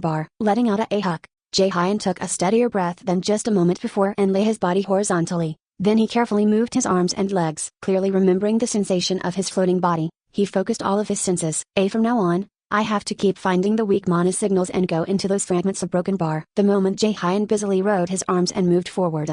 [SPEAKER 1] bar. Letting out a huck, Jae-hyun took a steadier breath than just a moment before and lay his body horizontally. Then he carefully moved his arms and legs. Clearly remembering the sensation of his floating body, he focused all of his senses. From now on, I have to keep finding the weak mana signals and go into those fragments of broken bar. The moment Jae-hyun busily rode his arms and moved forward,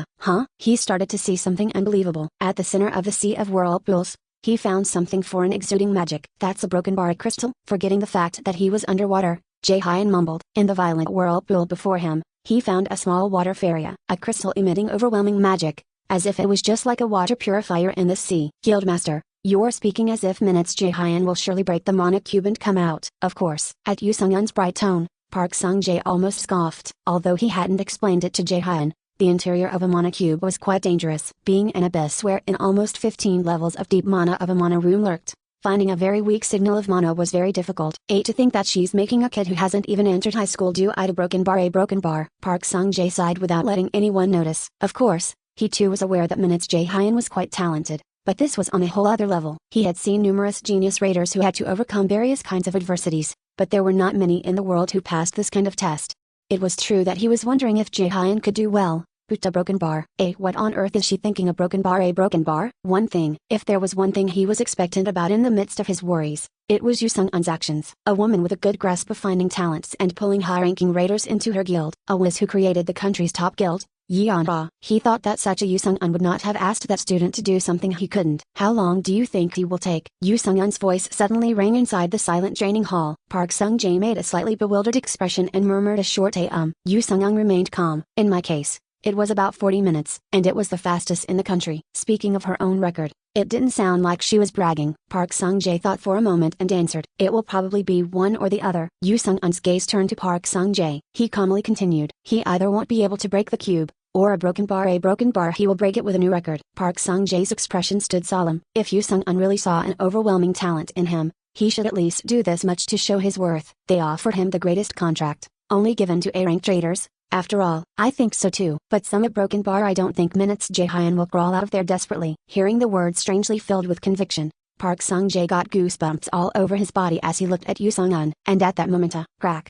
[SPEAKER 1] he started to see something unbelievable. At the center of the sea of whirlpools, he found something foreign exuding magic. That's a broken bar crystal. Forgetting the fact that he was underwater, Jae-hyun mumbled. In the violent whirlpool before him, he found a small water fairy, a crystal emitting overwhelming magic, as if it was just like a water purifier in the sea. Guildmaster, you're speaking as if minutes. Jae-hyun will surely break the mana cube and come out. Of course. At Yoo Sung-eun's bright tone, Park Sung-jae almost scoffed. Although he hadn't explained it to Jae-hyun, the interior of a mana cube was quite dangerous, being an abyss where in almost 15 levels of deep mana of a mana room lurked. Finding a very weak signal of mana was very difficult. To think that she's making a kid who hasn't even entered high school do a broken bar. Park Sung-jae sighed without letting anyone notice. Of course, he too was aware that Minutes Jae-hyun was quite talented, but this was on a whole other level. He had seen numerous genius raiders who had to overcome various kinds of adversities, but there were not many in the world who passed this kind of test. It was true that he was wondering if Jae-hyun could do well. But a broken bar. What on earth is she thinking? A broken bar? One thing. If there was one thing he was expectant about in the midst of his worries, it was Yu Sung-un's actions. A woman with a good grasp of finding talents and pulling high-ranking raiders into her guild. A whiz who created the country's top guild. Yeonra. He thought that such a Yu Sung-un would not have asked that student to do something he couldn't. How long do you think he will take? Yu Sung-un's voice suddenly rang inside the silent draining hall. Park Sung-jae made a slightly bewildered expression and murmured a short Yu Sung-un remained calm. In my case, it was about 40 minutes, and it was the fastest in the country. Speaking of her own record, it didn't sound like she was bragging. Park Sung-jae thought for a moment and answered, it will probably be one or the other. Yu Sung-un's gaze turned to Park Sung-jae. He calmly continued, he either won't be able to break the cube, or a broken bar he will break it with a new record. Park Sung-jae's expression stood solemn. If Yu Sung-un really saw an overwhelming talent in him, he should at least do this much to show his worth. They offered him the greatest contract, only given to A-rank traders. After all, I think so too. But some at broken bar I don't think Minutes Jae-hyun will crawl out of there desperately. Hearing the words strangely filled with conviction, Park Sung-jae got goosebumps all over his body as he looked at Yu Sung-un, and at that moment crack,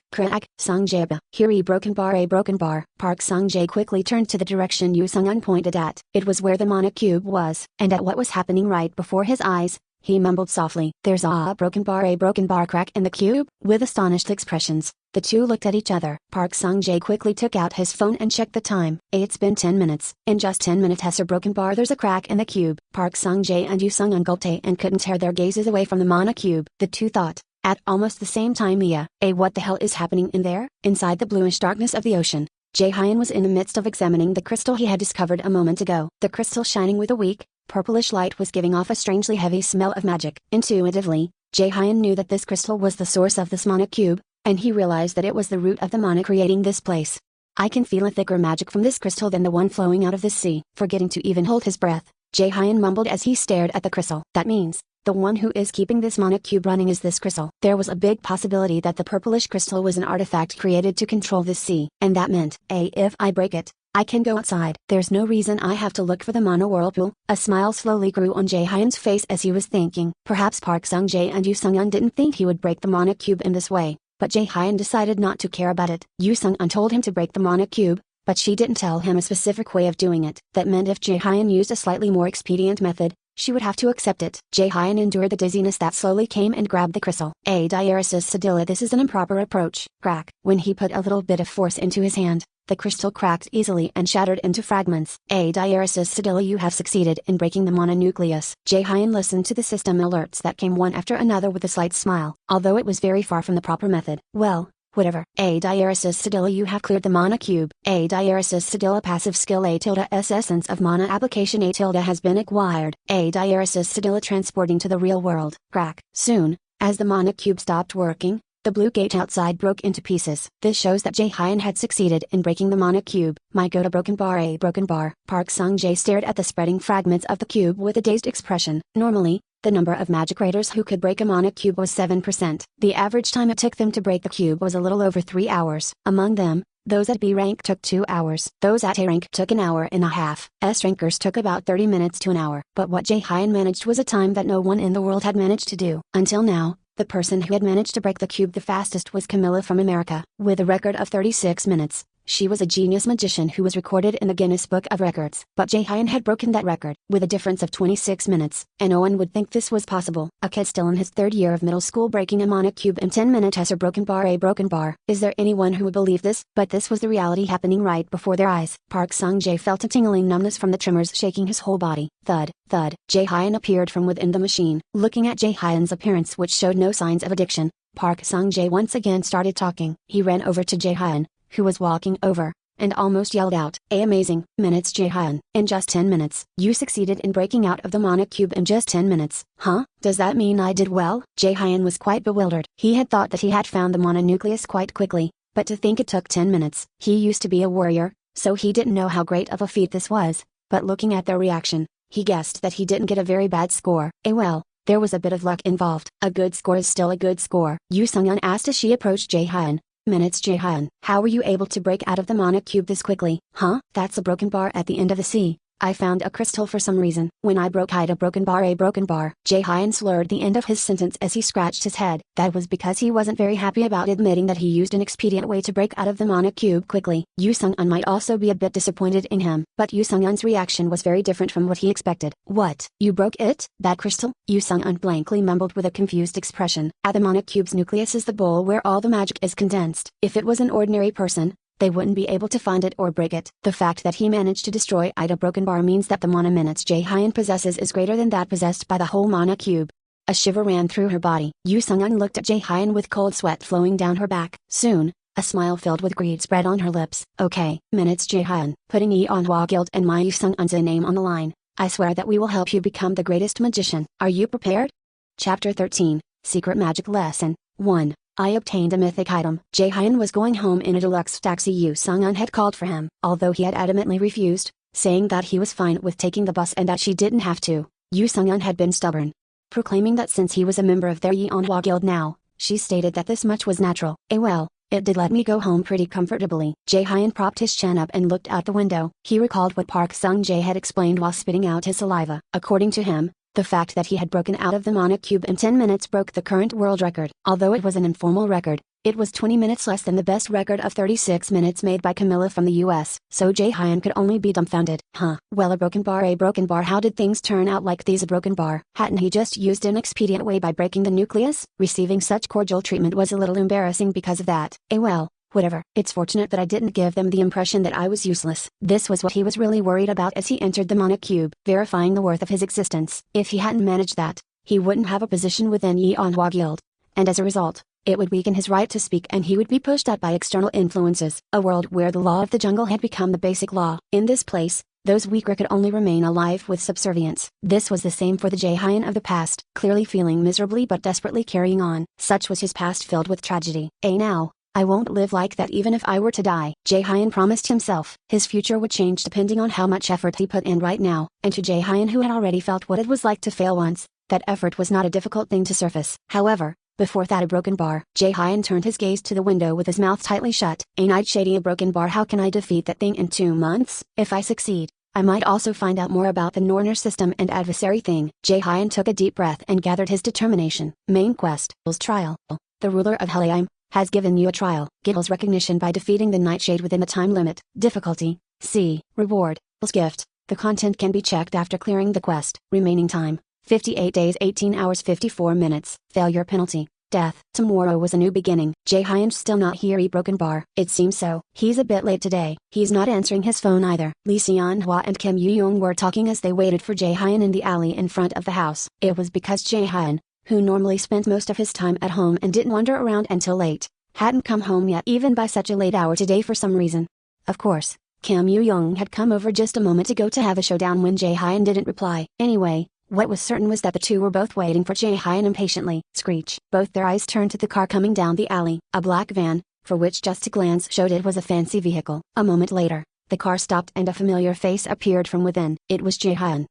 [SPEAKER 1] Sung-jae, here a broken bar. Park Sung-jae quickly turned to the direction Yu Sung-un pointed at. It was where the mana cube was, and at what was happening right before his eyes. He mumbled softly, there's a broken bar crack in the cube. With astonished expressions, the two looked at each other. Park Sung-jae quickly took out his phone and checked the time. It's been 10 minutes. In just 10 minutes has a broken bar. There's a crack in the cube. Park Sung-jae and Yu Sung-un gulped and couldn't tear their gazes away from the mana cube. The two thought, at almost the same time, what the hell is happening in there? Inside the bluish darkness of the ocean, Jae-hyun was in the midst of examining the crystal he had discovered a moment ago. The crystal shining with a weak, purplish light was giving off a strangely heavy smell of magic. Intuitively, Jae-hyun knew that this crystal was the source of this mana cube, and he realized that it was the root of the mana creating this place. I can feel a thicker magic from this crystal than the one flowing out of this sea. Forgetting to even hold his breath, Jae-hyun mumbled as he stared at the crystal. That means, the one who is keeping this mana cube running is this crystal. There was a big possibility that the purplish crystal was an artifact created to control this sea, and that meant, if I break it, I can go outside. There's no reason I have to look for the mana whirlpool. A smile slowly grew on Jae-hyun's face as he was thinking. Perhaps Park Sung-jae and Yu Sung-un didn't think he would break the mana cube in this way, but Jae-hyun decided not to care about it. Yu Sung-un told him to break the mana cube, but she didn't tell him a specific way of doing it. That meant if Jae-hyun used a slightly more expedient method, she would have to accept it. Jae-hyun endured the dizziness that slowly came and grabbed the crystal. Diaresis Sedilla, this is an improper approach. Crack. When he put a little bit of force into his hand, the crystal cracked easily and shattered into fragments. Diaresis Sedilla, you have succeeded in breaking the mana nucleus. Jae-hyun listened to the system alerts that came one after another with a slight smile, although it was very far from the proper method. Well, whatever. Diaresis Sedilla, you have cleared the mana cube. Diaresis Sedilla, passive skill S essence of mana application has been acquired. Diaresis Sedilla, transporting to the real world. Crack. Soon, as the mana cube stopped working, the blue gate outside broke into pieces. This shows that Jae-hyun had succeeded in breaking the mana cube. My god, a broken bar. Park Sung-jae stared at the spreading fragments of the cube with a dazed expression. Normally, the number of magic raiders who could break a mana cube was 7%. The average time it took them to break the cube was a little over 3 hours. Among them, those at B rank took 2 hours. Those at A rank took an hour and a half. S rankers took about 30 minutes to an hour. But what Jae-hyun managed was a time that no one in the world had managed to do. Until now, the person who had managed to break the cube the fastest was Camilla from America, with a record of 36 minutes. She was a genius magician who was recorded in the Guinness Book of Records. But Jae-hyun had broken that record, with a difference of 26 minutes, and no one would think this was possible. A kid still in his third year of middle school breaking a mana cube in 10 minutes has a broken bar. Is there anyone who would believe this? But this was the reality happening right before their eyes. Park Sung-jae felt a tingling numbness from the tremors shaking his whole body. Thud, thud. Jae-hyun appeared from within the machine. Looking at Jae-hyun's appearance, which showed no signs of addiction, Park Sung-jae once again started talking. He ran over to Jae-hyun, who was walking over, and almost yelled out, amazing, Minutes Jae-hyun. In just 10 minutes, you succeeded in breaking out of the mana cube in just 10 minutes. Huh? Does that mean I did well? Jae-hyun was quite bewildered. He had thought that he had found the mana nucleus quite quickly, But to think it took 10 minutes. He used to be a warrior, so he didn't know how great of a feat this was, but looking at their reaction, he guessed that he didn't get a very bad score. Well, there was a bit of luck involved. A good score is still a good score, Yu Sung-yeon asked as she approached Jae-hyun. Minutes Jae-hyun. How were you able to break out of the mana cube this quickly? Huh? That's a broken bar at the end of the sea. I found a crystal for some reason. When I broke a broken bar. Jae-hyun slurred the end of his sentence as he scratched his head. That was because he wasn't very happy about admitting that he used an expedient way to break out of the mana cube quickly. Yu Sung-yeon might also be a bit disappointed in him, but Yu Sung-yeon's reaction was very different from what he expected. What? You broke it? That crystal? Yu Sung-yeon blankly mumbled with a confused expression. At the mana cube's nucleus is the bowl where all the magic is condensed. If it was an ordinary person, they wouldn't be able to find it or break it. The fact that he managed to destroy a broken bar means that the mana minutes Jae-hyun possesses is greater than that possessed by the whole mana cube. A shiver ran through her body. Yu Sung-yeon looked at Jae-hyun with cold sweat flowing down her back. Soon, a smile filled with greed spread on her lips. Okay, minutes Jae-hyun, putting Yeonhwa Guild and my Yu Sung-yeon's name on the line. I swear that we will help you become the greatest magician. Are you prepared? Chapter 13, Secret Magic Lesson 1. I obtained a mythic item. Jae-hyun was going home in a deluxe taxi. Yu Sung-yeon had called for him. Although he had adamantly refused, saying that he was fine with taking the bus and that she didn't have to, Yu Sung-yeon had been stubborn, proclaiming that since he was a member of their Yeonhwa Guild now, she stated that this much was natural. Well, it did let me go home pretty comfortably. Jae-hyun propped his chin up and looked out the window. He recalled what Park Sung-jae had explained while spitting out his saliva. According to him, the fact that he had broken out of the mana cube in 10 minutes broke the current world record. Although it was an informal record, it was 20 minutes less than the best record of 36 minutes made by Camilla from the US. So Jae-hyun could only be dumbfounded. Huh. Well, a broken bar. How did things turn out like these? A broken bar. Hadn't he just used an expedient way by breaking the nucleus? Receiving such cordial treatment was a little embarrassing because of that. Well, whatever. It's fortunate that I didn't give them the impression that I was useless. This was what he was really worried about as he entered the mana cube, verifying the worth of his existence. If he hadn't managed that, he wouldn't have a position within Yeonhwa Guild, and as a result, it would weaken his right to speak and he would be pushed out by external influences. A world where the law of the jungle had become the basic law. In this place, those weaker could only remain alive with subservience. This was the same for the Jae-hyun of the past, clearly feeling miserably but desperately carrying on. Such was his past filled with tragedy. Now, I won't live like that even if I were to die. Jae-hyun promised himself. His future would change depending on how much effort he put in right now. And to Jae-hyun, who had already felt what it was like to fail once, that effort was not a difficult thing to surface. However, before that, a broken bar. Jae-hyun turned his gaze to the window with his mouth tightly shut. Ain't I shady? A broken bar. How can I defeat that thing in 2 months? If I succeed, I might also find out more about the Norner system and adversary thing. Jae-hyun took a deep breath and gathered his determination. Main quest. Trial. The ruler of Helheim has given you a trial. Gittle's recognition by defeating the Nightshade within the time limit. Difficulty C. Reward gift. The content can be checked after clearing the quest. Remaining time 58 days 18 hours 54 minutes. Failure penalty death. Tomorrow was a new beginning. Jae-hyun's still not here. Broken bar. It seems so. He's a bit late today. He's not answering his phone either. Lee Seon-hwa and Kim Yoo-young were talking as they waited for Jae-hyun in the alley in front of the house. It was because Jae-hyun, who normally spent most of his time at home and didn't wander around until late, hadn't come home yet even by such a late hour today for some reason. Of course, Kim Yoo-young had come over just a moment ago to have a showdown when Jae-hyun didn't reply. Anyway, what was certain was that the two were both waiting for Jae-hyun impatiently. Screech. Both their eyes turned to the car coming down the alley. A black van, for which just a glance showed it was a fancy vehicle. A moment later, the car stopped and a familiar face appeared from within. It was Jae-hyun.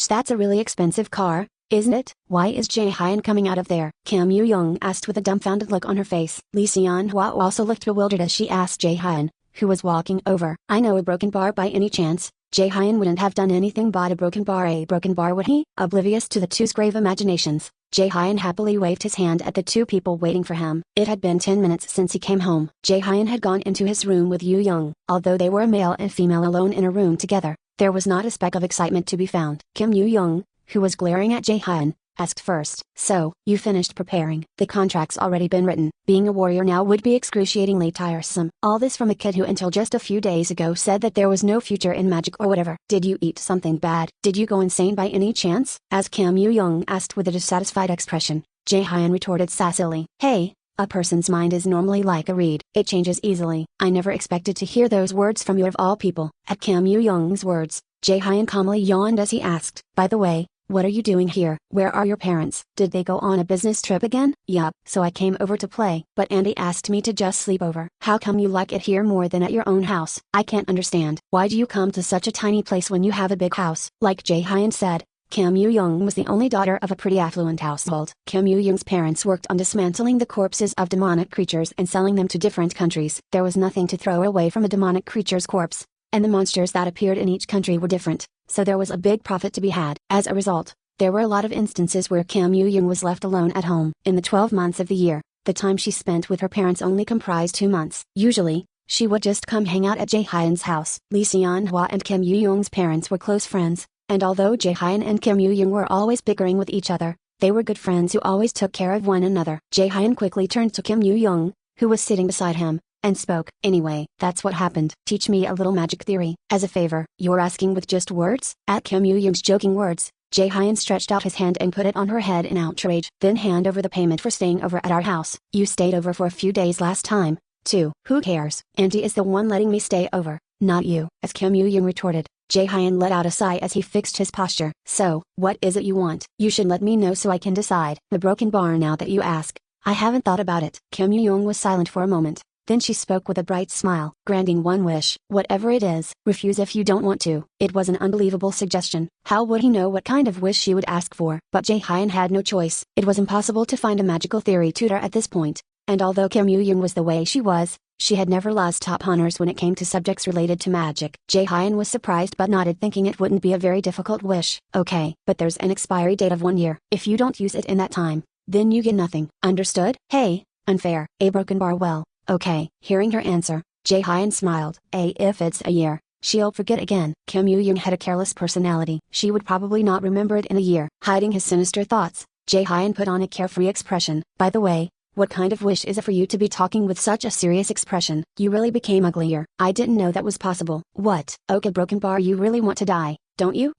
[SPEAKER 1] That's a really expensive car, isn't it? Why is Jae-hyun coming out of there? Kim Yoo-young asked with a dumbfounded look on her face. Lee Seon-hwa also looked bewildered as she asked Jae-hyun, who was walking over. I know. A broken bar? By any chance, Jae-hyun wouldn't have done anything but a broken bar, would he? Oblivious to the two's grave imaginations, Jae-hyun happily waved his hand at the two people waiting for him. It had been 10 minutes since he came home. Jae-hyun had gone into his room with Yoo-young. Although they were a male and female alone in a room together, there was not a speck of excitement to be found. Kim Yoo-young, who was glaring at Jae-hyun, asked first. So, you finished preparing? The contract's already been written. Being a warrior now would be excruciatingly tiresome. All this from a kid who until just a few days ago said that there was no future in magic or whatever. Did you eat something bad? Did you go insane by any chance? As Kim Yoo-young asked with a dissatisfied expression, Jae-hyun retorted sassily. Hey, a person's mind is normally like a reed. It changes easily. I never expected to hear those words from you of all people. At Kim Yoo-young's words, Jae-hyun calmly yawned as he asked, by the way, What are you doing here? Where are your parents? Did they go on a business trip again? Yup, so I came over to play. But Andy asked me to just sleep over. How come you like it here more than at your own house? I can't understand. Why do you come to such a tiny place when you have a big house? Like Jae-hyun said, Kim Yoo-young was the only daughter of a pretty affluent household. Kim Yoo-young's parents worked on dismantling the corpses of demonic creatures and selling them to different countries. There was nothing to throw away from a demonic creature's corpse, and the monsters that appeared in each country were different, so there was a big profit to be had. As a result, there were a lot of instances where Kim Yoo-young was left alone at home. In the 12 months of the year, the time she spent with her parents only comprised 2 months. Usually, she would just come hang out at Jae-hyun's house. Lee Seon-hwa and Kim Yoo-young's parents were close friends, and although Jae-hyun and Kim Yoo-young were always bickering with each other, they were good friends who always took care of one another. Jae-hyun quickly turned to Kim Yoo-young, who was sitting beside him, and spoke. Anyway, that's what happened. Teach me a little magic theory. As a favor. You're asking with just words? At Kim Yoo-young's joking words, Jae-hyun stretched out his hand and put it on her head in outrage. Then hand over the payment for staying over at our house. You stayed over for a few days last time, too. Who cares? Auntie is the one letting me stay over, not you. As Kim Yoo-young retorted, Jae-hyun let out a sigh as he fixed his posture. So, what is it you want? You should let me know so I can decide. The broken bar now that you ask. I haven't thought about it. Kim Yoo-young was silent for a moment. Then she spoke with a bright smile. Granting one wish, whatever it is, refuse if you don't want to. It was an unbelievable suggestion. How would he know what kind of wish she would ask for? But Jae-hyun had no choice. It was impossible to find a magical theory tutor at this point. And although Kim Yoo-young was the way she had never lost top honors when it came to subjects related to magic. Jae-hyun was surprised but nodded, thinking it wouldn't be a very difficult wish. Okay, but there's an expiry date of 1 year. If you don't use it in that time, then you get nothing. Understood? Hey, unfair. A broken bar. Well, okay. Hearing her answer, Jae-hyun smiled. If it's a year, she'll forget again. Kim Yoo-young had a careless personality. She would probably not remember it in a year. Hiding his sinister thoughts, Jae-hyun put on a carefree expression. By the way, what kind of wish is it for you to be talking with such a serious expression? You really became uglier. I didn't know that was possible. What? Okay, broken bar, you really want to die, don't you?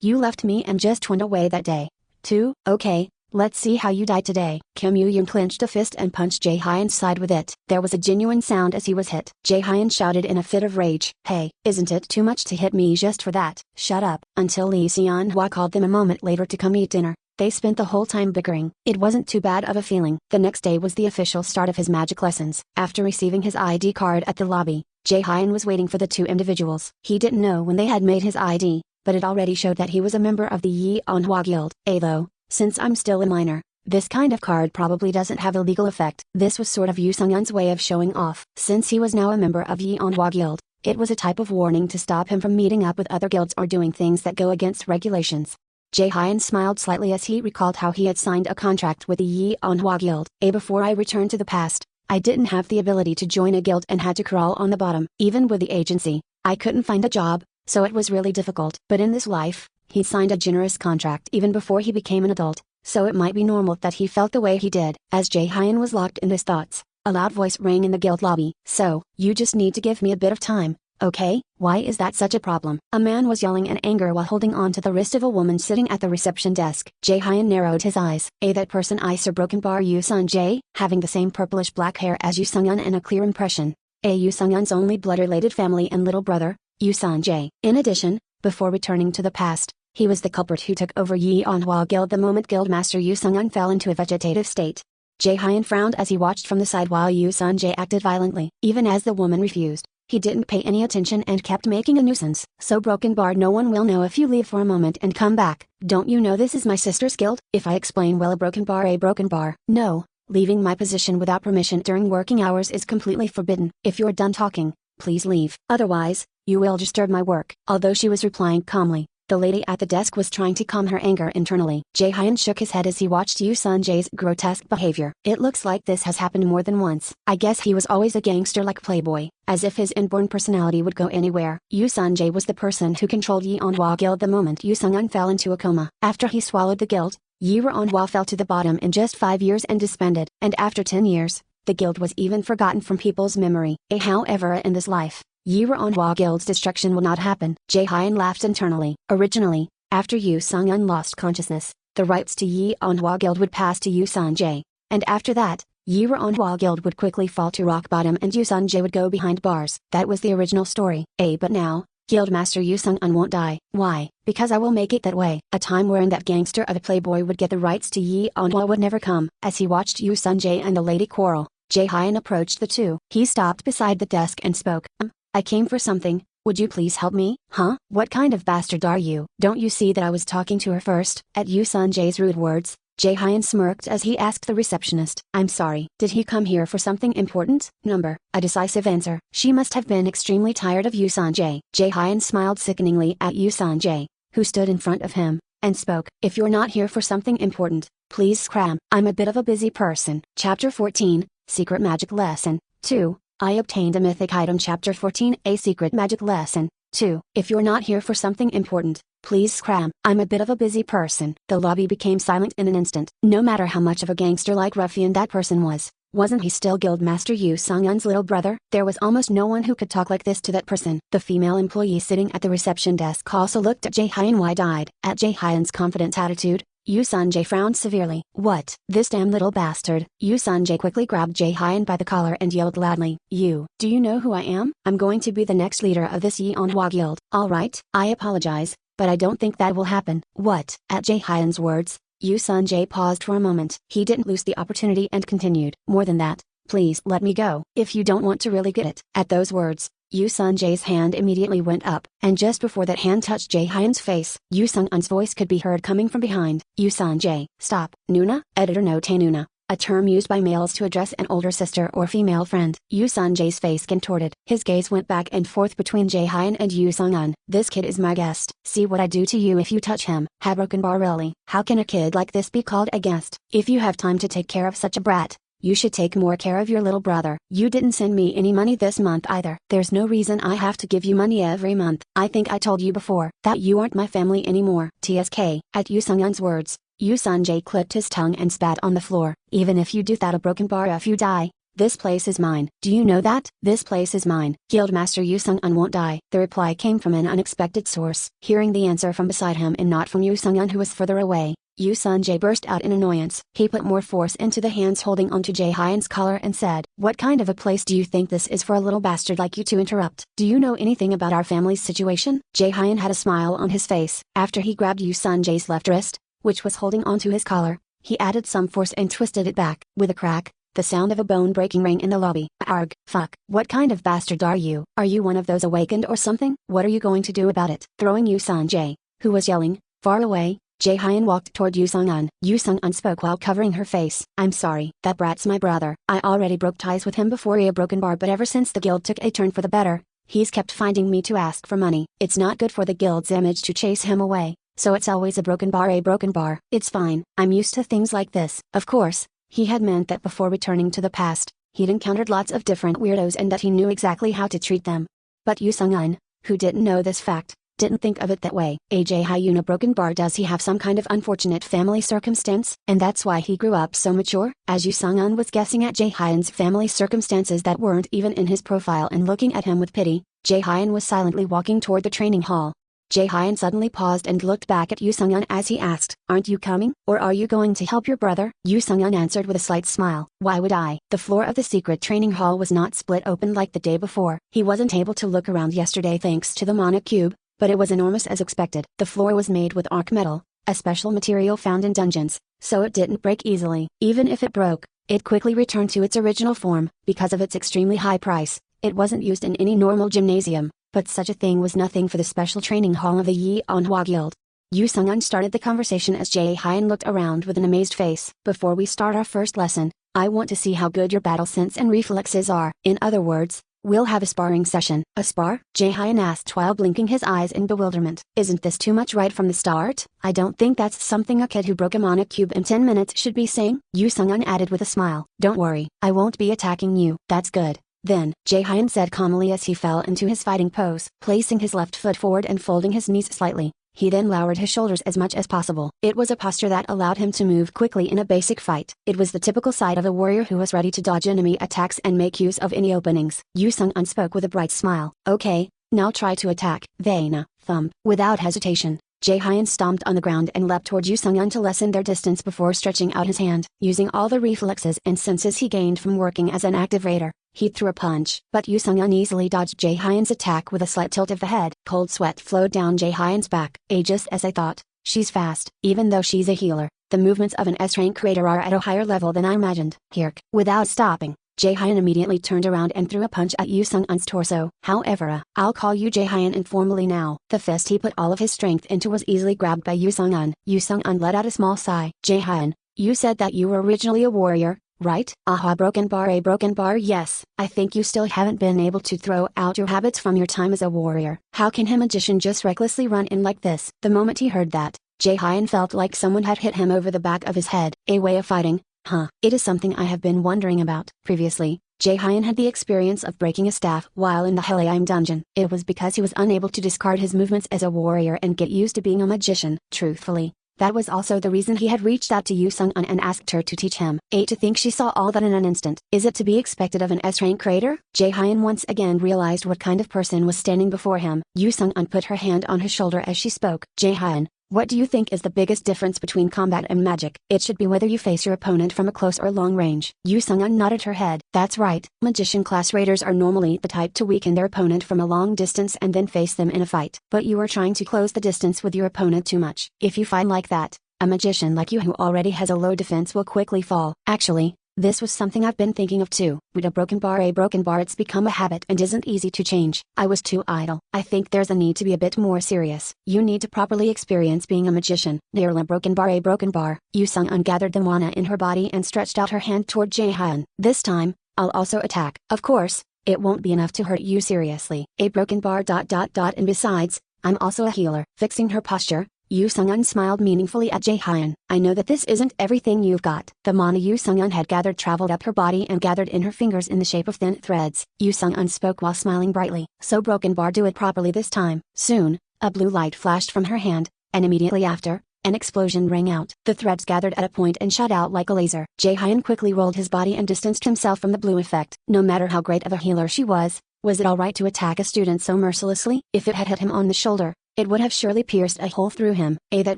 [SPEAKER 1] You left me and just went away that day, too? Okay, let's see how you die today. Kim Yoo-young clenched a fist and punched Jae-hyun's side with it. There was a genuine sound as he was hit. Jae-hyun shouted in a fit of rage. Hey, isn't it too much to hit me just for that? Shut up. Until Lee Seon-hwa called them a moment later to come eat dinner. They spent the whole time bickering. It wasn't too bad of a feeling. The next day was the official start of his magic lessons. After receiving his ID card at the lobby, Jae-hyun was waiting for the two individuals. He didn't know when they had made his ID, but it already showed that he was a member of the Yeonhwa Guild. Though, since I'm still a minor, this kind of card probably doesn't have a legal effect. This was sort of Yoo Sung-yeon's way of showing off. Since he was now a member of Yeonhwa Guild, it was a type of warning to stop him from meeting up with other guilds or doing things that go against regulations. Jae-hyun smiled slightly as he recalled how he had signed a contract with the Yeonhwa Guild. Before I returned to the past, I didn't have the ability to join a guild and had to crawl on the bottom. Even with the agency, I couldn't find a job, so it was really difficult. But in this life, he signed a generous contract even before he became an adult, so it might be normal that he felt the way he did. As Jae-hyun was locked in his thoughts, a loud voice rang in the guild lobby. So, you just need to give me a bit of time. Okay, why is that such a problem? A man was yelling in anger while holding on to the wrist of a woman sitting at the reception desk. Jae-hyun narrowed his eyes. That person I saw broken bar Yoo Sun-jae, having the same purplish black hair as Yoo Sung-yeon and a clear impression. Yoo Sung-yeon's only blood-related family and little brother, Yoo Sun-jae. In addition, before returning to the past, he was the culprit who took over Yeonhwa Guild the moment Guildmaster Yoo Sung-yeon fell into a vegetative state. Jae-hyun frowned as he watched from the side while Yoo Sun-jae acted violently. Even as the woman refused, he didn't pay any attention and kept making a nuisance. So broken bar, no one will know if you leave for a moment and come back. Don't you know this is my sister's guild? If I explain well, a broken bar. No, leaving my position without permission during working hours is completely forbidden. If you're done talking, please leave. Otherwise, you will disturb my work. Although she was replying calmly, the lady at the desk was trying to calm her anger internally. Jae-hyun shook his head as he watched Yoo Sun-jae's grotesque behavior. It looks like this has happened more than once. I guess he was always a gangster like playboy, as if his inborn personality would go anywhere. Yoo Sun-jae was the person who controlled Yeonhwa Guild the moment Yoo Sung-yeon fell into a coma. After he swallowed the guild, Yeonhwa fell to the bottom in just 5 years and disbanded. And after 10 years, the guild was even forgotten from people's memory. However, in this life, Yeonhwa Guild's destruction will not happen. Jae-hyun laughed internally. Originally, after Yoo Sung-yeon lost consciousness, the rights to Yeonhwa Guild would pass to Yoo Sun-jae, and after that, Yeonhwa Guild would quickly fall to rock bottom and Yoo Sun-jae would go behind bars. That was the original story. But now, Guildmaster Yu Sung-un won't die. Why? Because I will make it that way. A time wherein that gangster of a playboy would get the rights to Yi Onhwa would never come. As he watched Yu Sun-jae and the lady quarrel, Jae-hyun approached the two. He stopped beside the desk and spoke. I came for something. Would you please help me? Huh? What kind of bastard are you? Don't you see that I was talking to her first? At Yu Sun-jae's rude words, Jae-hyun smirked as he asked the receptionist. I'm sorry. Did he come here for something important? Number. A decisive answer. She must have been extremely tired of Yu Sun-jae. Jae-hyun smiled sickeningly at Yu Sun-jae, who stood in front of him, and spoke. If you're not here for something important, please scram. I'm a bit of a busy person. Chapter 14, Secret Magic Lesson 2. I obtained a mythic item. Chapter 14, A Secret Magic Lesson 2. If you're not here for something important, please scram. I'm a bit of a busy person. The lobby became silent in an instant. No matter how much of a gangster-like ruffian that person was, wasn't he still Guildmaster Yu Sung-un's little brother? There was almost no one who could talk like this to that person. The female employee sitting at the reception desk also looked at Jae-hyun wide-eyed. At Jae-hyun's confident attitude, Yu Sun-jae frowned severely. What? This damn little bastard. Yu Sun-jae quickly grabbed Jae-hyun by the collar and yelled loudly. You, do you know who I am? I'm going to be the next leader of this Yi Onhwa guild. Alright, I apologize, but I don't think that will happen. What? At Jae-hyun's words, Yu Sun-jae paused for a moment. He didn't lose the opportunity and continued. More than that, please let me go, if you don't want to really get it. At those words, Yu Sun-jae's hand immediately went up, and just before that hand touched Jae-hyun's face, Yu Sung-un's voice could be heard coming from behind. Yu Sun-jae, stop. Nuna, editor note Nuna, a term used by males to address an older sister or female friend. Yu Sun-jae's face contorted. His gaze went back and forth between Jae-hyun and Yu Sung-un. This kid is my guest. See what I do to you if you touch him. Ha broken bar really. How can a kid like this be called a guest? If you have time to take care of such a brat, you should take more care of your little brother. You didn't send me any money this month either. There's no reason I have to give you money every month. I think I told you before that you aren't my family anymore. TSK. At Yu Sung-un's words, Yu Sun-jae clicked his tongue and spat on the floor. Even if you do that a broken bar if you die, this place is mine. Do you know that? This place is mine. Guildmaster Yu Sung-un won't die. The reply came from an unexpected source. Hearing the answer from beside him and not from Yu Sung-un who was further away, Yu Sun-jae burst out in annoyance. He put more force into the hands holding onto Jae-hyun's collar and said, What kind of a place do you think this is for a little bastard like you to interrupt? Do you know anything about our family's situation? Jae-hyun had a smile on his face. After he grabbed Yu Sun-jae's left wrist, which was holding onto his collar, he added some force and twisted it back. With a crack, the sound of a bone breaking rang in the lobby. Arg, fuck. What kind of bastard are you? Are you one of those awakened or something? What are you going to do about it? Throwing Yu Sun-jae, who was yelling, far away, Jae-hyun walked toward Yu Sung-un. Yu Sung-un spoke while covering her face. I'm sorry. That brat's my brother. I already broke ties with him before he a broken bar, but ever since the guild took a turn for the better, he's kept finding me to ask for money. It's not good for the guild's image to chase him away, so it's always a broken bar a broken bar. It's fine. I'm used to things like this. Of course, he had meant that before returning to the past, he'd encountered lots of different weirdos and that he knew exactly how to treat them. But Yu Sung-un, who didn't know this fact, didn't think of it that way. Jae-hyun a broken bar, does he have some kind of unfortunate family circumstance? And that's why he grew up so mature? As Yu Sung-un was guessing at Jae-hyun's family circumstances that weren't even in his profile and looking at him with pity, Jae-hyun was silently walking toward the training hall. Jae-hyun suddenly paused and looked back at Yu Sung-un as he asked, Aren't you coming, or are you going to help your brother? Yu Sung-un answered with a slight smile. Why would I? The floor of the secret training hall was not split open like the day before. He wasn't able to look around yesterday thanks to the mana cube, but it was enormous as expected. The floor was made with arc metal, a special material found in dungeons, so it didn't break easily. Even if it broke, it quickly returned to its original form. Because of its extremely high price, it wasn't used in any normal gymnasium, but such a thing was nothing for the special training hall of the Yi Onhwa Guild. Yu Sung-un started the conversation as Jae-hyun looked around with an amazed face. Before we start our first lesson, I want to see how good your battle sense and reflexes are. In other words, we'll have a sparring session. A spar? Jae-hyun asked while blinking his eyes in bewilderment. Isn't this too much right from the start? I don't think that's something a kid who broke a mana cube in 10 minutes should be saying. Yu Sung-un added with a smile. Don't worry, I won't be attacking you. That's good. Then, Jae-hyun said calmly as he fell into his fighting pose. Placing his left foot forward and folding his knees slightly, he then lowered his shoulders as much as possible. It was a posture that allowed him to move quickly in a basic fight. It was the typical side of a warrior who was ready to dodge enemy attacks and make use of any openings. Yu Sung-un spoke with a bright smile. Okay, now try to attack. Vena, thump. Without hesitation, Jae-hyun stomped on the ground and leapt toward Yu Sung-un to lessen their distance before stretching out his hand. Using all the reflexes and senses he gained from working as an active raider, He threw a punch, but Yu Sung-un easily dodged Jae-hyun's attack with a slight tilt of the head. Cold sweat flowed down Jae-hyun's back. Just as I thought. She's fast. Even though she's a healer, the movements of an S-rank creator are at a higher level than I imagined. Hirk. Without stopping, Jae-hyun immediately turned around and threw a punch at Yu Sung-un's torso. However, I'll call you Jae-hyun informally now. The fist he put all of his strength into was easily grabbed by Yu Sung-un. Yu Sung-un let out a small sigh. Jae-hyun, you said that you were originally a warrior, right? Aha, broken bar. A broken bar. Yes, I think you still haven't been able to throw out your habits from your time as a warrior. How can a magician just recklessly run in like this? The moment he heard that, Jae-hyun felt like someone had hit him over the back of his head. A way of fighting? Huh. It is something I have been wondering about. Previously, Jae-hyun had the experience of breaking a staff while in the Helheim dungeon. It was because he was unable to discard his movements as a warrior and get used to being a magician. Truthfully, that was also the reason he had reached out to Yu Sung-un and asked her to teach him. To think she saw all that in an instant. Is it to be expected of an S-rank creator? Jae-hyun once again realized what kind of person was standing before him. Yu Sung-un put her hand on his shoulder as she spoke. Jae-hyun, what do you think is the biggest difference between combat and magic? It should be whether you face your opponent from a close or long range. Yu Sung-un nodded her head. That's right. Magician class raiders are normally the type to weaken their opponent from a long distance and then face them in a fight. But you are trying to close the distance with your opponent too much. If you fight like that, a magician like you who already has a low defense will quickly fall. Actually, this was something I've been thinking of too. With a broken bar. It's become a habit and isn't easy to change. I was too idle. I think there's a need to be a bit more serious. You need to properly experience being a magician. Nearly broken bar. Yu Sung-un gathered the mana in her body and stretched out her hand toward Jae-hyun. This time, I'll also attack. Of course, it won't be enough to hurt you seriously. A broken bar. And besides, I'm also a healer. Fixing her posture, Yu Sung-un smiled meaningfully at Jae-hyun. I know that this isn't everything you've got. The mana Yu Sung-un had gathered traveled up her body and gathered in her fingers in the shape of thin threads. Yu Sung-un spoke while smiling brightly. So broken bar, do it properly this time. Soon, a blue light flashed from her hand, and immediately after, an explosion rang out. The threads gathered at a point and shot out like a laser. Jae-hyun quickly rolled his body and distanced himself from the blue effect. No matter how great of a healer she was it alright to attack a student so mercilessly? If it had hit him on the shoulder, it would have surely pierced a hole through him. That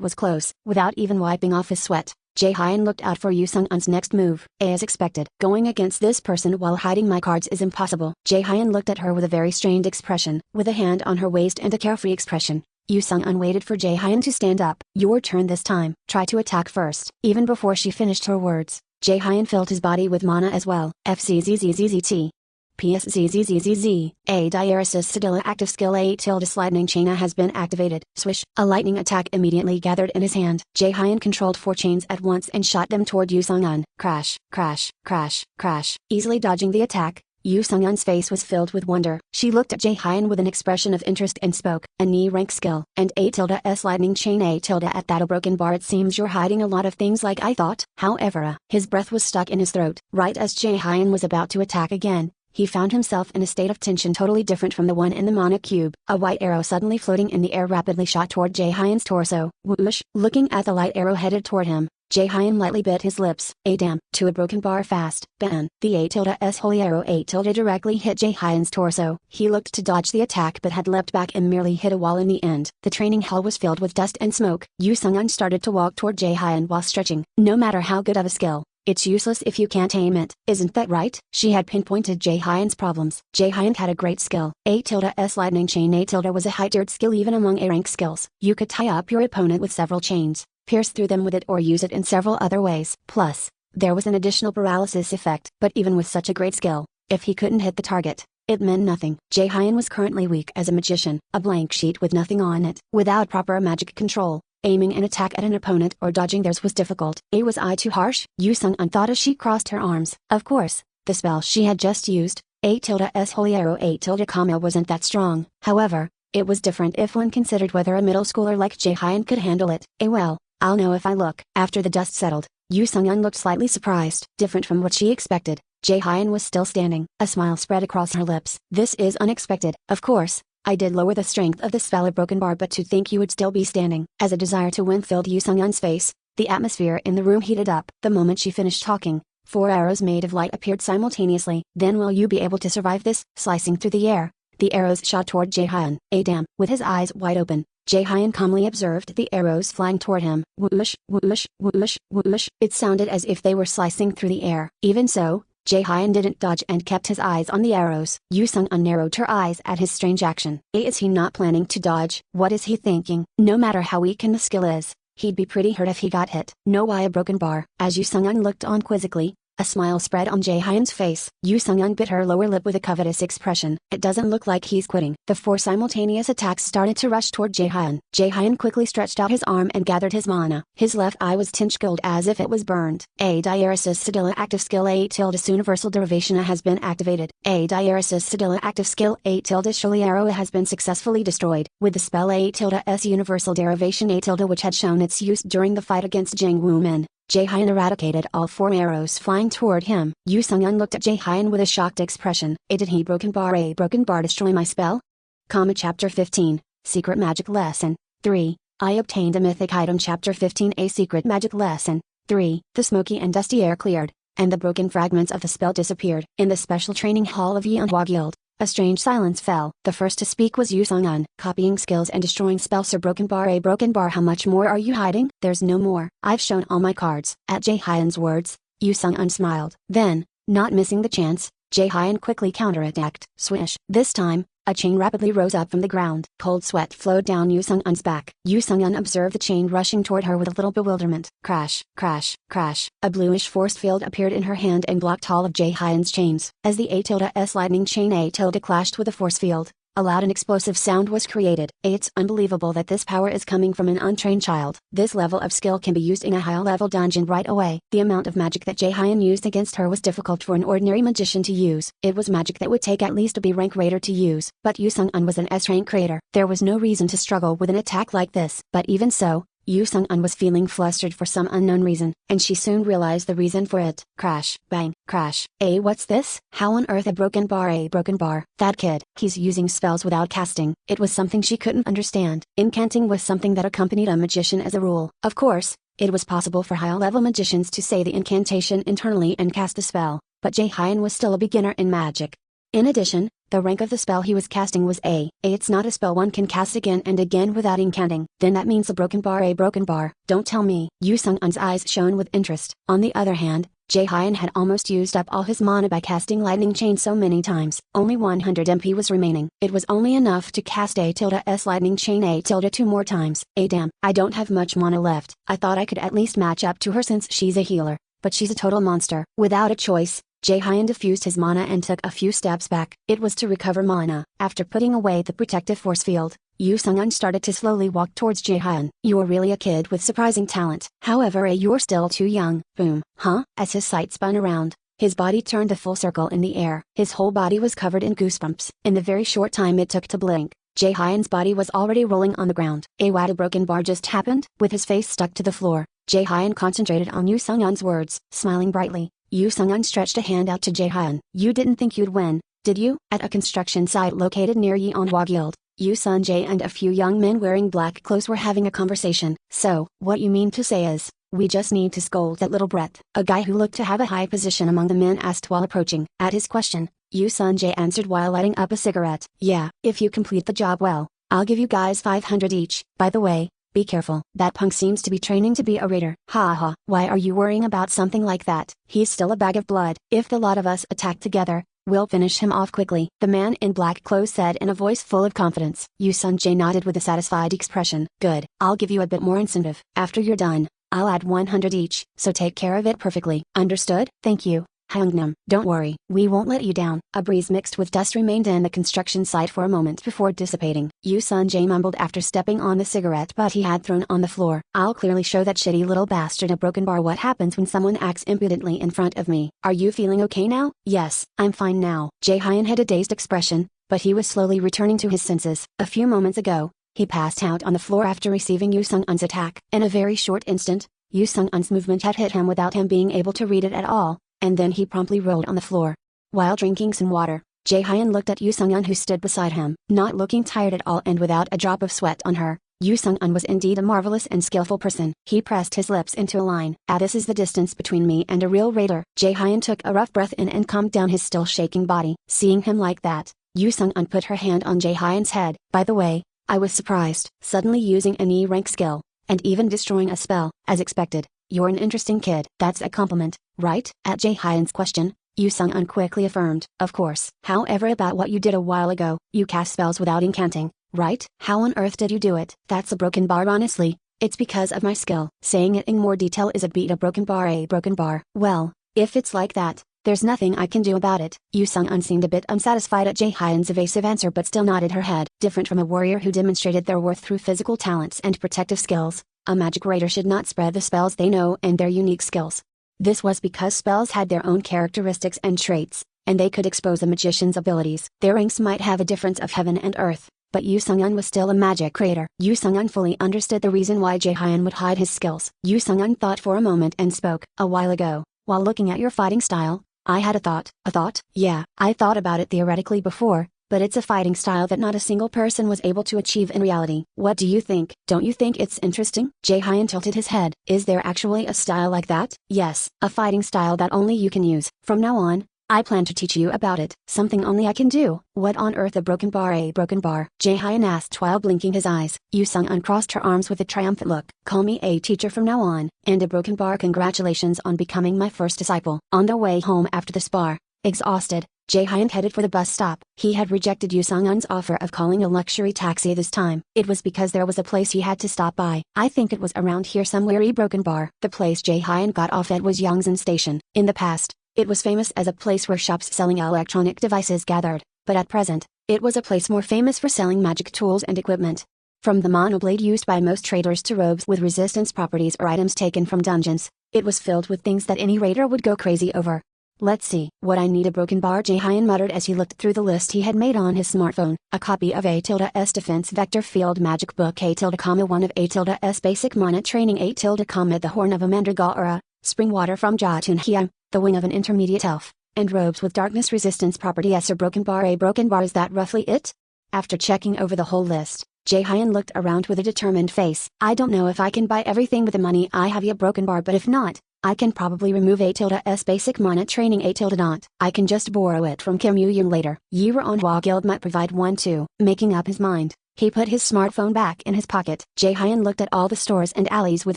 [SPEAKER 1] was close. Without even wiping off his sweat, Jae-hyun looked out for Yu Sung-un's next move. As expected, going against this person while hiding my cards is impossible. Jae-hyun looked at her with a very strained expression. With a hand on her waist and a carefree expression, Yu Sung-un waited for Jae-hyun to stand up. Your turn this time. Try to attack first. Even before she finished her words, Jae-hyun filled his body with mana as well. FCZZZZT. PSZZZZZ. A diaresis Sedilla active skill. A tilde lightning chain has been activated. Swish. A lightning attack immediately gathered in his hand. Jae-hyun controlled 4 chains at once and shot them toward Yu Sung-un. Crash, crash, crash, crash. Easily dodging the attack, Yu Sung-un's face was filled with wonder. She looked at Jae-hyun with an expression of interest and spoke. A knee rank skill. And A tilde S lightning chain. A tilde at that. A broken bar. It seems you're hiding a lot of things like I thought. However, his breath was stuck in his throat. Right as Jae-hyun was about to attack again, he found himself in a state of tension totally different from the one in the mana cube. A white arrow suddenly floating in the air rapidly shot toward Jae-hyun's torso. Whoosh! Looking at the light arrow headed toward him, Jae-hyun lightly bit his lips. Damn! To a broken bar fast. Ban! The A tilde S holy arrow A tilde directly hit Jae-hyun's torso. He looked to dodge the attack but had leapt back and merely hit a wall in the end. The training hall was filled with dust and smoke. Yu Sung-un started to walk toward Jae-hyun while stretching. No matter how good of a skill, it's useless if you can't aim it, isn't that right? She had pinpointed Jae-hyun's problems. Jae-hyun had a great skill. A tilde S lightning chain. A tilde was a high-tiered skill even among A-rank skills. You could tie up your opponent with several chains, pierce through them with it or use it in several other ways. Plus, there was an additional paralysis effect. But even with such a great skill, if he couldn't hit the target, it meant nothing. Jae-hyun was currently weak as a magician, a blank sheet with nothing on it. Without proper magic control, aiming an attack at an opponent or dodging theirs was difficult. Was I too harsh? Yu Sung-un thought as she crossed her arms. Of course, the spell she had just used, A tilde S holy arrow A tilde comma wasn't that strong. However, it was different if one considered whether a middle schooler like Jae-hyun could handle it. Well, I'll know if I look. After the dust settled, Yu Sung-un looked slightly surprised. Different from what she expected, Jae-hyun was still standing. A smile spread across her lips. This is unexpected. Of course, I did lower the strength of the spell a broken bar, but to think you would still be standing. As a desire to win filled Yu Sung-un's face, the atmosphere in the room heated up. The moment she finished talking, 4 arrows made of light appeared simultaneously. Then will you be able to survive this? Slicing through the air, the arrows shot toward Jae-hyun. Damn! With his eyes wide open, Jae-hyun calmly observed the arrows flying toward him. Whoosh, whoosh, whoosh, whoosh. It sounded as if they were slicing through the air. Even so, Jae-hyun didn't dodge and kept his eyes on the arrows. Yu Sung-un narrowed her eyes at his strange action. Is he not planning to dodge? What is he thinking? No matter how weak the skill is, he'd be pretty hurt if he got hit. No, why a broken bar? As Yu Sung-un looked on quizzically, a smile spread on Jae-hyun's face. Yu Sung-un bit her lower lip with a covetous expression. It doesn't look like he's quitting. The 4 simultaneous attacks started to rush toward Jae-hyun. Jae-hyun quickly stretched out his arm and gathered his mana. His left eye was tinged gold as if it was burned. A Diaresis Sedilla active skill A tilde universal derivation has been activated. A Diaresis Sedilla active skill A tilde surely arrow has been successfully destroyed. With the spell A tilde S universal derivation A tilde which had shown its use during the fight against Jang Woo-min, Jae-hyun eradicated all 4 arrows flying toward him. Yu Sung-un looked at Jae-hyun with a shocked expression. Did he broken bar destroy my spell? Chapter 15, Secret Magic Lesson 3. I obtained a mythic item. Chapter 15, A Secret Magic Lesson 3. The smoky and dusty air cleared, and the broken fragments of the spell disappeared. In the special training hall of Yeonhwa Guild, a strange silence fell. The first to speak was Yu Sung-un. Copying skills and destroying spells are broken bar. A broken bar. How much more are you hiding? There's no more. I've shown all my cards. At Jae-hyun's words, Yu Sung-un smiled. Then, not missing the chance, Jae-hyun quickly counterattacked. Swish. This time, a chain rapidly rose up from the ground. Cold sweat flowed down Yu Sung-un's back. Yu Sung-un observed the chain rushing toward her with a little bewilderment. Crash, crash, crash. A bluish force field appeared in her hand and blocked all of Jae-hyun's chains. As the A tilde S lightning chain A tilde clashed with the force field, a loud and explosive sound was created. It's unbelievable that this power is coming from an untrained child. This level of skill can be used in a high-level dungeon right away. The amount of magic that Jae-hyun used against her was difficult for an ordinary magician to use. It was magic that would take at least a B rank raider to use. But Yu Sung-un was an S rank raider. There was no reason to struggle with an attack like this. But even so, Yu Sung-un was feeling flustered for some unknown reason, and she soon realized the reason for it. Crash, bang, crash. What's this? How on earth a broken bar? A broken bar? That kid, he's using spells without casting. It was something she couldn't understand. Incanting was something that accompanied a magician as a rule. Of course, it was possible for high-level magicians to say the incantation internally and cast a spell, but Jae-hyun was still a beginner in magic. In addition, the rank of the spell he was casting was A. It's not a spell one can cast again and again without incanting. Then that means a broken bar. A broken bar. Don't tell me. Yu Sung-un's eyes shone with interest. On the other hand, Jae-hyun had almost used up all his mana by casting lightning chain so many times. Only 100 MP was remaining. It was only enough to cast A tilde S lightning chain A tilde 2 more times. Damn, I don't have much mana left. I thought I could at least match up to her since she's a healer, but she's a total monster. Without a choice, Jae-hyun diffused his mana and took a few steps back. It was to recover mana. After putting away the protective force field, Yu Sung-un started to slowly walk towards Jae-hyun. You're really a kid with surprising talent. However, you're still too young. Boom. Huh? As his sight spun around, his body turned a full circle in the air. His whole body was covered in goosebumps. In the very short time it took to blink, Jae-hyun's body was already rolling on the ground. What a broken bar just happened? With his face stuck to the floor, Jae-hyun concentrated on Yu Sung-un's words. Smiling brightly, Yu Sung-un stretched a hand out to Jae-hyun. You didn't think you'd win, did you? At a construction site located near Yeonhwa Guild, Yu Sun-jae and a few young men wearing black clothes were having a conversation. So, what you mean to say is, we just need to scold that little brat? A guy who looked to have a high position among the men asked while approaching. At his question, Yu Sun-jae answered while lighting up a cigarette. Yeah, if you complete the job well, I'll give you guys 500 each. By the way, be careful. That punk seems to be training to be a raider. Ha ha. Why are you worrying about something like that? He's still a bag of blood. If the lot of us attack together, we'll finish him off quickly. The man in black clothes said in a voice full of confidence. Yu Sun-jae nodded with a satisfied expression. Good. I'll give you a bit more incentive. After you're done, I'll add 100 each. So take care of it perfectly. Understood? Thank you, Hangnam. Don't worry, we won't let you down. A breeze mixed with dust remained in the construction site for a moment before dissipating. Yu Sun-jae mumbled after stepping on the cigarette butt he had thrown on the floor. I'll clearly show that shitty little bastard a broken bar what happens when someone acts impudently in front of me. Are you feeling okay now? Yes, I'm fine now. Jae-hyun had a dazed expression, but he was slowly returning to his senses. A few moments ago, he passed out on the floor after receiving Yu Sung-un's attack. In a very short instant, Yu Sung-un's movement had hit him without him being able to read it at all, and then he promptly rolled on the floor. While drinking some water, Jae-hyun looked at Yu Sung-un who stood beside him. Not looking tired at all and without a drop of sweat on her, Yu Sung-un was indeed a marvelous and skillful person. He pressed his lips into a line. This is the distance between me and a real raider. Jae-hyun took a rough breath in and calmed down his still shaking body. Seeing him like that, Yu Sung-un put her hand on Jae-hyun's head. By the way, I was surprised. Suddenly using an E-rank skill, and even destroying a spell, as expected. You're an interesting kid. That's a compliment, right? At Jae-hyun's question, Yu Sung-un quickly affirmed. Of course. However, about what you did a while ago, you cast spells without incanting, right? How on earth did you do it? That's a broken bar. Honestly, it's because of my skill. Saying it in more detail is a beat a broken bar. A broken bar. Well, if it's like that, there's nothing I can do about it. Yu Sung-un seemed a bit unsatisfied at Jae-hyun's evasive answer but still nodded her head. Different from a warrior who demonstrated their worth through physical talents and protective skills, a magic raider should not spread the spells they know and their unique skills. This was because spells had their own characteristics and traits, and they could expose a magician's abilities. Their ranks might have a difference of heaven and earth, but Yu Sung-un was still a magic raider. Yu Sung-un fully understood the reason why Jae-hyun would hide his skills. Yu Sung-un thought for a moment and spoke. A while ago, while looking at your fighting style, I had a thought. A thought? Yeah, I thought about it theoretically before, but it's a fighting style that not a single person was able to achieve in reality. What do you think? Don't you think it's interesting? Jae-hyun tilted his head. Is there actually a style like that? Yes, a fighting style that only you can use. From now on, I plan to teach you about it. Something only I can do. What on earth a broken bar? A broken bar? Jae-hyun asked while blinking his eyes. Yu Sung-un crossed her arms with a triumphant look. Call me a teacher from now on. And a broken bar. Congratulations on becoming my first disciple. On their way home after the spar, exhausted, Jae-hyun headed for the bus stop. He had rejected Yu Sung-un's offer of calling a luxury taxi this time. It was because there was a place he had to stop by. I think it was around here somewhere. A broken bar. The place Jae-hyun got off at was Yongsan Station. In the past, it was famous as a place where shops selling electronic devices gathered, but at present, it was a place more famous for selling magic tools and equipment. From the monoblade used by most traders to robes with resistance properties or items taken from dungeons, it was filled with things that any raider would go crazy over. Let's see what I need. A broken bar. Jae-hyun muttered as he looked through the list he had made on his smartphone. A copy of A-S Defense Vector Field Magic Book. A-1 of A-S Basic Mana Training. A-, The Horn of a Mandragora, Spring Water from Jatun Hyam, The Wing of an Intermediate Elf, and robes with darkness resistance property. Yes, a broken bar. A broken bar. Is that roughly it? After checking over the whole list, Jae-hyun looked around with a determined face. I don't know if I can buy everything with the money I have. A broken bar, but if not, I can probably remove A-S Basic Mana Training. A-, I can just borrow it from KUMO-AUDIOBOOK later. Yiran Guild might provide one too. Making up his mind, he put his smartphone back in his pocket. Jae-hyun looked at all the stores and alleys with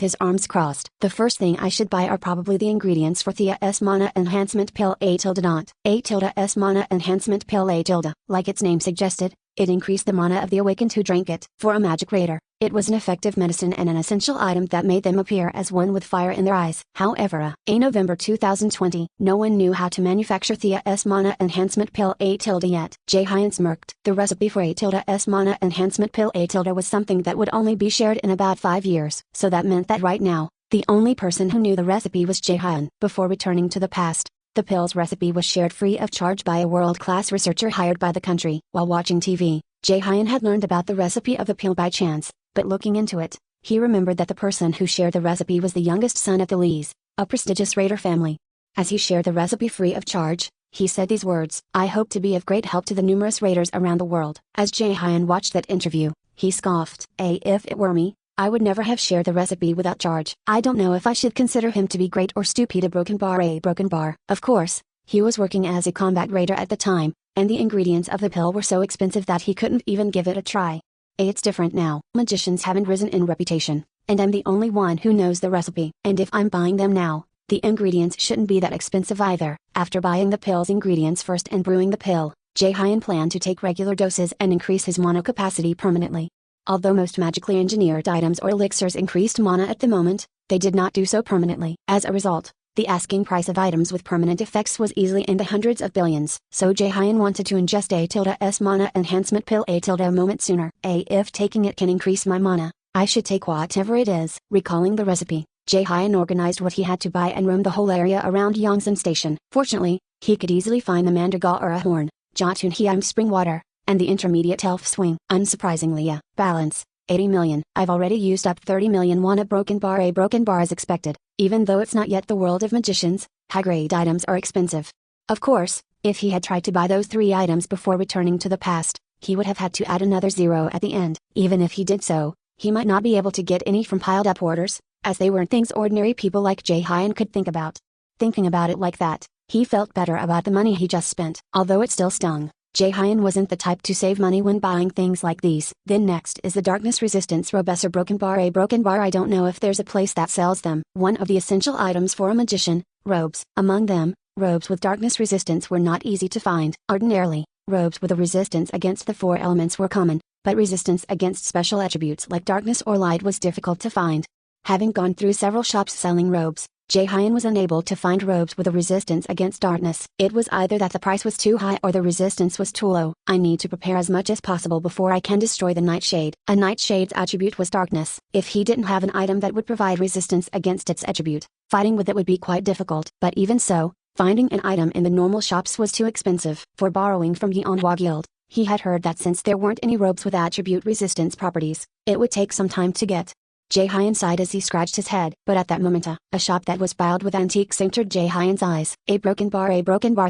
[SPEAKER 1] his arms crossed. The first thing I should buy are probably the ingredients for Thea's Mana Enhancement Pill. A-S Mana Enhancement Pill. A-, like its name suggested, it increased the mana of the awakened who drank it. For a magic raider, it was an effective medicine and an essential item that made them appear as one with fire in their eyes. However, in November 2020, no one knew how to manufacture Thea's Mana Enhancement Pill. A-, yet. Jae-hyun smirked. The recipe for A-S Mana Enhancement Pill. A-, was something that would only be shared in about 5 years. So that meant that right now, the only person who knew the recipe was Jae-hyun. Before returning to the past, the pill's recipe was shared free of charge by a world-class researcher hired by the country. While watching TV, Jae-hyun had learned about the recipe of the pill by chance, but looking into it, he remembered that the person who shared the recipe was the youngest son of the Lees, a prestigious raider family. As he shared the recipe free of charge, he said these words: I hope to be of great help to the numerous raiders around the world. As Jae-hyun watched that interview, he scoffed. If it were me, I would never have shared the recipe without charge. I don't know if I should consider him to be great or stupid. A broken bar. A broken bar. Of course, he was working as a combat raider at the time, and the ingredients of the pill were so expensive that he couldn't even give it a try. It's different now. Magicians haven't risen in reputation, and I'm the only one who knows the recipe. And if I'm buying them now, the ingredients shouldn't be that expensive either. After buying the pill's ingredients first and brewing the pill, Jae-hyun planned to take regular doses and increase his mana capacity permanently. Although most magically engineered items or elixirs increased mana at the moment, they did not do so permanently. As a result, the asking price of items with permanent effects was easily in the hundreds of billions. So Jae-hyun wanted to ingest A-S Mana Enhancement Pill. A- a moment sooner. If taking it can increase my mana, I should take whatever it is. Recalling the recipe, Jae-hyun organized what he had to buy and roamed the whole area around Yongsan Station. Fortunately, he could easily find the Mandragora Horn, Jatun Hyam Spring Water, and the Intermediate Elf Swing. Unsurprisingly, balance, 80 million. I've already used up 30 million won. A broken bar. A broken bar is expected. Even though it's not yet the world of magicians, high-grade items are expensive. Of course, if he had tried to buy those 3 items before returning to the past, he would have had to add another 0 at the end. Even if he did so, he might not be able to get any from piled-up orders, as they weren't things ordinary people like Jae-hyun could think about. Thinking about it like that, he felt better about the money he just spent. Although it still stung, Jae-hyun wasn't the type to save money when buying things like these. Then next is the darkness resistance robes. A broken bar. A broken bar. I don't know if there's a place that sells them. One of the essential items for a magician, robes. Among them, Robes with darkness resistance were not easy to find. Ordinarily, robes with a resistance against the four elements were common, but resistance against special attributes like darkness or light was difficult to find. Having gone through several shops selling robes, Jae-hyun was unable to find robes with a resistance against darkness. It was either that the price was too high or the resistance was too low. I need to prepare as much as possible before I can destroy the nightshade. A nightshade's attribute was darkness. If he didn't have an item that would provide resistance against its attribute, fighting with it would be quite difficult. But even so, finding an item in the normal shops was too expensive. For borrowing from Yeonhwa Guild, he had heard that since there weren't any robes with attribute resistance properties, it would take some time to get. Jae-hyun sighed as he scratched his head. But at that moment a shop that was piled with antiques entered Jae-hyun's eyes. A broken bar,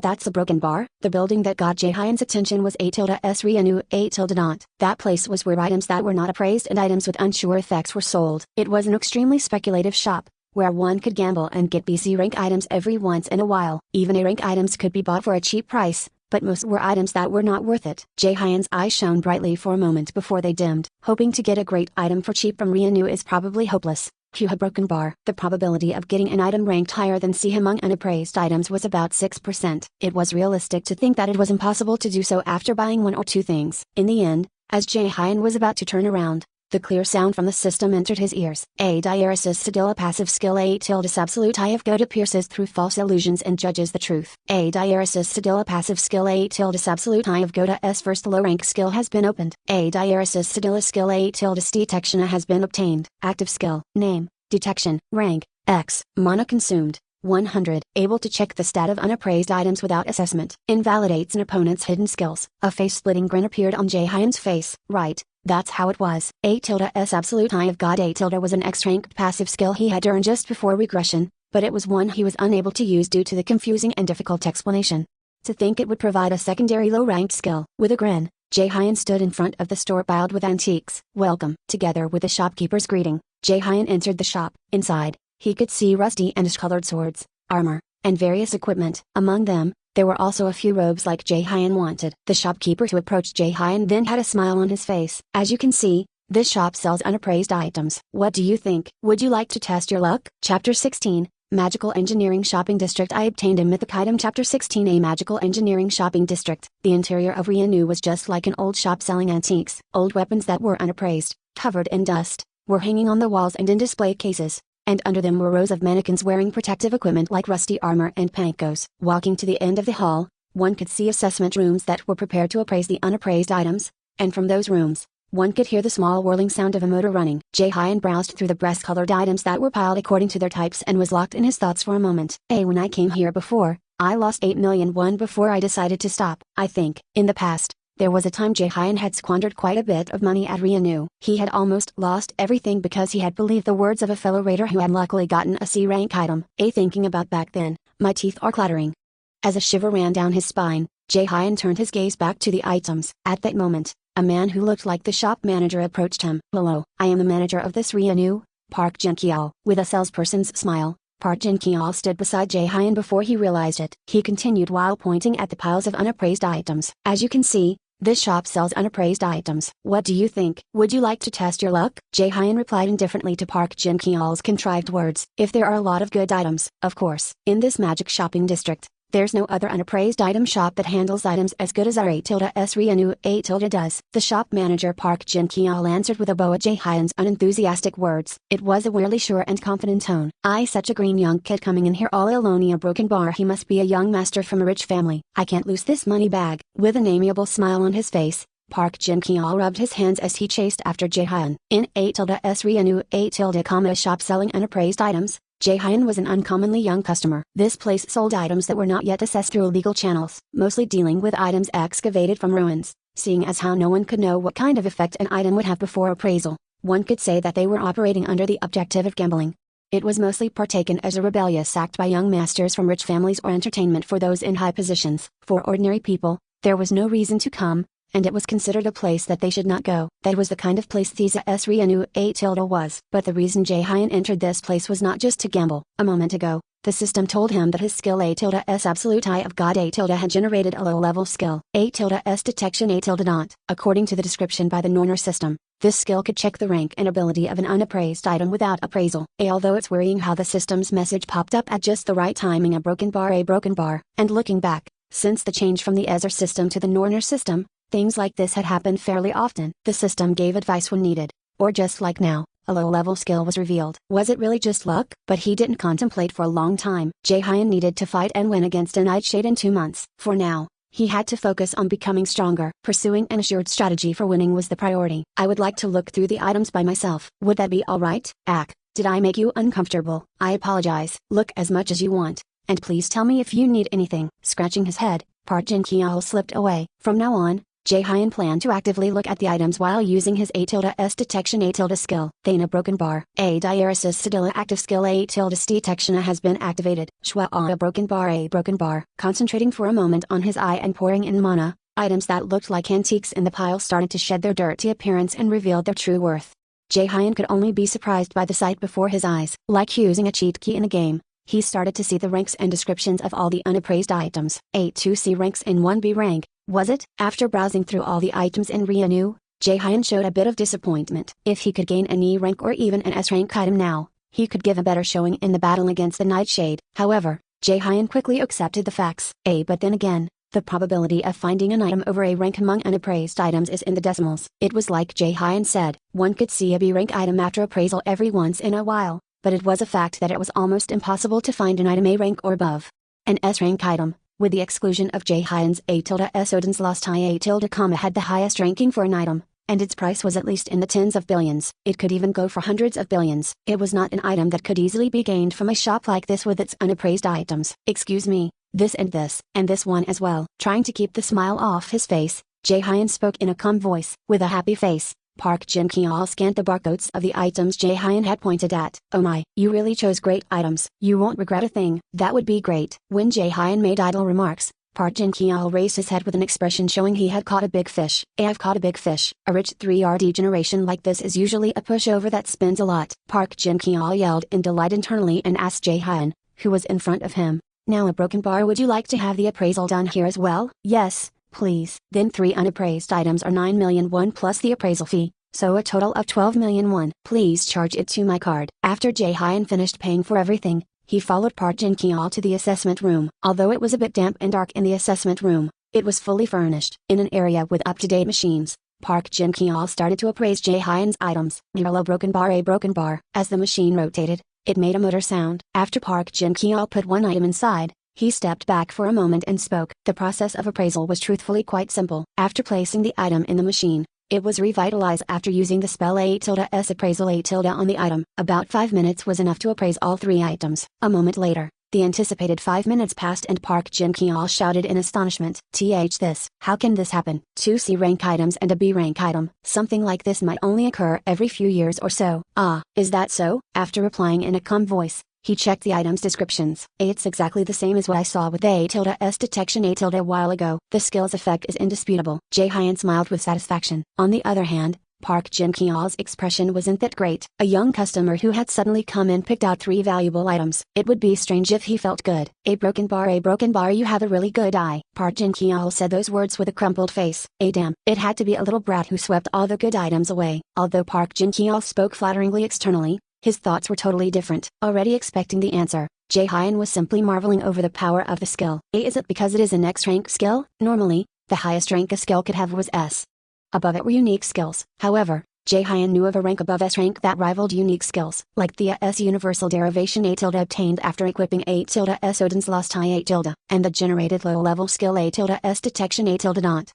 [SPEAKER 1] that's a broken bar? The building that got Jae-hyun's attention was A-S Rianu A-. That place was where items that were not appraised and items with unsure effects were sold. It was an extremely speculative shop, where one could gamble and get BC rank items every once in a while. Even A rank items could be bought for a cheap price, but most were items that were not worth it. Jae-hyun's eyes shone brightly for a moment before they dimmed. Hoping to get a great item for cheap from Rianu is probably hopeless. A broken bar. The probability of getting an item ranked higher than C among unappraised items was about 6%. It was realistic to think that it was impossible to do so after buying one or two things. In the end, as Jae-hyun was about to turn around, the clear sound from the system entered his ears. A diaresis Sedilla passive skill A tilde absolute eye of Goda pierces through false illusions and judges the truth. A diaresis Sedilla passive skill A tilde absolute eye of Goda's first low rank skill has been opened. A diaresis Sedilla skill A tilde detection has been obtained. Active skill, name, detection, rank, X, mana consumed, 100. Able to check the stat of unappraised items without assessment. Invalidates an opponent's hidden skills. A face-splitting grin appeared on Jae-hyun's face. Right. That's how it was. A-S absolute eye of God. A- was an X-ranked passive skill he had earned just before regression, but it was one he was unable to use due to the confusing and difficult explanation. To think it would provide a secondary low-ranked skill. With a grin, Jae-hyun stood in front of the store piled with antiques. Welcome. Together with the shopkeeper's greeting, Jae-hyun entered the shop. Inside, he could see rusty and discolored swords, armor, and various equipment. Among them, there were also a few robes like Jae-hyun wanted. The shopkeeper who approached Jae-hyun then had a smile on his face. As you can see, this shop sells unappraised items. What do you think? Would you like to test your luck? Chapter 16, Magical Engineering Shopping District. I obtained a mythic item. Chapter 16, A Magical Engineering Shopping District. The interior of Rianu was just like an old shop selling antiques. Old weapons that were unappraised, covered in dust, were hanging on the walls and in display cases, and under them were rows of mannequins wearing protective equipment like rusty armor and pankos. Walking to the end of the hall, one could see assessment rooms that were prepared to appraise the unappraised items, and from those rooms, one could hear the small whirling sound of a motor running. Jae-hyun browsed through the breast-colored items that were piled according to their types and was locked in his thoughts for a moment. When I came here before, I lost 8 million won before I decided to stop. I think, in the past, there was a time Jae-hyun had squandered quite a bit of money at Rianu. He had almost lost everything because he had believed the words of a fellow raider who had luckily gotten a C rank item. Thinking about back then, my teeth are clattering. As a shiver ran down his spine, Jae-hyun turned his gaze back to the items. At that moment, a man who looked like the shop manager approached him. Hello, I am the manager of this Rianu, Park Jin-kyul. With a salesperson's smile, Park Jin-kyul stood beside Jae-hyun before he realized it. He continued while pointing at the piles of unappraised items. As you can see, this shop sells unappraised items. What do you think? Would you like to test your luck? Jae-hyun replied indifferently to Park Jin-kyul's contrived words. If there are a lot of good items, of course. In this magic shopping district, there's no other unappraised item shop that handles items as good as our A-S Rianu A- does. The shop manager Park Jin-kyul answered with a bow at Jae-hyun's unenthusiastic words. It was a weirdly sure and confident tone. Such a green young kid coming in here all alone in a broken bar. He must be a young master from a rich family. I can't lose this money bag. With an amiable smile on his face, Park Jin-kyul rubbed his hands as he chased after Jae-hyun. In A-S Rianu A- shop selling unappraised items, Jae-hyun was an uncommonly young customer. This place sold items that were not yet assessed through legal channels, mostly dealing with items excavated from ruins. Seeing as how no one could know what kind of effect an item would have before appraisal, one could say that they were operating under the objective of gambling. It was mostly partaken as a rebellious act by young masters from rich families or entertainment for those in high positions. For ordinary people, there was no reason to come, and it was considered a place that they should not go. That was the kind of place Thesa S. Rianu A- was. But the reason Jae-hyun entered this place was not just to gamble. A moment ago, the system told him that his skill A-S absolute eye of God A- had generated a low-level skill. A-S detection A-. According to the description by the Norner system, This skill could check the rank and ability of an unappraised item without appraisal. Although it's worrying how the system's message popped up at just the right timing, a broken bar. And looking back, since the change from the Ezer system to the Norner system, things like this had happened fairly often. The system gave advice when needed. Or just like now, a low-level skill was revealed. Was it really just luck? But he didn't contemplate for a long time. Jae-hyun needed to fight and win against a Nightshade in 2 months. For now, he had to focus on becoming stronger. Pursuing an assured strategy for winning was the priority. I would like to look through the items by myself. Would that be alright? Did I make you uncomfortable? I apologize. Look as much as you want. And please tell me if you need anything. Scratching his head, Park Jin-kyul slipped away. From now on, Jae-hyun planned to actively look at the items while using his A-S detection A- skill. Thana broken bar. A diaresis Sedilla active skill A-S detection has been activated. Shwa a broken bar. Concentrating for a moment on his eye and pouring in mana, items that looked like antiques in the pile started to shed their dirty appearance and revealed their true worth. Jae-hyun could only be surprised by the sight before his eyes. Like using a cheat key in a game, he started to see the ranks and descriptions of all the unappraised items. 2C ranks in 1B rank. Was it? After browsing through all the items in Rianu, Jae-hyun showed a bit of disappointment. If he could gain an E rank or even an S rank item now, he could give a better showing in the battle against the Nightshade. However, Jae-hyun quickly accepted the facts. But then again, the probability of finding an item over A rank among unappraised items is in the decimals. It was like Jae-hyun said, one could see a B rank item after appraisal every once in a while, but it was a fact that it was almost impossible to find an item A rank or above. An S rank item, with the exclusion of Jae-hyun's A-S Odin's Lost Eye A-, had the highest ranking for an item, and its price was at least in the tens of billions. It could even go for hundreds of billions. It was not an item that could easily be gained from a shop like this with its unappraised items. Excuse me, this and this one as well. Trying to keep the smile off his face, Jae-hyun spoke in a calm voice. With a happy face, Park Jin-kyul scanned the barcodes of the items Jae-hyun had pointed at. Oh my, you really chose great items. You won't regret a thing. That would be great. When Jae-hyun made idle remarks, Park Jin-kyul raised his head with an expression showing he had caught a big fish. I've caught a big fish. A rich 3RD generation like this is usually a pushover that spins a lot. Park Jin-kyul yelled in delight internally and asked Jae-hyun, who was in front of him, now a broken bar, would you like to have the appraisal done here as well? Yes, please. Then 3 unappraised items are 9 million won plus the appraisal fee, so a total of 12 million won. Please charge it to my card. After Jae-hyun finished paying for everything, he followed Park Jin-kyul to the assessment room. Although it was a bit damp and dark in the assessment room, it was fully furnished. In an area with up-to-date machines, Park Jin-kyul started to appraise Jae-hyun's items. A broken bar. As the machine rotated, it made a motor sound. After Park Jin-kyul put one item inside, he stepped back for a moment and spoke. The process of appraisal was truthfully quite simple. After placing the item in the machine, it was revitalized after using the spell A-S appraisal A- on the item. About 5 minutes was enough to appraise all 3 items. A moment later, the anticipated 5 minutes passed and Park Jin-kyul shouted in astonishment. This, how can this happen? 2 C rank items and a B rank item. Something like this might only occur every few years or so. Is that so? After replying in a calm voice, he checked the item's descriptions. It's exactly the same as what I saw with A-S detection A- a while ago. The skill's effect is indisputable. Jae-hyun smiled with satisfaction. On the other hand, Park Jin-kyul's expression wasn't that great. A young customer who had suddenly come in picked out 3 valuable items. It would be strange if he felt good. A broken bar, you have a really good eye. Park Jin-kyul said those words with a crumpled face. Damn, it had to be a little brat who swept all the good items away. Although Park Jin-kyul spoke flatteringly externally, his thoughts were totally different. Already expecting the answer, Jae-hyun was simply marveling over the power of the skill. Is it because it is an X-rank skill? Normally, the highest rank a skill could have was S. Above it were unique skills. However, Jae-hyun knew of a rank above S rank that rivaled unique skills, like the S universal derivation A- obtained after equipping A-S Odin's Lost Eye A-, and the generated low-level skill A-S detection A-.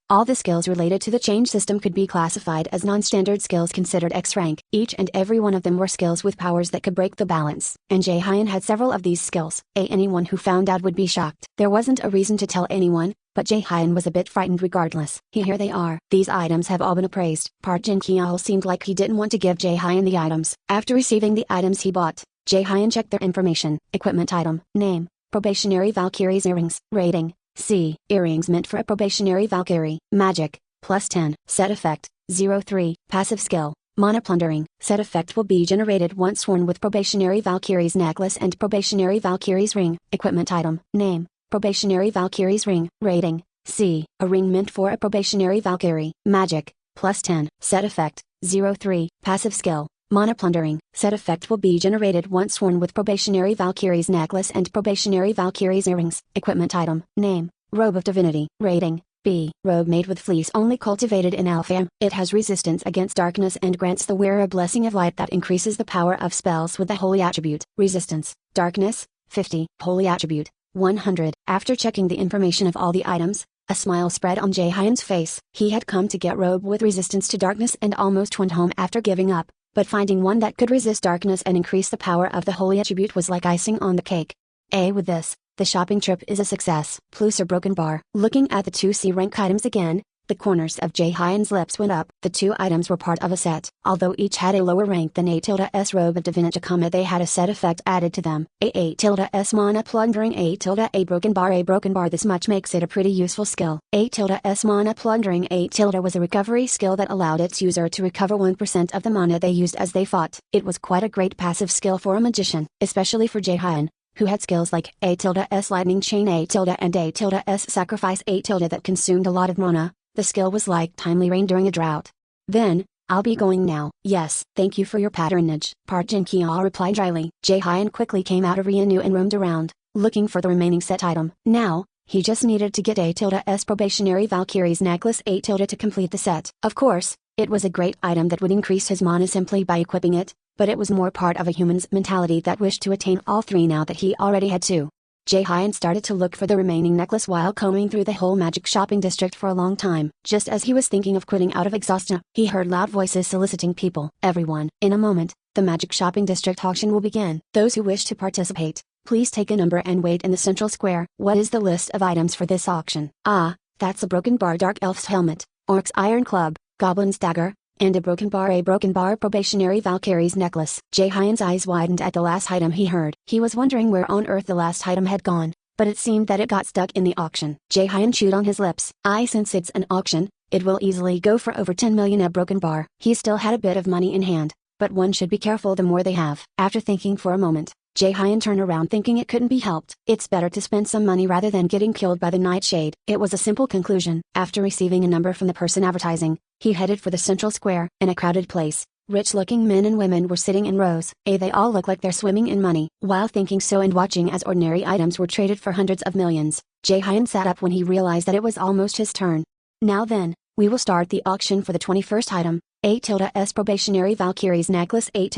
[SPEAKER 1] All the skills related to the change system could be classified as non-standard skills considered X rank. Each and every one of them were skills with powers that could break the balance, and Jae-hyun had several of these skills. Anyone who found out would be shocked. There wasn't a reason to tell anyone, but Jae-hyun was a bit frightened regardless. Here they are. These items have all been appraised. Park Jin-kyul seemed like he didn't want to give Jae-hyun the items. After receiving the items he bought, Jae-hyun checked their information. Equipment item. Name: Probationary Valkyrie's earrings. Rating: C. Earrings meant for a probationary Valkyrie. Magic: +10. Set effect: 03. Passive skill: Mana plundering. Set effect will be generated once worn with Probationary Valkyrie's necklace and Probationary Valkyrie's ring. Equipment item. Name: Probationary Valkyrie's ring. Rating: C. A ring meant for a probationary Valkyrie. Magic: +10. Set effect: 03. Passive skill. Mana plundering. Set effect will be generated once worn with Probationary Valkyrie's necklace and Probationary Valkyrie's earrings. Equipment item. Name. Robe of Divinity. Rating. B. Robe made with fleece only cultivated in Alpha. It has resistance against darkness and grants the wearer a blessing of light that increases the power of spells with the holy attribute. Resistance. Darkness. 50. Holy attribute. 100. After checking the information of all the items, a smile spread on Jaehyun's face. He had come to get robe with resistance to darkness and almost went home after giving up, but finding one that could resist darkness and increase the power of the holy attribute was like icing on the cake. With this, the shopping trip is a success. Plus a broken bar. Looking at the two C rank items again, the corners of Jaehyun's lips went up. The two items were part of a set. Although each had a lower rank than A-S Robe of Divinity, they had a set effect added to them. A-S Mana Plundering. A broken bar. A broken bar. This much makes it a pretty useful skill. A-S Mana Plundering. A- was a recovery skill that allowed its user to recover 1% of the mana they used as they fought. It was quite a great passive skill for a magician, especially for Jaehyun, who had skills like A-S Lightning Chain, A- and A-S Sacrifice. A- that consumed a lot of mana. The skill was like timely rain during a drought. Then, I'll be going now. Yes, thank you for your patronage. Park Jin-Kyo replied dryly. Jaehyun quickly came out of Rianu and roamed around, looking for the remaining set item. Now, he just needed to get A-S Probationary Valkyrie's necklace A- to complete the set. Of course, it was a great item that would increase his mana simply by equipping it, but it was more part of a human's mentality that wished to attain all three now that he already had two. Jaehyun started to look for the remaining necklace while combing through the whole magic shopping district for a long time. Just as he was thinking of quitting out of exhaustion, he heard loud voices soliciting people. Everyone. In a moment, the magic shopping district auction will begin. Those who wish to participate, please take a number and wait in the central square. What is the list of items for this auction? That's a broken bar, dark elf's helmet, orc's iron club, goblin's dagger, and a broken bar. A broken bar. Probationary Valkyrie's necklace. Jaehyun's eyes widened at the last item he heard. He was wondering where on earth the last item had gone, but it seemed that it got stuck in the auction. Jaehyun chewed on his lips. Since it's an auction, it will easily go for over 10 million. A broken bar. He still had a bit of money in hand, but one should be careful the more they have. After thinking for a moment, Jaehyun turned around thinking it couldn't be helped. It's better to spend some money rather than getting killed by the nightshade. It was a simple conclusion. After receiving a number from the person advertising, he headed for the central square. In a crowded place, rich-looking men and women were sitting in rows. They all look like they're swimming in money. While thinking so and watching as ordinary items were traded for hundreds of millions, Jaehyun sat up when he realized that it was almost his turn. Now then, we will start the auction for the 21st item. A-S Probationary Valkyrie's necklace. A-.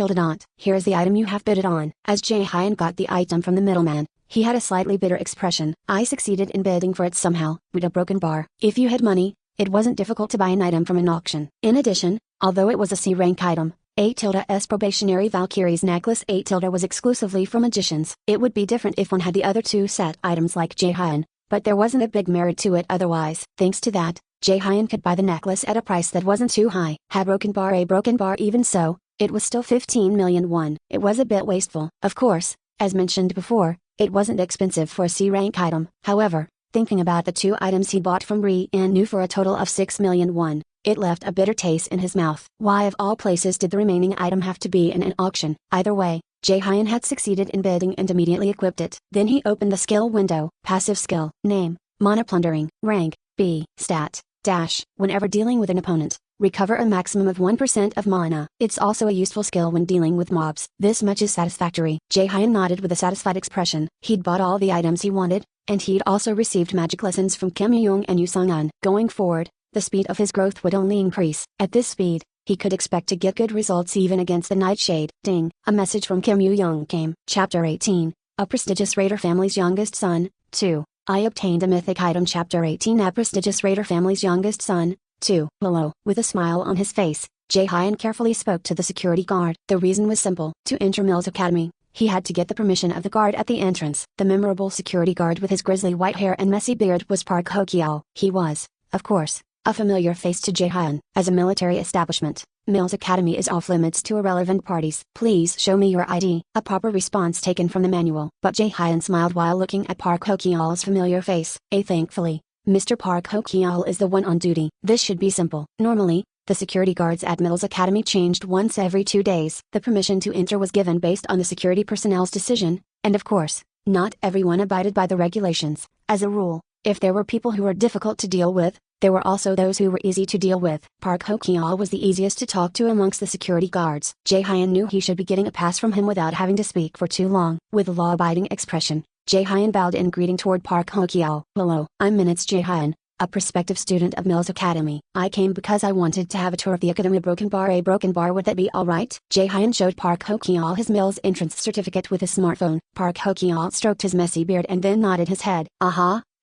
[SPEAKER 1] Here is the item you have bidded on. As Jaehyun got the item from the middleman, he had a slightly bitter expression. I succeeded in bidding for it somehow. With a broken bar. If you had money, it wasn't difficult to buy an item from an auction. In addition, although it was a C-rank item, A-S Probationary Valkyrie's necklace A- was exclusively for magicians. It would be different if one had the other two set items like Jaehyun, but there wasn't a big merit to it otherwise. Thanks to that, Jaehyun could buy the necklace at a price that wasn't too high. A broken bar. Even so, it was still 15 million won. It was a bit wasteful. Of course, as mentioned before, it wasn't expensive for a C-rank item. However, thinking about the two items he bought from Rianu for a total of 6 million won, it left a bitter taste in his mouth. Why of all places did the remaining item have to be in an auction? Either way, Jaehyun had succeeded in bidding and immediately equipped it. Then he opened the skill window. Passive skill. Name. Mana Plundering. Rank. B. Stat. Dash. Whenever dealing with an opponent, recover a maximum of 1% of mana. It's also a useful skill when dealing with mobs. This much is satisfactory. Jaehyun nodded with a satisfied expression. He'd bought all the items he wanted, and he'd also received magic lessons from Kim Young and Yu Sung-un. Going forward, the speed of his growth would only increase. At this speed, he could expect to get good results even against the nightshade. Ding! A message from Kim Young came. Chapter 18. A prestigious raider family's youngest son. 2. I obtained a mythic item. Chapter 18. A prestigious raider family's youngest son. 2. Hello. With a smile on his face, Jaehyun carefully spoke to the security guard. The reason was simple. To enter Mills Academy, he had to get the permission of the guard at the entrance. The memorable security guard with his grizzly white hair and messy beard was Park Ho-kyo. He was, of course, a familiar face to Jaehyun. As a military establishment, Mills Academy is off limits to irrelevant parties. Please show me your ID. A proper response taken from the manual. But Jaehyun smiled while looking at Park Ho-kyo's familiar face. Thankfully, Mr. Park Ho-kyo is the one on duty. This should be simple. Normally, the security guards at Mills Academy changed once every 2 days. The permission to enter was given based on the security personnel's decision, and of course, not everyone abided by the regulations. As a rule, if there were people who were difficult to deal with, There were also those who were easy to deal with. Park Ho-kyeol was the easiest to talk to amongst the security guards. Jae-hyun knew he should be getting a pass from him without having to speak for too long. With a law-abiding expression, Jae-hyun bowed in greeting toward Park Ho-kyeol. "Hello, I'm Minutes Jae-hyun, a prospective student of Mills Academy. I came because I wanted to have a tour of the academy. A broken bar, would that be alright?" Jae-hyun showed Park Ho-kyeol his Mills entrance certificate with his smartphone. Park Ho-kyeol stroked his messy beard and then nodded his head.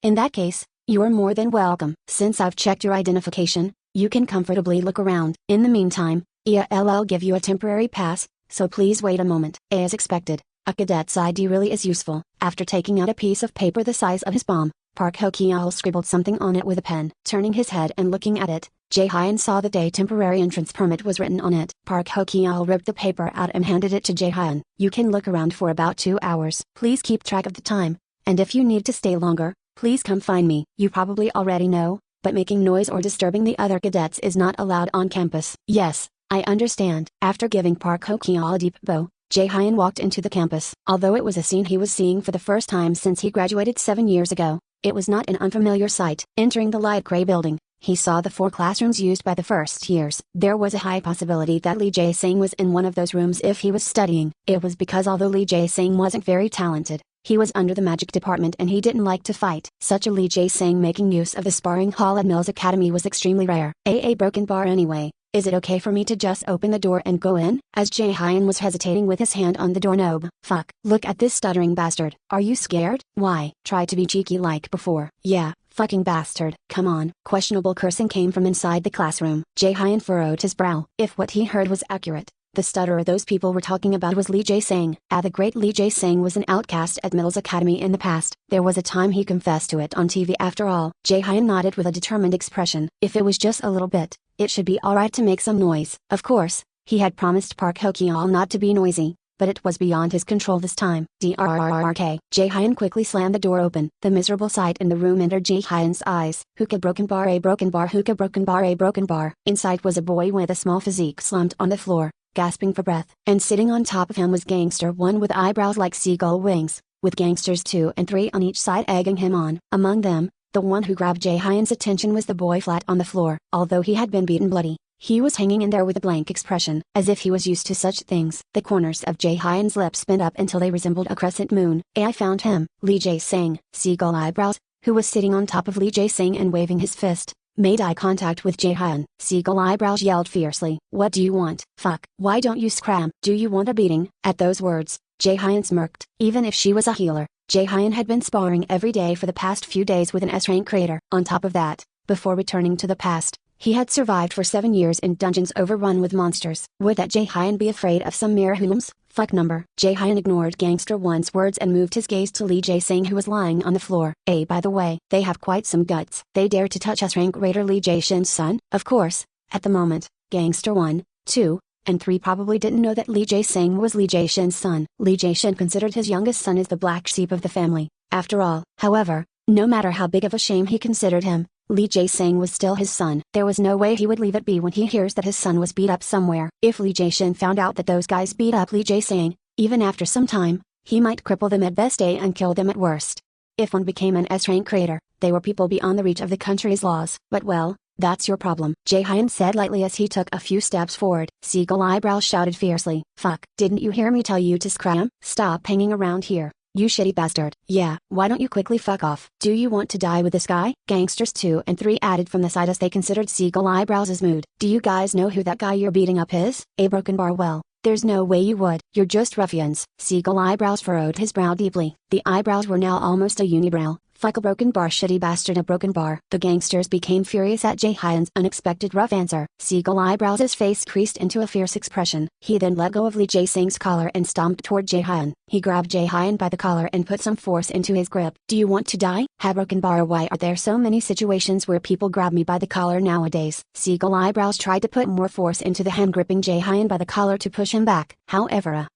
[SPEAKER 1] In that case, you are more than welcome. Since I've checked your identification, you can comfortably look around. In the meantime, I'll give you a temporary pass, so please wait a moment." As expected, a cadet's ID really is useful. After taking out a piece of paper the size of his palm, Park Ho-kyeol scribbled something on it with a pen. Turning his head and looking at it, Jae-hyun saw the day temporary entrance permit was written on it. Park Ho-kyeol ripped the paper out and handed it to Jae-hyun. "You can look around for about 2 hours. Please keep track of the time, and if you need to stay longer, please come find me." You probably already know, but making noise or disturbing the other cadets is not allowed on campus. "Yes, I understand." After giving Park Ho-kyeol a deep bow, Jae-hyun walked into the campus. Although it was a scene he was seeing for the first time since he graduated 7 years ago, it was not an unfamiliar sight. Entering the light gray building, he saw the 4 classrooms used by the first years. There was a high possibility that Lee Jae-sang was in one of those rooms if he was studying. It was because although Lee Jae-sang wasn't very talented, he was under the magic department and he didn't like to fight. Such a Lee Jae-sang making use of the sparring hall at Mills Academy was extremely rare. A broken bar anyway. Is it okay for me to just open the door and go in?" As Jae-hyun was hesitating with his hand on the doorknob. "Fuck. Look at this stuttering bastard. Are you scared? Why? Try to be cheeky like before." "Yeah, fucking bastard. Come on." Questionable cursing came from inside the classroom. Jae-hyun furrowed his brow. If what he heard was accurate, the stutterer those people were talking about was Lee Jae-sang. The great Lee Jae-sang was an outcast at Mills Academy in the past. There was a time he confessed to it on TV after all. Jae-hyun nodded with a determined expression. If it was just a little bit, it should be alright to make some noise. Of course, he had promised Park Ho-kyeol not to be noisy, but it was beyond his control this time. Drrrrk. Jae-hyun quickly slammed the door open. The miserable sight in the room entered Jae-hyun's eyes. Hookah broken bar, a broken bar, hookah broken bar, a broken bar. Inside was a boy with a small physique slumped on the floor, gasping for breath. And sitting on top of him was Gangster 1 with eyebrows like seagull wings, with Gangsters 2 and 3 on each side egging him on. Among them, the one who grabbed Jae-hyun's attention was the boy flat on the floor. Although he had been beaten bloody, he was hanging in there with a blank expression, as if he was used to such things. The corners of Jae-hyun's lips bent up until they resembled a crescent moon. "I found him." Lee Jae-sang, seagull eyebrows, who was sitting on top of Lee Jae-sang and waving his fist, made eye contact with Jae-hyun. Seagull eyebrows yelled fiercely. "What do you want? Fuck. Why don't you scram? Do you want a beating?" At those words, Jae-hyun smirked. Even if she was a healer, Jae-hyun had been sparring every day for the past few days with an S-rank creator. On top of that, before returning to the past, he had survived for 7 years in dungeons overrun with monsters. Would that Jae-hyun be afraid of some mere hoodlums? Fuck number. Jae-hyun ignored Gangster 1's words and moved his gaze to Lee Jae-sang, who was lying on the floor. By the way, they have quite some guts. They dare to touch S-rank raider Lee Jae-shin's son? Of course, at the moment, Gangster 1, 2, and 3 probably didn't know that Lee Jae-sang was Lee Jae-shin's son. Lee Jae-shin considered his youngest son as the black sheep of the family, after all. However, no matter how big of a shame he considered him, Lee Jae-sang was still his son. There was no way he would leave it be when he hears that his son was beat up somewhere. If Lee Jae-shin found out that those guys beat up Lee Jae-sang, even after some time, he might cripple them at best and kill them at worst. If one became an S-rank creator, they were people beyond the reach of the country's laws. But well, that's your problem, Jae-hyun said lightly as he took a few steps forward. Seagull eyebrows shouted fiercely. "Fuck. Didn't you hear me tell you to scram? Stop hanging around here, you shitty bastard." "Yeah, why don't you quickly fuck off? Do you want to die with this guy?" Gangsters 2 and 3 added from the side as they considered Seagull eyebrows' mood. "Do you guys know who that guy you're beating up is?" A broken bar. "Well, there's no way you would. You're just ruffians." Seagull eyebrows furrowed his brow deeply. The eyebrows were now almost a unibrow. "Fuck a broken bar, shitty bastard, a broken bar." The gangsters became furious at Jae-hyun's unexpected rough answer. Seagull eyebrows' face creased into a fierce expression. He then let go of Lee Jae-sang's collar and stomped toward Jae-hyun. He grabbed Jae-hyun by the collar and put some force into his grip. "Do you want to die? Ha broken bar. Why are there so many situations where people grab me by the collar nowadays?" Seagull eyebrows tried to put more force into the hand gripping Jae-hyun by the collar to push him back. However,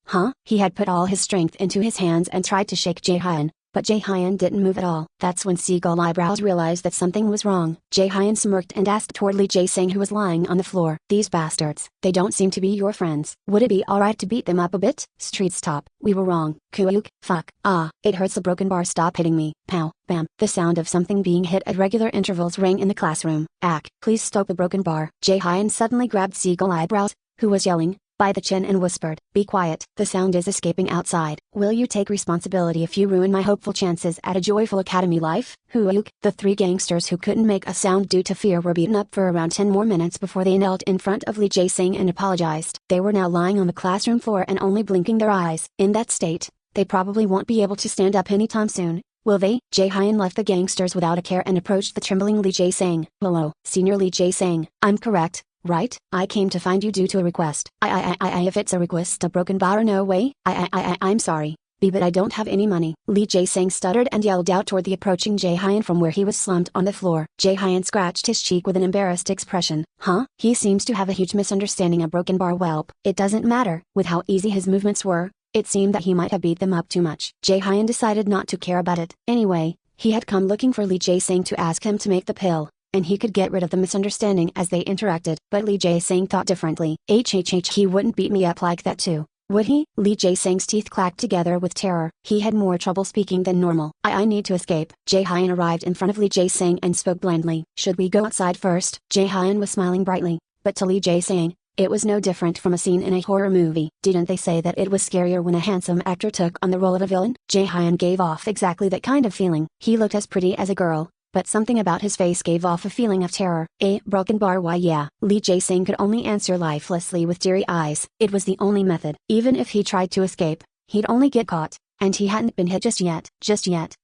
[SPEAKER 1] he had put all his strength into his hands and tried to shake Jae-hyun, but Jae-hyun didn't move at all. That's when Seagull Eyebrows realized that something was wrong. Jae-hyun smirked and asked toward Lee Jae-sang, who was lying on the floor. These bastards, they don't seem to be your friends. Would it be alright to beat them up a bit? Street stop. We were wrong. Kuuk, fuck. Ah, it hurts. The broken bar. Stop hitting me. Pow, bam. The sound of something being hit at regular intervals rang in the classroom. Ack, please stop the broken bar. Jae-hyun suddenly grabbed Seagull Eyebrows, who was yelling, by the chin and whispered, "Be quiet, the sound is escaping outside. Will you take responsibility if you ruin my hopeful chances at a joyful academy life?" Huuk. The three gangsters who couldn't make a sound due to fear were beaten up for around 10 more minutes before they knelt in front of Lee Jae-sang and apologized. They were now lying on the classroom floor and only blinking their eyes. In that state, they probably won't be able to stand up anytime soon, will they? Jae-hyun left the gangsters without a care and approached the trembling Lee Jae-sang. "Hello, Senior Lee Jae-sang, I'm correct, right? I came to find you due to a request." If it's a request, a broken bar, no way. I'm sorry, but I don't have any money." Lee Jae-sang stuttered and yelled out toward the approaching Jae-hyun from where he was slumped on the floor. Jae-hyun scratched his cheek with an embarrassed expression. Huh? He seems to have a huge misunderstanding. A broken bar? Welp. It doesn't matter. With how easy his movements were, it seemed that he might have beat them up too much. Jae-hyun decided not to care about it. Anyway, he had come looking for Lee Jae-sang to ask him to make the pill, and he could get rid of the misunderstanding as they interacted. But Lee Jae-sang thought differently. He wouldn't beat me up like that too, would he? Lee Jae-sang's teeth clacked together with terror. He had more trouble speaking than normal. I need to escape." Jae-hyun arrived in front of Lee Jae-sang and spoke blandly. "Should we go outside first?" Jae-hyun was smiling brightly, but to Lee Jae-sang, it was no different from a scene in a horror movie. Didn't they say that it was scarier when a handsome actor took on the role of a villain? Jae-hyun gave off exactly that kind of feeling. He looked as pretty as a girl, but something about his face gave off a feeling of terror. "A broken bar? Why yeah." Lee Jae-sang could only answer lifelessly with teary eyes. It was the only method. Even if he tried to escape, he'd only get caught, and he hadn't been hit just yet. Just yet.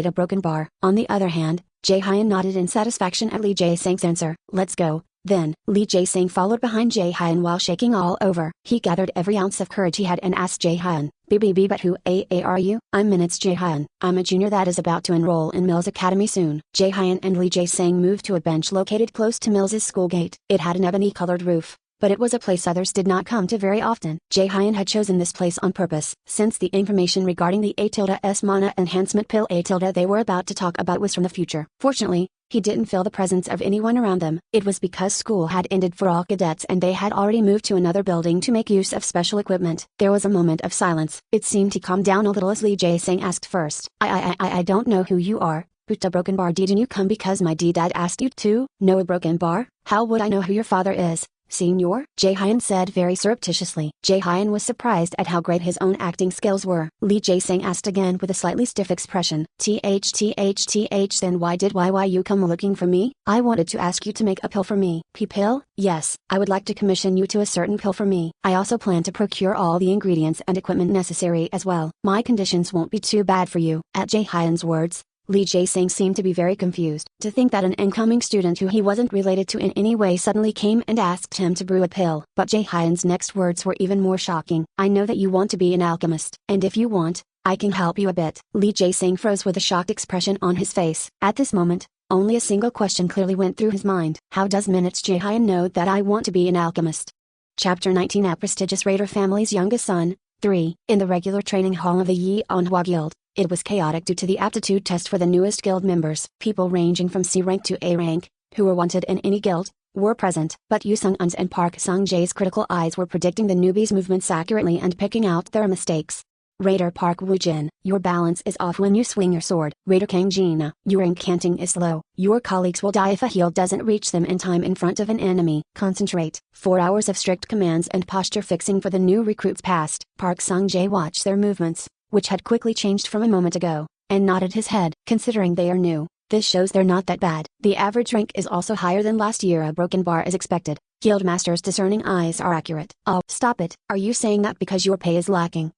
[SPEAKER 1] A broken bar. On the other hand, Jae-hyun nodded in satisfaction at Lee Jae-sang's answer. "Let's go, then." Lee Jae-sang followed behind Jae-hyun while shaking all over. He gathered every ounce of courage he had and asked Jae-hyun, but who are you?" "I'm Minutes Jae-hyun. I'm a junior that is about to enroll in Mills Academy soon." Jae-hyun and Lee Jae-sang moved to a bench located close to Mills's school gate. It had an ebony-colored roof, but it was a place others did not come to very often. Jae-hyun had chosen this place on purpose, since the information regarding the A-S mana enhancement pill A- they were about to talk about was from the future. Fortunately, he didn't feel the presence of anyone around them. It was because school had ended for all cadets and they had already moved to another building to make use of special equipment. There was a moment of silence. It seemed to calm down a little as Lee Jae-sang asked first. I don't know who you are, but a broken bar. Didn't you come because my dad asked you to?" "No, a broken bar? How would I know who your father is, Senior?" Jae-hyun said very surreptitiously. Jae-hyun was surprised at how great his own acting skills were. Lee Jae-sang asked again with a slightly stiff expression. Then why you come looking for me?" "I wanted to ask you to make a pill for me." Pill? Yes, I would like to commission you to a certain pill for me. I also plan to procure all the ingredients and equipment necessary as well. My conditions won't be too bad for you." At Jae-hyun's words, Lee Jae-sang seemed to be very confused. To think that an incoming student who he wasn't related to in any way suddenly came and asked him to brew a pill. But Jae-hyun's next words were even more shocking. "I know that you want to be an alchemist, and if you want, I can help you a bit." Lee Jae-sang froze with a shocked expression on his face. At this moment, only a single question clearly went through his mind. How does Minutes Jae-hyun know that I want to be an alchemist? Chapter 19. A prestigious raider family's youngest son. 3. In the regular training hall of the Yeonhwa Guild, it was chaotic due to the aptitude test for the newest guild members. People ranging from C rank to A rank, who were wanted in any guild, were present. But Yoo Sung-un's and Park Sung-jae's critical eyes were predicting the newbies' movements accurately and picking out their mistakes. Raider Park Woo-jin, your balance is off when you swing your sword. Raider Kang Jina, your incanting is slow. Your colleagues will die if a heal doesn't reach them in time in front of an enemy. Concentrate. 4 hours of strict commands and posture fixing for the new recruits passed. Park Sung-jae watched their movements, which had quickly changed from a moment ago, and nodded his head. Considering they are new, this shows they're not that bad. The average rank is also higher than last year. A broken bar is expected. Guildmaster's discerning eyes are accurate. Oh, stop it. Are you saying that because your pay is lacking?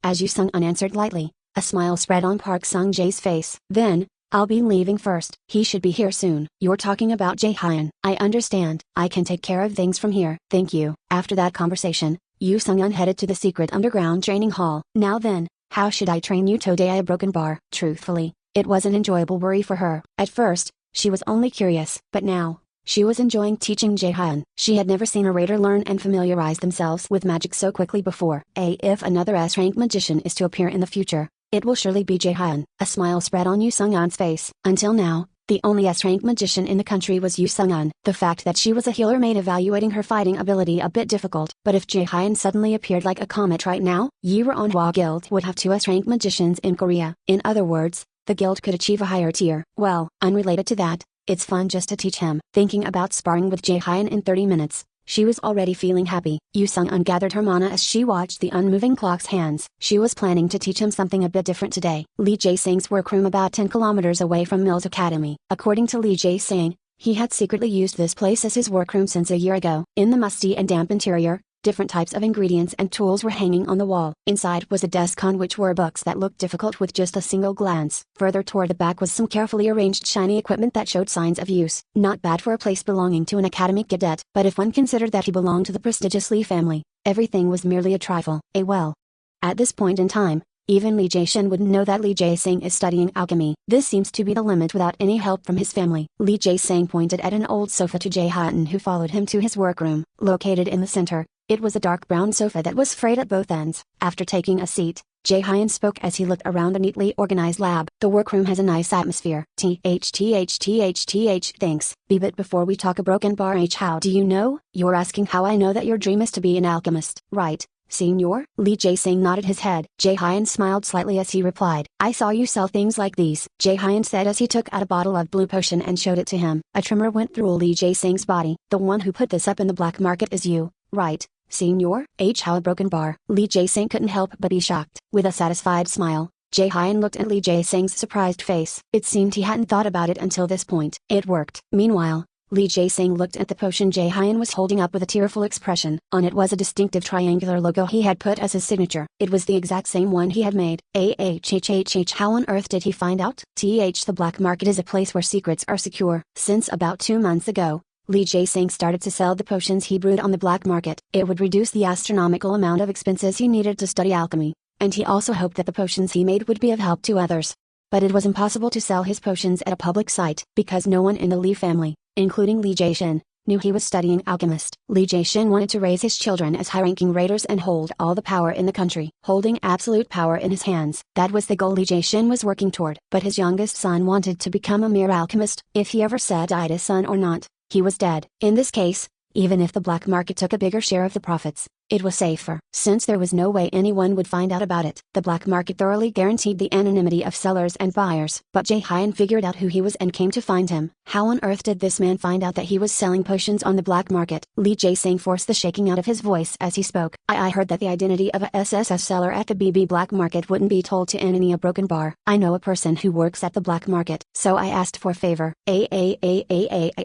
[SPEAKER 1] As Yoo Sung-un answered lightly, a smile spread on Park Sung-jae's face. Then, I'll be leaving first. He should be here soon. You're talking about Jae-hyun. I understand. I can take care of things from here. Thank you. After that conversation, Yoo Sung-un headed to the secret underground training hall. Now then, how should I train you today? A broken bar. Truthfully, it was an enjoyable worry for her. At first, she was only curious. But now, she was enjoying teaching Jae-hyun. She had never seen a raider learn and familiarize themselves with magic so quickly before. If another S-rank magician is to appear in the future, It will surely be Jaehyun. A smile spread on Yu Sung-un's face. Until now, the only S-rank magician in the country was Yu Sung-un. The fact that she was a healer made evaluating her fighting ability a bit difficult. But if Jaehyun suddenly appeared like a comet right now, Yeonhwa Guild would have 2 S-rank magicians in Korea. In other words, the guild could achieve a higher tier. Well, unrelated to that, it's fun just to teach him. Thinking about sparring with Jaehyun in 30 minutes, she was already feeling happy. Yu Sung-un gathered her mana as she watched the unmoving clock's hands. She was planning to teach him something a bit different today. Lee Jae-sang's workroom about 10 kilometers away from Mills Academy. According to Lee Jae-sang, he had secretly used this place as his workroom since a year ago. In the musty and damp interior, different types of ingredients and tools were hanging on the wall. Inside was a desk on which were books that looked difficult with just a single glance. Further toward the back was some carefully arranged shiny equipment that showed signs of use. Not bad for a place belonging to an academy cadet, but if one considered that he belonged to the prestigious Lee family, everything was merely a trifle. Well. At this point in time, even Lee Jae-shin wouldn't know that Lee Jae-sang is studying alchemy. This seems to be the limit without any help from his family. Lee Jae-sang pointed at an old sofa to Jae-hyun, who followed him to his workroom. Located in the center, it was a dark brown sofa that was frayed at both ends. After taking a seat, Jae-hyun spoke as he looked around the neatly organized lab. The workroom has a nice atmosphere. Thanks. But before we talk a broken bar how do you know? You're asking how I know that your dream is to be an alchemist, right? Senior? Lee Jae-sang nodded his head. Jae-hyun smiled slightly as he replied. I saw you sell things like these, Jae-hyun said as he took out a bottle of blue potion and showed it to him. A tremor went through Lee Jae-sang's body. The one who put this up in the black market is you, right? Senior? How a broken bar? Lee Jae-sang couldn't help but be shocked. With a satisfied smile, Jae-hyun looked at Lee Jae-sang's surprised face. It seemed he hadn't thought about it until this point. It worked. Meanwhile, Lee Jae-sang looked at the potion Jae-hyun was holding up with a tearful expression. On it was a distinctive triangular logo he had put as his signature. It was the exact same one he had made. How on earth did he find out? The black market is a place where secrets are secure. Since about 2 months ago, Lee Jae-sang started to sell the potions he brewed on the black market. It would reduce the astronomical amount of expenses he needed to study alchemy, and he also hoped that the potions he made would be of help to others. But it was impossible to sell his potions at a public site, because no one in the Lee family, including Lee Jae-shin, knew he was studying alchemist. Lee Jae-shin wanted to raise his children as high-ranking raiders and hold all the power in the country. Holding absolute power in his hands, that was the goal Lee Jae-shin was working toward. But his youngest son wanted to become a mere alchemist. If he ever said I to son or not, he was dead. In this case, even if the black market took a bigger share of the profits, it was safer. Since there was no way anyone would find out about it, the black market thoroughly guaranteed the anonymity of sellers and buyers. But Jae-hyun figured out who he was and came to find him. How on earth did this man find out that he was selling potions on the black market? Lee Jae-sang forced the shaking out of his voice as he spoke. I heard that the identity of a SSS seller at the BB black market wouldn't be told to any a broken bar. I know a person who works at the black market, so I asked for a favor. I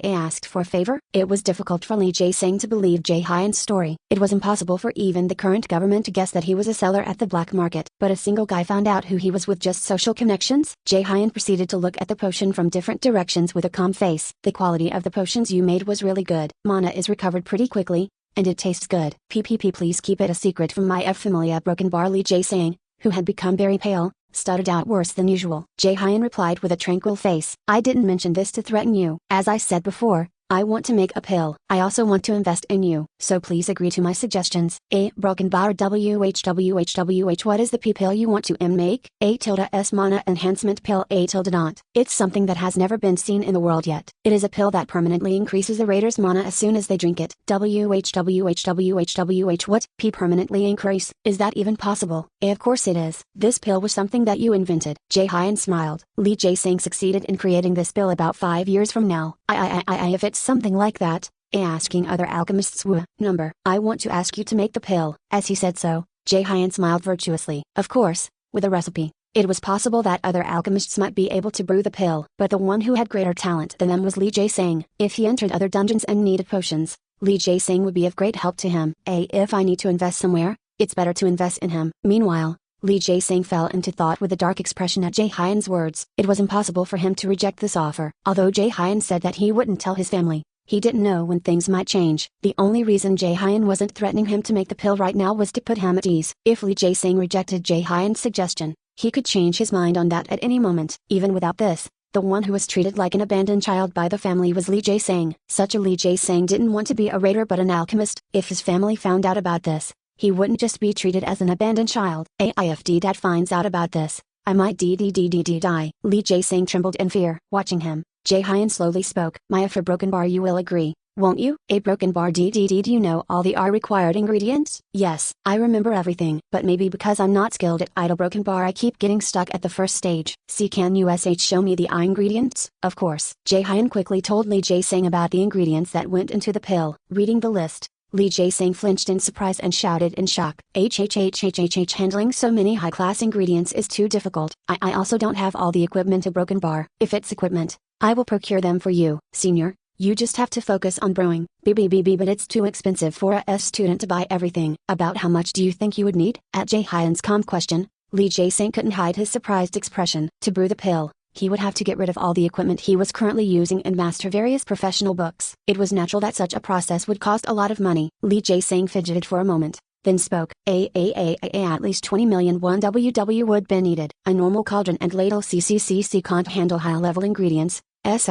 [SPEAKER 1] asked for a favor? It was difficult for Lee Jae-sang to believe Jae-hyun's story. It was impossible for even the current government to guess that he was a seller at the black market. But a single guy found out who he was with just social connections? Jae-hyun proceeded to look at the potion from different directions with a calm face. The quality of the potions you made was really good. Mana is recovered pretty quickly, and it tastes good. Please keep it a secret from my familia. Broken bar. Lee Jae-sang, who had become very pale, stuttered out worse than usual. Jae-hyun replied with a tranquil face. I didn't mention this to threaten you. As I said before, I want to make a pill. I also want to invest in you, so please agree to my suggestions. A broken bar. WHWHWH. What is the pill you want to make? A_S mana enhancement pill. A_not. It's something that has never been seen in the world yet. It is a pill that permanently increases the raider's mana as soon as they drink it. WHWHWHWH. What? Permanently increase? Is that even possible? Of course it is. This pill was something that you invented. Jae-hyun smiled. Lee Jae-sang succeeded in creating this pill about 5 years from now. If it's something like that, asking other alchemists number. I want to ask you to make the pill. As he said so, Jae-hyun smiled virtuously. Of course, with a recipe, it was possible that other alchemists might be able to brew the pill. But the one who had greater talent than them was Lee Jae-sang. If he entered other dungeons and needed potions, Lee Jae-sang would be of great help to him. If I need to invest somewhere, it's better to invest in him. Meanwhile, Lee Jae-sang fell into thought with a dark expression at Jae-hyun's words. It was impossible for him to reject this offer. Although Jae-hyun said that he wouldn't tell his family, he didn't know when things might change. The only reason Jae-hyun wasn't threatening him to make the pill right now was to put him at ease. If Lee Jae-sang rejected Jae-hyun's suggestion, he could change his mind on that at any moment. Even without this, the one who was treated like an abandoned child by the family was Lee Jae-sang. Such a Lee Jae-sang didn't want to be a raider but an alchemist. If his family found out about this, he wouldn't just be treated as an abandoned child. If dad finds out about this, I might die. Lee Jae-sang trembled in fear. Watching him, Jae-hyun slowly spoke. Maya, for broken bar you will agree, won't you? A broken bar. Do you know all the required ingredients? Yes, I remember everything. But maybe because I'm not skilled at idle broken bar I keep getting stuck at the first stage. Can you show me the ingredients? Of course. Jae-hyun quickly told Lee Jae-sang about the ingredients that went into the pill. Reading the list, Lee Jae-sang flinched in surprise and shouted in shock. Handling so many high-class ingredients is too difficult. I also don't have all the equipment to broken bar. If it's equipment, I will procure them for you, senior. You just have to focus on brewing. But it's too expensive for a student to buy everything. About how much do you think you would need? At Jae-hyun's calm question, Lee Jae-sang couldn't hide his surprised expression. To brew the pill, he would have to get rid of all the equipment he was currently using and master various professional books. It was natural that such a process would cost a lot of money. Lee Jae-sang fidgeted for a moment, then spoke. At least 20 million WW would be needed. A normal cauldron and ladle can't handle high-level ingredients.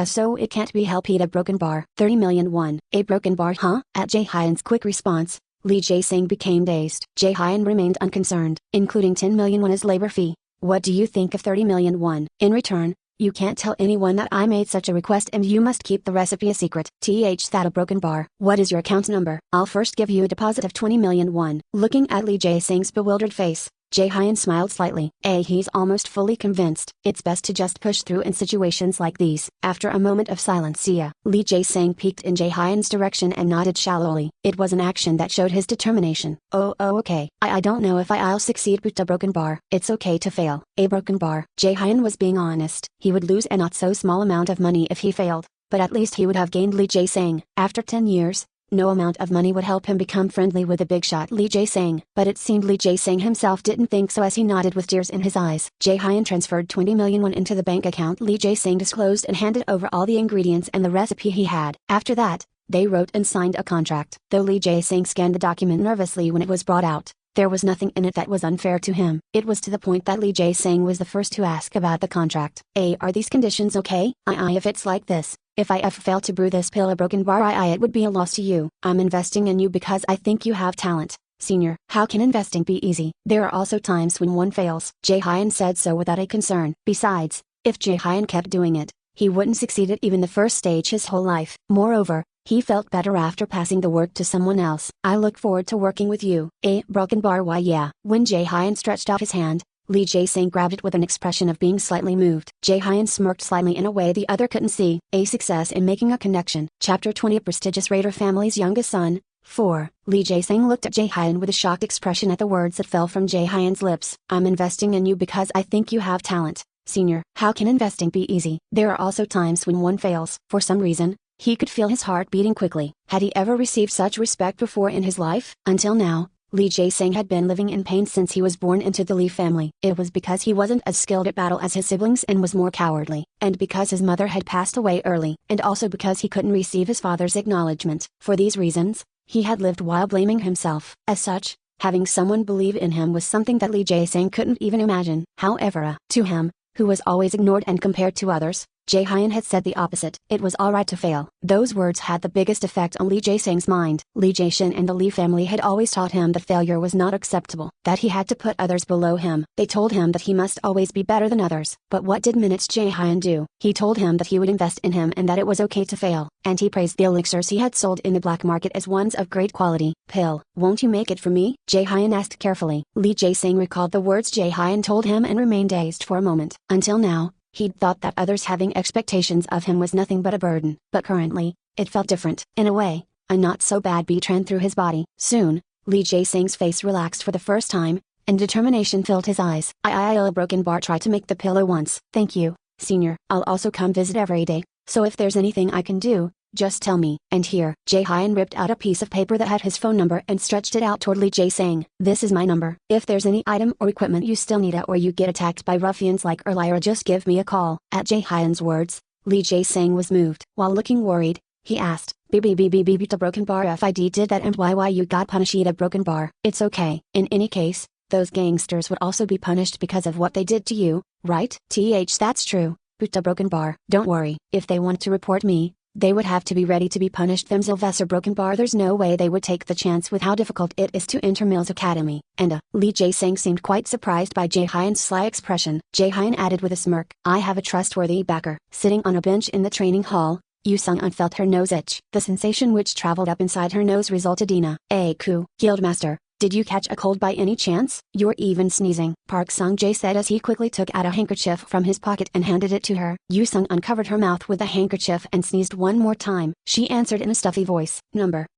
[SPEAKER 1] So it can't be helped. A broken bar. 30 million won. A broken bar, huh? At Jae-hyun's quick response, Lee Jae-sang became dazed. Jae-hyun remained unconcerned. Including 10 million won as labor fee. What do you think of 30 million won? In return, you can't tell anyone that I made such a request and you must keep the recipe a secret. That a broken bar. What is your account number? I'll first give you a deposit of 20 million won. Looking at Lee Jae-sang's bewildered face, Jae-hyun smiled slightly. He's almost fully convinced. It's best to just push through in situations like these. After a moment of silence, Lee Jae-sang peeked in Jae-hyun's direction and nodded shallowly. It was an action that showed his determination. Okay. I don't know if I'll succeed, but a broken bar. It's okay to fail. A broken bar. Jae-hyun was being honest. He would lose a not so small amount of money if he failed, but at least he would have gained Lee Jae-sang. After 10 years, no amount of money would help him become friendly with the big shot Lee Jae-sang. But it seemed Lee Jae-sang himself didn't think so as he nodded with tears in his eyes. Jae-hyun transferred 20 million won into the bank account Lee Jae-sang disclosed and handed over all the ingredients and the recipe he had. After that, they wrote and signed a contract. Though Lee Jae-sang scanned the document nervously when it was brought out, there was nothing in it that was unfair to him. It was to the point that Lee Jae-sang was the first to ask about the contract. Are these conditions okay? If it's like this, if I fail to brew this pill a broken bar, it would be a loss to you. I'm investing in you because I think you have talent. Senior, how can investing be easy? There are also times when one fails. Jae-hyun said so without a concern. Besides, if Jae-hyun kept doing it, he wouldn't succeed at even the first stage his whole life. Moreover, he felt better after passing the work to someone else. I look forward to working with you. A broken bar, why yeah. When Jae-hyun stretched out his hand, Lee Jae-sang grabbed it with an expression of being slightly moved. Jae-hyun smirked slightly in a way the other couldn't see. A success in making a connection. Chapter 20. A prestigious raider family's youngest son. 4. Lee Jae-sang looked at Jae-hyun with a shocked expression at the words that fell from Jae-hyun's lips. I'm investing in you because I think you have talent. Senior, how can investing be easy? There are also times when one fails. For some reason, he could feel his heart beating quickly. Had he ever received such respect before in his life? Until now, Lee Jae-sang had been living in pain since he was born into the Lee family. It was because he wasn't as skilled at battle as his siblings and was more cowardly, and because his mother had passed away early, and also because he couldn't receive his father's acknowledgement. For these reasons, he had lived while blaming himself. As such, having someone believe in him was something that Lee Jae-sang couldn't even imagine. However, to him, who was always ignored and compared to others, Jae-hyun had said the opposite. It was alright to fail. Those words had the biggest effect on Lee Jae-sang's mind. Lee Jae-shin and the Lee family had always taught him that failure was not acceptable, that he had to put others below him. They told him that he must always be better than others. But what did Jae-hyun do? He told him that he would invest in him and that it was okay to fail, and he praised the elixirs he had sold in the black market as ones of great quality. Pill, won't you make it for me? Jae-hyun asked carefully. Lee Jae-sang recalled the words Jae-hyun told him and remained dazed for a moment. Until now, he'd thought that others having expectations of him was nothing but a burden. But currently, it felt different. In a way, a not-so-bad beat ran through his body. Soon, Lee Jae-sang's face relaxed for the first time, and determination filled his eyes. I'll a broken bar try to make the pillow once. Thank you, senior. I'll also come visit every day, so if there's anything I can do, just tell me. And here, Jae-hyun ripped out a piece of paper that had his phone number and stretched it out toward Lee Jae-sang. This is my number. If there's any item or equipment you still need or you get attacked by ruffians like Erlyra, just give me a call. At Jae-hyun's words, Lee Jae-sang was moved. While looking worried, he asked, the broken bar, if I did that and why you got punished a broken bar. It's okay. In any case, those gangsters would also be punished because of what they did to you, right? That's true. But a broken bar. Don't worry. If they want to report me, They would have to be ready to be punished. Themselves are broken bar. There's no way they would take the chance with how difficult it is to enter Mills Academy. And Lee Jae-sang seemed quite surprised by Jae-hyun's sly expression. Jae-hyun added with a smirk, I have a trustworthy backer. Sitting on a bench in the training hall, Yoo Sung-un felt her nose itch. The sensation which traveled up inside her nose resulted in a coup. Guildmaster, did you catch a cold by any chance? You're even sneezing, Park Sung-jae said as he quickly took out a handkerchief from his pocket and handed it to her. Yoo Sung-un covered her mouth with the handkerchief and sneezed one more time. She answered in a stuffy voice,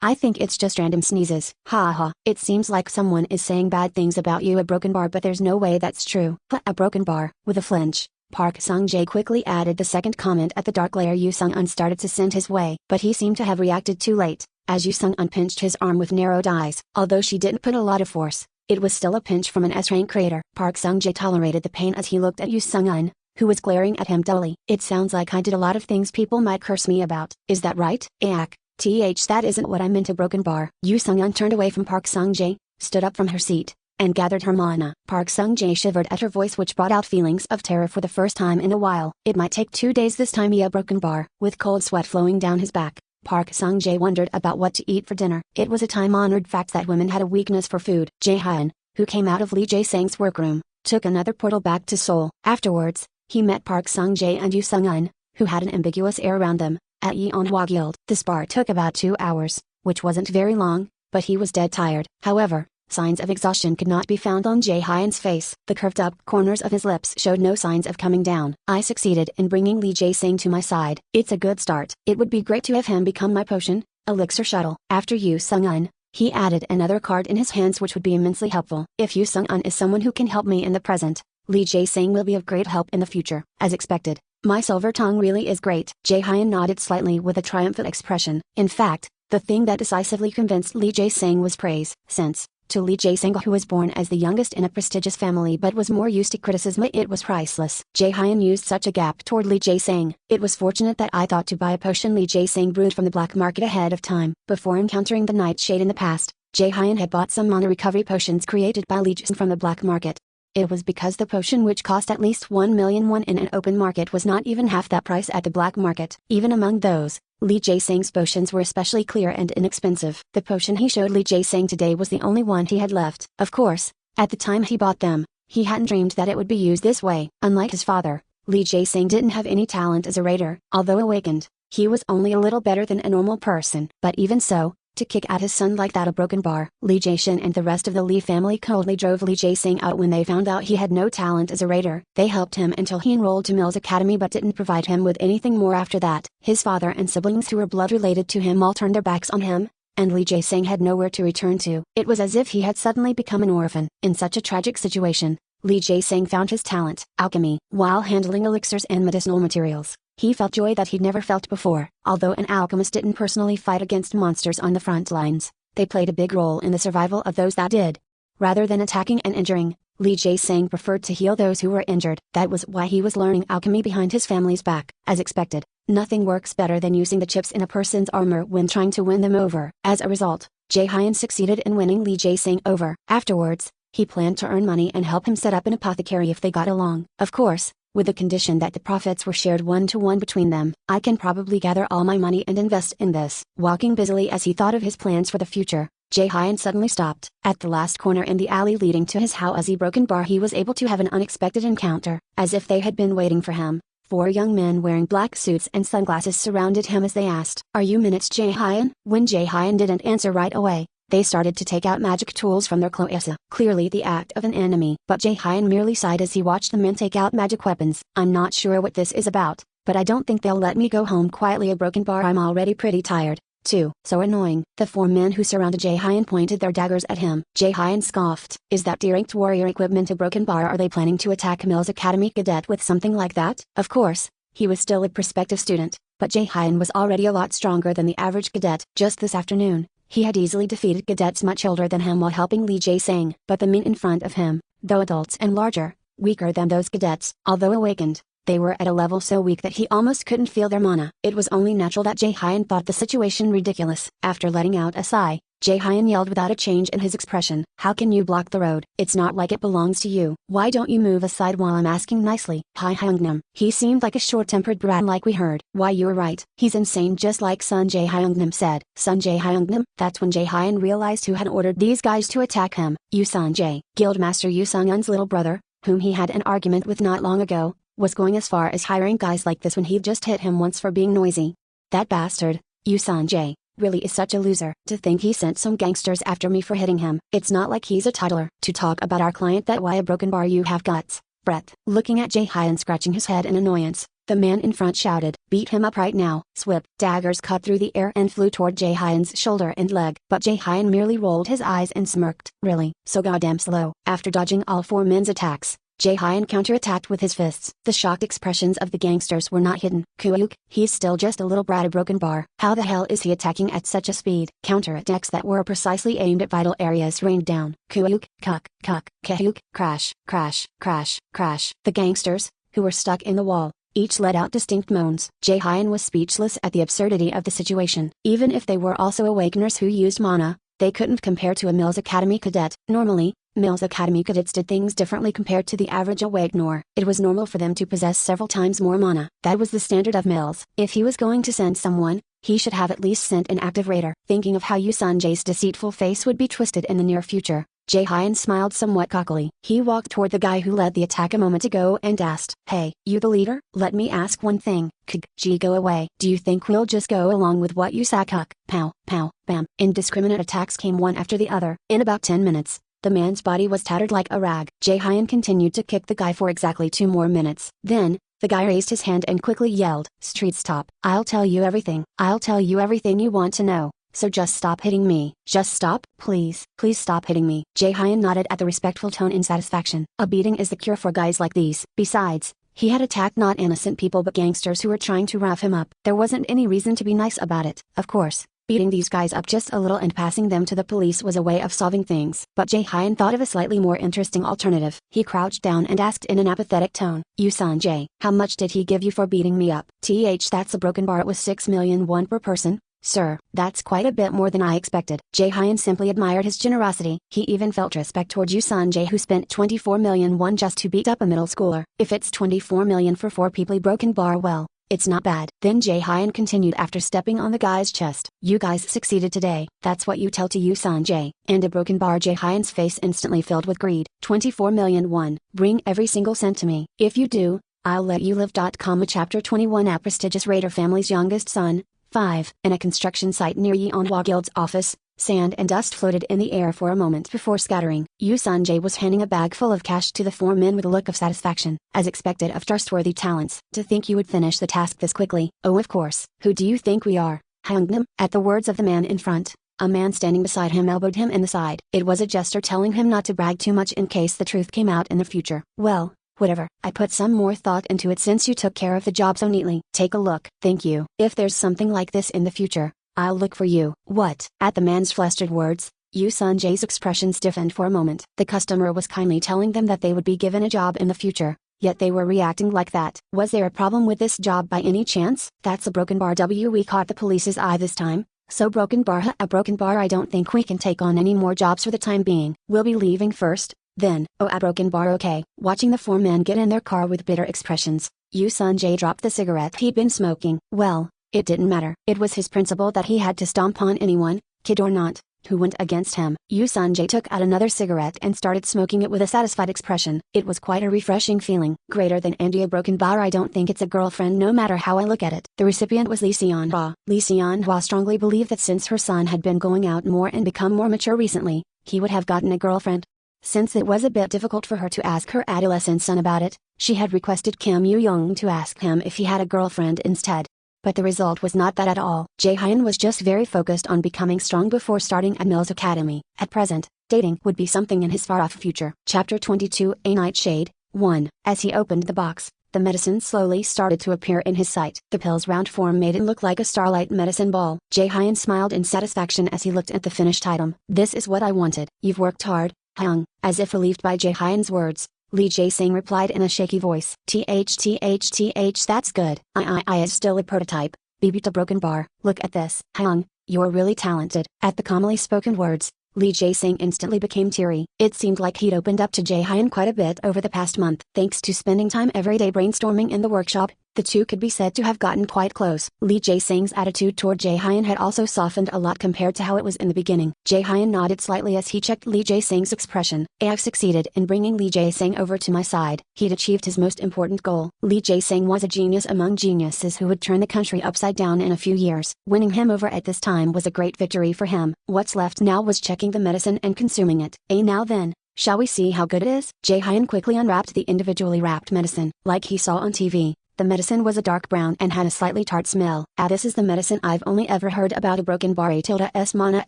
[SPEAKER 1] I think it's just random sneezes. Ha ha, it seems like someone is saying bad things about you. A broken bar, but there's no way that's true. A broken bar. With a flinch, Park Sung-jae quickly added the second comment at the dark layer Yoo Sung-un started to send his way. But he seemed to have reacted too late, as Yoo Sung-un pinched his arm with narrowed eyes. Although she didn't put a lot of force, it was still a pinch from an S-rank creator. Park Sung-jae tolerated the pain as he looked at Yoo Sung-un, who was glaring at him dully. It sounds like I did a lot of things people might curse me about. Is that right? That isn't what I meant. A broken bar. Yoo Sung-un turned away from Park Sung-jae, stood up from her seat, and gathered her mana. Park Sung-jae shivered at her voice, which brought out feelings of terror for the first time in a while. It might take 2 days this time. A broken bar. With cold sweat flowing down his back, Park Sung-jae wondered about what to eat for dinner. It was a time-honored fact that women had a weakness for food. Jae-hyun, who came out of Lee Jae-sang's workroom, took another portal back to Seoul. Afterwards, he met Park Sung-jae and Yoo Sung-un, who had an ambiguous air around them, at Yeonhwa Guild. The spar took about 2 hours, which wasn't very long, but he was dead tired. However, signs of exhaustion could not be found on Jae-hyun's face. The curved-up corners of his lips showed no signs of coming down. I succeeded in bringing Lee Jae-sang to my side. It's a good start. It would be great to have him become my potion, elixir shuttle. After Yoo Sung-un, he added another card in his hands, which would be immensely helpful. If Yoo Sung-un is someone who can help me in the present, Lee Jae-sang will be of great help in the future. As expected, my silver tongue really is great. Jae-hyun nodded slightly with a triumphant expression. In fact, the thing that decisively convinced Lee Jae-sang was praise. Since, to Lee Jae-sang, who was born as the youngest in a prestigious family but was more used to criticism, it was priceless. Jae-hyun used such a gap toward Lee Jae-sang. It was fortunate that I thought to buy a potion Lee Jae-sang brewed from the black market ahead of time. Before encountering the nightshade in the past, Jae-hyun had bought some mana recovery potions created by Lee Jae-sang from the black market. It was because the potion, which cost at least 1 million won in an open market, was not even half that price at the black market. Even among those, Lee Jae-sang's potions were especially clear and inexpensive. The potion he showed Lee Jae-sang today was the only one he had left. Of course, at the time he bought them, he hadn't dreamed that it would be used this way. Unlike his father, Lee Jae-sang didn't have any talent as a raider. Although awakened, he was only a little better than a normal person. But even so, to kick at his son like that, a broken bar. Lee Jae-shin and the rest of the Lee family coldly drove Lee Jae-sang out when they found out he had no talent as a raider. They helped him until he enrolled to Mills Academy but didn't provide him with anything more after that. His father and siblings who were blood related to him all turned their backs on him, and Lee Jae-sang had nowhere to return to. It was as if he had suddenly become an orphan. In such a tragic situation, Lee Jae-sang found his talent, alchemy. While handling elixirs and medicinal materials, he felt joy that he'd never felt before. Although an alchemist didn't personally fight against monsters on the front lines, they played a big role in the survival of those that did. Rather than attacking and injuring, Lee Jae-sang preferred to heal those who were injured. That was why he was learning alchemy behind his family's back. As expected, nothing works better than using the chips in a person's armor when trying to win them over. As a result, Jae-hyun succeeded in winning Lee Jae-sang over. Afterwards, he planned to earn money and help him set up an apothecary if they got along. Of course, with the condition that the profits were shared 1-to-1 between them. I can probably gather all my money and invest in this. Walking busily as he thought of his plans for the future, Jae-hyun suddenly stopped. At the last corner in the alley leading to his house, a broken bar, he was able to have an unexpected encounter. As if they had been waiting for him, 4 young men wearing black suits and sunglasses surrounded him as they asked, "Are you Minutes Jae-hyun?" When Jae-hyun didn't answer right away, they started to take out magic tools from their cloaca, clearly the act of an enemy. But Jae-hyun merely sighed as he watched the men take out magic weapons. "I'm not sure what this is about, but I don't think they'll let me go home quietly. A broken bar. I'm already pretty tired, too." So annoying. The 4 men who surrounded Jae-hyun pointed their daggers at him. Jae-hyun scoffed. "Is that de-ranked warrior equipment a broken bar? Are they planning to attack Mills Academy cadet with something like that?" Of course, he was still a prospective student, but Jae-hyun was already a lot stronger than the average cadet. Just this afternoon, he had easily defeated cadets much older than him while helping Lee Jae-sang. But the men in front of him, though adults and larger, weaker than those cadets. Although awakened, they were at a level so weak that he almost couldn't feel their mana. It was only natural that Jae-hyun thought the situation ridiculous. After letting out a sigh, Jae-hyun yelled without a change in his expression. How can you block the road? It's not like it belongs to you. Why don't you move aside while I'm asking nicely? Hi Hyungnam. He seemed like a short-tempered brat like we heard. Why you were right. He's insane just like Sun Jae-hyungnam said. Sun Jae-hyungnam? That's when Jae-hyun realized who had ordered these guys to attack him. Yoo Sun-jae, Guildmaster Yoo Sung-eun's little brother, whom he had an argument with not long ago, was going as far as hiring guys like this when he'd just hit him once for being noisy. That bastard, Yoo Sun-jae, really is such a loser. To think he sent some gangsters after me for hitting him. It's not like he's a toddler. To talk about our client that why a broken bar you have guts. Breath. Looking at Jae-hyun scratching his head in annoyance, the man in front shouted, beat him up right now. Swip. Daggers cut through the air and flew toward Jae-hyun's shoulder and leg. But Jae-hyun merely rolled his eyes and smirked. Really? So goddamn slow. After dodging all four men's attacks, Jae-hyun counterattacked with his fists. The shocked expressions of the gangsters were not hidden. Kuuk, he's still just a little brat, a broken bar. How the hell is he attacking at such a speed? Counterattacks that were precisely aimed at vital areas rained down. Kuuk, kuk, kahuk, crash, crash, crash, crash. The gangsters, who were stuck in the wall, each let out distinct moans. Jae-hyun was speechless at the absurdity of the situation. Even if they were also awakeners who used mana, they couldn't compare to a Mills Academy cadet. Normally, Mills Academy cadets did things differently compared to the average awakener. It was normal for them to possess several times more mana. That was the standard of Mills. If he was going to send someone, he should have at least sent an active raider. Thinking of how Yoo Sun-jae's deceitful face would be twisted in the near future, Jae-hyun smiled somewhat cockily. He walked toward the guy who led the attack a moment ago and asked, "Hey, you the leader? Let me ask one thing. Could go away? Do you think we'll just go along with what you say?" Pow, pow, bam. Indiscriminate attacks came one after the other. In about 10 minutes, the man's body was tattered like a rag. Jae-hyun continued to kick the guy for exactly 2 more minutes. Then, the guy raised his hand and quickly yelled, "Street stop. I'll tell you everything. I'll tell you everything you want to know. So just stop hitting me. Just stop, please. Please stop hitting me." Jae-hyun nodded at the respectful tone in satisfaction. A beating is the cure for guys like these. Besides, he had attacked not innocent people but gangsters who were trying to rough him up. There wasn't any reason to be nice about it. Of course, beating these guys up just a little and passing them to the police was a way of solving things. But Jae-hyun thought of a slightly more interesting alternative. He crouched down and asked in an apathetic tone, "Yoo Sun-jae, how much did he give you for beating me up?" That's a broken bar. It was 6 million won per person. "Sir, that's quite a bit more than I expected." Jae-hyun simply admired his generosity. He even felt respect toward Yoo Sun-jae, who spent 24 million won just to beat up a middle schooler. If it's 24 million for 4 people broken bar, well, it's not bad. Then Jae-hyun continued after stepping on the guy's chest. "You guys succeeded today. That's what you tell to Yoo Sun-jae." And a broken bar. Jae-hyun's face instantly filled with greed. 24 million won. Bring every single cent to me. If you do, I'll let you live. Chapter 21. A prestigious raider family's youngest son. 5. In a construction site near Yeonhwa Guild's office, sand and dust floated in the air for a moment before scattering. Yoo Sun-jae was handing a bag full of cash to the 4 men with a look of satisfaction, as expected of trustworthy talents. "To think you would finish the task this quickly." "Oh, of course. Who do you think we are, Hyungnam?" At the words of the man in front, a man standing beside him elbowed him in the side. It was a gesture telling him not to brag too much in case the truth came out in the future. "Well, whatever. I put some more thought into it since you took care of the job so neatly. Take a look." "Thank you. If there's something like this in the future, I'll look for you." "What?" At the man's flustered words, Yoo Sun-jae's expression stiffened for a moment. The customer was kindly telling them that they would be given a job in the future, yet they were reacting like that. Was there a problem with this job by any chance? "That's a broken bar." We caught the police's eye this time. "So broken bar? A broken bar. I don't think we can take on any more jobs for the time being. We'll be leaving first. Then, oh, a broken bar. Okay." Watching the 4 men get in their car with bitter expressions, Yoo Sun-jae dropped the cigarette he'd been smoking. Well, it didn't matter. It was his principle that he had to stomp on anyone, kid or not, who went against him. Yoo Sun-jae took out another cigarette and started smoking it with a satisfied expression. It was quite a refreshing feeling. "Greater than Andy, a broken bar. I don't think it's a girlfriend no matter how I look at it." The recipient was Lee Seon-hwa. Lee Seon-hwa strongly believed that since her son had been going out more and become more mature recently, he would have gotten a girlfriend. Since it was a bit difficult for her to ask her adolescent son about it, she had requested Kim Yoo-young to ask him if he had a girlfriend instead. But the result was not that at all. Jae-hyun was just very focused on becoming strong before starting at Mills Academy. At present, dating would be something in his far-off future. Chapter 22. A Nightshade. 1. As he opened the box, the medicine slowly started to appear in his sight. The pill's round form made it look like a starlight medicine ball. Jae-hyun smiled in satisfaction as he looked at the finished item. "This is what I wanted." "You've worked hard, Hyung." As if relieved by Jae-hyun's words, Lee Jae-sang replied in a shaky voice. That's good. I is still a prototype. BB to broken bar. Look at this. Hyung, You're really talented. At the calmly spoken words, Lee Jae-sang instantly became teary. It seemed like he'd opened up to Jae-hyun quite a bit over the past month. Thanks to spending time every day brainstorming in the workshop, the two could be said to have gotten quite close. Lee Jae-sang's attitude toward Jae-hyun had also softened a lot compared to how it was in the beginning. Jae-hyun nodded slightly as he checked Lee Jae-sang's expression. I've succeeded in bringing Lee Jae-sang over to my side. He'd achieved his most important goal. Lee Jae-sang was a genius among geniuses who would turn the country upside down in a few years. Winning him over at this time was a great victory for him. What's left now was checking the medicine and consuming it. Now then, shall we see how good it is? Jae-hyun quickly unwrapped the individually wrapped medicine. Like he saw on TV, the medicine was a dark brown and had a slightly tart smell. This is the medicine I've only ever heard about. A broken bar. A_s mana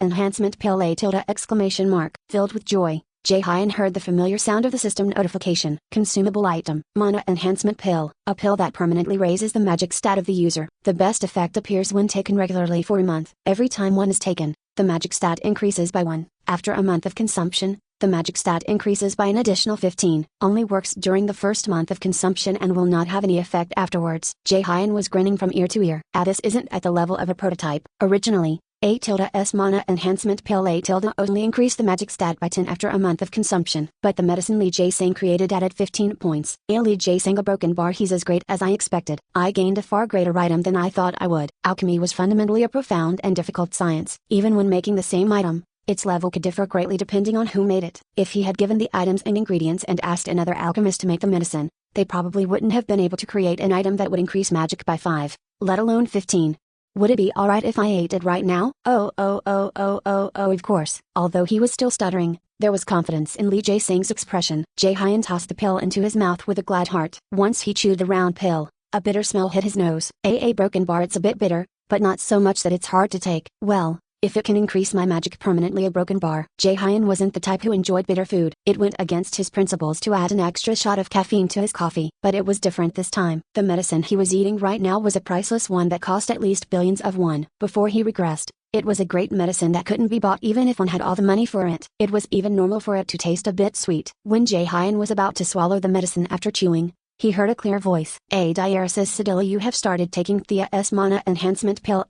[SPEAKER 1] enhancement pill. Exclamation mark. Filled with joy, Jae-hyun heard the familiar sound of the system notification. Consumable item. Mana enhancement pill. A pill that permanently raises the magic stat of the user. The best effect appears when taken regularly for a month. Every time one is taken, the magic stat increases by 1. After a month of consumption, the magic stat increases by an additional 15. Only works during the first month of consumption and will not have any effect afterwards. Jae-hyun was grinning from ear to ear. This isn't at the level of a prototype. Originally, A_s mana enhancement pill only increased the magic stat by 10 after a month of consumption. But the medicine Lee Jae-sang created added 15 points. Lee Jae-sang, a broken bar. He's as great as I expected. I gained a far greater item than I thought I would. Alchemy was fundamentally a profound and difficult science. Even when making the same item, its level could differ greatly depending on who made it. If he had given the items and ingredients and asked another alchemist to make the medicine, they probably wouldn't have been able to create an item that would increase magic by 5, let alone 15. Would it be alright if I ate it right now? Oh, of course. Although he was still stuttering, there was confidence in Lee Jae-sang's expression. Jae-hyun tossed the pill into his mouth with a glad heart. Once he chewed the round pill, a bitter smell hit his nose. A broken bar. It's a bit bitter, but not so much that it's hard to take. Well, if it can increase my magic permanently. A broken bar. Jae-hyun wasn't the type who enjoyed bitter food. It went against his principles to add an extra shot of caffeine to his coffee. But it was different this time. The medicine he was eating right now was a priceless one that cost at least billions of won. Before he regressed, it was a great medicine that couldn't be bought even if one had all the money for it. It was even normal for it to taste a bit sweet. When Jae-hyun was about to swallow the medicine after chewing, he heard a clear voice. Diaresis Sedilla, you have started taking the mana enhancement pill.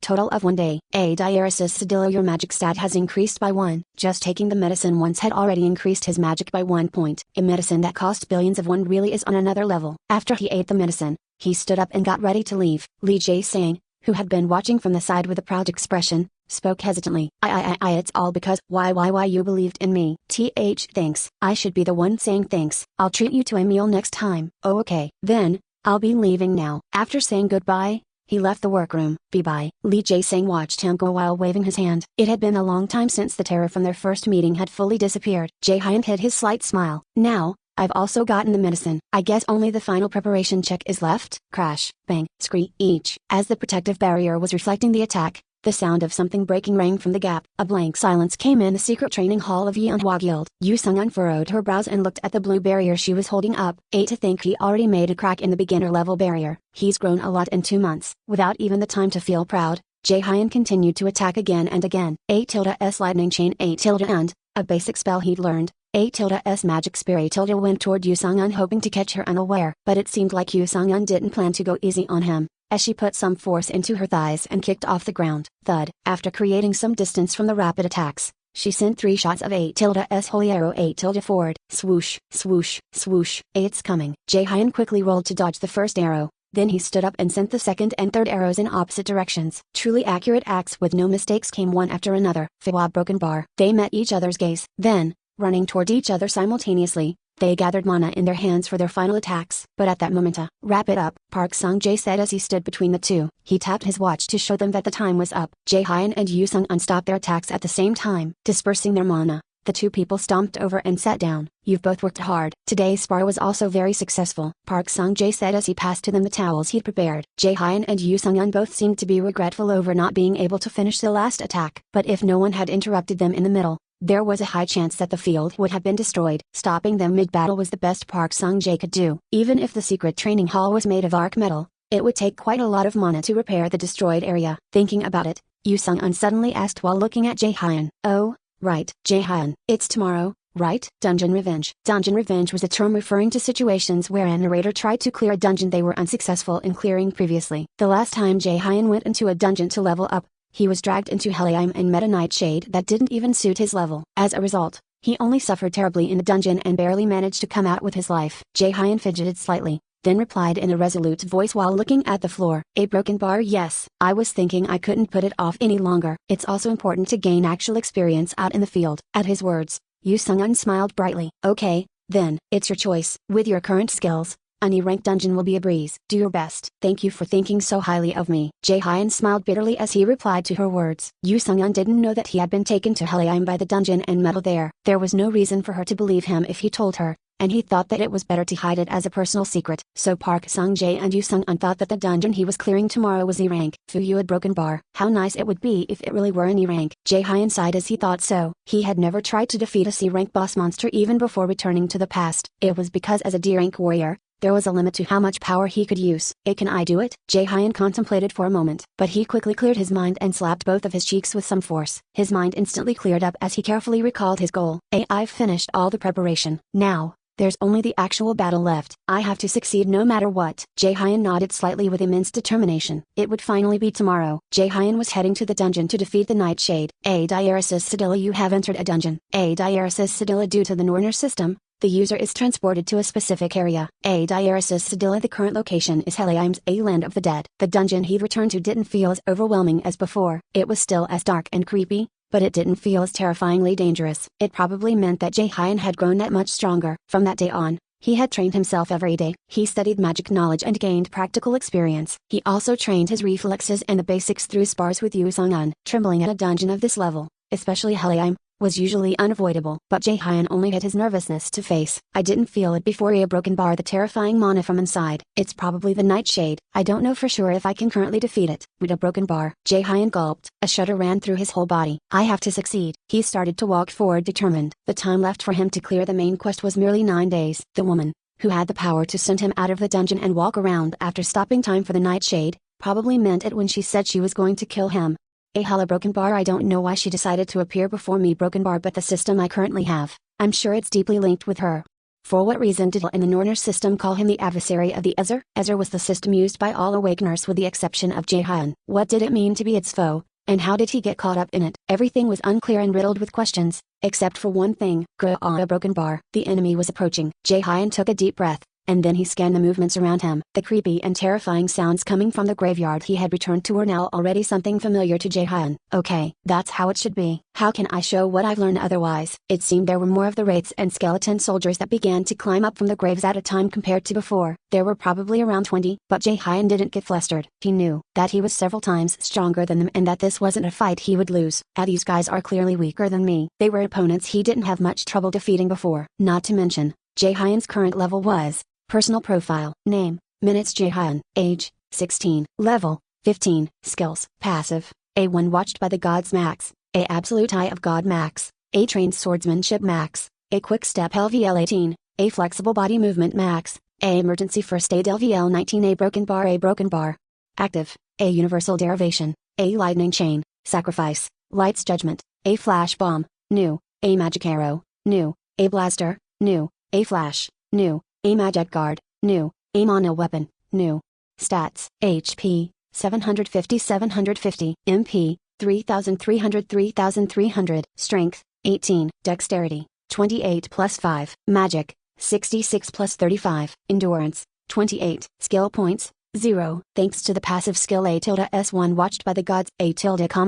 [SPEAKER 1] Total of 1 day. Diaresis Sedilla, your magic stat has increased by 1. Just taking the medicine once had already increased his magic by 1 point. A medicine that cost billions of won really is on another level. After he ate the medicine, he stood up and got ready to leave. Lee Jae-sang, who had been watching from the side with a proud expression, spoke hesitantly. It's all because, why you believed in me. Thanks. I should be the one saying thanks. I'll treat you to a meal next time. Oh okay. Then, I'll be leaving now. After saying goodbye, he left the workroom. Bye-bye. Lee Jae-sang watched him go while waving his hand. It had been a long time since the terror from their first meeting had fully disappeared. Jae-hyun hid his slight smile. Now, I've also gotten the medicine. I guess only the final preparation check is left. Crash, bang, screech. As the protective barrier was reflecting the attack, the sound of something breaking rang from the gap. A blank silence came in the secret training hall of Yeonhwa Guild. Yu Sung unfurrowed her brows and looked at the blue barrier she was holding up. To think he already made a crack in the beginner level barrier. He's grown a lot in 2 months. Without even the time to feel proud, Jae-hyun continued to attack again and again. A_s lightning chain. And, a basic spell he'd learned. A_s magic spear. Went toward Yu Sung-un hoping to catch her unaware. But it seemed like Yu Sung-un didn't plan to go easy on him, as she put some force into her thighs and kicked off the ground. Thud. After creating some distance from the rapid attacks, she sent 3 shots of A_s holy arrow. Forward. Swoosh, swoosh, swoosh. It's coming. Jae-hyun quickly rolled to dodge the first arrow. Then he stood up and sent the second and third arrows in opposite directions. Truly accurate acts with no mistakes came one after another. Fiwa broken bar. They met each other's gaze. Then, running toward each other simultaneously, they gathered mana in their hands for their final attacks. But at that moment, wrap it up, Park Sung-jae said as he stood between the two. He tapped his watch to show them that the time was up. Jae-hyun and Yu Sung-un stopped their attacks at the same time. Dispersing their mana, the two people stomped over and sat down. You've both worked hard. Today's spar was also very successful, Park Sung-jae said as he passed to them the towels he'd prepared. Jae-hyun and Yu Sung-un both seemed to be regretful over not being able to finish the last attack. But if no one had interrupted them in the middle, there was a high chance that the field would have been destroyed. Stopping them mid-battle was the best Park Sung-jae could do. Even if the secret training hall was made of arc metal, it would take quite a lot of mana to repair the destroyed area. Thinking about it, Yu Sung-un suddenly asked while looking at Jae-hyun. Oh, right, Jae-hyun. It's tomorrow, right? Dungeon revenge. Dungeon revenge was a term referring to situations where a narrator tried to clear a dungeon they were unsuccessful in clearing previously. The last time Jae-hyun went into a dungeon to level up, He was dragged into Helheim and met a nightshade that didn't even suit his level. As a result, he only suffered terribly in the dungeon and barely managed to come out with his life. Jae-hyun fidgeted slightly, then replied in a resolute voice while looking at the floor. A broken bar? Yes. I was thinking I couldn't put it off any longer. It's also important to gain actual experience out in the field. At his words, Yoo Sung-un smiled brightly. Okay, then, it's your choice. With your current skills, any ranked dungeon will be a breeze. Do your best. Thank you for thinking so highly of me. Jae-hyun smiled bitterly as he replied to her words. Yoo Sung-un didn't know that he had been taken to Helheim by the dungeon and metal there. There was no reason for her to believe him if he told her, and he thought that it was better to hide it as a personal secret. So Park Sung-jae and Yoo Sung-un thought that the dungeon he was clearing tomorrow was E rank. Fu had broken bar. How nice it would be if it really were an E rank. Jae-hyun sighed as he thought so. He had never tried to defeat a C rank boss monster even before returning to the past. It was because as a D rank warrior, there was a limit to how much power he could use. Can I do it? Jae-hyun contemplated for a moment, but he quickly cleared his mind and slapped both of his cheeks with some force. His mind instantly cleared up as he carefully recalled his goal. I've finished all the preparation. Now, there's only the actual battle left. I have to succeed no matter what. Jae-hyun nodded slightly with immense determination. It would finally be tomorrow. Jae-hyun was heading to the dungeon to defeat the Nightshade. Diaresis Sedilla, you have entered a dungeon. Diaresis Sedilla, due to the Norner system, the user is transported to a specific area. Diaresis Sedilla, the current location is Helheim's A Land of the Dead. The dungeon he'd returned to didn't feel as overwhelming as before. It was still as dark and creepy, but it didn't feel as terrifyingly dangerous. It probably meant that Jae-hyun had grown that much stronger. From that day on, he had trained himself every day. He studied magic knowledge and gained practical experience. He also trained his reflexes and the basics through spars with Yoo Sung-un. Trembling at a dungeon of this level, especially Helheim, was usually unavoidable. But Jae-hyun only had his nervousness to face. I didn't feel it before a broken bar, the terrifying mana from inside. It's probably the Nightshade. I don't know for sure if I can currently defeat it. With a broken bar, Jae-hyun gulped. A shudder ran through his whole body. I have to succeed. He started to walk forward determined. The time left for him to clear the main quest was merely 9 days. The woman, who had the power to send him out of the dungeon and walk around after stopping time for the Nightshade, probably meant it when she said she was going to kill him. Hella broken bar. I don't know why she decided to appear before me broken bar, but the system I currently have, I'm sure it's deeply linked with her. For what reason did in the Norner system call him the adversary of the Ezer? Ezer was the system used by all Awakeners with the exception of Jae-hyun. What did it mean to be its foe, and how did he get caught up in it? Everything was unclear and riddled with questions, except for one thing. A broken bar. The enemy was approaching. Jae-hyun took a deep breath, and then he scanned the movements around him. The creepy and terrifying sounds coming from the graveyard he had returned to were now already something familiar to Jae-hyun. Okay, that's how it should be. How can I show what I've learned otherwise? It seemed there were more of the wraiths and skeleton soldiers that began to climb up from the graves at a time compared to before. There were probably around 20, but Jae-hyun didn't get flustered. He knew that he was several times stronger than them and that this wasn't a fight he would lose. These guys are clearly weaker than me. They were opponents he didn't have much trouble defeating before. Not to mention, Jae-hyun's current level was personal profile. Name, Minutes Jae-hyun. Age, 16. Level, 15. Skills, passive, A1 watched by the gods max, A absolute eye of god max, A trained swordsmanship max, A quick step LVL 18, A flexible body movement max, A emergency first aid LVL 19, A broken bar. Active, A universal derivation, A lightning chain, sacrifice, light's judgment, A flash bomb, new, A magic arrow, new, A blaster, new, A flash, new, A magic guard, new, A mana weapon, new. Stats, HP, 750, MP, 3300, Strength, 18, Dexterity, 28 plus 5, Magic, 66 plus 35, Endurance, 28, Skill points, 0. Thanks to the passive skill A-S1 watched by the gods, A-,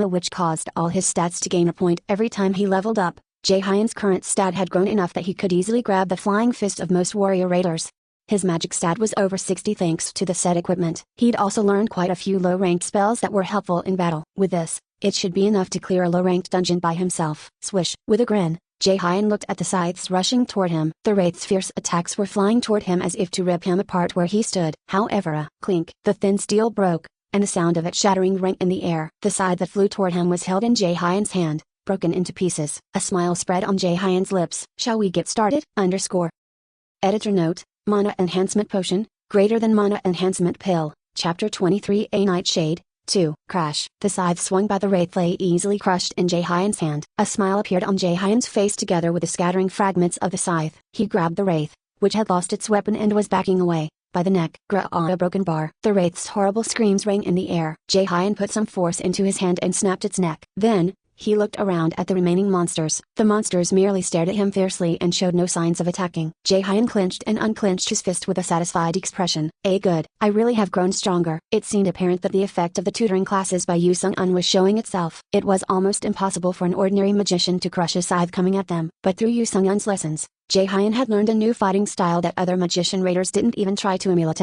[SPEAKER 1] which caused all his stats to gain a point every time he leveled up. Jae-hyun's current stat had grown enough that he could easily grab the flying fist of most warrior raiders. His magic stat was over 60 thanks to the set equipment. He'd also learned quite a few low-ranked spells that were helpful in battle. With this, it should be enough to clear a low-ranked dungeon by himself. Swish. With a grin, Jae-hyun looked at the scythes rushing toward him. The wraith's fierce attacks were flying toward him as if to rip him apart where he stood. However, a clink. The thin steel broke, and the sound of it shattering rang in the air. The scythe that flew toward him was held in Jae-hyun's hand, broken into pieces. A smile spread on Jae-hyun's lips. Shall we get started? Editor note, Mana Enhancement Potion, Greater than Mana Enhancement Pill, Chapter 23 A Nightshade, 2. Crash. The scythe swung by the wraith lay easily crushed in Jae-hyun's hand. A smile appeared on Jae-hyun's face together with the scattering fragments of the scythe. He grabbed the wraith, which had lost its weapon and was backing away. by the neck. A broken bar. The wraith's horrible screams rang in the air. Jae-hyun put some force into his hand and snapped its neck. Then, he looked around at the remaining monsters. The monsters merely stared at him fiercely and showed no signs of attacking. Jae-hyun clenched and unclenched his fist with a satisfied expression. Good. I really have grown stronger. It seemed apparent that the effect of the tutoring classes by Yu Sung-un was showing itself. It was almost impossible for an ordinary magician to crush a scythe coming at them. But through Yu Sung-un's lessons, Jae-hyun had learned a new fighting style that other magician raiders didn't even try to emulate.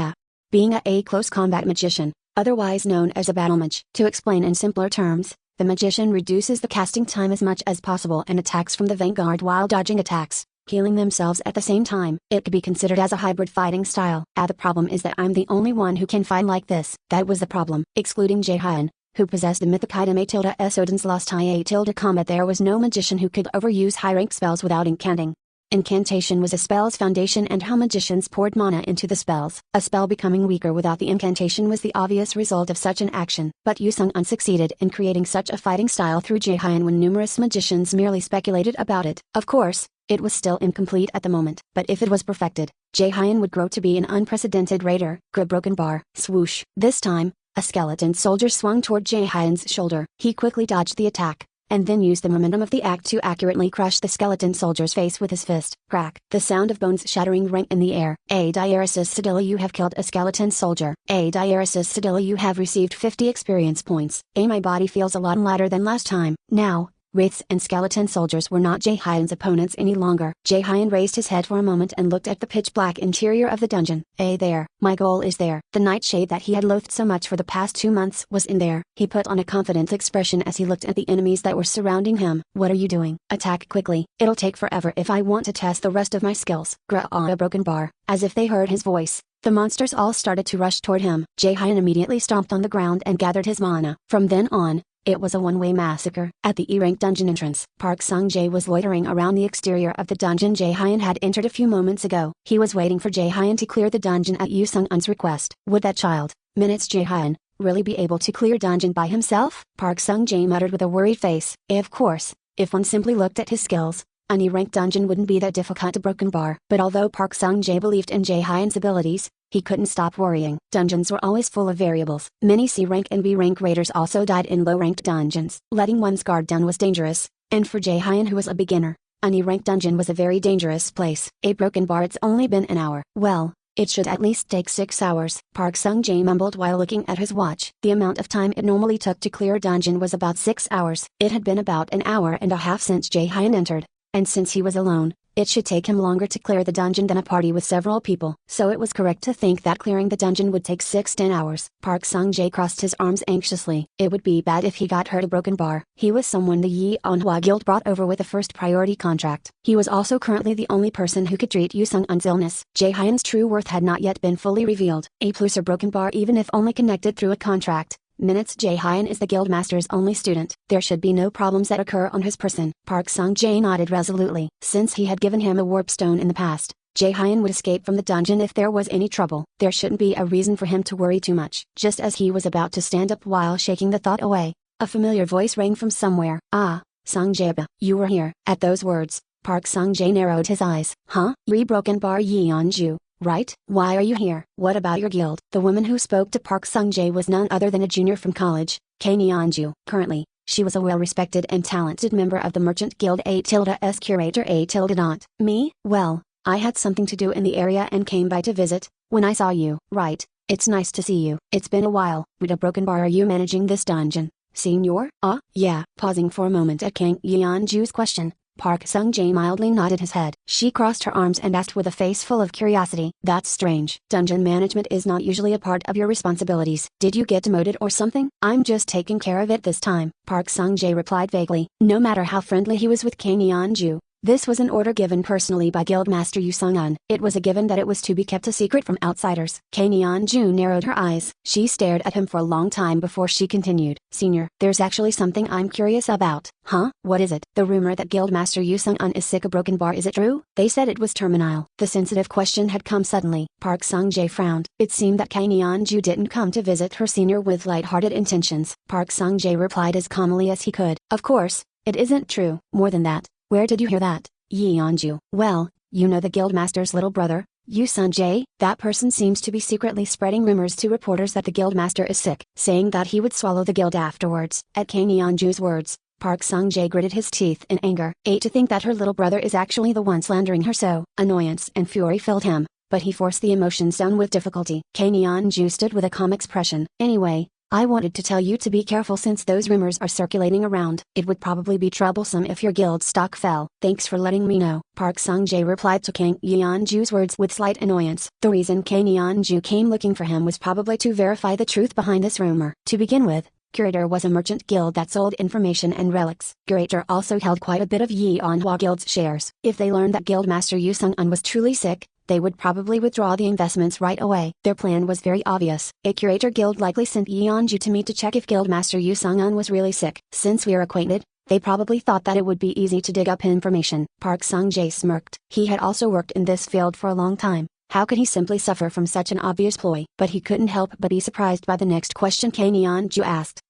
[SPEAKER 1] Being a close combat magician, otherwise known as a battle mage. To explain in simpler terms, the magician reduces the casting time as much as possible and attacks from the vanguard while dodging attacks, healing themselves at the same time. It could be considered as a hybrid fighting style. The problem is that I'm the only one who can fight like this. That was the problem. Excluding Jae-hyun, who possessed the mythic item A-S Odin's Lost Eye A-combat, there was no magician who could overuse high-rank spells without incanting. Incantation was a spell's foundation and how magicians poured mana into the spells. A spell becoming weaker without the incantation was the obvious result of such an action. But Yu Sung-un succeeded in creating such a fighting style through Jae-hyun when numerous magicians merely speculated about it. Of course, it was still incomplete at the moment. But if it was perfected, Jae-hyun would grow to be an unprecedented raider. Broken bar. Swoosh. This time, a skeleton soldier swung toward Jae-hyun's shoulder. He quickly dodged the attack, and then used the momentum of the act to accurately crush the skeleton soldier's face with his fist. Crack. The sound of bones shattering rang in the air. Diaresis Sedilla, you have killed a skeleton soldier. Diaresis Sedilla, you have received 50 experience points. My body feels a lot lighter than last time. Now, wraiths and skeleton soldiers were not Jae-hyun's opponents any longer. Jae-hyun raised his head for a moment and looked at the pitch-black interior of the dungeon. There, my goal is there. The nightshade that he had loathed so much for the past 2 months was in there. He put on a confident expression as he looked at the enemies that were surrounding him. What are you doing? Attack quickly. It'll take forever if I want to test the rest of my skills. A broken bar. As if they heard his voice, the monsters all started to rush toward him. Jae-hyun immediately stomped on the ground and gathered his mana. From then on, it was a one-way massacre. At the E-rank dungeon entrance, Park Sung-jae was loitering around the exterior of the dungeon Jae-hyun had entered a few moments ago. He was waiting for Jae-hyun to clear the dungeon at Yu Sung-un's request. Would that child, minutes Jae-hyun, really be able to clear dungeon by himself? Park Sung-jae muttered with a worried face. Of course, if one simply looked at his skills, an E-rank dungeon wouldn't be that difficult. A broken bar. But although Park Sung-jae believed in Jae-hyun's abilities, he couldn't stop worrying. Dungeons were always full of variables. Many C-rank and B-rank raiders also died in low-ranked dungeons. Letting one's guard down was dangerous, and for Jae-hyun, who was a beginner, an E-rank dungeon was a very dangerous place. A broken bar. It's only been an hour. Well, it should at least take 6 hours. Park Sung-jae mumbled while looking at his watch. The amount of time it normally took to clear a dungeon was about 6 hours. It had been about an hour and a half since Jae-hyun entered, and since he was alone, it should take him longer to clear the dungeon than a party with several people. So it was correct to think that clearing the dungeon would take 6-10 hours. Park Sung-jae crossed his arms anxiously. It would be bad if he got hurt. A broken bar. He was someone the Yeonhwa Guild brought over with a first priority contract. He was also currently the only person who could treat Yu Sung-un's illness. Jae-hyun's true worth had not yet been fully revealed. A plus or broken bar, even if only connected through a contract. Minutes Jae-hyun is the guildmaster's only student. There should be no problems that occur on his person. Park Sung-jae nodded resolutely. Since he had given him a warp stone in the past, Jae-hyun would escape from the dungeon if there was any trouble. There shouldn't be a reason for him to worry too much. Just as he was about to stand up while shaking the thought away, a familiar voice rang from somewhere. Sung-jae, you were here. At those words, Park Sung-jae narrowed his eyes. Broken bar Yeonju. Right? Why are you here? What about your guild? The woman who spoke to Park Sung-jae was none other than a junior from college, Kang Yeonju. Currently, she was a well-respected and talented member of the Merchant Guild A-S curator A-. Me? Well, I had something to do in the area and came by to visit. When I saw you. Right, it's nice to see you. It's been a while. With a broken bar, are you managing this dungeon, Senior? Yeah. Pausing for a moment at Kang Yeonju's question, Park Sung-jae mildly nodded his head. She crossed her arms and asked with a face full of curiosity. That's strange. Dungeon management is not usually a part of your responsibilities. Did you get demoted or something? I'm just taking care of it this time, Park Sung-jae replied vaguely. No matter how friendly he was with Kang Yeonju, this was an order given personally by Guildmaster Yu Sung-un. It was a given that it was to be kept a secret from outsiders. Kang Yeonju narrowed her eyes. She stared at him for a long time before she continued. Senior, there's actually something I'm curious about. What is it? The rumor that Guildmaster Yu Sung-un is sick. A broken bar, is it true? They said it was terminal. The sensitive question had come suddenly. Park Sung-jae frowned. It seemed that Kang Yeonju didn't come to visit her senior with light-hearted intentions. Park Sung-jae replied as calmly as he could. Of course, it isn't true. More than that, where did you hear that, Yeonju? Well, you know the Guildmaster's little brother, Yu Sun-jae, that person seems to be secretly spreading rumors to reporters that the guildmaster is sick, saying that he would swallow the guild afterwards. At Kang Yeonju's words, Park Sung-jae gritted his teeth in anger. To think that her little brother is actually the one slandering her so. Annoyance and fury filled him, but he forced the emotions down with difficulty. Kang Yeonju stood with a calm expression. Anyway, I wanted to tell you to be careful since those rumors are circulating around. It would probably be troublesome if your guild stock fell. Thanks for letting me know. Park Sung-jae replied to Kang Yeonju's words with slight annoyance. The reason Kang Yeonju came looking for him was probably to verify the truth behind this rumor. To begin with, Curator was a merchant guild that sold information and relics. Curator also held quite a bit of Yeonhwa Guild's shares. If they learned that Guildmaster Yu Sung-un was truly sick, they would probably withdraw the investments right away. Their plan was very obvious. A Curator Guild likely sent Yeonju to me to check if Guildmaster Yu Sung-un was really sick. Since we are acquainted, they probably thought that it would be easy to dig up information. Park Sung-jae smirked. He had also worked in this field for a long time. How could he simply suffer from such an obvious ploy? But he couldn't help but be surprised by the next question Kang Yeonju asked.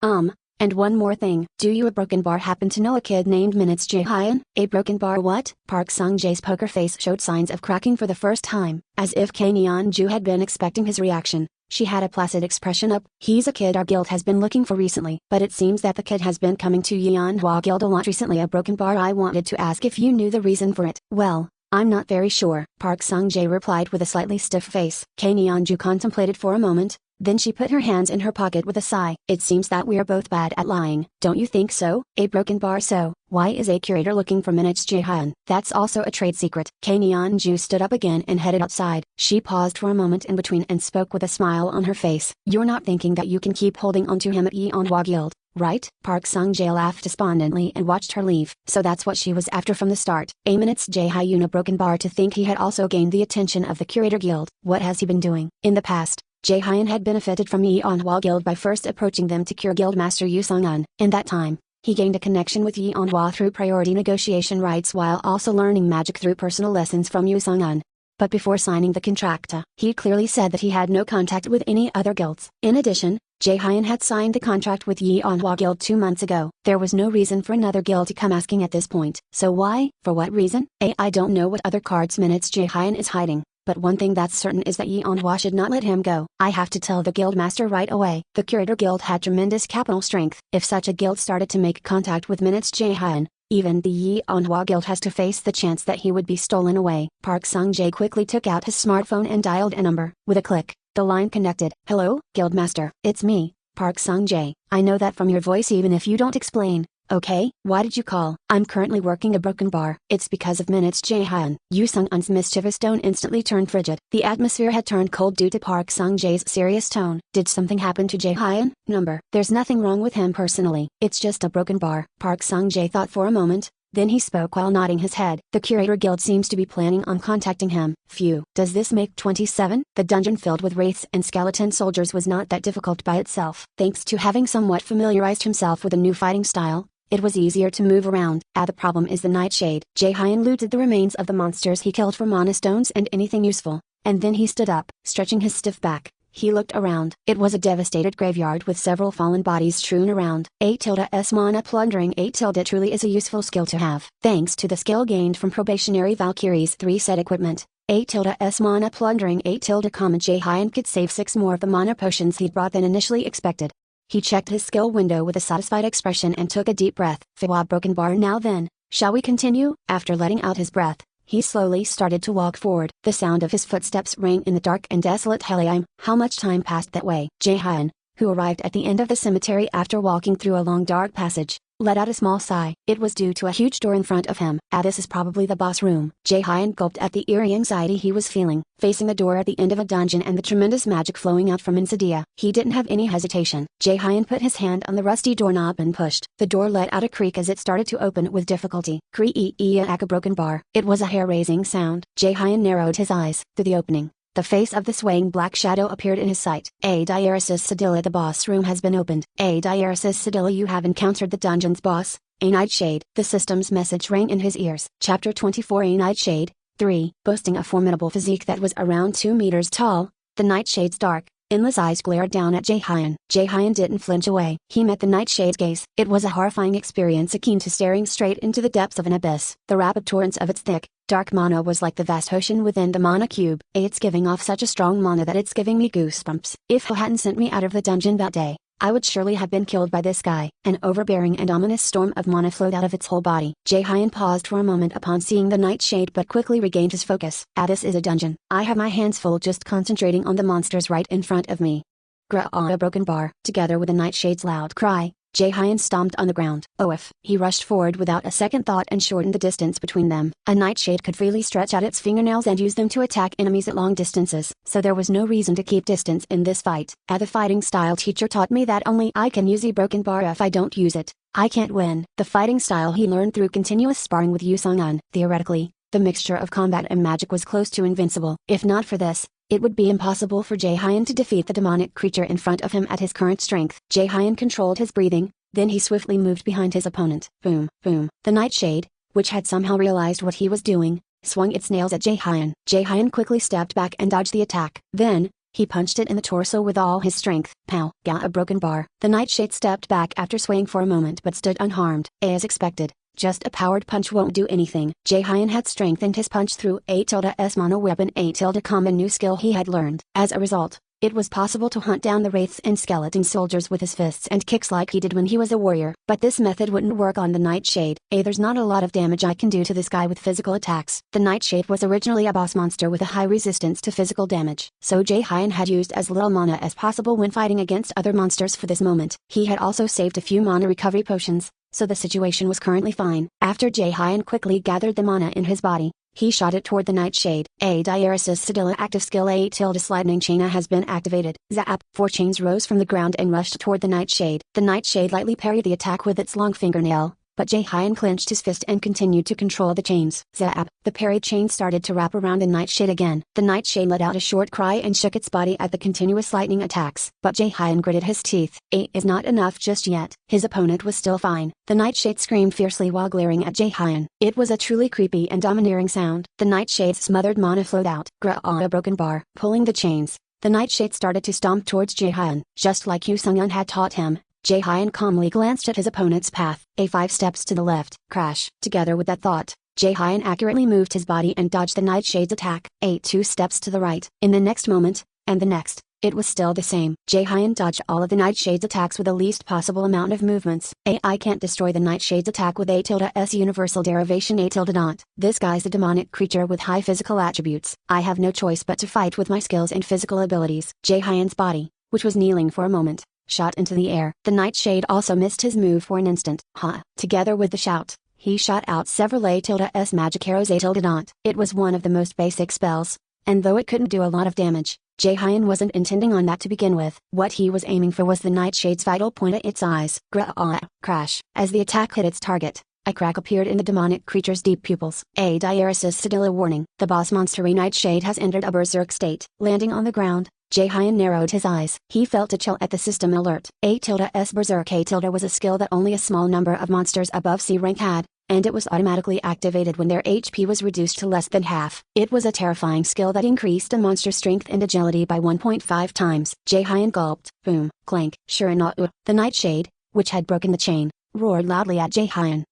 [SPEAKER 1] And one more thing. Do you a broken bar happen to know a kid named Minutes Jae-hyun? A broken bar what? Park Sung-jae's poker face showed signs of cracking for the first time. As if Kang Yeonju had been expecting his reaction, she had a placid expression up. He's a kid our guild has been looking for recently. But it seems that the kid has been coming to Yeonhwa Guild a lot recently. A broken bar. I wanted to ask if you knew the reason for it. Well, I'm not very sure, Park Sung-jae replied with a slightly stiff face. Kang Yeonju contemplated for a moment, then she put her hands in her pocket with a sigh. It seems that we are both bad at lying. Don't you think so? A broken bar. So, why is a curator looking for Minutes Jae-hyun? That's also a trade secret. Kang Yeonju stood up again and headed outside. She paused for a moment in between and spoke with a smile on her face. You're not thinking that you can keep holding onto him at Yeonhwa Guild, right? Park Sung-jae laughed despondently and watched her leave. So that's what she was after from the start. A Minutes Jae-hyun, a broken bar. To think he had also gained the attention of the Curator Guild. What has he been doing? In the past, Jae-hyun had benefited from Yeonhwa Guild by first approaching them to cure Guildmaster Yu Sung-un. In that time, he gained a connection with Yeonhwa through priority negotiation rights while also learning magic through personal lessons from Yu Sung-un. But before signing the contract, he clearly said that he had no contact with any other guilds. In addition, Jae-hyun had signed the contract with Yeonhwa Guild 2 months ago. There was no reason for another guild to come asking at this point. So why? For what reason? I don't know what other cards Minutes Jae-hyun is hiding. But one thing that's certain is that Yeonhwa should not let him go. I have to tell the guildmaster right away. The Curator Guild had tremendous capital strength. If such a guild started to make contact with Minutes Jae-hyun, even the Yeonhwa Guild has to face the chance that he would be stolen away. Park Sung-jae quickly took out his smartphone and dialed a number. With a click, the line connected. Hello, Guildmaster. It's me, Park Sung-jae. I know that from your voice even if you don't explain. Okay, why did you call? I'm currently working a broken bar. It's because of Minutes Jae-hyun. Yu Sung-un's mischievous tone instantly turned frigid. The atmosphere had turned cold due to Park Sung-jae's serious tone. Did something happen to Jae-hyun? Number. There's nothing wrong with him personally. It's just a broken bar. Park Sung-jae thought for a moment. Then he spoke while nodding his head. The Curator Guild seems to be planning on contacting him. Phew. Does this make 27? The dungeon filled with wraiths and skeleton soldiers was not that difficult by itself. Thanks to having somewhat familiarized himself with a new fighting style, it was easier to move around. The problem is the Nightshade. Jae-hyun looted the remains of the monsters he killed for mana stones and anything useful, and then he stood up, stretching his stiff back. He looked around. It was a devastated graveyard with several fallen bodies strewn around. A-S mana plundering. A-tilde truly is a useful skill to have. Thanks to the skill gained from probationary Valkyrie's 3-set equipment, A-S mana plundering. A-tilde, Jae-hyun could save 6 more of the mana potions he'd brought than initially expected. He checked his skill window with a satisfied expression and took a deep breath. Fiwa broken bar. Now then, shall we continue? After letting out his breath, he slowly started to walk forward. The sound of his footsteps rang in the dark and desolate Helium. How much time passed that way? Jae-hyun, who arrived at the end of the cemetery after walking through a long dark passage, let out a small sigh. It was due to a huge door in front of him. This is probably the boss room. Jae-hyun gulped at the eerie anxiety he was feeling, facing the door at the end of a dungeon and the tremendous magic flowing out from inside. He didn't have any hesitation. Jae-hyun put his hand on the rusty doorknob and pushed. The door let out a creak as it started to open with difficulty. Creak, a broken bar. It was a hair-raising sound. Jae-hyun narrowed his eyes. Through the opening, the face of the swaying black shadow appeared in his sight. Diaresis Sedilla, the boss room has been opened. Diaresis Sedilla, you have encountered the dungeon's boss, a Nightshade. The system's message rang in his ears. Chapter 24. A Nightshade 3. Boasting a formidable physique that was around 2 meters tall, the Nightshade's dark, endless eyes glared down at Jae-hyun. Jae-hyun didn't flinch away. He met the Nightshade's gaze. It was a horrifying experience akin to staring straight into the depths of an abyss. The rapid torrents of its thick, Dark mana was like the vast ocean within the mana cube. It's giving off such a strong mana that it's giving me goosebumps. If he hadn't sent me out of the dungeon that day, I would surely have been killed by this guy. An overbearing and ominous storm of mana flowed out of its whole body. Jaehyun paused for a moment upon seeing the nightshade but quickly regained his focus. This is a dungeon. I have my hands full just concentrating on the monsters right in front of me. A broken bar. Together with the nightshade's loud cry, Jaehyun stomped on the ground. He rushed forward without a second thought and shortened the distance between them. A nightshade could freely stretch out its fingernails and use them to attack enemies at long distances, so there was no reason to keep distance in this fight. The fighting style teacher taught me that only I can use a broken bar. If I don't use it, I can't win. The fighting style he learned through continuous sparring with Yu Sung-un. Theoretically, the mixture of combat and magic was close to invincible. If not for this, it would be impossible for Jaehyun to defeat the demonic creature in front of him at his current strength. Jaehyun controlled his breathing, then he swiftly moved behind his opponent. Boom, boom. The nightshade, which had somehow realized what he was doing, swung its nails at Jaehyun. Jaehyun quickly stepped back and dodged the attack. Then, he punched it in the torso with all his strength. Pow! A broken bar. The nightshade stepped back after swaying for a moment but stood unharmed. As expected, just a powered punch won't do anything. Jaehyun had strengthened his punch through A-S mono weapon A-, a new skill he had learned. As a result, it was possible to hunt down the wraiths and skeleton soldiers with his fists and kicks like he did when he was a warrior. But this method wouldn't work on the nightshade. There's not a lot of damage I can do to this guy with physical attacks. The nightshade was originally a boss monster with a high resistance to physical damage, so Jaehyun had used as little mana as possible when fighting against other monsters for this moment. He had also saved a few mana recovery potions, so the situation was currently fine. After Jaehyun quickly gathered the mana in his body, he shot it toward the nightshade. Diaresis Sedilla active skill A-lightning chain has been activated. Zap! 4 chains rose from the ground and rushed toward the nightshade. The nightshade lightly parried the attack with its long fingernail, but Jaehyun clenched his fist and continued to control the chains. Zap! The parried chain started to wrap around the nightshade again. The nightshade let out a short cry and shook its body at the continuous lightning attacks. But Jaehyun gritted his teeth. Is not enough just yet. His opponent was still fine. The nightshade screamed fiercely while glaring at Jaehyun. It was a truly creepy and domineering sound. The nightshade's smothered mana flowed out. A broken bar. Pulling the chains, the nightshade started to stomp towards Jaehyun. Just like Yu Sung-un had taught him, Jaehyun calmly glanced at his opponent's path. 5 steps to the left. Crash. Together with that thought, Jaehyun accurately moved his body and dodged the nightshade's attack. 2 steps to the right. In the next moment, and the next, it was still the same. Jaehyun dodged all of the nightshade's attacks with the least possible amount of movements. I can't destroy the nightshade's attack with A-S universal derivation A-. This guy's a demonic creature with high physical attributes. I have no choice but to fight with my skills and physical abilities. Jaehyun's body, which was kneeling for a moment, shot into the air. The nightshade also missed his move for an instant. Together with the shout, he shot out several A-S magic arrows A-. It was one of the most basic spells, and though it couldn't do a lot of damage, Jaehyun wasn't intending on that to begin with. What he was aiming for was the nightshade's vital point at its eyes. Crash. As the attack hit its target, a crack appeared in the demonic creature's deep pupils. Diaresis Sedilla warning. The boss monster nightshade has entered a berserk state. Landing on the ground, Jaehyun narrowed his eyes. He felt a chill at the system alert. A-S berserk A- was a skill that only a small number of monsters above C rank had, and it was automatically activated when their HP was reduced to less than half. It was a terrifying skill that increased a monster's strength and agility by 1.5 times. Jaehyun gulped. Boom, clank. Sure enough, the nightshade, which had broken the chain, roared loudly at Jaehyun.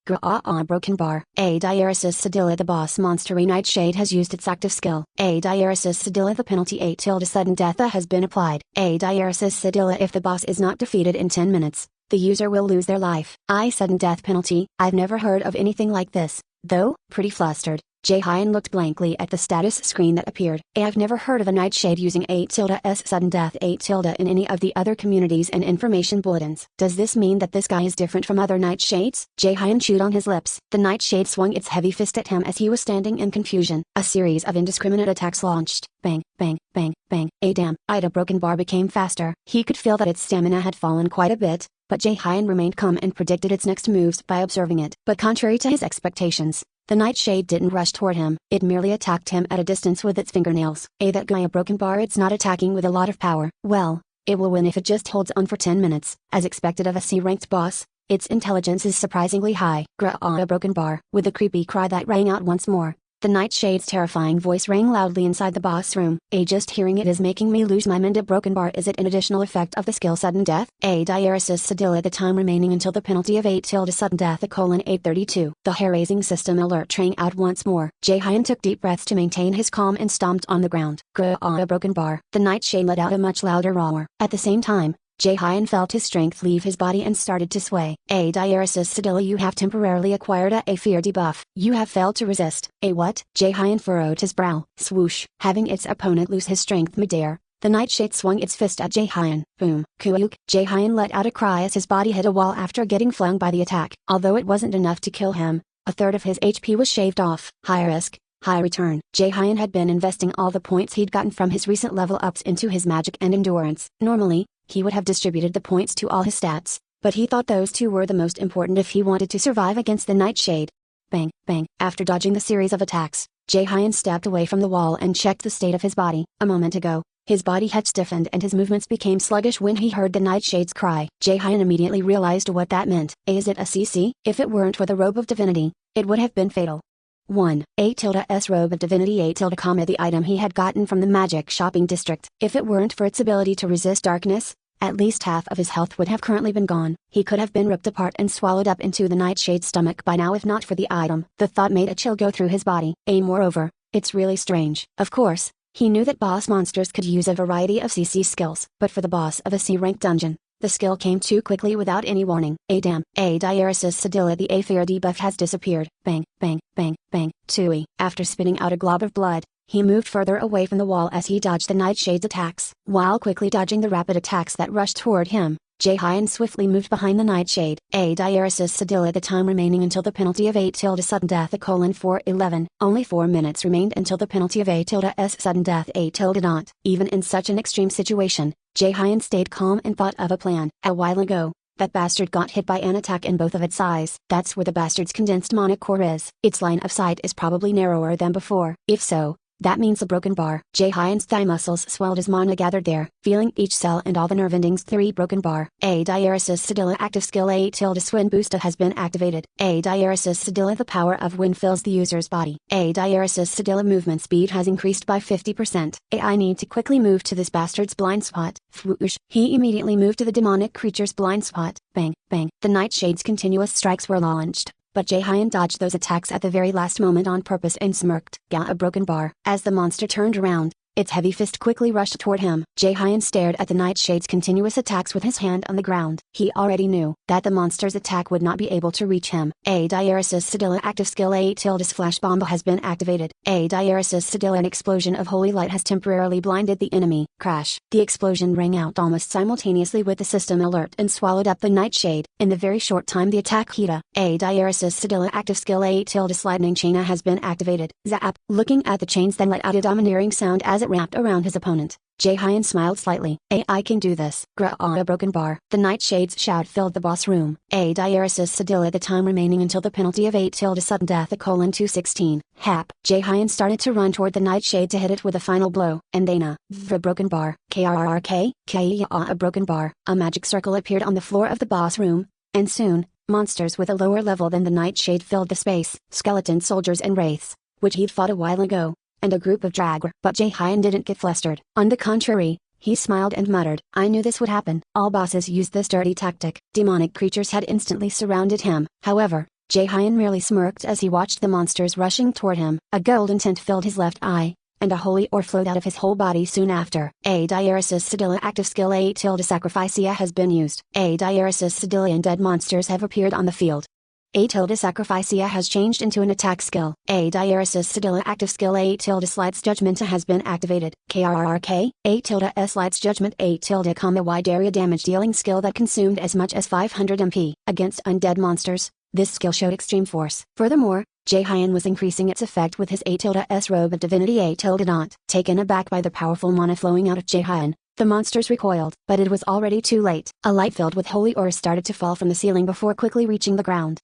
[SPEAKER 1] Broken bar. Diaresis Sedilla. The boss monster nightshade has used its active skill. Diaresis Sedilla. The penalty A- sudden death has been applied. Diaresis Sedilla. If the boss is not defeated in 10 minutes, the user will lose their life. Sudden death penalty. I've never heard of anything like this, though. Pretty flustered, Jaehyun looked blankly at the status screen that appeared. I've never heard of a nightshade using A-S sudden death A- in any of the other communities and information bulletins. Does this mean that this guy is different from other nightshades? Jaehyun chewed on his lips. The nightshade swung its heavy fist at him as he was standing in confusion. A series of indiscriminate attacks launched. Bang, bang, bang, bang. Damn. The broken bar became faster. He could feel that its stamina had fallen quite a bit, but Jaehyun remained calm and predicted its next moves by observing it. But contrary to his expectations, the nightshade didn't rush toward him. It merely attacked him at a distance with its fingernails. That guy a broken bar. It's not attacking with a lot of power. Well, it will win if it just holds on for 10 minutes. As expected of a C-ranked boss, its intelligence is surprisingly high. A broken bar. With a creepy cry that rang out once more, The Nightshade's terrifying voice rang loudly inside the boss room. Just hearing it is making me lose my mind. A broken bar. Is it an additional effect of the skill sudden death? Diaresis Sedilla. The time remaining until the penalty of 8 tilde sudden death. 832. The hair-raising system alert rang out once more. Jaehyun took deep breaths to maintain his calm and stomped on the ground. A broken bar. The Nightshade let out a much louder roar. At the same time, Jaehyun felt his strength leave his body and started to sway. Diaresis Sedilla. You have temporarily acquired a fear debuff. You have failed to resist. A what? Jaehyun furrowed his brow. Swoosh. Having its opponent lose his strength midair, the Nightshade swung its fist at Jaehyun. Boom. Kuuk. Jaehyun let out a cry as his body hit a wall after getting flung by the attack. Although it wasn't enough to kill him, a third of his HP was shaved off. High risk, high return. Jaehyun had been investing all the points he'd gotten from his recent level ups into his magic and endurance. Normally, he would have distributed the points to all his stats, but he thought those two were the most important if he wanted to survive against the Nightshade. Bang, bang. After dodging the series of attacks, Jaehyun stepped away from the wall and checked the state of his body. A moment ago, his body had stiffened and his movements became sluggish when he heard the Nightshade's cry. Jaehyun immediately realized what that meant. Is it a CC? If it weren't for the Robe of Divinity, it would have been fatal. 1. A tilde S Robe of Divinity. A tilde, the item he had gotten from the magic shopping district. If it weren't for its ability to resist darkness, at least half of his health would have currently been gone. He could have been ripped apart and swallowed up into the Nightshade's stomach by now if not for the item. The thought made a chill go through his body. Moreover, it's really strange. Of course, he knew that boss monsters could use a variety of CC skills, but for the boss of a C-rank dungeon, the skill came too quickly without any warning. Damn. Diaresis Sedilla. The fear debuff has disappeared. Bang, bang, bang, bang. Tui. After spitting out a glob of blood, he moved further away from the wall as he dodged the Nightshade's attacks. While quickly dodging the rapid attacks that rushed toward him, Jaehyun swiftly moved behind the Nightshade. Diaresis Sedilla. The time remaining until the penalty of 8 tilde sudden death. 411. Only 4 minutes remained until the penalty of 8 tilde s sudden death. 8 tilde not. Even in such an extreme situation, Jaehyun stayed calm and thought of a plan. A while ago, that bastard got hit by an attack in both of its eyes. That's where the bastard's condensed mana core is. Its line of sight is probably narrower than before. If so, that means a broken bar. Jaehyun's thigh muscles swelled as mana gathered there, feeling each cell and all the nerve endings. 3 broken bar. Diaresis Sedilla. Active skill. 8 tilde Swin booster has been activated. Diaresis Sedilla. The power of wind fills the user's body. Diaresis Sedilla. Movement speed has increased by 50%. I need to quickly move to this bastard's blind spot. Whoosh. He immediately moved to the demonic creature's blind spot. Bang, bang. The Nightshade's continuous strikes were launched, but Jaehyun dodged those attacks at the very last moment on purpose and smirked. A broken bar. As the monster turned around, its heavy fist quickly rushed toward him. Jaehyun stared at the Nightshade's continuous attacks with his hand on the ground. He already knew that the monster's attack would not be able to reach him. Diaresis Sedilla. Active skill. 8 tilde Flash Bomb has been activated. Diaresis Sedilla. An explosion of holy light has temporarily blinded the enemy. Crash. The explosion rang out almost simultaneously with the system alert and swallowed up the Nightshade. In the very short time the attack hit. Diaresis Sedilla. Active skill. 8 tilde Lightning Chain has been activated. Zap. Looking at the chains that let out a domineering sound as it wrapped around his opponent, Jaehyun smiled slightly. I can do this. A broken bar. The Nightshade's shout filled the boss room. Diaresis Sedilla. The time remaining until the penalty of 8 tilde sudden death. 216. Hap. Jaehyun started to run toward the Nightshade to hit it with a final blow. And then a broken bar. A broken bar. A magic circle appeared on the floor of the boss room, and soon, monsters with a lower level than the Nightshade filled the space. Skeleton soldiers and wraiths, which he'd fought a while ago, and a group of Dragr. But Jaehyun didn't get flustered. On the contrary, he smiled and muttered, I knew this would happen. All bosses use this dirty tactic. Demonic creatures had instantly surrounded him. However, Jaehyun merely smirked as he watched the monsters rushing toward him. A golden tint filled his left eye, and a holy ore flowed out of his whole body soon after. Diaresis Sedilla. Active skill. 8 tilde Sacrificia has been used. Diaresis Sedilla. And dead monsters have appeared on the field. A tilde Sacrificia has changed into an attack skill. Diaresis Sedilla. Active skill. 8 tilde Slide's Judgment has been activated. A tilde Slide's Judgment. 8 tilde wide area damage dealing skill that consumed as much as 500 MP. Against undead monsters, this skill showed extreme force. Furthermore, Jaehyun was increasing its effect with his A tilde S Robe of Divinity. A tilde not. Taken aback by the powerful mana flowing out of Jaehyun, the monsters recoiled, but it was already too late. A light filled with holy ore started to fall from the ceiling before quickly reaching the ground.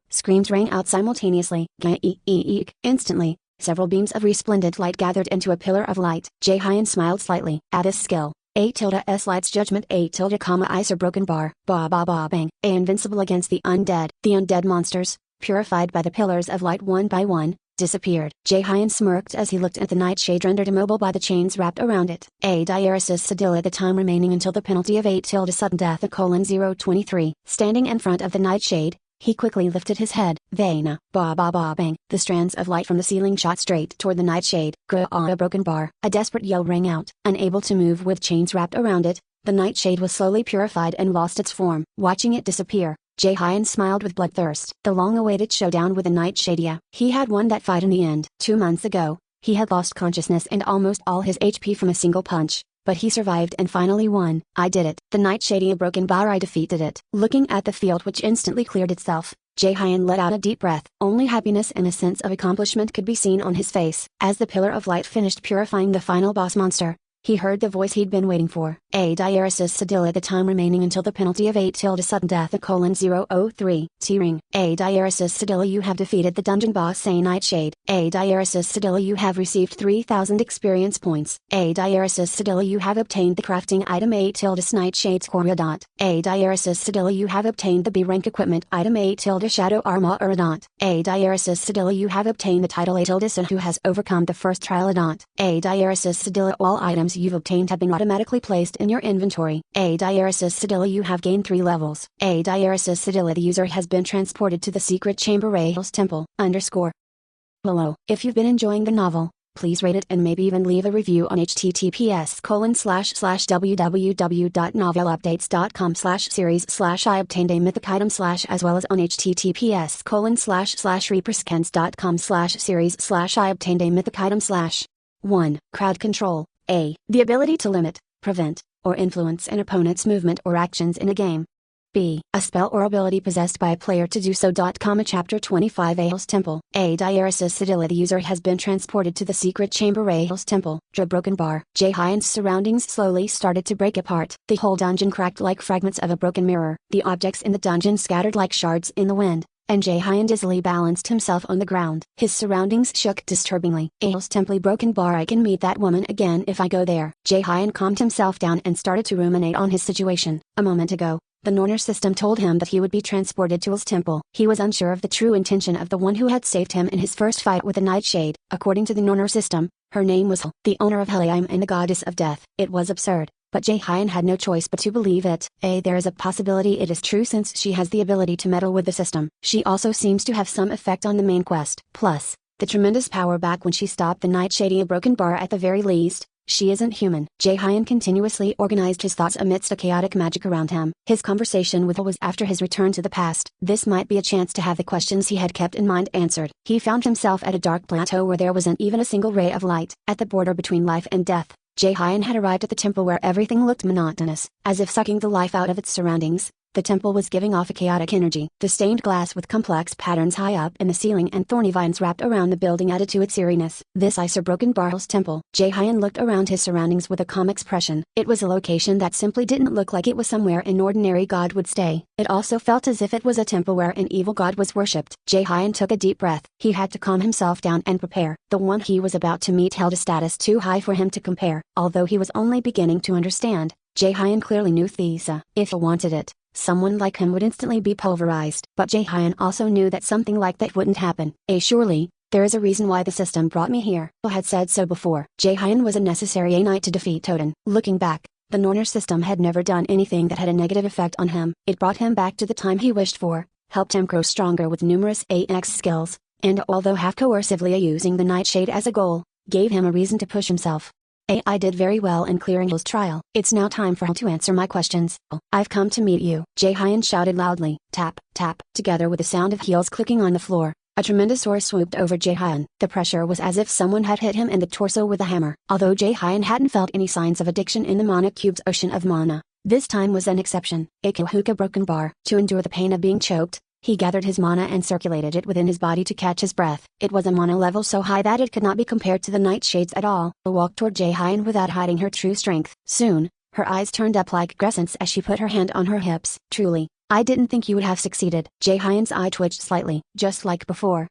[SPEAKER 1] Screams rang out simultaneously. Instantly, several beams of resplendent light gathered into a pillar of light. Jaehyun smiled slightly. At this skill, A tilde S Light's Judgment. A tilde Ice or broken bar. Bang. A invincible against the undead. The undead monsters, purified by the pillars of light one by one, disappeared. Jae-hyun smirked as he looked at the nightshade rendered immobile by the chains wrapped around it. A diaresis Sedil at the time remaining until the penalty of 8 tilde sudden death of :023. Standing in front of the nightshade, he quickly lifted his head. Vena, ba ba ba bang. The strands of light from the ceiling shot straight toward the nightshade. A broken bar. A desperate yell rang out. Unable to move with chains wrapped around it, the nightshade was slowly purified and lost its form. Watching it disappear, Jae-hyun smiled with bloodthirst. The long-awaited showdown with the nightshade. He had won that fight in the end. 2 months ago, he had lost consciousness and almost all his HP from a single punch. But he survived and finally won. I did it. The nightshade broken bar. I defeated it. Looking at the field which instantly cleared itself, Jae-hyun let out a deep breath. Only happiness and a sense of accomplishment could be seen on his face. As the pillar of light finished purifying the final boss monster, he heard the voice he'd been waiting for. A diaresis Sedil at the time remaining until the penalty of 8 tilde sudden death of :003. T-ring. A diaresis Sedil, you have defeated the dungeon boss A nightshade. A diaresis Sedil, you have received 3000 experience points. A diaresis Sedil, you have obtained the crafting item 8 tilde nightshade score. A diaresis Sedil, you have obtained the B rank equipment item 8 tilde shadow armor. A diaresis Sedil, you have obtained the title 8 tilde son who has overcome the first trial. A diaresis Sedil, all items you've obtained have been automatically placed in your inventory. A diaresis Sedilla, you have gained 3 levels. A diaresis Sedilla, the user has been transported to the secret chamber Rahil's temple. Below. If you've been enjoying the novel, please rate it and maybe even leave a review on https://www.novelupdates.com/series/I obtained a mythic item/ as well as on https://reaperscans.com/series/I obtained a mythic item/. 1. Crowd control. A. The ability to limit, prevent, or influence an opponent's movement or actions in a game. B. A spell or ability possessed by a player to do so. Chapter 25 Rahil's Temple. A diaresis Sedilla, the user has been transported to the secret chamber Rahil's Temple. Broken bar. Jae-hyun's surroundings slowly started to break apart. The whole dungeon cracked like fragments of a broken mirror. The objects in the dungeon scattered like shards in the wind, and Jae-hyun dizzily balanced himself on the ground. His surroundings shook disturbingly. Rahil's Temple broken bar. I can meet that woman again if I go there. Jae-hyun calmed himself down and started to ruminate on his situation. A moment ago, the Norner system told him that he would be transported to Rahil's Temple. He was unsure of the true intention of the one who had saved him in his first fight with the Nightshade. According to the Norner system, her name was Hel, the owner of Helheim and the goddess of death. It was absurd, but Jae-hyun had no choice but to believe it. There is a possibility it is true since she has the ability to meddle with the system. She also seems to have some effect on the main quest. Plus, the tremendous power back when she stopped the Nightshade. A broken bar at the very least. She isn't human. Jae-hyun continuously organized his thoughts amidst a chaotic magic around him. His conversation with Hel was after his return to the past. This might be a chance to have the questions he had kept in mind answered. He found himself at a dark plateau where there wasn't even a single ray of light. At the border between life and death, Jae-hyun had arrived at the temple where everything looked monotonous, as if sucking the life out of its surroundings. The temple was giving off a chaotic energy. The stained glass with complex patterns high up in the ceiling and thorny vines wrapped around the building added to its eeriness. This ice or broken bar's temple. Jae-hyun looked around his surroundings with a calm expression. It was a location that simply didn't look like it was somewhere an ordinary god would stay. It also felt as if it was a temple where an evil god was worshipped. Jae-hyun took a deep breath. He had to calm himself down and prepare. The one he was about to meet held a status too high for him to compare. Although he was only beginning to understand, Jae-hyun clearly knew Thesa. If he wanted it, someone like him would instantly be pulverized. But Jae-hyun also knew that something like that wouldn't happen. Surely, there is a reason why the system brought me here. Hel had said so before. Jae-hyun was a necessary knight to defeat Toten. Looking back, the Norner system had never done anything that had a negative effect on him. It brought him back to the time he wished for, helped him grow stronger with numerous AX skills, and although half coercively using the Nightshade as a goal, gave him a reason to push himself. I did very well in clearing Hel's trial. It's now time for Hel to answer my questions. I've come to meet you. Jae-hyun shouted loudly. Tap, tap. Together with the sound of heels clicking on the floor, a tremendous aura swooped over Jae-hyun. The pressure was as if someone had hit him in the torso with a hammer. Although Jae-hyun hadn't felt any signs of addiction in the mana cube's ocean of mana, this time was an exception. A Kohuka broken bar. To endure the pain of being choked, he gathered his mana and circulated it within his body to catch his breath. It was a mana level so high that it could not be compared to the Nightshade's at all. Hel walked toward Jae-hyun without hiding her true strength. Soon, her eyes turned up like crescents as she put her hand on her hips. Truly, I didn't think you would have succeeded. Jae-hyun's eye twitched slightly. Just like before,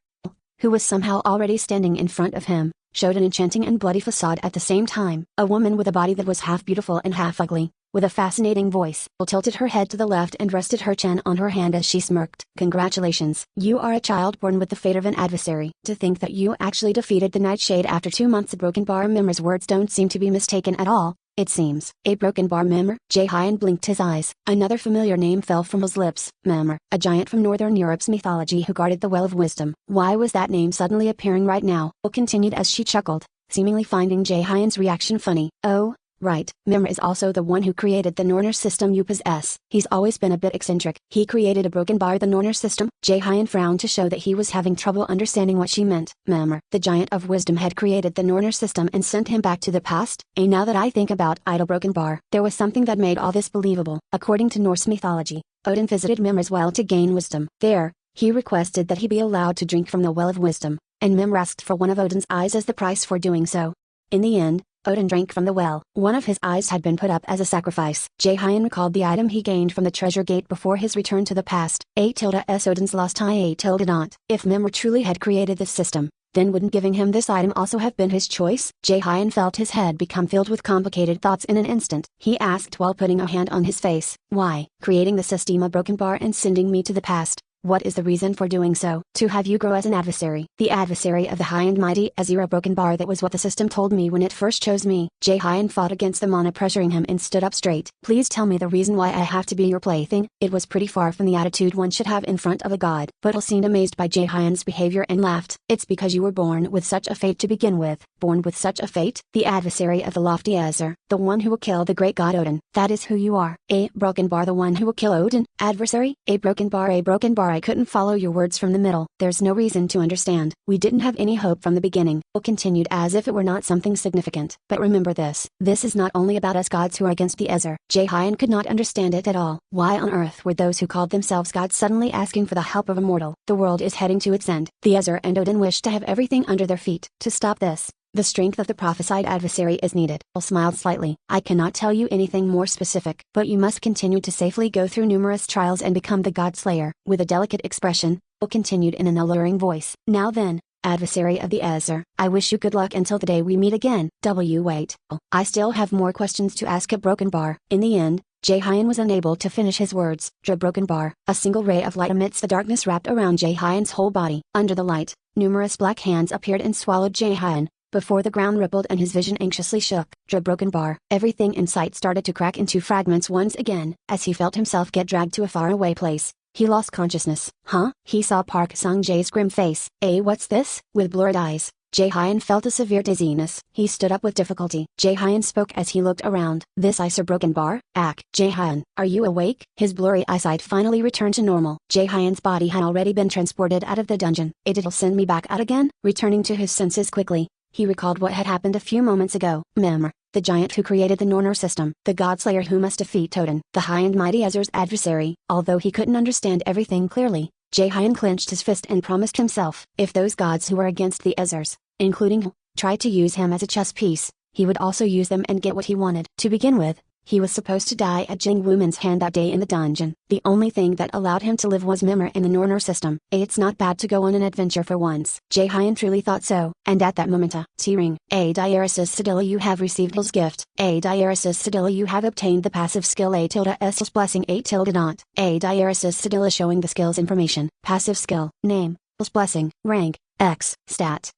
[SPEAKER 1] who was somehow already standing in front of him, showed an enchanting and bloody facade at the same time. A woman with a body that was half beautiful and half ugly, with a fascinating voice, tilted her head to the left and rested her chin on her hand as she smirked. Congratulations. You are a child born with the fate of an adversary. To think that you actually defeated the Nightshade after 2 months. A broken bar member's words don't seem to be mistaken at all. It seems. A broken bar member? Jae-hyun blinked his eyes. Another familiar name fell from his lips. Member, a giant from Northern Europe's mythology who guarded the Well of Wisdom. Why was that name suddenly appearing right now? Continued as she chuckled, seemingly finding Jae-hyun's reaction funny. Oh, right. Member is also the one who created the Norner system you possess. He's always been a bit eccentric. He created a broken bar, the Norner system? Jae-hyun frowned to show that he was having trouble understanding what she meant. Member, the giant of wisdom had created the Norner system and sent him back to the past? Now that I think about idle broken bar, there was something that made all this believable. According to Norse mythology, Odin visited Member's well to gain wisdom. There, he requested that he be allowed to drink from the Well of Wisdom, and Member asked for one of Odin's eyes as the price for doing so. In the end, Odin drank from the well. One of his eyes had been put up as a sacrifice. Jae-hyun recalled the item he gained from the treasure gate before his return to the past. A.S. Odin's lost eye. A.not. If Member truly had created this system, then wouldn't giving him this item also have been his choice? Jae-hyun felt his head become filled with complicated thoughts in an instant. He asked while putting a hand on his face, why? Creating the system a broken bar and sending me to the past. What is the reason for doing so? To have you grow as an adversary. The adversary of the high and mighty Azir, a broken bar. That was what the system told me when it first chose me. Jae-hyun fought against the mana pressuring him and stood up straight. Please tell me the reason why I have to be your plaything. It was pretty far from the attitude one should have in front of a god. But seemed amazed by Jae-hyun's behavior and laughed. It's because you were born with such a fate to begin with. Born with such a fate? The adversary of the lofty Azir, the one who will kill the great god Odin. That is who you are. A broken bar, the one who will kill Odin? Adversary? A broken bar. A broken bar. I couldn't follow your words from the middle. There's no reason to understand. We didn't have any hope from the beginning. Continued as if it were not something significant. But remember this. This is not only about us gods who are against the Azir. Jae-hyun could not understand it at all. Why on earth were those who called themselves gods suddenly asking for the help of a mortal? The world is heading to its end. The Azir and Odin wish to have everything under their feet. To stop this, the strength of the prophesied adversary is needed. Will smiled slightly. I cannot tell you anything more specific, but you must continue to safely go through numerous trials and become the God Slayer. With a delicate expression, Will continued in an alluring voice. Now then, adversary of the Azir, I wish you good luck until the day we meet again. Wait. I still have more questions to ask a broken bar. In the end, Jae-hyun was unable to finish his words. Broken bar. A single ray of light amidst the darkness wrapped around Jae-hyun's whole body. Under the light, numerous black hands appeared and swallowed Jae-hyun. Before the ground rippled and his vision anxiously shook. Broken bar. Everything in sight started to crack into fragments once again. As he felt himself get dragged to a faraway place, he lost consciousness. Huh? He saw Park Sung-jae's grim face. What's this? With blurred eyes, Jae-hyun felt a severe dizziness. He stood up with difficulty. Jae-hyun spoke as he looked around. This ice or broken bar? Jae-hyun, are you awake? His blurry eyesight finally returned to normal. Jae-hyun's body had already been transported out of the dungeon. It'll send me back out again? Returning to his senses quickly, he recalled what had happened a few moments ago. Memr, the giant who created the Norner system, the Godslayer who must defeat Odin, the high and mighty Azir's adversary. Although he couldn't understand everything clearly, Jae-hyun clenched his fist and promised himself, if those gods who were against the Azirs, including Hul, tried to use him as a chess piece, he would also use them and get what he wanted. To begin with, he was supposed to die at Jing Wuman's hand that day in the dungeon. The only thing that allowed him to live was Mimir in the Norner system. It's not bad to go on an adventure for once. Jae-hyun truly thought so, and at that moment T-ring. Diaresis Sedilla, you have received Hul's gift. Diaresis Sedilla, you have obtained the passive skill Hul's blessing not. Diaresis Sedilla showing the skill's information. Passive skill, name, Hul's blessing, rank, X, stat.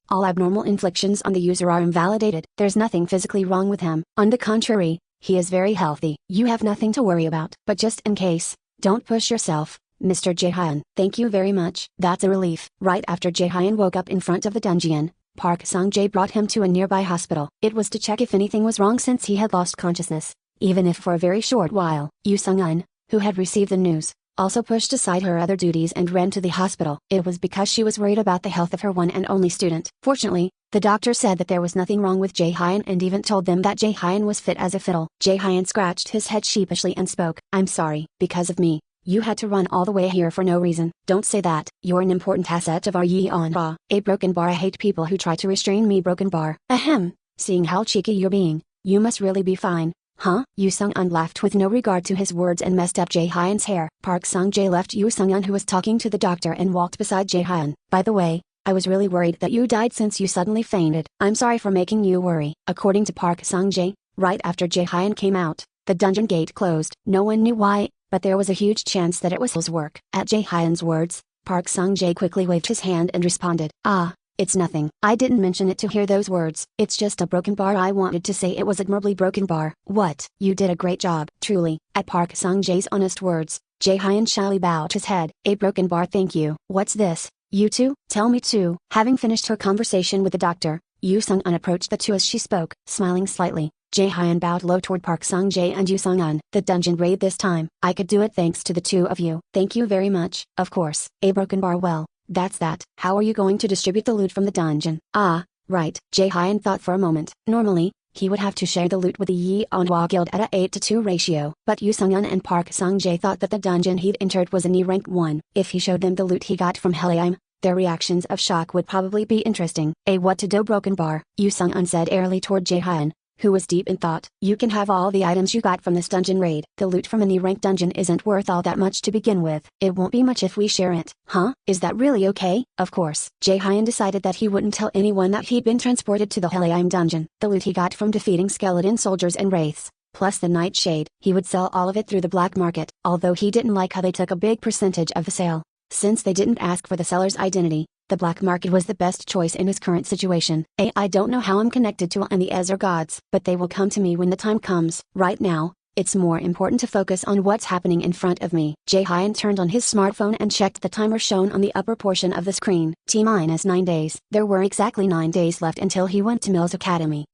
[SPEAKER 1] All abnormal inflictions on the user are invalidated. There's nothing physically wrong with him. On the contrary, he is very healthy. You have nothing to worry about. But just in case, don't push yourself, Mr. Jae-hyun. Thank you very much. That's a relief. Right after Jae-hyun woke up in front of the dungeon, Park Sung-jae brought him to a nearby hospital. It was to check if anything was wrong since he had lost consciousness, even if for a very short while. Yoo Sung-eun, who had received the news, also pushed aside her other duties and ran to the hospital. It was because she was worried about the health of her one and only student. Fortunately, the doctor said that there was nothing wrong with Jae-hyun and even told them that Jae-hyun was fit as a fiddle. Jae-hyun scratched his head sheepishly and spoke. I'm sorry. Because of me, you had to run all the way here for no reason. Don't say that. You're an important asset of our Yeon-ra. A broken bar. I hate people who try to restrain me. Broken bar. Ahem. Seeing how cheeky you're being, you must really be fine. Huh? Yoo Sung-eun laughed with no regard to his words and messed up Jae-hyun's hair. Park Sung-jae left Yoo Sung-eun, who was talking to the doctor, and walked beside Jae-hyun. By the way, I was really worried that you died since you suddenly fainted. I'm sorry for making you worry. According to Park Sung-jae, right after Jae-hyun came out, the dungeon gate closed. No one knew why, but there was a huge chance that it was his work. At Jae-hyun's words, Park Sung-jae quickly waved his hand and responded, "Ah, it's nothing. I didn't mention it to hear those words. It's just a broken bar. I wanted to say it was admirably broken bar." "What? You did a great job." Truly. At Park Sung-jae's honest words, Jae-hyun shyly bowed his head. "A broken bar, thank you." "What's this? You too? Tell me too." Having finished her conversation with the doctor, Yoo Sung-un approached the two as she spoke. Smiling slightly, Jae-hyun bowed low toward Park Sung-jae and Yoo Sung-un. "The dungeon raid this time, I could do it thanks to the two of you." "Thank you very much." "Of course." "A broken bar, well, that's that. How are you going to distribute the loot from the dungeon?" "Ah, right." Jae-hyun thought for a moment. Normally, he would have to share the loot with the Yeonhwa Guild at a 8-to-2 ratio. But Yoo Sung-un and Park Sung-jae thought that the dungeon he'd entered was an E rank 1. If he showed them the loot he got from Helium, their reactions of shock would probably be interesting. "A what to do broken bar?" Yoo Sung-un said airily toward Jae-hyun, who was deep in thought. "You can have all the items you got from this dungeon raid. The loot from an E-rank dungeon isn't worth all that much to begin with. It won't be much if we share it." "Huh? Is that really okay?" "Of course." Jae-hyun decided that he wouldn't tell anyone that he'd been transported to the Helium dungeon. The loot he got from defeating skeleton soldiers and wraiths, plus the nightshade, he would sell all of it through the black market. Although he didn't like how they took a big percentage of the sale, since they didn't ask for the seller's identity. The black market was the best choice in his current situation. I don't know how I'm connected to and the Ezra gods, but they will come to me when the time comes. Right now, it's more important to focus on what's happening in front of me." Jae-hyun turned on his smartphone and checked the timer shown on the upper portion of the screen. T-minus 9 days. There were exactly 9 days left until he went to Mills Academy.